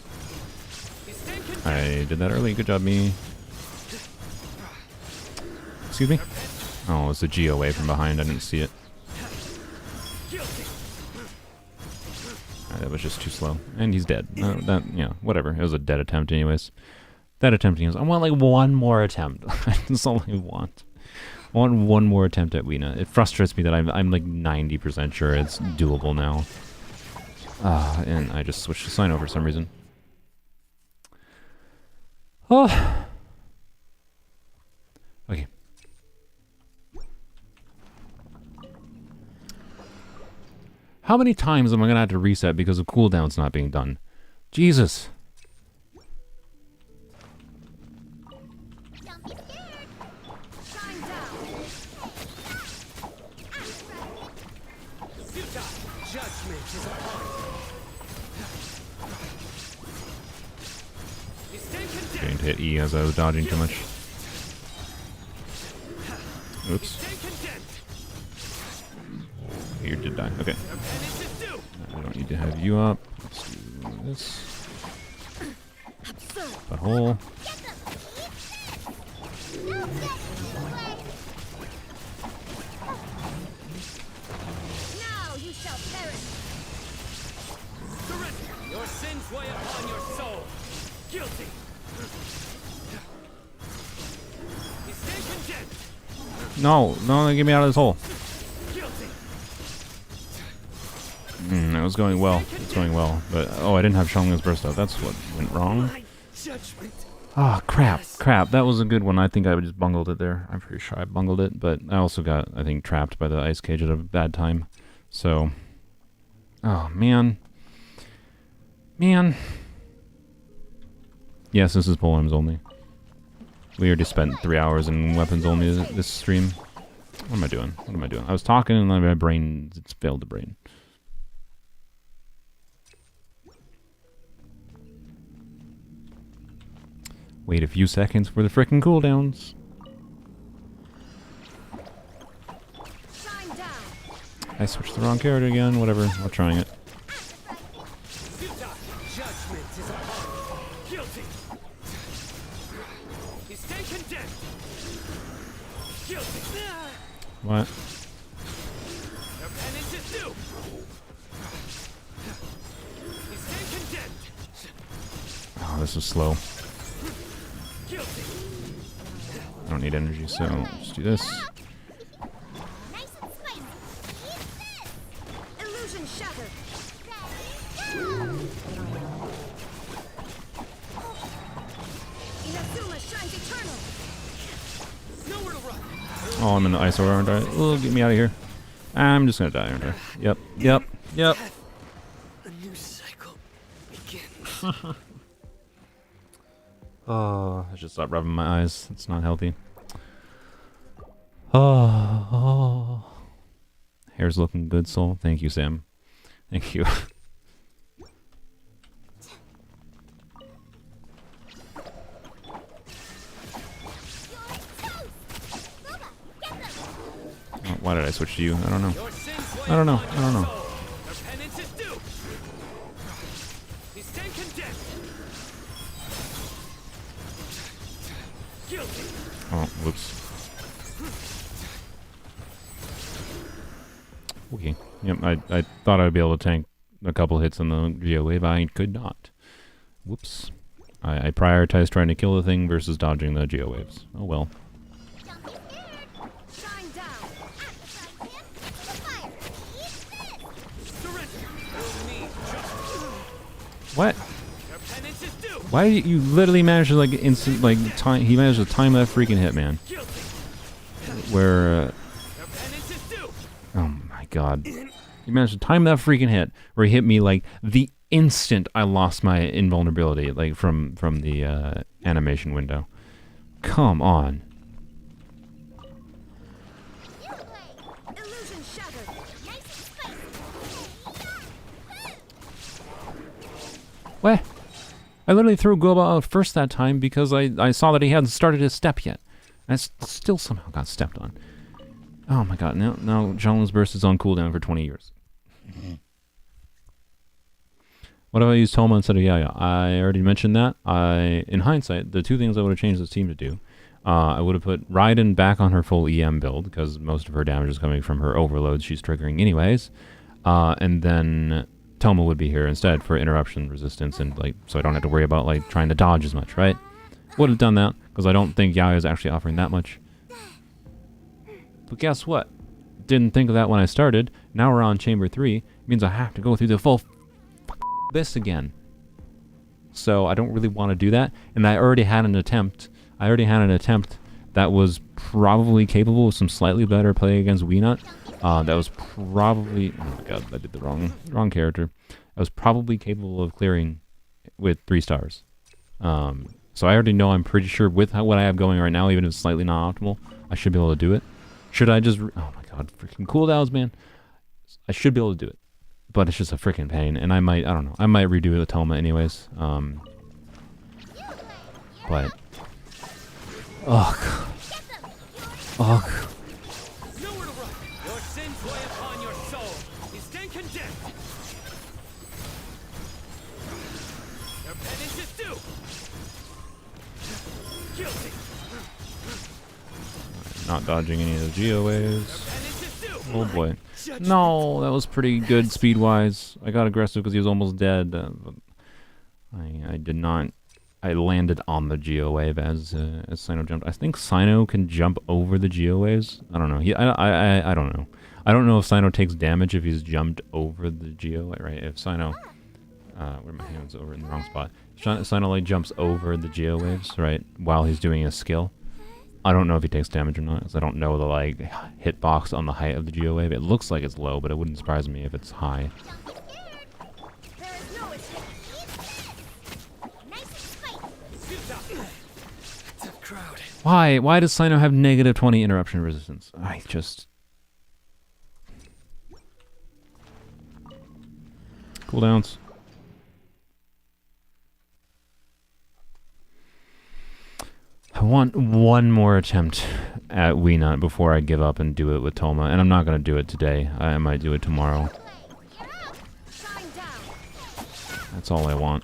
I did that early. Good job, me. Excuse me? Oh, it's a GOA from behind. I didn't see it. That was just too slow. And he's dead. Yeah, whatever. It was a dead attempt anyways. That attempt, I want like one more attempt. That's all I want. I want one more attempt at Weena. It frustrates me that I'm like 90% sure it's doable now. And I just switched to Sino for some reason. Oh. Okay. How many times am I gonna have to reset because of cooldowns not being done? Jesus. Don't be scared. Shine down. Judgment is upon you. Stand condemned. Getting to hit E as I was dodging too much. Oops. You did die. Okay. I don't need to have you up. Let's do this. Butthole. Now you shall perish. Surrender. Your sins weigh upon your soul. Guilty. You stand condemned. No, get me out of this hole. That was going well. It's going well. But, oh, I didn't have Shunling's burst out. That's what went wrong. Ah, crap. That was a good one. I think I just bungled it there. I'm pretty sure I bungled it. But I also got, I think, trapped by the ice cage at a bad time. So, oh, man. Yes, this is Polems only. We already spent 3 hours in weapons only this stream. What am I doing? I was talking and then my brain, it's failed the brain. Wait a few seconds for the frickin' cooldowns. I switched the wrong character again. Whatever, I'm trying it. What? Oh, this is slow. I don't need energy, so let's do this. Nice and spicy. Illusion shattered. Inazuma shines eternal. Nowhere to run. Oh, I'm in the ice aura, aren't I? Oh, get me out of here. I'm just gonna die, aren't I? Yep. A new cycle begins. Oh, I should stop rubbing my eyes. It's not healthy. Oh. Hair's looking good, Soul. Thank you, Sam. Thank you. Why did I switch to you? I don't know. I don't know. Oh, whoops. Okay. Yep, I thought I'd be able to tank a couple hits on the GeoWave. I could not. Whoops. I prioritized trying to kill the thing versus dodging the GeoWaves. Oh well. What? Why did you literally manage to like instant like time? He managed to time that freaking hit, man. Where? Oh my god! He managed to time that freaking hit where he hit me like the instant I lost my invulnerability, like from the animation window. Come on. What? I literally threw Goba out first that time because I saw that he hadn't started his step yet. And I still somehow got stepped on. Oh my god, now Jalen's burst is on cooldown for 20 years. What if I use Toma instead of Yaya? I already mentioned that. In hindsight, the two things I would have changed this team to do, I would have put Raiden back on her full EM build, because most of her damage is coming from her overloads she's triggering anyways. And then Toma would be here instead for interruption resistance, and like so I don't have to worry about like trying to dodge as much, right? Would have done that, because I don't think Yaya is actually offering that much. But guess what? Didn't think of that when I started. Now we're on Chamber 3. It means I have to go through the full this again. So I don't really want to do that. And I already had an attempt. That was probably capable of some slightly better play against Weenut. That was probably... Oh my god, I did the wrong character. I was probably capable of clearing with 3 stars. So I already know, I'm pretty sure with what I have going right now, even if it's slightly not optimal, I should be able to do it. Should I just... Oh my god, freaking cooldowns, man. I should be able to do it. But it's just a freaking pain. And I don't know. I might redo it with Toma anyways. But... Oh god. Oh god. Nowhere to run. Your sins weigh upon your soul. You stand condemned. Your penance is due. Guilty. Not dodging any of the Geo waves. Oh boy. No, that was pretty good speed-wise. I got aggressive because he was almost dead. But I did not... I landed on the Geo wave as Sino jumped. I think Sino can jump over the Geo waves. I don't know. I don't know. I don't know if Sino takes damage if he's jumped over the Geo, right? If Sino... where my hand's over in the wrong spot. Sino like jumps over the Geo waves, right? While he's doing a skill. I don't know if he takes damage or not, because I don't know the like hitbox on the height of the Geo wave. It looks like it's low, but it wouldn't surprise me if it's high. Why? Why does Sino have negative 20 interruption resistance? I just... Cooldowns. I want one more attempt at Weenut before I give up and do it with Toma, and I'm not going to do it today. I might do it tomorrow. That's all I want.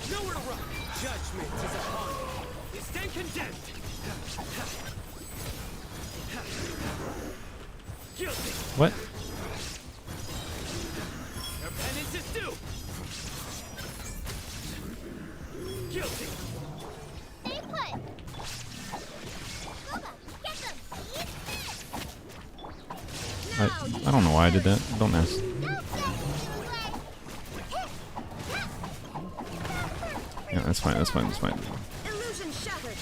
Nowhere to run. Judgment is upon you. You stand condemned. Guilty. What? Your penance is due. Guilty. Stay put. Goba, get them. I don't know why I did that. Don't ask. Yeah, that's fine, that's fine, that's fine. Illusion shattered.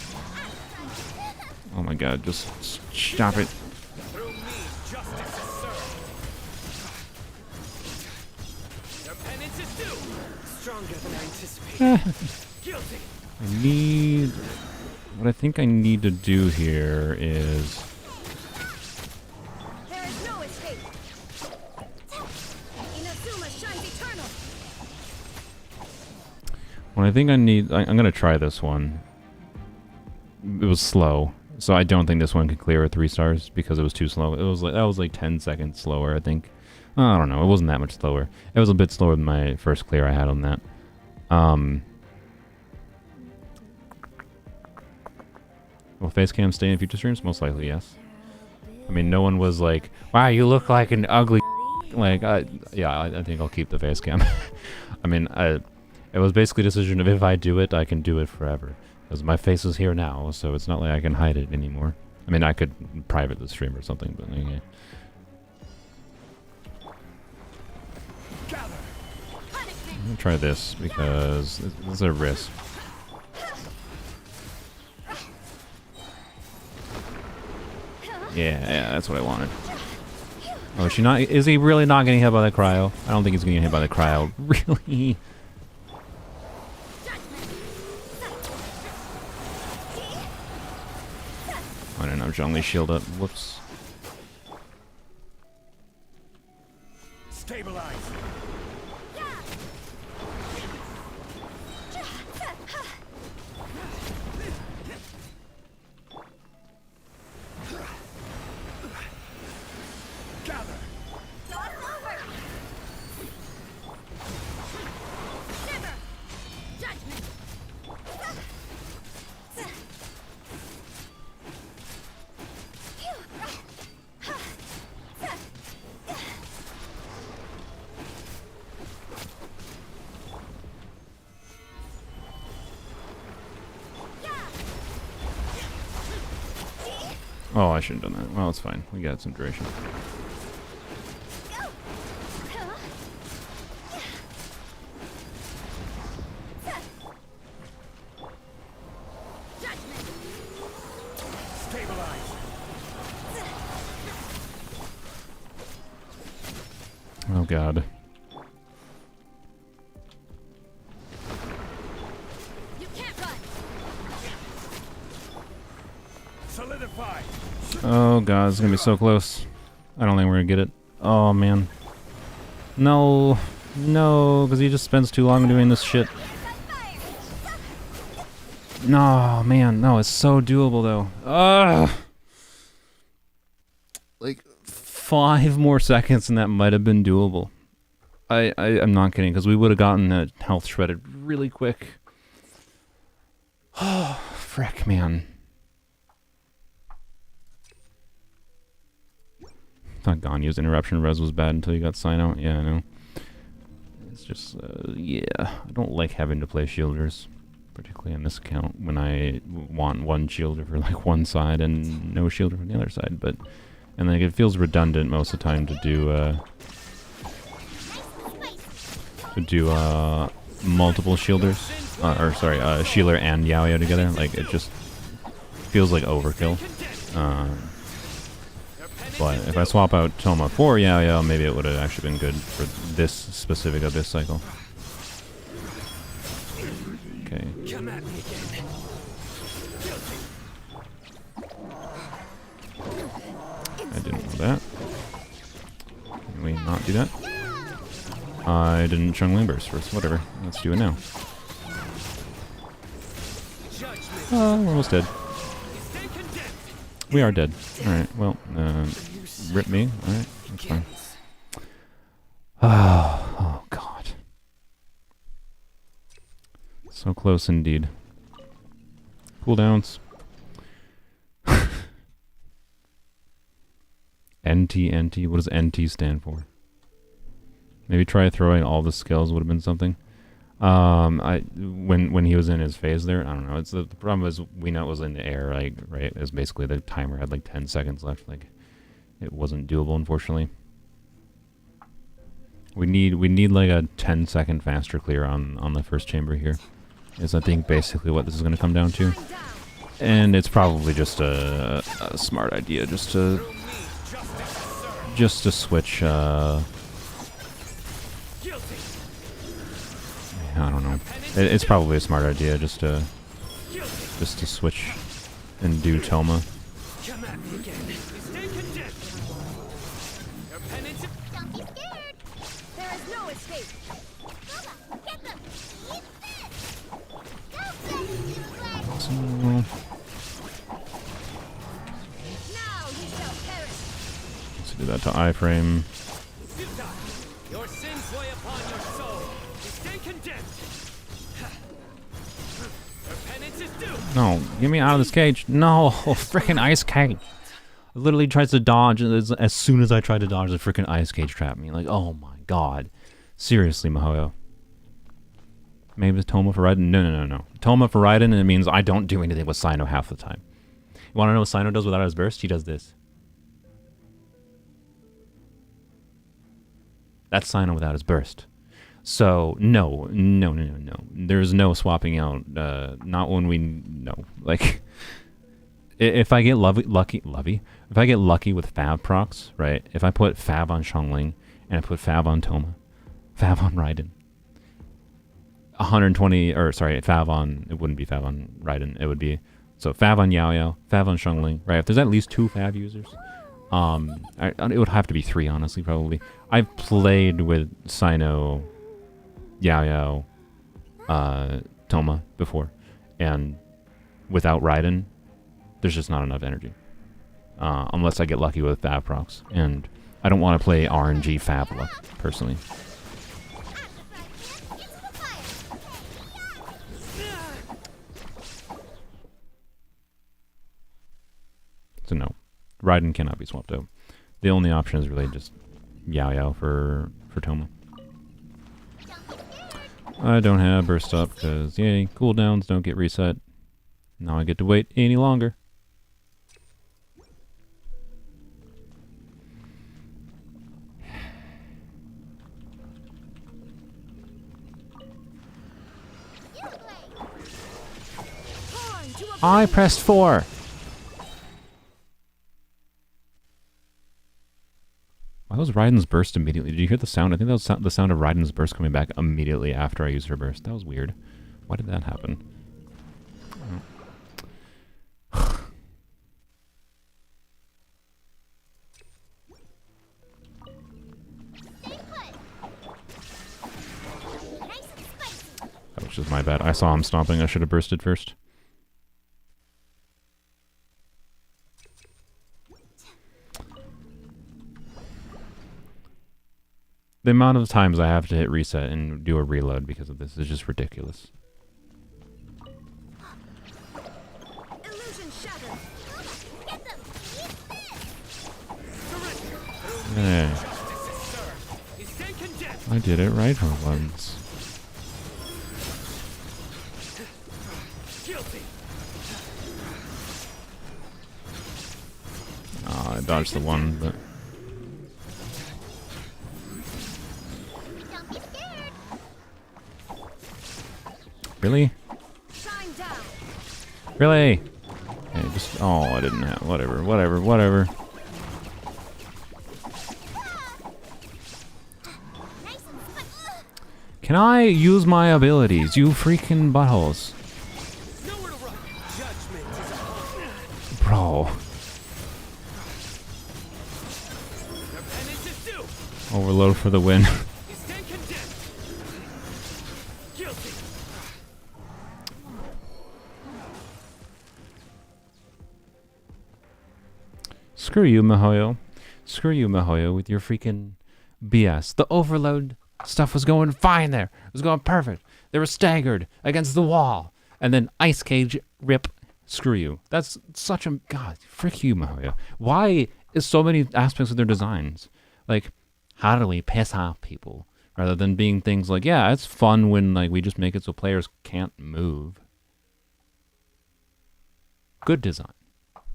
Oh my god, just stop it. Through me, justice is served. Your penance is due. Stronger than I anticipated. Guilty. I need... What I think I need to do here is... There is no escape. Inazuma shines eternal. What I think I need... I'm gonna try this one. It was slow. So I don't think this one could clear with 3 stars because it was too slow. It was like... That was like 10 seconds slower, I think. I don't know. It wasn't that much slower. It was a bit slower than my first clear I had on that. Will Facecam stay in future streams? Most likely, yes. I mean, no one was like, wow, you look like an ugly... Like, yeah, I think I'll keep the Facecam. I mean, it was basically a decision of if I do it, I can do it forever. Because my face is here now, so it's not like I can hide it anymore. I mean, I could private the stream or something, but okay. I'm gonna try this because this is a risk. Yeah, that's what I wanted. Oh, is she not? Is he really not getting hit by the cryo? I don't think he's getting hit by the cryo. Really? I don't know. Zhongli shield up. Whoops. Stabilize. Oh, I shouldn't have done that. Well, it's fine. We got some duration. Oh god. You can't run. Solidify. Oh god, it's gonna be so close. I don't think we're gonna get it. Oh man. No. No, because he just spends too long doing this shit. No, man. No, it's so doable though. Ugh. Like 5 more seconds and that might have been doable. I'm not kidding, because we would have gotten that health shredded really quick. Oh, frick, man. Thought Ganya's interruption res was bad until you got sign out. Yeah, I know. It's just, yeah. I don't like having to play shielders, particularly on this account, when I want one shielder for like one side and no shielder from the other side. But, and like it feels redundant most of the time to do, multiple shielders, Shealer and Yaoyao together. Like, it just feels like overkill. But if I swap out Toma for Yaoyao, maybe it would have actually been good for this specific of this cycle. Okay. I didn't know that. Can we not do that? I didn't Chungling Burst first. Whatever. Let's do it now. Oh, we're almost dead. We are dead. Alright, well, rip me. Alright, that's fine. Oh, God. So close indeed. Cooldowns. NT. What does NT stand for? Maybe try throwing all the skills would have been something. When he was in his phase there, I don't know. It's the problem is we know it was in the air, like, right? It was basically the timer had like 10 seconds left. Like, it wasn't doable, unfortunately. We need like a 10-second faster clear on the first chamber here. Is I think basically what this is going to come down to, and it's probably just a smart idea just to switch. I don't know. It's probably a smart idea just to switch and do Toma. Don't be scared. There is no escape. Get them. Now you shall perish. Let's do that to iframe. Your sins weigh upon your soul. You stand condemned. Your penance is due. No, get me out of this cage. No, freaking ice cage. It literally tries to dodge, and as soon as I try to dodge, the freaking ice cage trapped me. Like, oh my god. Seriously, Mihoyo. Maybe it's Toma for Raiden? No. Toma for Raiden, and it means I don't do anything with Sino half the time. You want to know what Sino does without his burst? He does this. That's Sino without his burst. So, no. There's no swapping out. Not when we... No. Like, if I get lucky... If I get lucky with Fab procs, right? If I put Fab on Xiangling, and I put Fab on Toma, Fab on Raiden, 120... Or, sorry, Fab on... It wouldn't be Fab on Raiden. It would be... So, Fab on Yaoyao, Fab on Xiangling, right? If there's at least 2 Fab users... it would have to be 3, honestly, probably. I've played with Sino, Yaoyao, Toma before, and without Raiden, there's just not enough energy. Unless I get lucky with Fab procs, and I don't want to play RNG Fab luck, personally. So no, Raiden cannot be swapped out. The only option is really just Yaoyao for Toma. I don't have burst up because, yay, cooldowns don't get reset. Now I get to wait any longer. I pressed 4. Why was Raiden's burst immediately? Did you hear the sound? I think that was the sound of Raiden's burst coming back immediately after I used her burst. That was weird. Why did that happen? That was just my bad. I saw him stomping. I should have bursted first. The amount of times I have to hit reset and do a reload because of this is just ridiculous. Illusion shattered. Get them. Yeah. I did it right for once. Oh, I dodged the one, but... Really? Really? Okay, just... Oh, I didn't have... Whatever. Can I use my abilities, you freaking buttholes? Bro. Overload for the win. Screw you, Mihoyo. Screw you, Mihoyo, with your freaking BS. The overload stuff was going fine there. It was going perfect. They were staggered against the wall. And then Ice Cage, rip. Screw you. That's such a... God, frick you, Mihoyo. Why is so many aspects of their designs? Like, how do we piss off people? Rather than being things like, yeah, it's fun when like we just make it so players can't move. Good design.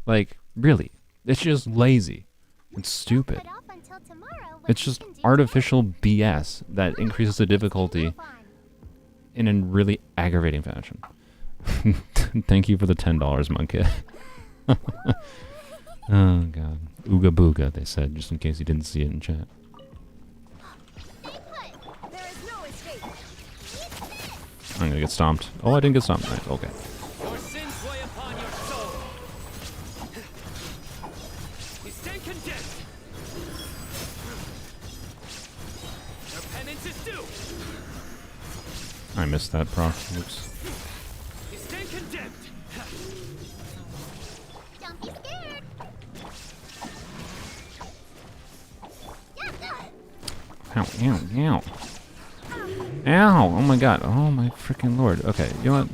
Like, really. It's just lazy. It's stupid. It's just artificial BS that increases the difficulty in a really aggravating fashion. Thank you for the $10, monkey. Oh, God. Ooga booga, they said, just in case you didn't see it in chat. I'm gonna get stomped. Oh, I didn't get stomped. Right, okay. Your sins weigh upon your soul. You stand condemned. Your penance is due. I missed that proc. Oops. You stand condemned. Don't be scared. Ow, ow, ow. Ow! Oh my god. Oh my freaking lord. Okay, you know what?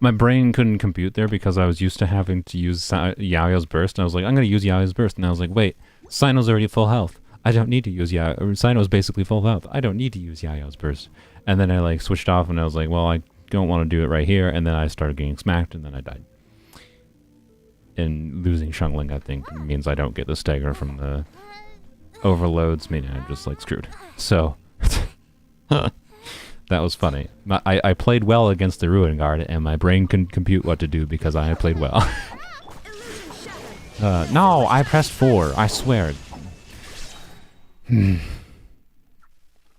My brain couldn't compute there because I was used to having to use Yaoya's burst. And I was like, I'm going to use Yaoya's burst. And I was like, wait, Sino's already full health. I don't need to use Yaoya. Sino's basically full health. I don't need to use Yaoya's burst. And then I like switched off and I was like, well, I don't want to do it right here. And then I started getting smacked and then I died. And losing Shungling, I think, means I don't get the stagger from the overloads, meaning I'm just like screwed. So, that was funny. I played well against the Ruin Guard, and my brain couldn't compute what to do because I had played well. No, I pressed 4, I swear. You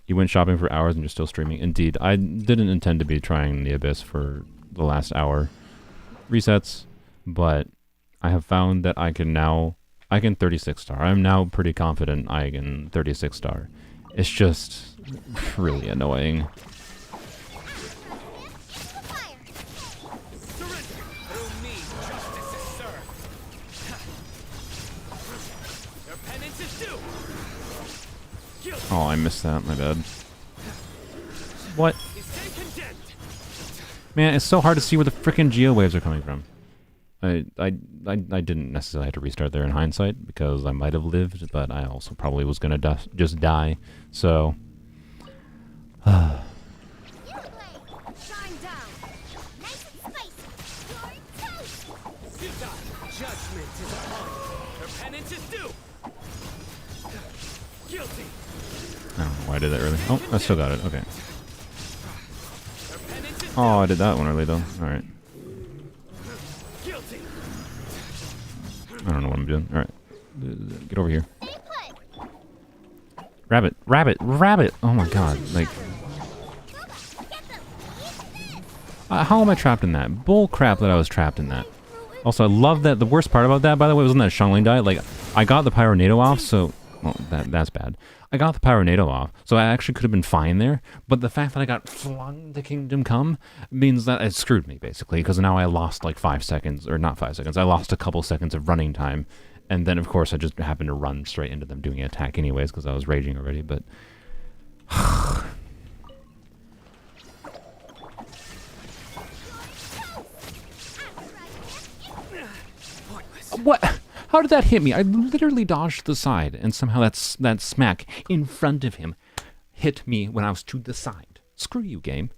went shopping for hours and you're still streaming? Indeed, I didn't intend to be trying the Abyss for the last hour resets, but I have found that I can 36 star. I'm now pretty confident I can 36 star. It's just really annoying. Oh, I missed that. My bad. What? Man, it's so hard to see where the frickin' geowaves are coming from. I didn't necessarily have to restart there in hindsight because I might have lived, but I also probably was gonna just die. So, oh, why did that really? Oh, I still got it. Okay. Oh, I did that one early though. Alright. Guilty. I don't know what I'm doing. Alright. Get over here. Rabbit! Rabbit! Rabbit! Oh my god. Like... how am I trapped in that? Bull crap that I was trapped in that. Also, I love that. The worst part about that, by the way, was when that Xiangling died. Like, I got the Pyronado off, so... Well, that's bad. I got the Pyronado off, so I actually could have been fine there. But the fact that I got flung to Kingdom Come means that it screwed me, basically. Because now I lost, like, 5 seconds. Or not 5 seconds. I lost a couple seconds of running time. And then, of course, I just happened to run straight into them doing an attack anyways, because I was raging already, but... What? How did that hit me? I literally dodged to the side, and somehow that smack in front of him hit me when I was to the side. Screw you, game.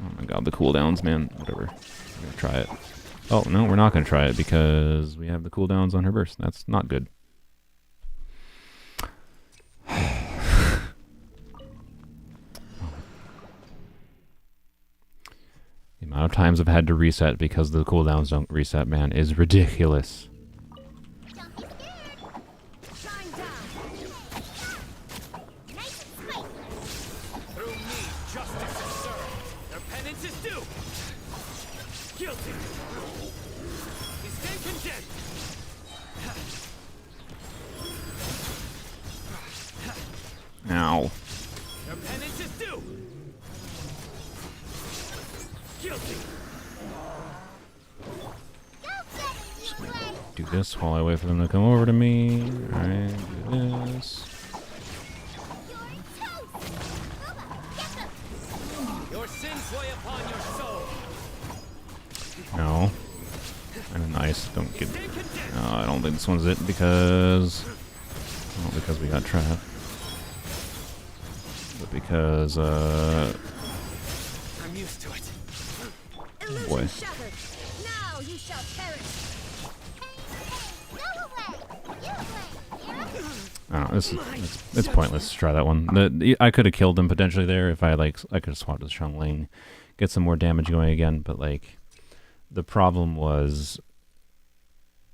Oh my god, the cooldowns, man. Whatever. We're gonna try it. Oh, no, we're not gonna try it because we have the cooldowns on her burst. That's not good. The amount of times I've had to reset because the cooldowns don't reset, man, is ridiculous. Through me, justice is served. Their penance is due. Guilty. You stand condemned. Ow. Their penance is due. Guilty. Do this while I wait for them to come over to me. Alright, do this. Your sins weigh upon your soul. No. And nice. Don't get... No, I don't think this one's it because... Not because we got trapped. But because, I'm used to it. Oh boy. Now you shall perish. I don't know, it's pointless to try that one. I could have killed him potentially there if I could have swapped with Xiangling, get some more damage going again, but like the problem was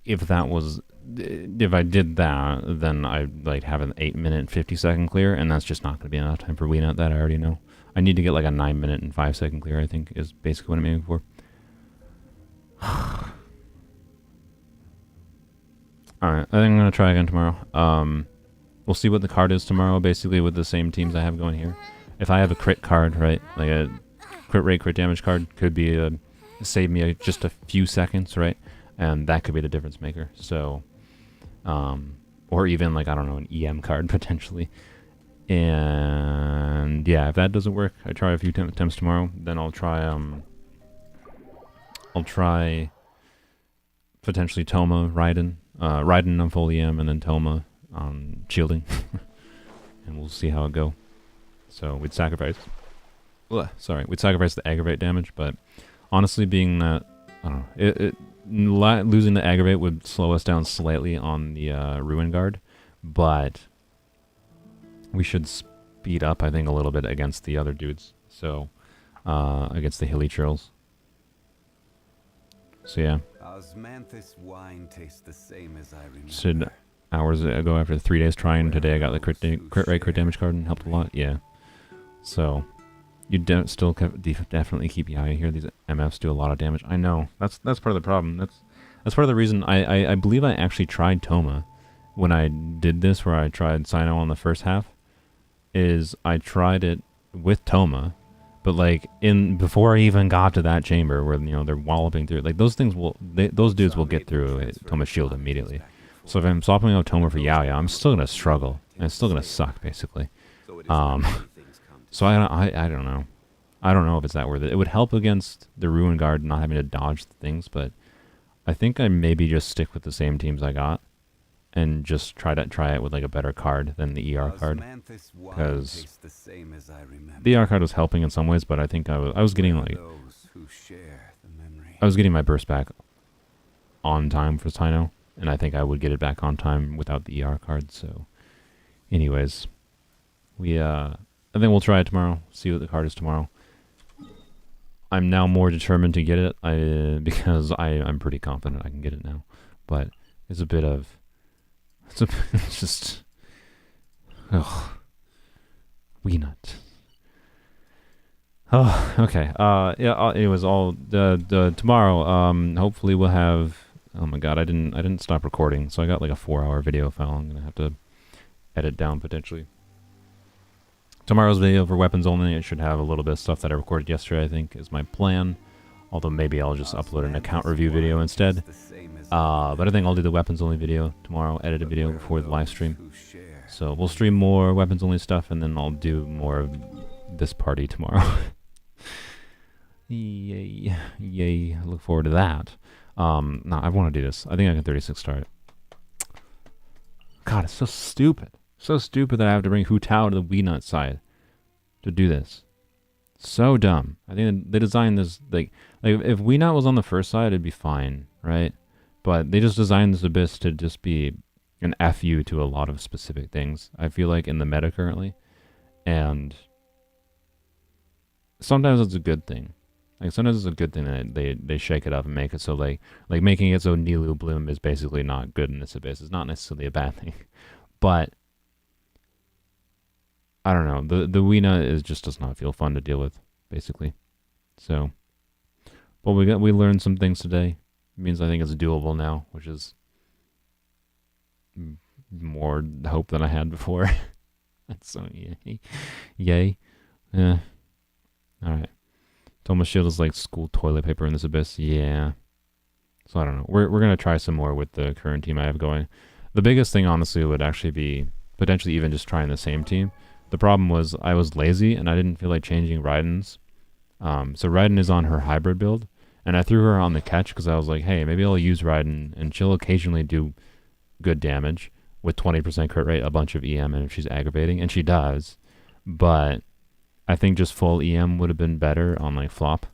if I did that, then I'd like have an 8-minute and 50-second clear, and that's just not gonna be enough time for Weena. That I already know. I need to get like a 9-minute and 5-second clear, I think, is basically what I'm aiming for. Alright, I think I'm going to try again tomorrow. We'll see what the card is tomorrow, basically, with the same teams I have going here. If I have a crit card, right, like a crit rate, crit damage card, could be save me just a few seconds, right? And that could be the difference maker. So, or even, like, I don't know, an EM card, potentially. And, yeah, if that doesn't work, I try a few attempts tomorrow, then I'll try potentially Toma, Raiden. Raiden on full EM, and then Toma on shielding. And we'll see how it go. So we'd sacrifice... we'd sacrifice the aggravate damage, but honestly, being that... I don't know. Losing the aggravate would slow us down slightly on the Ruin Guard, but we should speed up, I think, a little bit against the other dudes. So, against the Hilly Trills. So yeah. Osmanthus wine tastes the same as I remember. Should hours ago after 3 days trying. Today I got the crit rate, crit damage card and helped a lot. Yeah. So you still definitely keep your eye here. These MFs do a lot of damage. I know. That's part of the problem. That's part of the reason I believe I actually tried Toma when I did this, where I tried Sino on the first half. Is I tried it with Toma. But like before I even got to that chamber where they're walloping through it, like those dudes will get through Toma's shield immediately. So if I'm swapping out Toma for Yao Yao, I'm still gonna struggle and it's still gonna suck basically. So I don't know. I don't know if it's that worth it. It would help against the Ruin Guard not having to dodge the things, but I think I maybe just stick with the same teams I got and just try it with like a better card than the ER card, because the ER card was helping in some ways, but I think I was getting like I was getting my burst back on time for Sino, and I think I would get it back on time without the ER card. So anyways, I think we'll try it tomorrow. See what the card is tomorrow. I'm now more determined to get it. Because I'm pretty confident I can get it now. But it's a bit of, it's just, ugh, wee nut. Oh, okay. Yeah. Anyways, tomorrow. Hopefully we'll have. Oh my God, I didn't stop recording, so I got like a 4-hour video file. I'm gonna have to edit down potentially. Tomorrow's video for weapons only. It should have a little bit of stuff that I recorded yesterday. I think is my plan. Although maybe I'll just upload an account review video instead. But I think I'll do the weapons only video tomorrow. Edit a video before the live stream. So we'll stream more weapons only stuff, and then I'll do more of this party tomorrow. Yay. Yay. I look forward to that. No, I want to do this. I think I can 36 star it. God, it's so stupid. So stupid that I have to bring Hu Tao to the Wee Nut side to do this. So dumb. I think they designed this, like if Wee Nut was on the first side, it'd be fine, right? But they just designed this Abyss to just be an FU to a lot of specific things, I feel like, in the meta currently. And sometimes it's a good thing. Like, sometimes it's a good thing that they shake it up and make it so, like making it so Nilu Bloom is basically not good in this Abyss is not necessarily a bad thing. But, I don't know, the Weena just does not feel fun to deal with, basically. So, but we learned some things today. It means I think it's doable now, which is more hope than I had before. That's so yay. Yay. Yeah. Alright. Thomas Shield is like school toilet paper in this Abyss. Yeah. So I don't know. We're gonna try some more with the current team I have going. The biggest thing honestly would actually be potentially even just trying the same team. The problem was I was lazy and I didn't feel like changing Raiden's. So Raiden is on her hybrid build, and I threw her on the catch because I was like, hey, maybe I'll use Raiden and she'll occasionally do good damage with 20% crit rate, a bunch of EM, and if she's aggravating, and she does. But I think just full EM would have been better on like flop,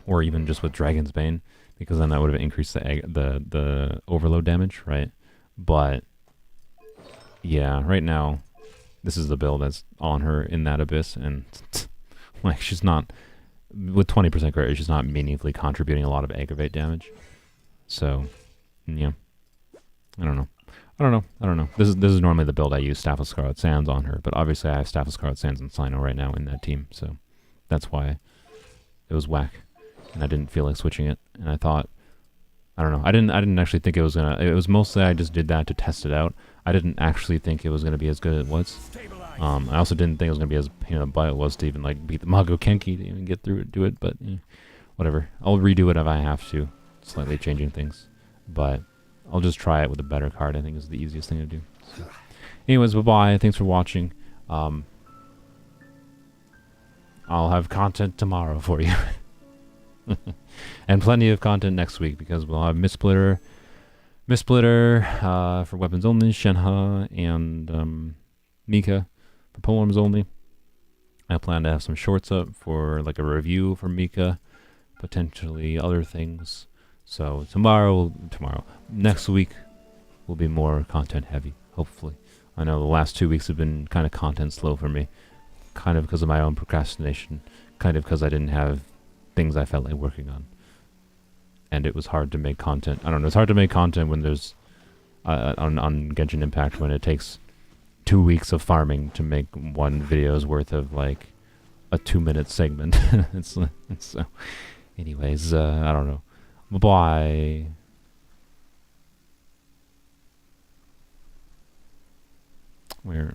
or even just with Dragon's Bane, because then that would have increased the overload damage, right? But yeah, right now this is the build that's on her in that Abyss, and like she's not with 20% crit rate, she's not meaningfully contributing a lot of aggravate damage. So yeah, I don't know. This is normally the build I use Staff of Scarlet Sands on her, but obviously I have Staff of Scarlet Sands and Sino right now in that team, so that's why it was whack, and I didn't feel like switching it. And I thought, I don't know, I didn't actually think it was gonna. It was mostly I just did that to test it out. I didn't actually think it was gonna be as good as it was. I also didn't think it was gonna be as pain in the butt it was to even like beat the Mago Kenki to even get through it, do it. But whatever, I'll redo it if I have to, slightly changing things, but I'll just try it with a better card. I think is the easiest thing to do. So. Anyways, bye-bye. Thanks for watching. I'll have content tomorrow for you. And plenty of content next week, because we'll have Mistsplitter for weapons only, Shenhe, and Mika for polearms only. I plan to have some shorts up for like a review for Mika, potentially other things. So next week will be more content heavy, hopefully. I know the last 2 weeks have been kind of content slow for me, kind of because of my own procrastination, kind of because I didn't have things I felt like working on. And it was hard to make content. I don't know, it's hard to make content when there's, on Genshin Impact, when it takes 2 weeks of farming to make one video's worth of like a 2-minute segment. it's so, anyways, I don't know. Bye. Where?